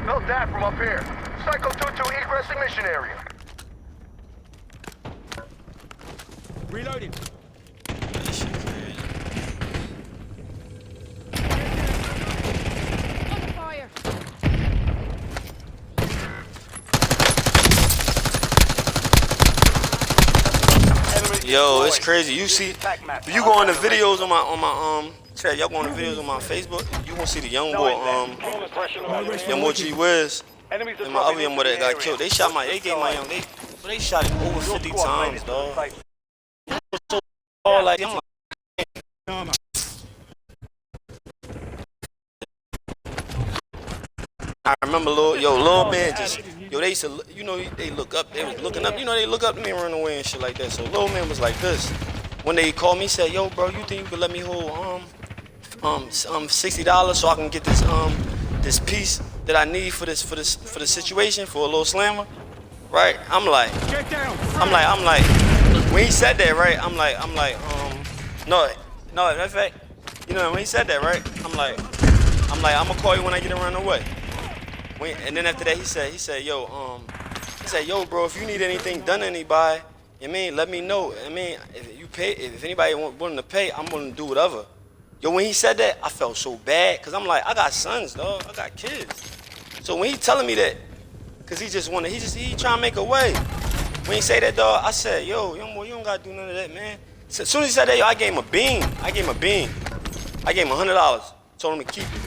No that from up here. Psycho 2-2 egressing mission area. Reloading. Under fire. Yo, it's crazy. You see, if you go on the videos on my chat, y'all go on the videos on my Facebook, you gonna see the young boy young boy G Wiz and my other young boy that got killed. They shot they shot him over 50 times, dog. So like I'm like, Armor. I remember little man just they used to, they look up, they was looking up, they look up to me and run away and shit like that. So little man was like this. When they called me, he said, "Yo, bro, you think you could let me hold $60 so I can get this piece that I need for the situation for a little slammer?" Right? I'm like, Get down. when he said that, right? I'm like, no, matter of fact, when he said that, right? I'm like, I'm gonna call you when I get around the way. And then after that, he said, yo, bro, if you need anything done to anybody, let me know. If anybody willing to pay, I'm willing to do whatever. Yo, when he said that, I felt so bad, cause I'm like, I got sons, dog, I got kids. So when he telling me that, cause he trying to make a way. When he say that, dog, I said, yo, young boy, you don't gotta do none of that, man. So as soon as he said that, yo, I gave him a bean. I gave him $100. Told him to keep it.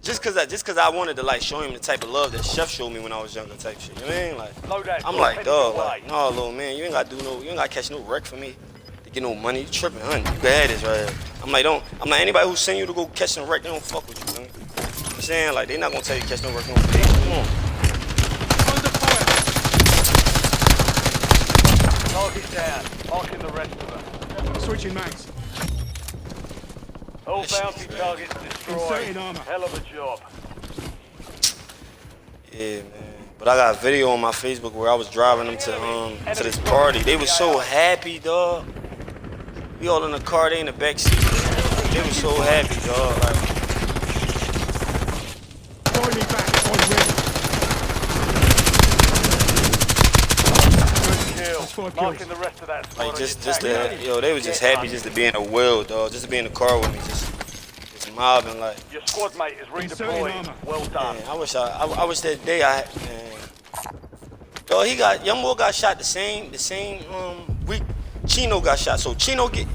Just cause I wanted to like show him the type of love that Chef showed me when I was younger, type shit. You know what I mean? Like, I'm like, dog, like, no, little man, you ain't gotta catch no wreck for me to get no money. You tripping, honey? You can have this right here. I'm like, anybody who send you to go catch some wreck, they don't fuck with you, man. I'm saying, like, they not gonna tell you to catch no wreck, no pay. Come on. target down. Marking the rest of them. Switching mags. All bounty targets destroyed. Inserting armor. Hell of a job. Yeah, man. But I got a video on my Facebook where I was driving them to this party. They was so happy, dog. We all in the car, they in the back seat. They was so happy, dog. Like, 5 Marking kills. the rest of that squad. Like on just your tag. to, yo, they was just happy just to be in a wheel, dog. Just to be in the car with me, just mobbing like. Your squad mate is Inserting redeployed. armor. Well done. Man, I wish that day I had, man. Yo, young boy got shot the same week Chino got shot. So Chino get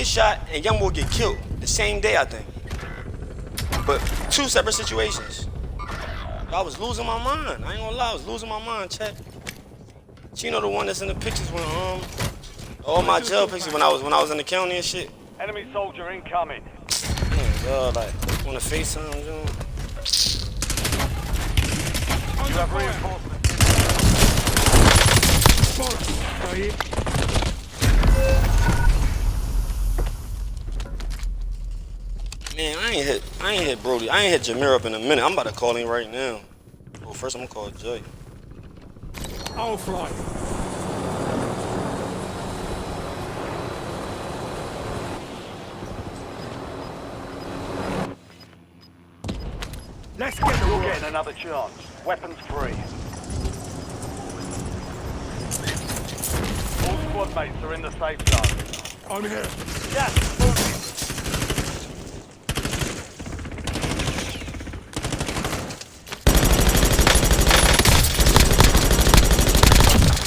shot and young boy get killed the same day, I think. But 2 separate situations. I was losing my mind. I ain't gonna lie, I was losing my mind, chat. Chino the one that's in the pictures when all my jail pictures when I was in the county and shit. Enemy soldier incoming. Man, dog, like on the FaceTime, you know. You have reinforcements. Man, I ain't hit Brody. I ain't hit Jameer up in a minute. I'm about to call him right now. Well, first I'm gonna call Jay. I'll fly. Let's get the You're work. getting another chance. Weapons free. All squad mates are in the safe zone. I'm here. Yes, moving.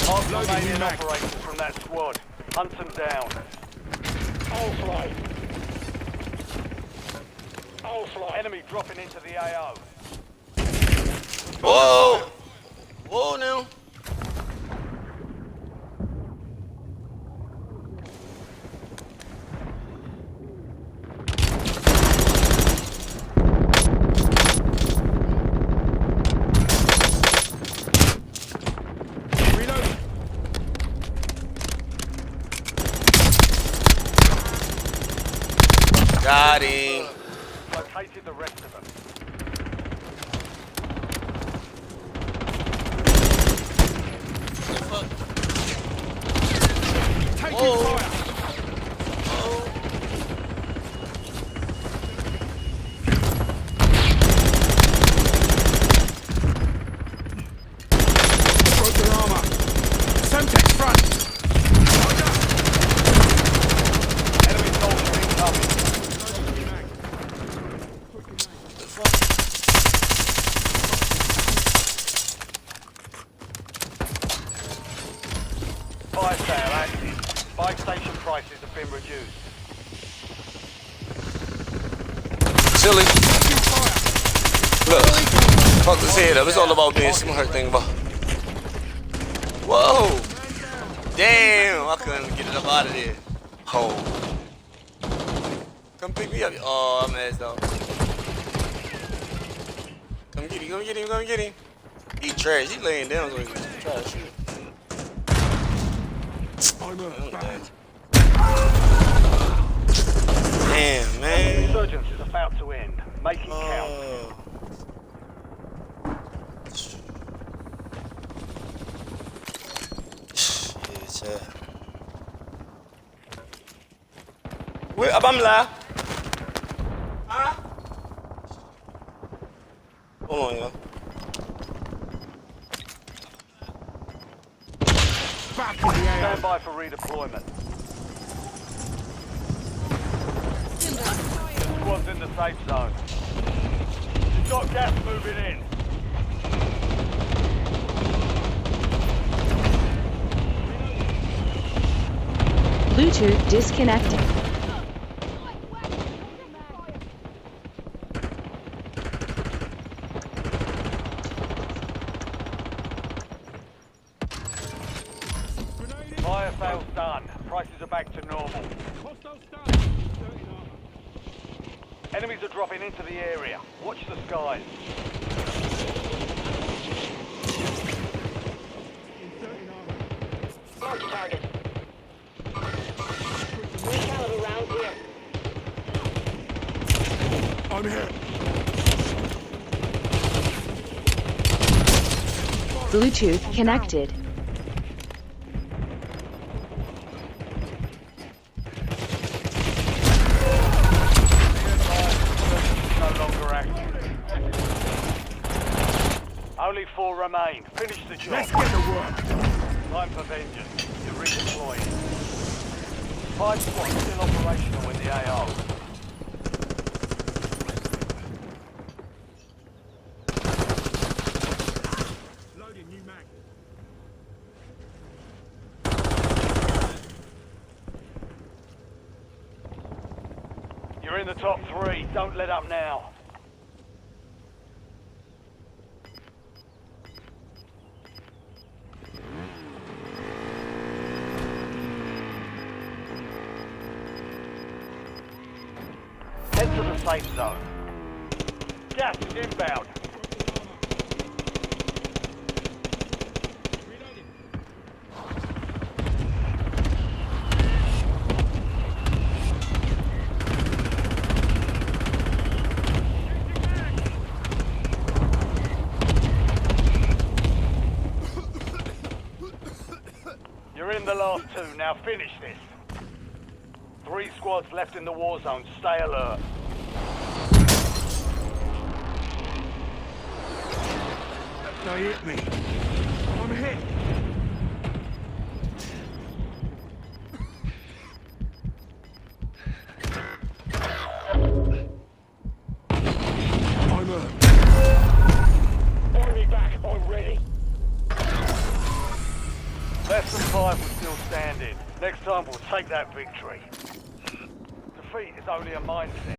Mark the remaining operators from that squad. Hunt them down. I'll fly. Enemy dropping into the AO. Whoa! Whoa now. Reloading. Got him. Located the rest of them. Taking Whoa. fire. Broke their armor. Semtex front. Enemy soldier incoming. Fire sale active. Buy station prices have been reduced. Silly. Look. Fuck his head up. It's all about being smart thing about. Whoa! Damn! I couldn't get it up out of there. Oh. Come pick me up. Oh, I'm ass dog. Come get him, come get him, come get him. He trash. He laying down so he can try to shoot. I'm bad. Damn, man. Insurgents is about to end. Make it count. Wait, abang lah. Huh? Hold on, yo. Back in the AO. Stand by for redeployment. Squad's in the safe zone. You've got gas moving in. Bluetooth disconnected. Fire sale's done. Prices are back to normal. Hostile stun. Inserting armor. Enemies are dropping into the area. Watch the skies. Inserting armor. Mark the target. Recalibrate rounds here. I'm here. Bluetooth connected. No longer active. Only 4 remain. Finish the job. Let's get to work. Time for vengeance. You're redeploying. 5 squads still operational in the AO. Loading new mag. You're in the top 3. Don't let up now. Head to the safe zone. Gas is inbound. You're in the last 2. Now finish this. 3 squads left in the war zone. Stay alert. They hit me. I'm hit. I'm hurt. Enemy back. I'm ready. Less than 5 were still standing. Next time we'll take that victory. Defeat is only a mindset.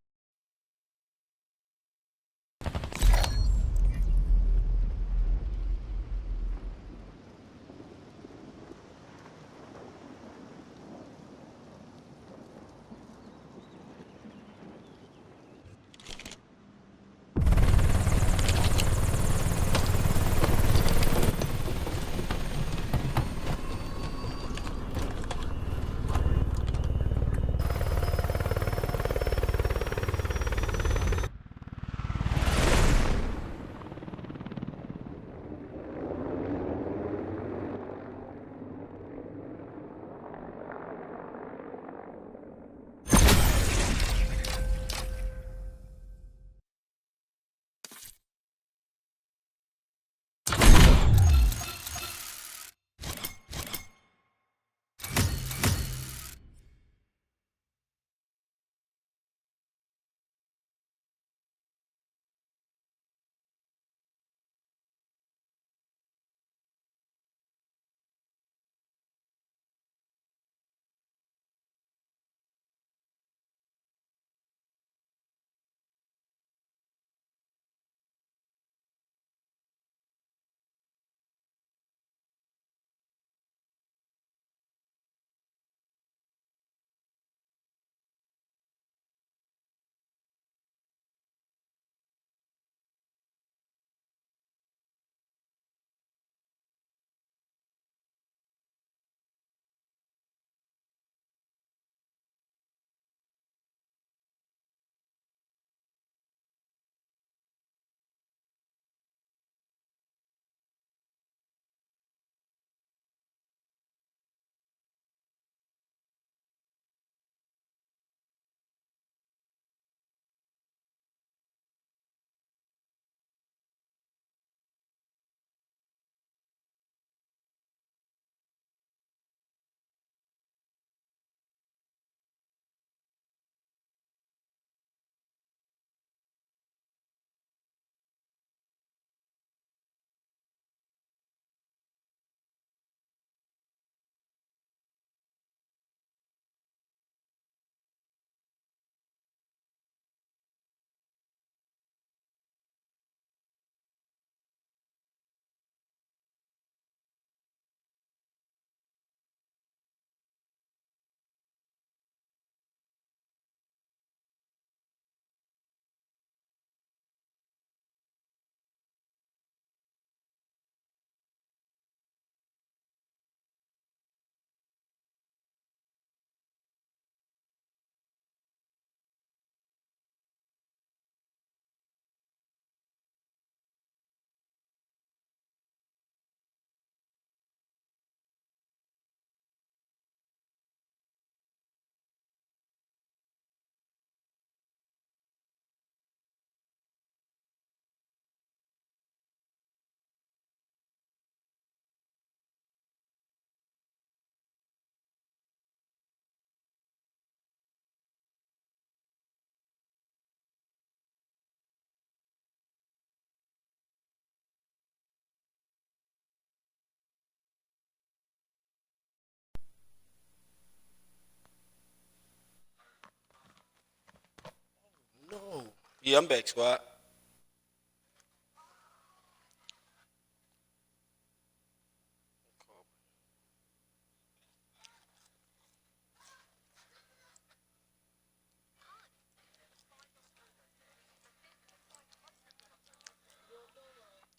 Yeah, I'm back, squad.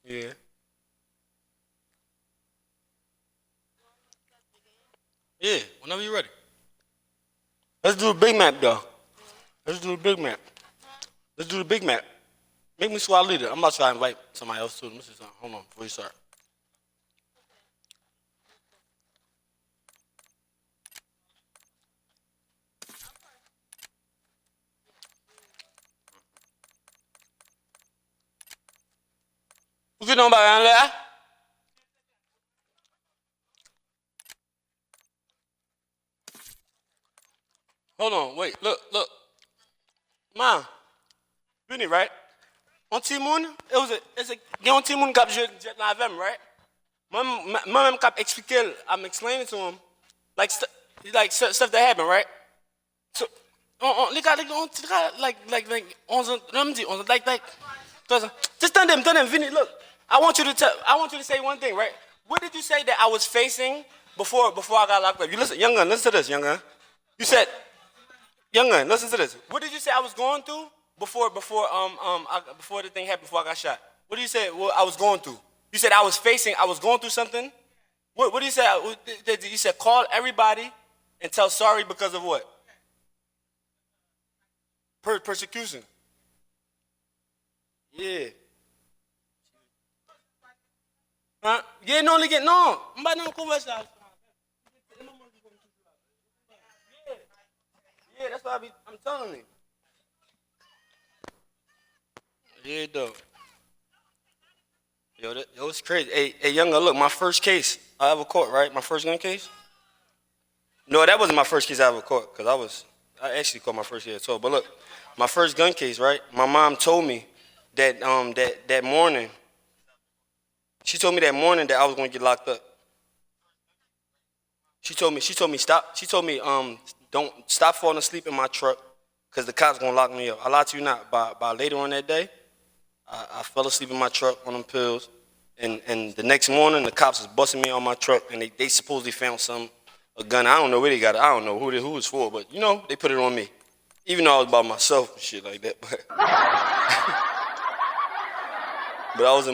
Yeah. Yeah, whenever you're ready. Let's do a big map, though. Let's do a big map. Let's do the big map. Make me squad leader. I'm about to try to invite somebody else too. Let me see something. Hold on before you start. Who's getting on by there? Hold on, wait, look. Man, Vinny, right? On Timoun, it's a game on Timoun cap jet na avem, right? Moi-même cap expliquer, I'm explaining to him, like, stuff that happened, right? So, just tell them, Vinny, look, I want you to say one thing, right? What did you say that I was facing before I got locked up? You listen, young gun, listen to this, young gun. You said, young gun, listen to this. What did you say I was going through before the thing happened, before I got shot? What did you say I was going through? You said I was going through something? What did you say? You said call everybody and tell sorry because of what? Persecution. Yeah. Huh? Yeah, no, no. Yeah, that's what I'm telling you. Yeah, though. Yo, it's crazy. Hey, younger, look, my first case I ever caught, right? My first gun case? No, that wasn't my first case I ever caught, because I actually caught my first case at all. But look, my first gun case, right? My mom told me that that morning, she told me that morning that I was gonna get locked up. She told me don't stop falling asleep in my truck, because the cops gonna lock me up. I lied to you not. By later on that day, I fell asleep in my truck on them pills, and the next morning the cops was busting me on my truck, and they supposedly found a gun. I don't know where they got it. I don't know who it was for, but they put it on me, even though I was by myself and shit like that. But but I was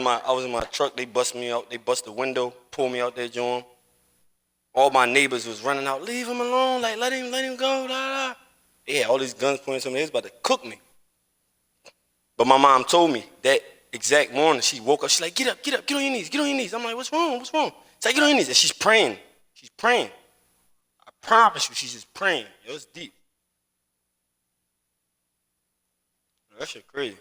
in my truck. They bust me out. They bust the window, pull me out there, John. All my neighbors was running out. Leave him alone. Like let him go. Blah, blah. Yeah, all these guns pointing at me. They was about to cook me. But my mom told me that exact morning, she woke up, she's like, get up, get on your knees. I'm like, what's wrong? She's like, get on your knees. And she's praying. I promise you, she's just praying. It was deep. That shit crazy.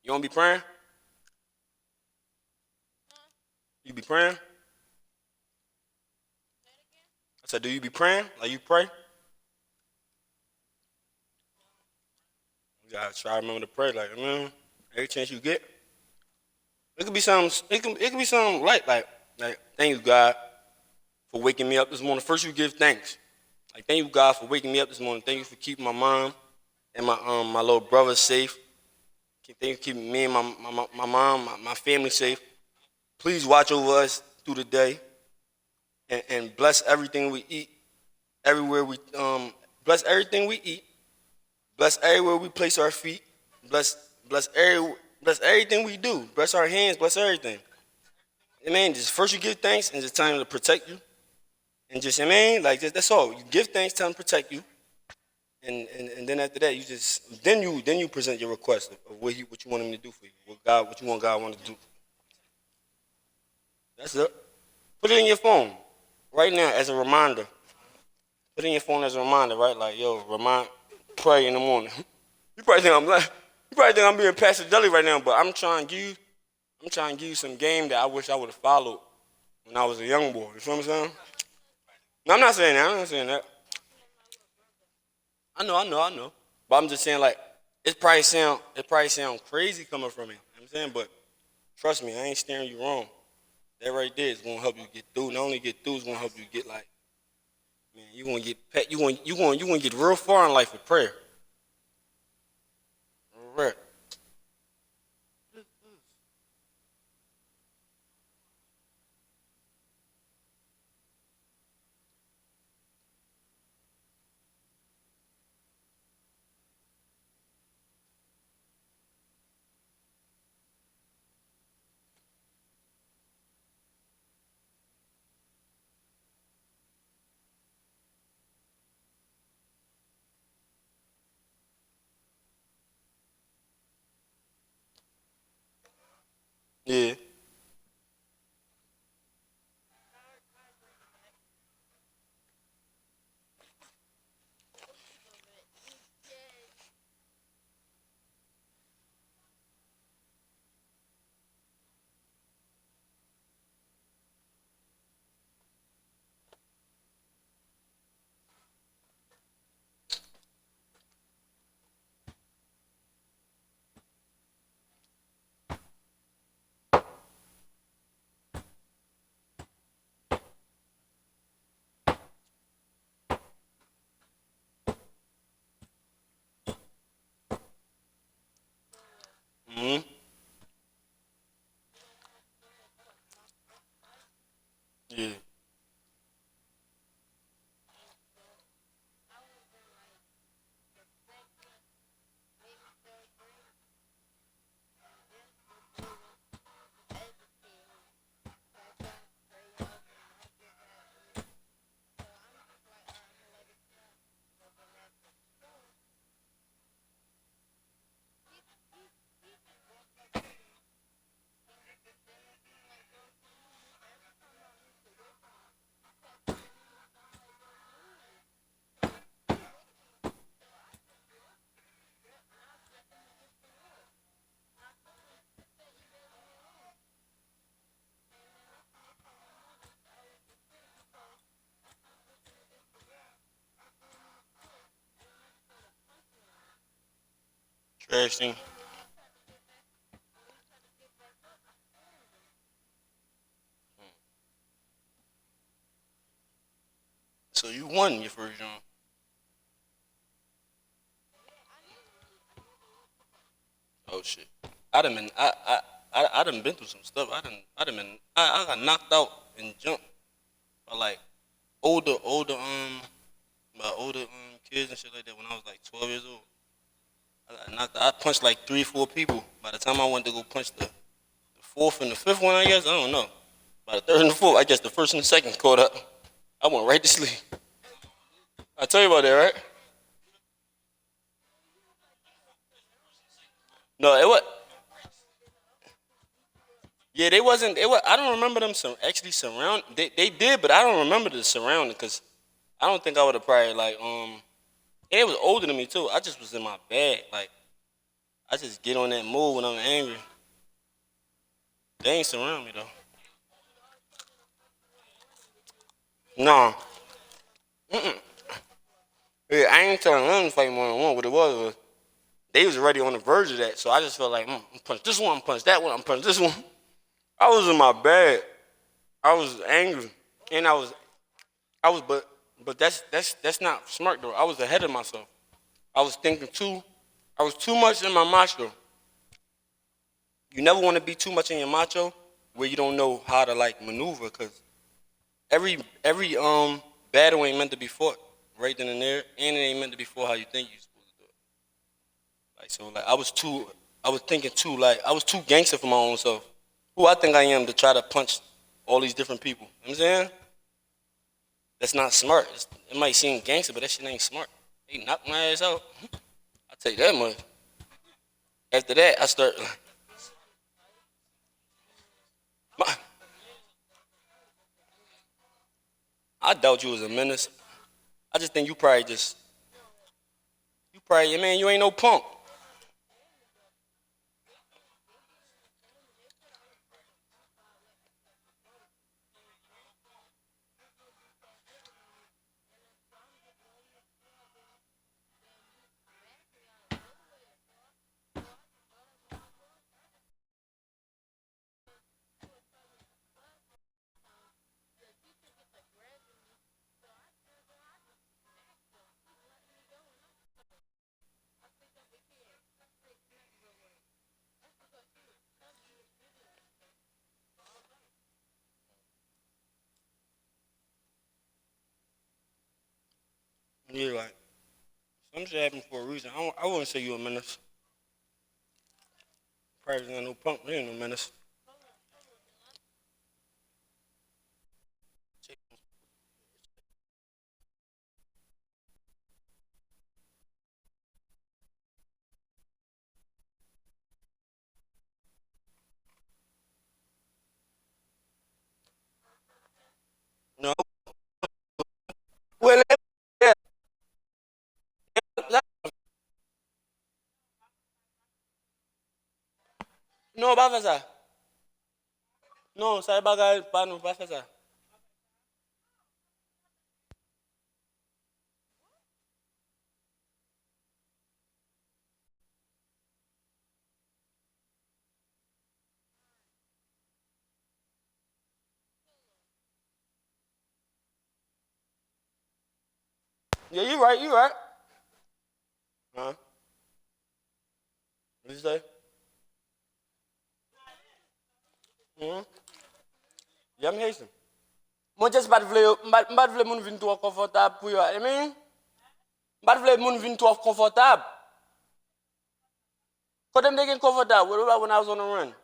You want to be praying? You be praying? I said, do you be praying? Like you pray? You gotta try to remember to pray. Like, every chance you get. It could be something. It could be something like thank you God for waking me up this morning. First, you give thanks. Like, thank you God for waking me up this morning. Thank you for keeping my mom and my little brother safe. Thank you for keeping me and my mom, my family safe. Please watch over us through the day, and bless everything we eat. Everywhere we bless everything we eat. Bless everywhere we place our feet. Bless everything we do. Bless our hands. Bless everything. Amen. Just first you give thanks, and it's time to protect you. And just, that's all. You give thanks, tell him to protect you. And then after that, you present your request of what you want him to do for you. What you want God to do. That's it. Put it in your phone right now as a reminder. Put it in your phone as a reminder, right? Like, pray in the morning. You probably think I'm being Pastor Deli right now, but I'm trying to give you some game that I wish I would have followed when I was a young boy. You feel what I'm saying? No, I'm not saying that. I know. But I'm just saying, like, it probably sound crazy coming from me. You know what I'm saying? But trust me, I ain't steering you wrong. That right there is gonna help you get through. Not only get through, it's gonna help you get like, man, you gonna get you gonna get real far in life with prayer. Right. Yeah. Mm-hmm. Yeah. Trash thing. So you won your first round. Oh shit. I done been I done been through some stuff. I done been I got knocked out and jumped by like older by older kids and shit like that when I was like 12 years old. I got knocked out. I punched like 3, 4 people. By the time I went to go punch the fourth and the fifth one, I guess, I don't know. By the third and the fourth, I guess the first and the second caught up. I went right to sleep. I tell you about that, right? No, it was. Yeah, they wasn't. It was. I don't remember them actually surround. They did, but I don't remember the surrounding because I don't think I would have probably like. And it was older than me too. I just was in my bag. Like I just get on that move when I'm angry. They ain't surround me though. No. Yeah, I ain't telling them to fight one on one. What it was they was already on the verge of that. So I just felt like I'm punch this one, I'm punch that one, I'm punch this one. I was in my bag. I was angry, and but that's not smart though. I was ahead of myself. I was thinking too. I was too much in my macho. You never want to be too much in your macho where you don't know how to like maneuver because every battle ain't meant to be fought right then and there, and it ain't meant to be fought how you think you're supposed to do it. Like so, like I was thinking too, like I was too gangster for my own self. Who I think I am to try to punch all these different people. You know what I'm saying? That's not smart. It might seem gangster, but that shit ain't smart. They knocked my ass out. I tell you that much. After that, I start. I doubt you was a menace. I just think you probably, man, you ain't no punk. Yeah, like some shit happened for a reason. I wouldn't say you a menace. Probably not no punk. You ain't no menace. No. Well, yeah. No, pas faire ça. Non, ça bagage pas nous pas faire ça. Yeah, you right. You right. Huh? What you say? Hmm. Yeah, I'm Haitian. Moi, just pas vle moun vin trop confortable pour yo. I mean, pas vle moun vin trop confortable. Cause them they get comfortable. What about when I was on the run?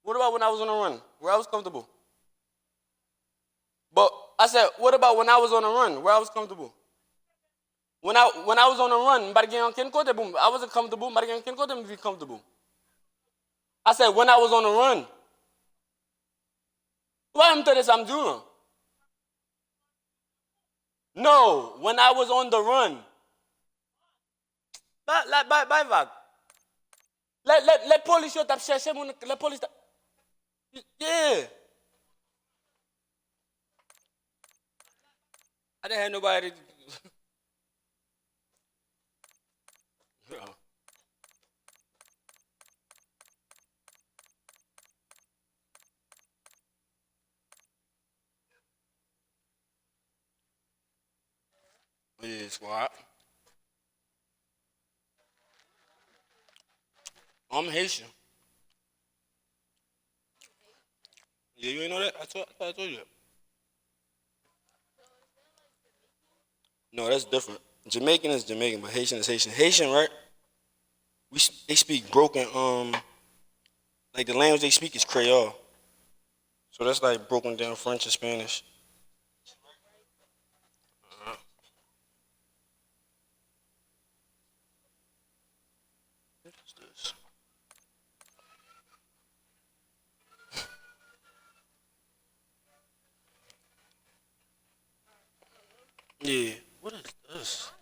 What about when I was on the run? Where I was comfortable. But I said, what about when I was on the run? Where I was comfortable. When I was on the run, I wasn't comfortable. Be comfortable. I said when I was on the run. Why am I telling this I'm doing? No, when I was on the run. Bye vague. Let police yo tap chercher mon let police tap. Yeah. I didn't have nobody. Yeah, squad. I'm Haitian. Yeah, you ain't know that? I told you that. No, that's different. Jamaican is Jamaican, but Haitian is Haitian. Haitian, right? They speak broken. Like the language they speak is Creole. So that's like broken down French and Spanish. What is this? Yeah. What is this?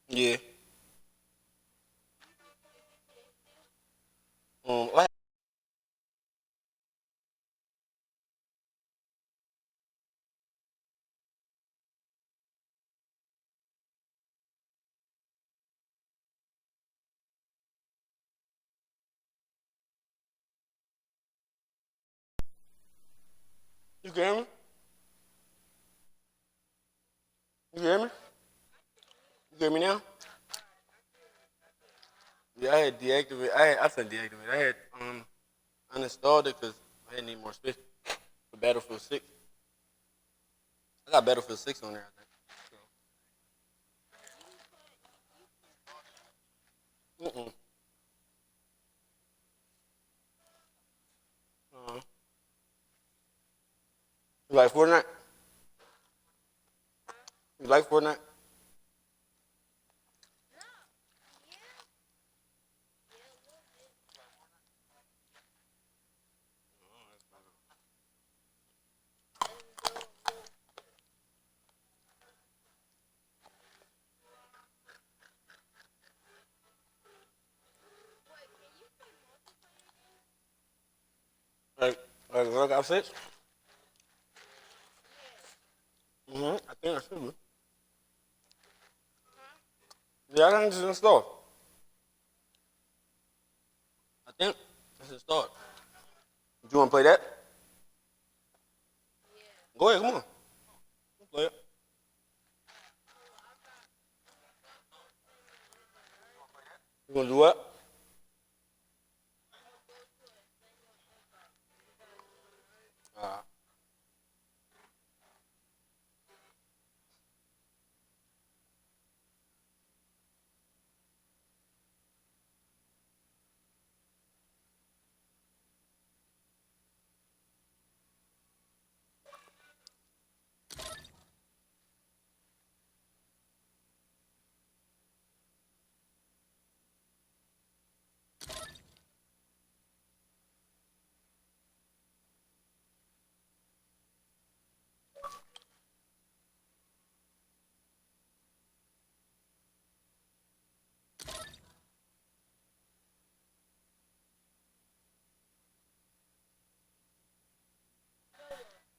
Yeah. What? You can hear me? You hear me? You hear me now? Yeah, I had deactivated. I said deactivated. I had uninstalled it because I had need more space for Battlefield 6. I got Battlefield 6 on there, I think. Mm-mm. You like Fortnite? You like Fortnite? Like, like World Cup 6? I think I should be. Yeah, I think it's installed. I think it's installed. Do you want to play that? Go ahead, come on. Play it. You gonna do what?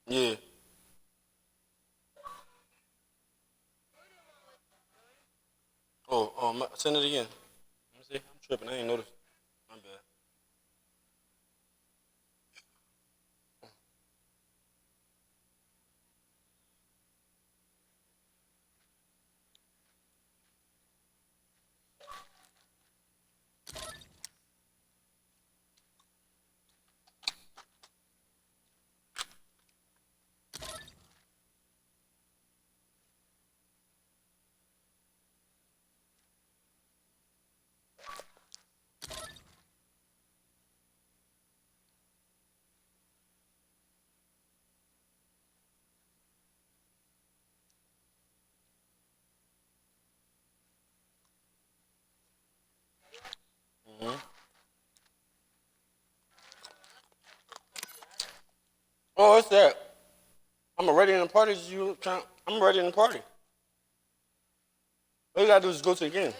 Yeah. Send it again. Let me see. I'm tripping. I ain't noticed. My bad. Oh, it's that. I'm already in the party. I'm already in the party. All you gotta do is go to the game.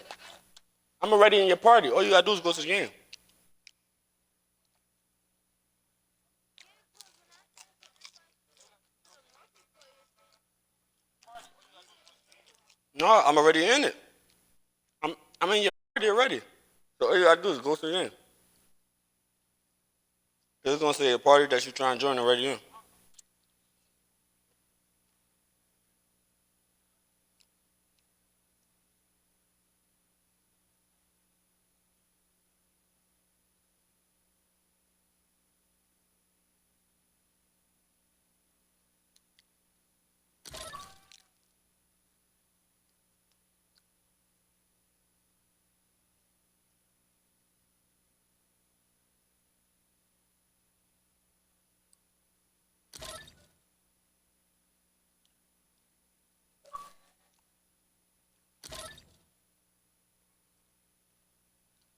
I'm already in your party. All you gotta do is go to the game. No, I'm already in it. I'm in your party already. So all you gotta do is go to the game. It's gonna say a party that you trying to join already in.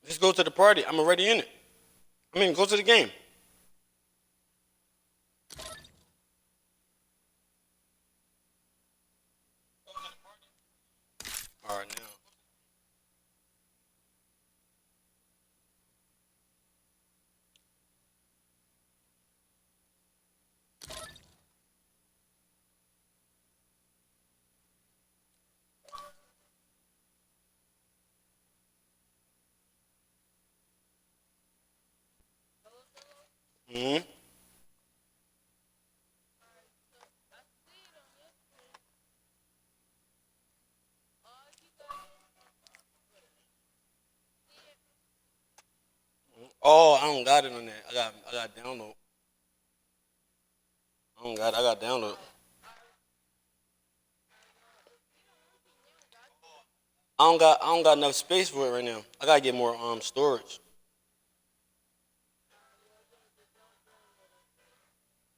Just go to the party. I'm already in it. Go to the game. All right, now. Oh, I don't got it on that. I got download. I got download. I don't got enough space for it right now. I gotta get more storage.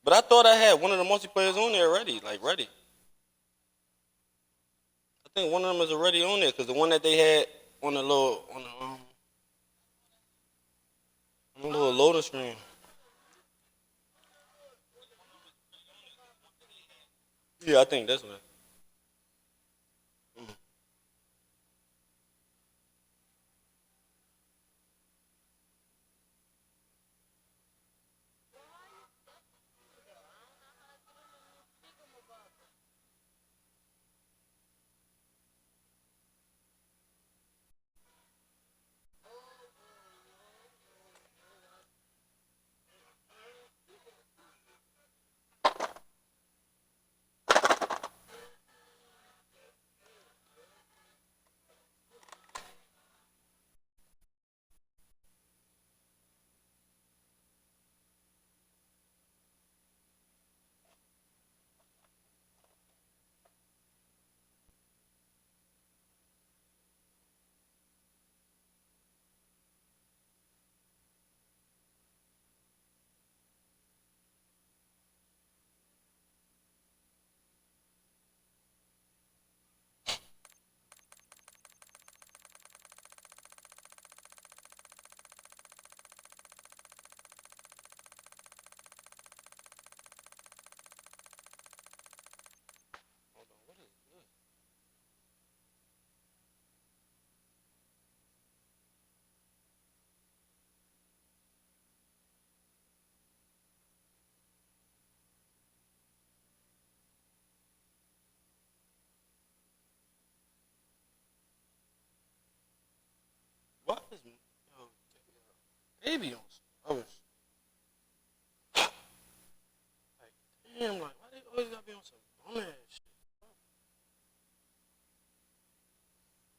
But I thought I had one of the multiplayers on there already, like ready. I think one of them is already on there because the one that they had on the little loading screen. Yeah, I think that's what. What is baby on some other shit? Like, damn, like, why they always gotta be on some bum ass shit?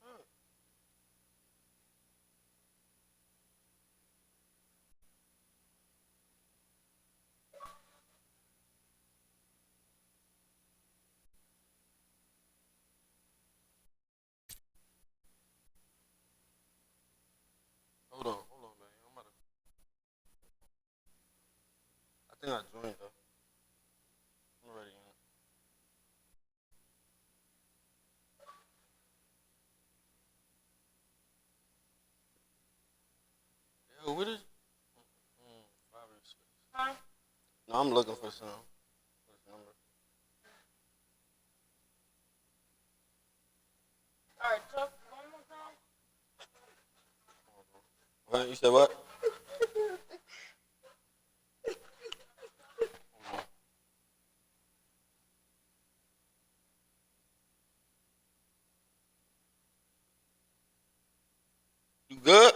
Huh. Hold on, man. I think I joined though. I'm ready. Yo, what is? 5 and 6. Huh? No, I'm looking for some. This number. Alright, talk one more time. What? You said what? You good?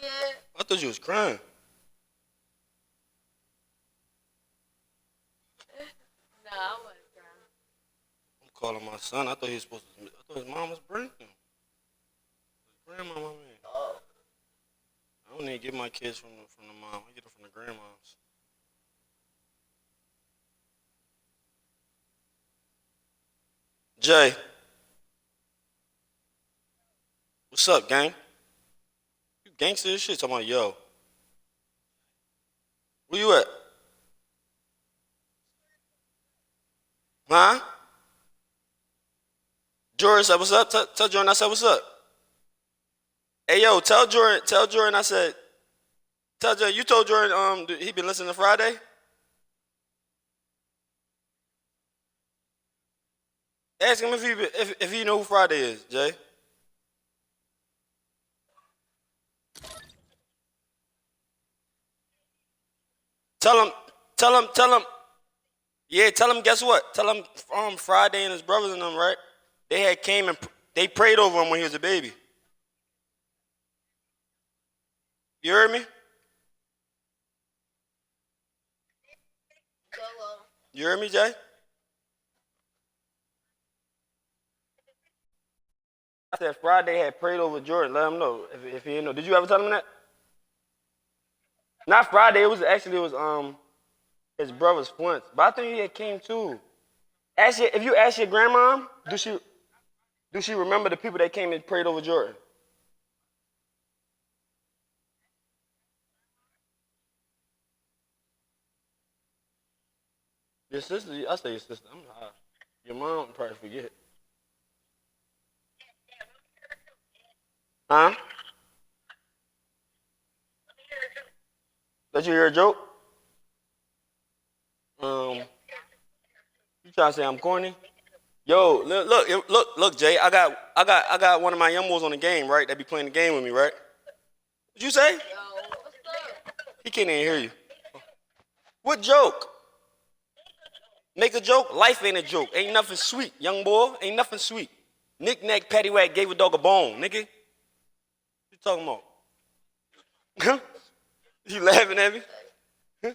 Yeah. I thought you was crying. Nah, I wasn't crying. I'm calling my son. I thought he was supposed to. I thought his mom was bringing him. His grandma, man. I don't need to get my kids from the mom. I get them from the grandmoms. Jay, what's up, gang? You gangster as shit. Talking about yo. Where you at? Huh? Jordan said, what's up? Tell Jordan I said, what's up? Hey, yo, tell Jordan I said, tell Jordan, you told Jordan he been listening to Friday? Ask him if he know who Friday is, Jay. Tell him. Yeah, tell him. Guess what? Tell him Friday and his brothers and them, right? They had came and they prayed over him when he was a baby. You heard me? You heard me, Jay? I said Friday had prayed over Jordan. Let him know if he didn't know. Did you ever tell him that? Not Friday. It was his brother's Flint. But I think he had came too. If you ask your grandma, do she? Do she remember the people that came and prayed over Jordan? Your sister, I say your sister. I'm high. Your mom probably forget. Huh? Let you hear a joke? You trying to say I'm corny? Yo, look, Jay. I got one of my young boys on the game, right? That be playing the game with me, right? What'd you say? Yo, what's up? He can't even hear you. What joke? Make a joke? Life ain't a joke. Ain't nothing sweet, young boy. Ain't nothing sweet. Knick-knack, paddywhack, gave a dog a bone, nigga. What you talking about? You laughing at me? Yeah.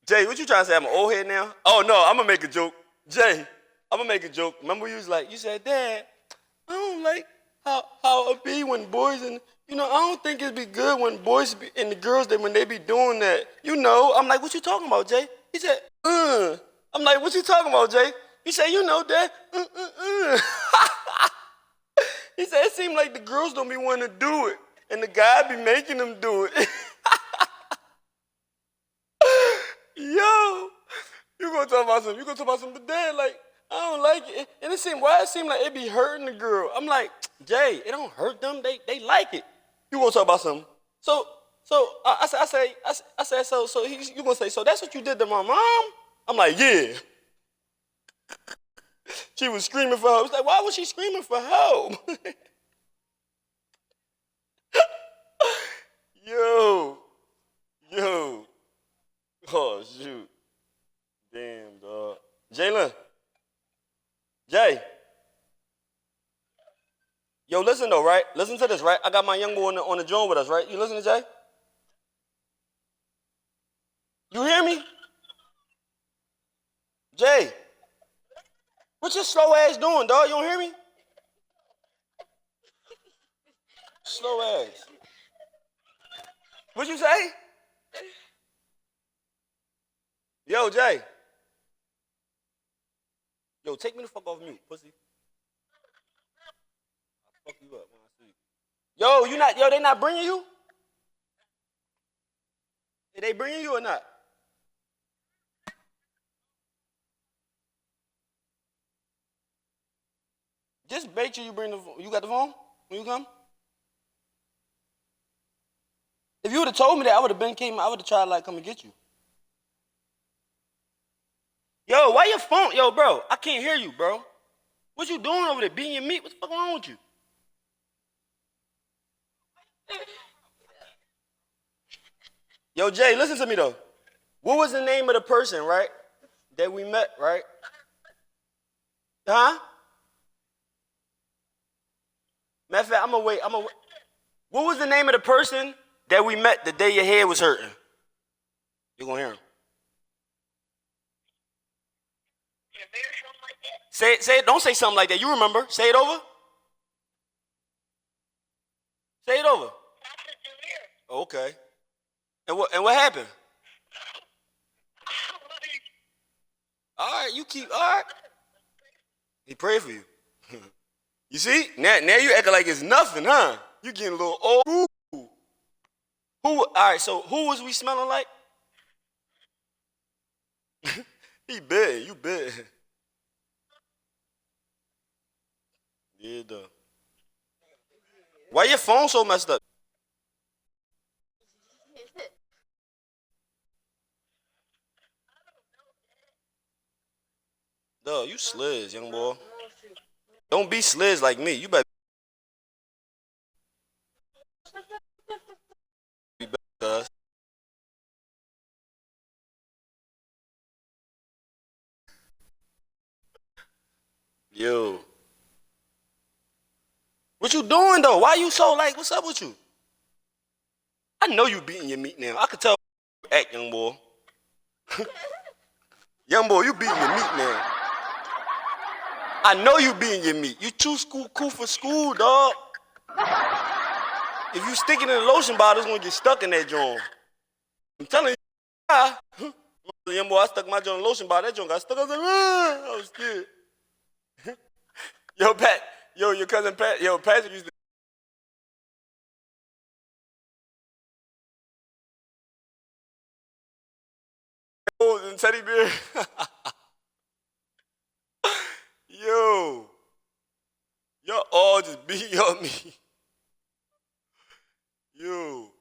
Jay, what you trying to say? I'm an old head now? Oh, no, I'm going to make a joke. Jay, I'm going to make a joke. Remember you was like, you said, Dad, I don't like how it be when boys and, I don't think it'd be good when boys and the girls, when they be doing that. I'm like, what you talking about, Jay? He said, I'm like, what you talking about, Jay? He said, Dad, He said, it seemed like the girls don't be wanting to do it, and the guy be making them do it. Yo, you gonna talk about something, but Dad, like, I don't like it. And it seemed like it be hurting the girl. I'm like, Jay, it don't hurt them. They like it. You gonna talk about something? So I said, you gonna say, so that's what you did to my mom? I'm like, yeah. She was screaming for help. I was like, why was she screaming for help? Yo. Oh, shoot. Damn, dog. Jalen. Jay. Yo, listen though, right? Listen to this, right? I got my young boy on the joint with us, right? You listen to Jay? You hear me? Jay. What your slow ass doing, dog? You don't hear me? Slow ass. What you say? Yo, Jay. Yo, take me the fuck off mute, pussy. I'll fuck you up when I see you. Yo, they not bringing you? They bringing you or not? Just make sure you bring the phone. You got the phone when you come? If you would have told me that, I would have tried to come and get you. Yo, why your phone? Yo, bro, I can't hear you, bro. What you doing over there? Beating your meat? What the fuck wrong with you? Yo, Jay, listen to me though. What was the name of the person, right? That we met, right? Huh? Matter of fact, I'm gonna wait. What was the name of the person that we met the day your head was hurting? You're gonna hear him. Say it. Don't say something like that. You remember? Say it over. Say it over. Okay. And what happened? All right, all right. He prayed for you. You see? Now you acting like it's nothing, huh? You getting a little old. Ooh. All right, so who was we smelling like? He big. You big. Yeah, though. Why your phone so messed up? Duh, you sliz, young boy. Don't be sliz like me. You better be better, cuz. Yo. What you doing, though? Why you so what's up with you? I know you beating your meat now. I can tell you act, young boy. Young boy, you beating your meat now. I know you beating your meat. You too cool for school, dog. If you stick it in the lotion bottle, it's gonna get stuck in that joint. I'm telling you. Young boy, I stuck my joint in the lotion bottle. That joint got stuck. I was like, I was scared. Yo, Pat. Yo, your cousin Pat. Yo, Patrick used to. And teddy bear. Yo. Y'all all just beat on me. Yo.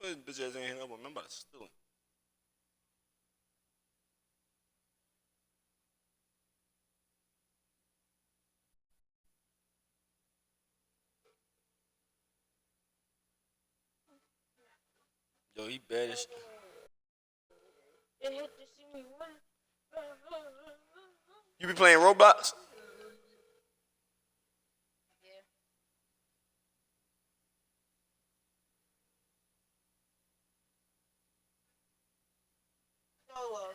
This bitch ass ain't hang up on me. I'm about to steal it. Yo, he bad as shit. They hate to see me win. You be playing Roblox? Yeah. Solo.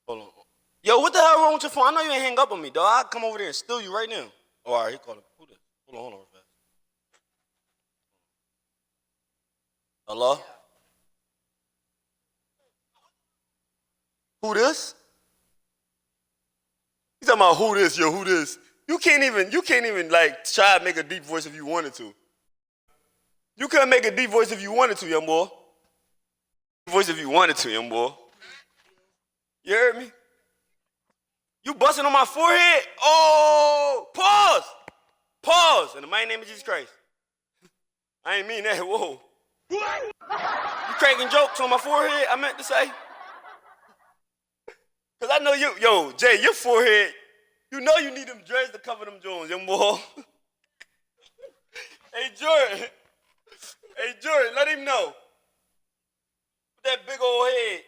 Hold on. Yo, what the hell wrong with your phone? I know you ain't hang up on me, dog. I'll come over there and steal you right now. Oh, all right, he called him. Who this? Hold on real fast. Hello? Who this? You talking about who this, yo, who this? You can't even like try to make a deep voice if you wanted to. You couldn't make a deep voice if you wanted to, young boy. Voice if you wanted to, young boy. You heard me? You busting on my forehead? Oh, pause. Pause. In the mighty name of Jesus Christ. I ain't mean that. Whoa. You cracking jokes on my forehead, I meant to say. Because I know you, yo, Jay, your forehead, you know you need them dreads to cover them Jones, young boy. Hey, Jordan. Hey, Jordan, let him know. With that big old head.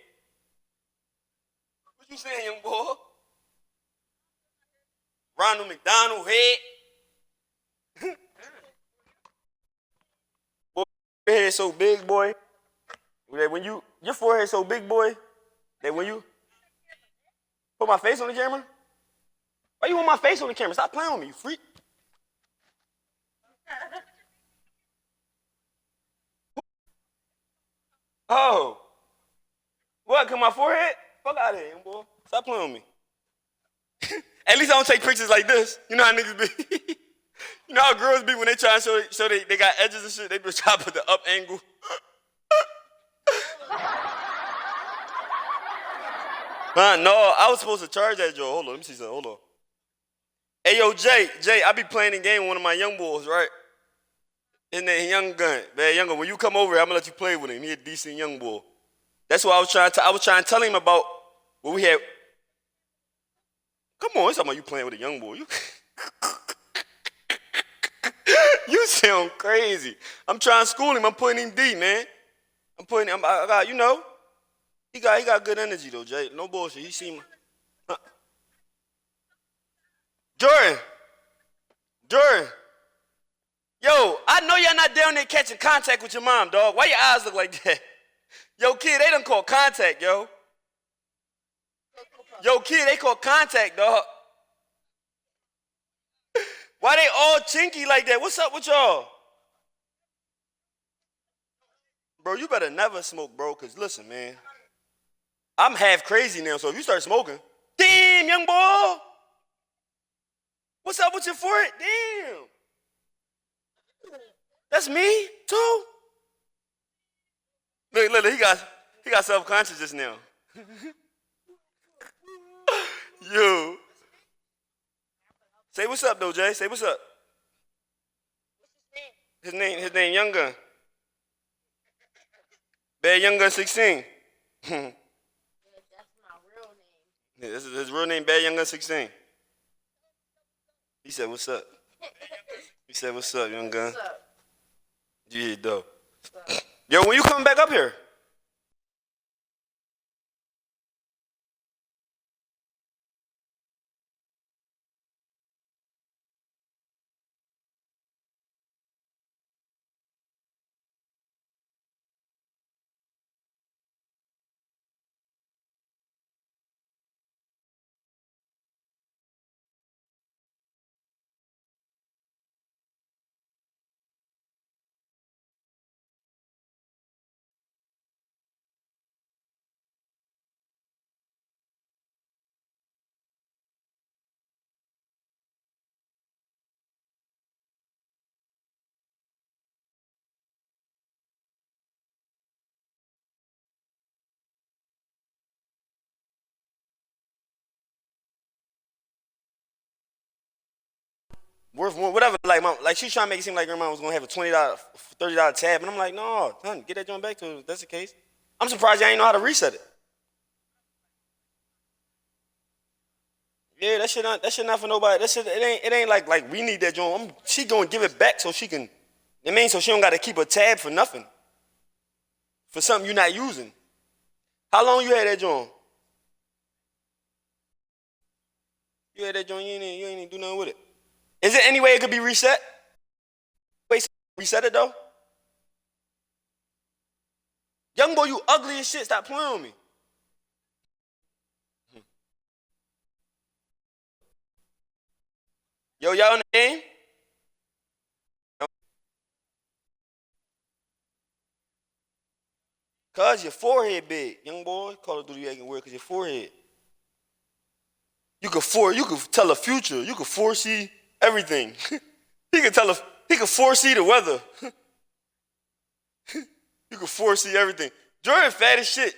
What you saying, young boy? Ronald McDonald head. Boy, your head so big, boy. That when your forehead so big, boy, that when you put my face on the camera? Why you want my face on the camera? Stop playing with me, you freak. Oh. What, cause my forehead? Fuck out of here, boy. Stop playing with me. At least I don't take pictures like this. You know how niggas be? You know how girls be when they try to show they got edges and shit? They be trying to put the up angle. No, I was supposed to charge that, Joe. Hold on, let me see something. Hold on. Hey, yo, Jay, I be playing the game with one of my young boys, right? His name Young Gun. Man, Young Gun, when you come over here, I'm gonna let you play with him. He a decent young boy. That's what I was trying to tell him about what we had. Come on, it's talking about you playing with a young boy. You sound crazy. I'm trying to school him. I'm putting him deep, man. I got, you know, he got good energy though, Jay. No bullshit. He seem. Jordan. Yo, I know y'all not down there catching contact with your mom, dog. Why your eyes look like that? Yo, kid, they done call contact, yo. Yo, kid, they call contact, dog. Why they all chinky like that? What's up with y'all? Bro, you better never smoke, bro, because listen, man. I'm half crazy now, so if you start smoking, damn, young boy. What's up with your forehead? Damn. That's me, too. Look, he got self-conscious just now. Yo. Say what's up, though, Jay. Say what's up. His name Young Gun. Bad Young Gun 16. Yeah, that's my real name. Yeah, this is his real name, Bad Young Gun 16. He said, what's up? He said, what's up, Young Gun? What's up? Yeah, though. Yo, when you coming back up here? worth more, whatever. Like she's trying to make it seem like her mom was gonna have a $20, $30 tab, and I'm like, no, son, get that joint back to her if that's the case. I'm surprised y'all ain't know how to reset it. Yeah, that shit not for nobody. That shit, it ain't like we need that joint. She gonna give it back so she can. So she don't gotta keep a tab for nothing. For something you're not using. How long you had that joint? You had that joint, you ain't even do nothing with it. Is there any way it could be reset? Wait, reset it though? Young boy, you ugly as shit. Stop playing with me. Yo, y'all in the game? Cause your forehead big, young boy. Call of Duty acting weird cause your forehead. You could tell the future. You could foresee everything. he could foresee the weather. You could foresee everything. Jordan fat as shit.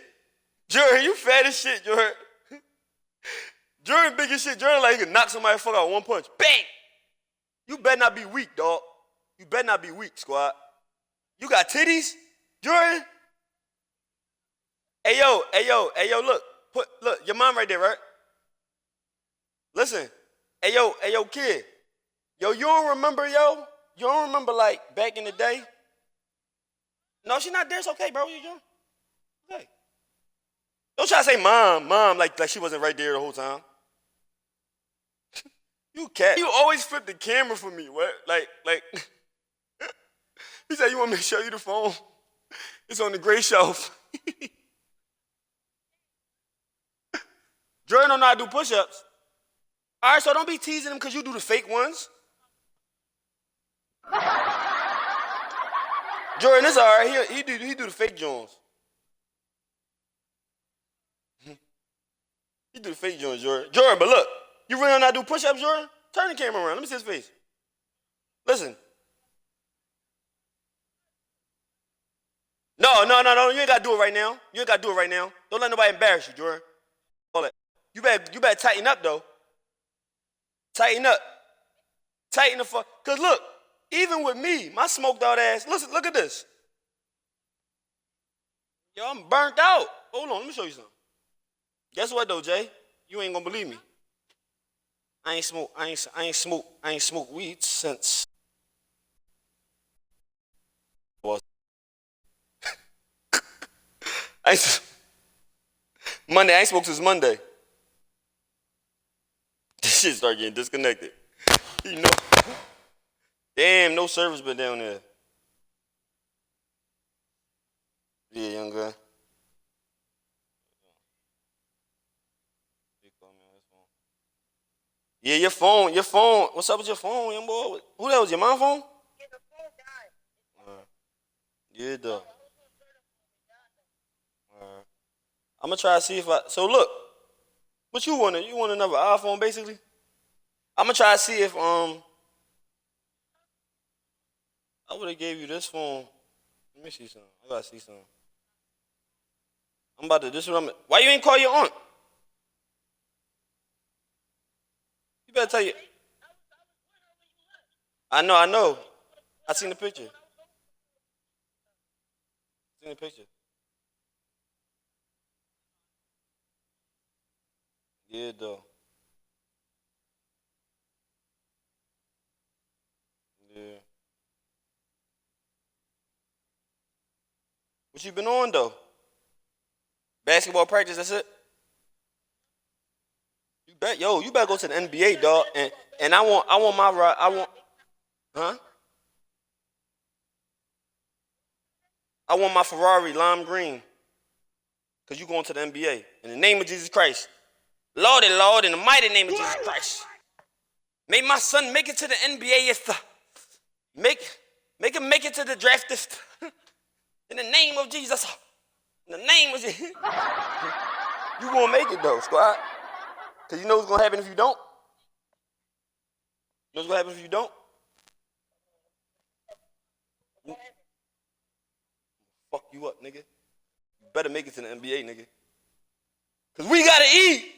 Jordan, you fat as shit, Jordan. Jordan big as shit. Jordan like he could knock somebody the fuck out with one punch. Bang! You better not be weak, dog. You better not be weak, squad. You got titties, Jordan? Hey yo, look, your mom right there, right? Listen, hey yo, kid. Yo, you don't remember, yo? You don't remember like back in the day? No, she's not there, it's okay, bro. You doing? Okay. Don't try to say mom, like she wasn't right there the whole time. You cat. You always flip the camera for me, what? Like, he said, you want me to show you the phone? It's on the gray shelf. Jordan don't know how to do push-ups. All right, so don't be teasing him because you do the fake ones. Jordan, it's all right. He do the fake Jones. He do the fake Jones, Jordan. Jordan, but look, you really don't know how to do push-ups, Jordan? Turn the camera around. Let me see his face. Listen. No. You ain't got to do it right now. Don't let nobody embarrass you, Jordan. All that. You better tighten up, though. Tighten up. Tighten the fuck. Because look, even with me, my smoked out ass, listen, look at this. Yo, I'm burnt out. Hold on, let me show you something. Guess what, though, Jay? You ain't going to believe me. I ain't smoked weed since. Monday, I ain't smoked since Monday. This shit start getting disconnected. You know. Damn, no service been down there. Yeah, young guy. Yeah, your phone. What's up with your phone, young boy? Who that was, your mom's phone? Yeah, the phone died. Yeah, though. I'm gonna try to see if so look, what you want? You want another iPhone, basically? I'm gonna try to see if I would have gave you this phone. Let me see something. I gotta see something. Why you ain't call your aunt? You better tell you. I know. I seen the picture. Yeah, though. Yeah. What you been on, though? Basketball practice, that's it? You better go to the NBA, dog. And I want my ride. Huh? I want my Ferrari lime green. Because you going to the NBA. In the name of Jesus Christ. Lord, in the mighty name of Jesus Christ. May my son make it to the NBA. Make him make it to the draftist. In the name of Jesus. In the name of Jesus. You gonna make it though, squad. Because you know what's gonna happen if you don't? You know what's gonna happen if you don't? Fuck you up, nigga. You better make it to the NBA, nigga. Because we gotta eat.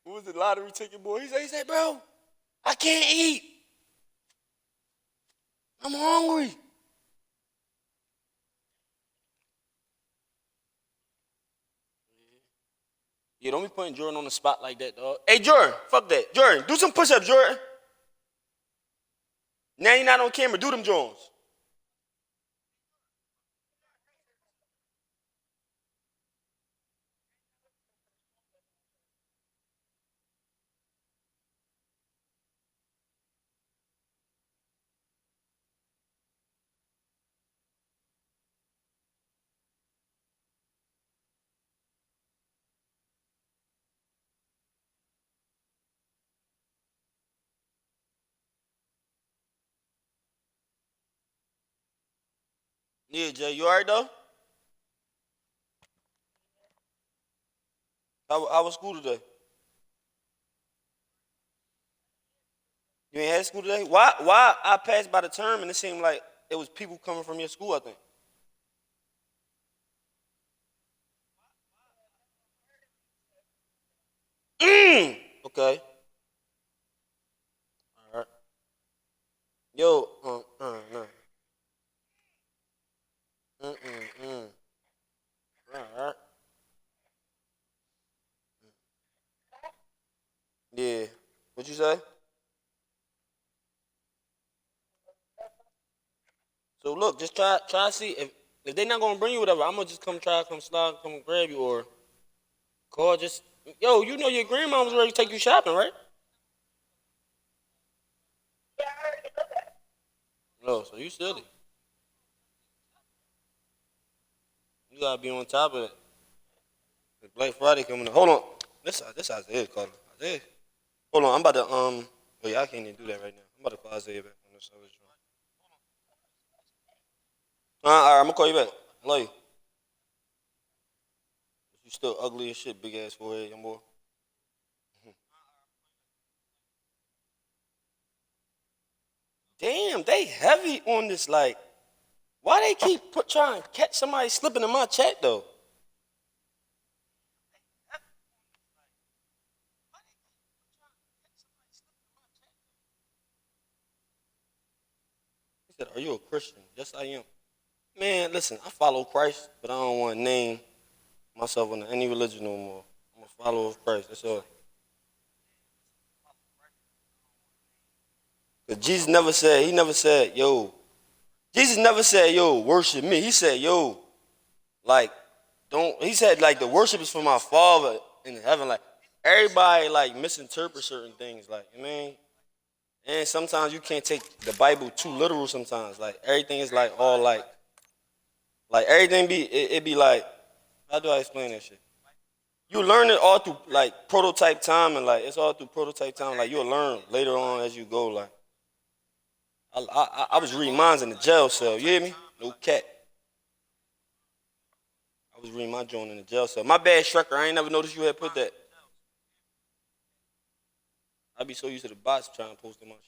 What was the lottery ticket, boy? He said, bro, I can't eat. I'm hungry. Yeah, don't be putting Jordan on the spot like that, dog. Hey, Jordan, fuck that. Jordan, do some push-ups, Jordan. Now you're not on camera. Do them, Jones. Yeah, Jay, you all right, though? How was school today? You ain't had school today? Why I passed by the term and it seemed like it was people coming from your school, I think. Okay. All right. Yo, no. Mm. All right. Yeah. What you say? So look, just try to see if they not gonna bring you whatever. I'm gonna just come slide, come grab you or call. Just yo, you know your grandma was ready to take you shopping, right? No, so you silly. You gotta be on top of it. The Black Friday coming up. Hold on. This Isaiah calling. Isaiah. Hold on, I'm about to oh yeah, I can't even do that right now. I'm about to call Isaiah back on this other joint. Alright, I'm gonna call you back. I love you. You still ugly as shit, big ass forehead, young boy. Damn, they heavy on this. Like, why they keep trying to catch somebody slipping in my chat though? He said, "Are you a Christian?" Yes, I am. Man, listen, I follow Christ, but I don't want to name myself under any religion no more. I'm a follower of Christ. That's all. Cause Jesus never said. He never said, "Yo." Jesus never said, "Yo, worship me." He said, "Yo, like, don't." He said, "Like, the worship is for my Father in heaven." Like, everybody like misinterpret certain things. Like, I mean, and sometimes you can't take the Bible too literal. Sometimes, like, everything is like all like everything be it be like. How do I explain that shit? You learn it all through like prototype time and like it's all through prototype time. Like you'll learn later on as you go. Like I was reading mines in the jail cell. You hear me? No cat. I was reading my joint in the jail cell. My bad, Shrekker. I ain't never noticed you had put that. I be so used to the bots trying to post in my shit.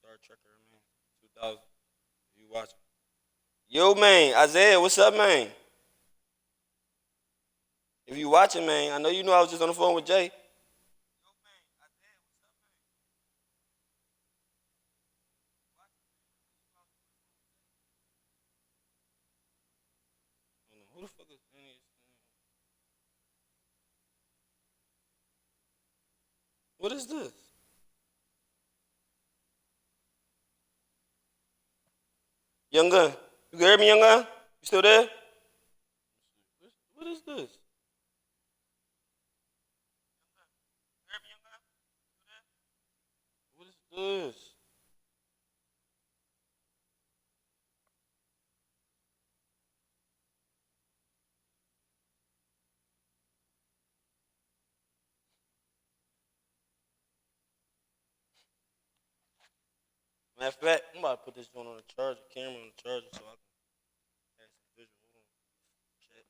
Star Trekker, man. 2000. You watching? Yo, man. Isaiah, what's up, man? If you watching, man, I know you know I was just on the phone with Jay. Who the fuck is what is this? Young Gun. You can hear me, Young Gun? You still there? What is this? What is this? Matter of fact, I'm about to put this one on the charger, camera on the charger, so I can have some visual. Hold on. Check.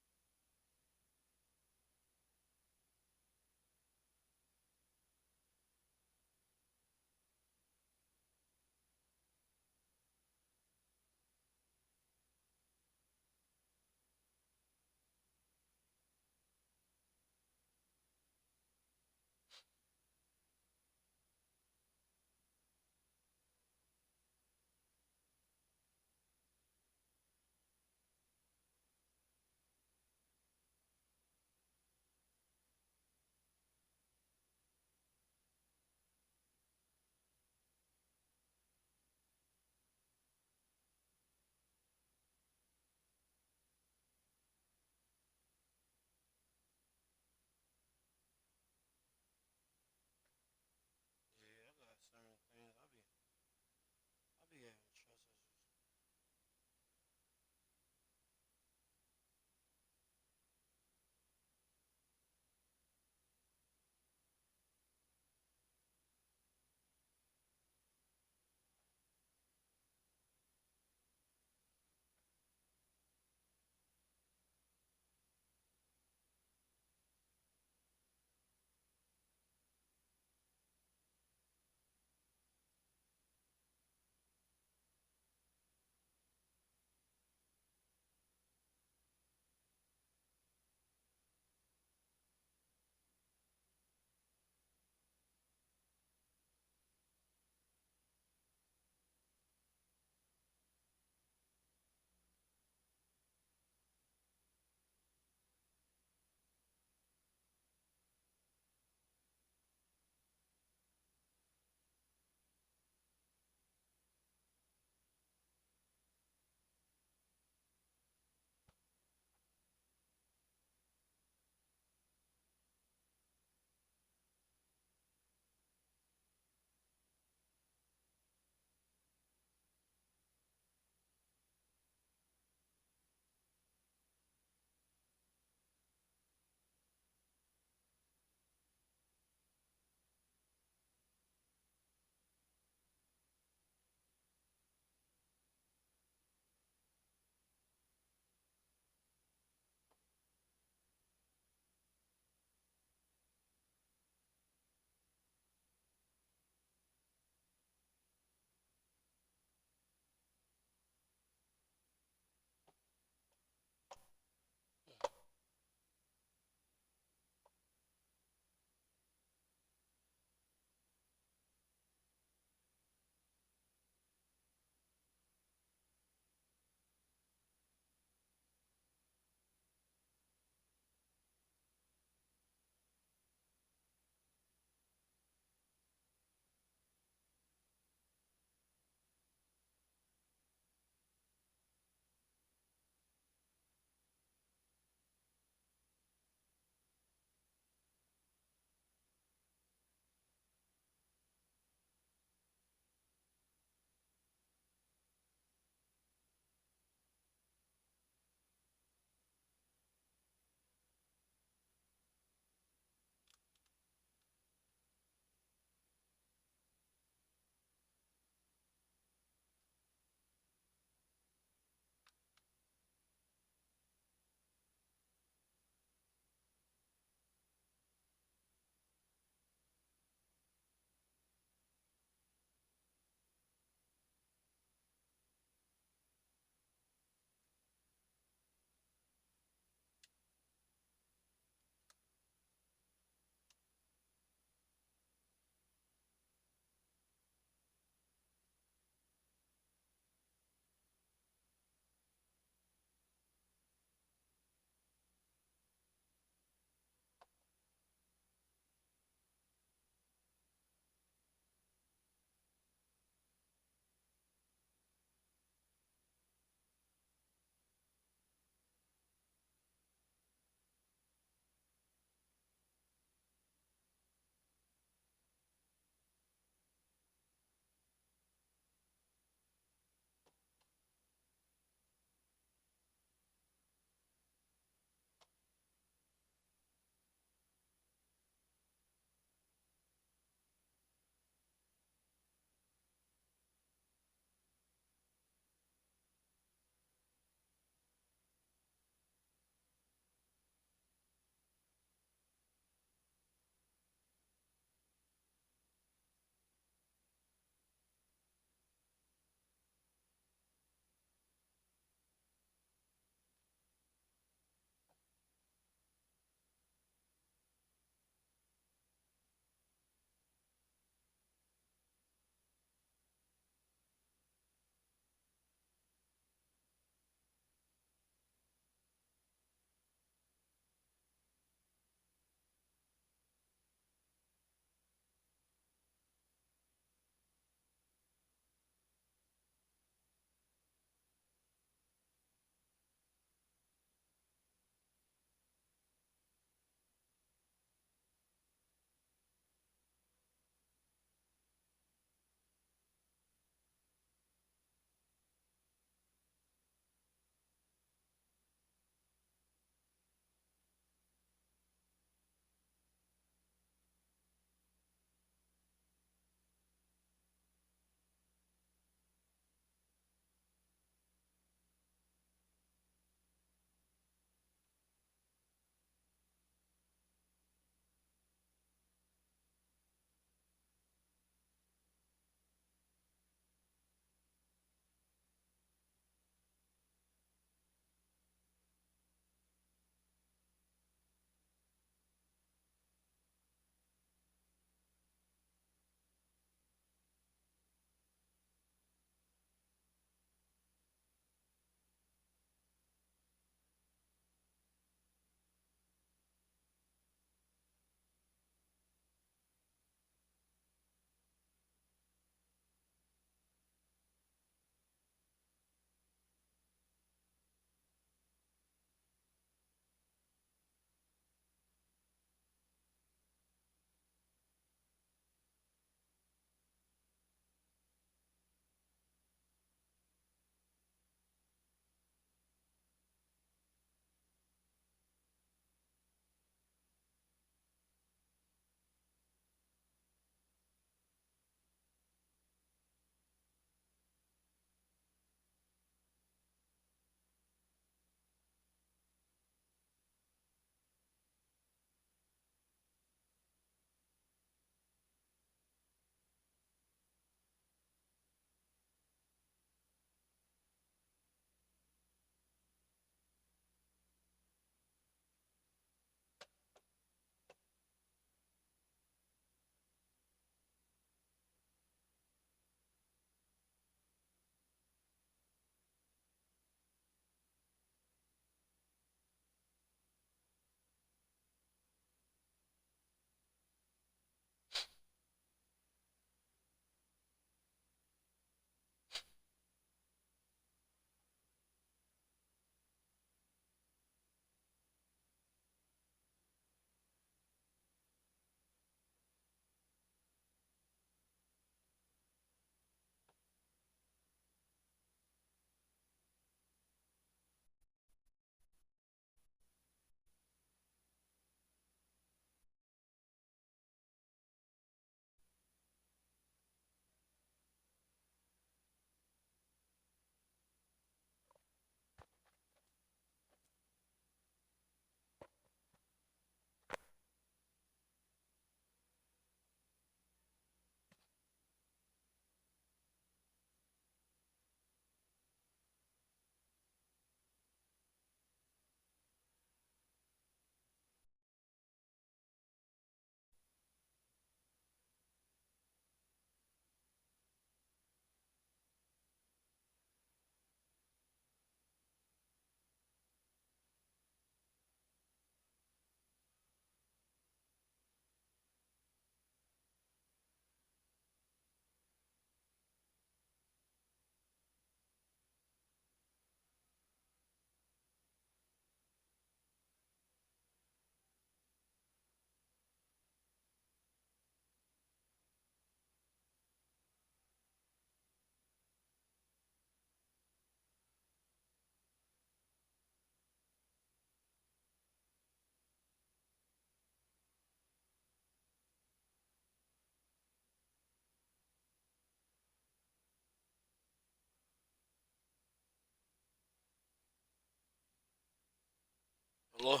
Hello?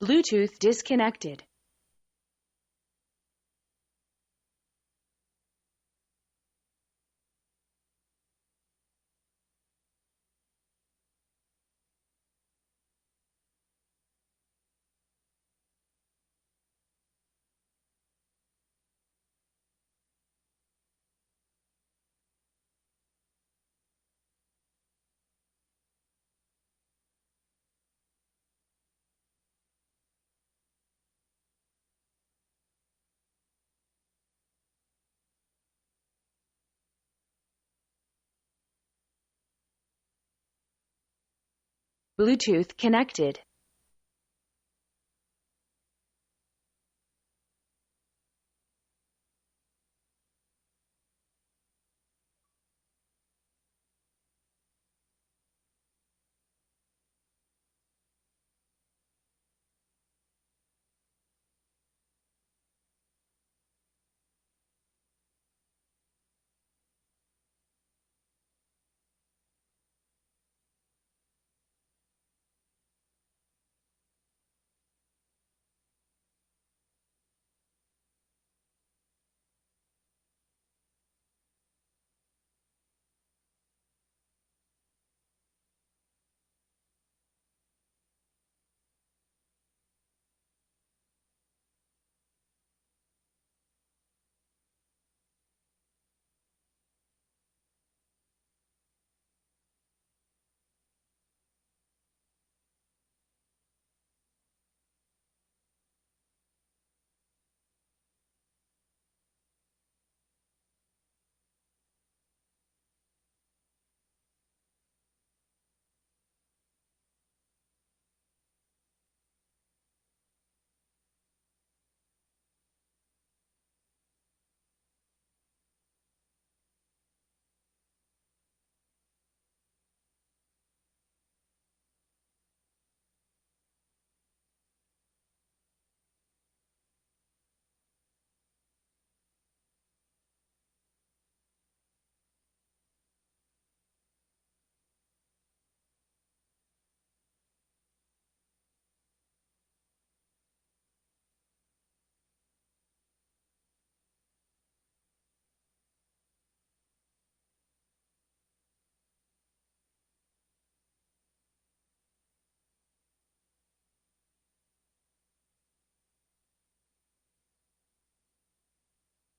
Bluetooth disconnected. Bluetooth connected.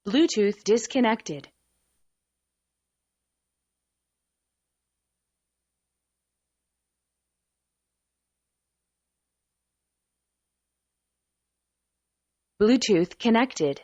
Bluetooth disconnected. Bluetooth connected.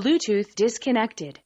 Bluetooth disconnected.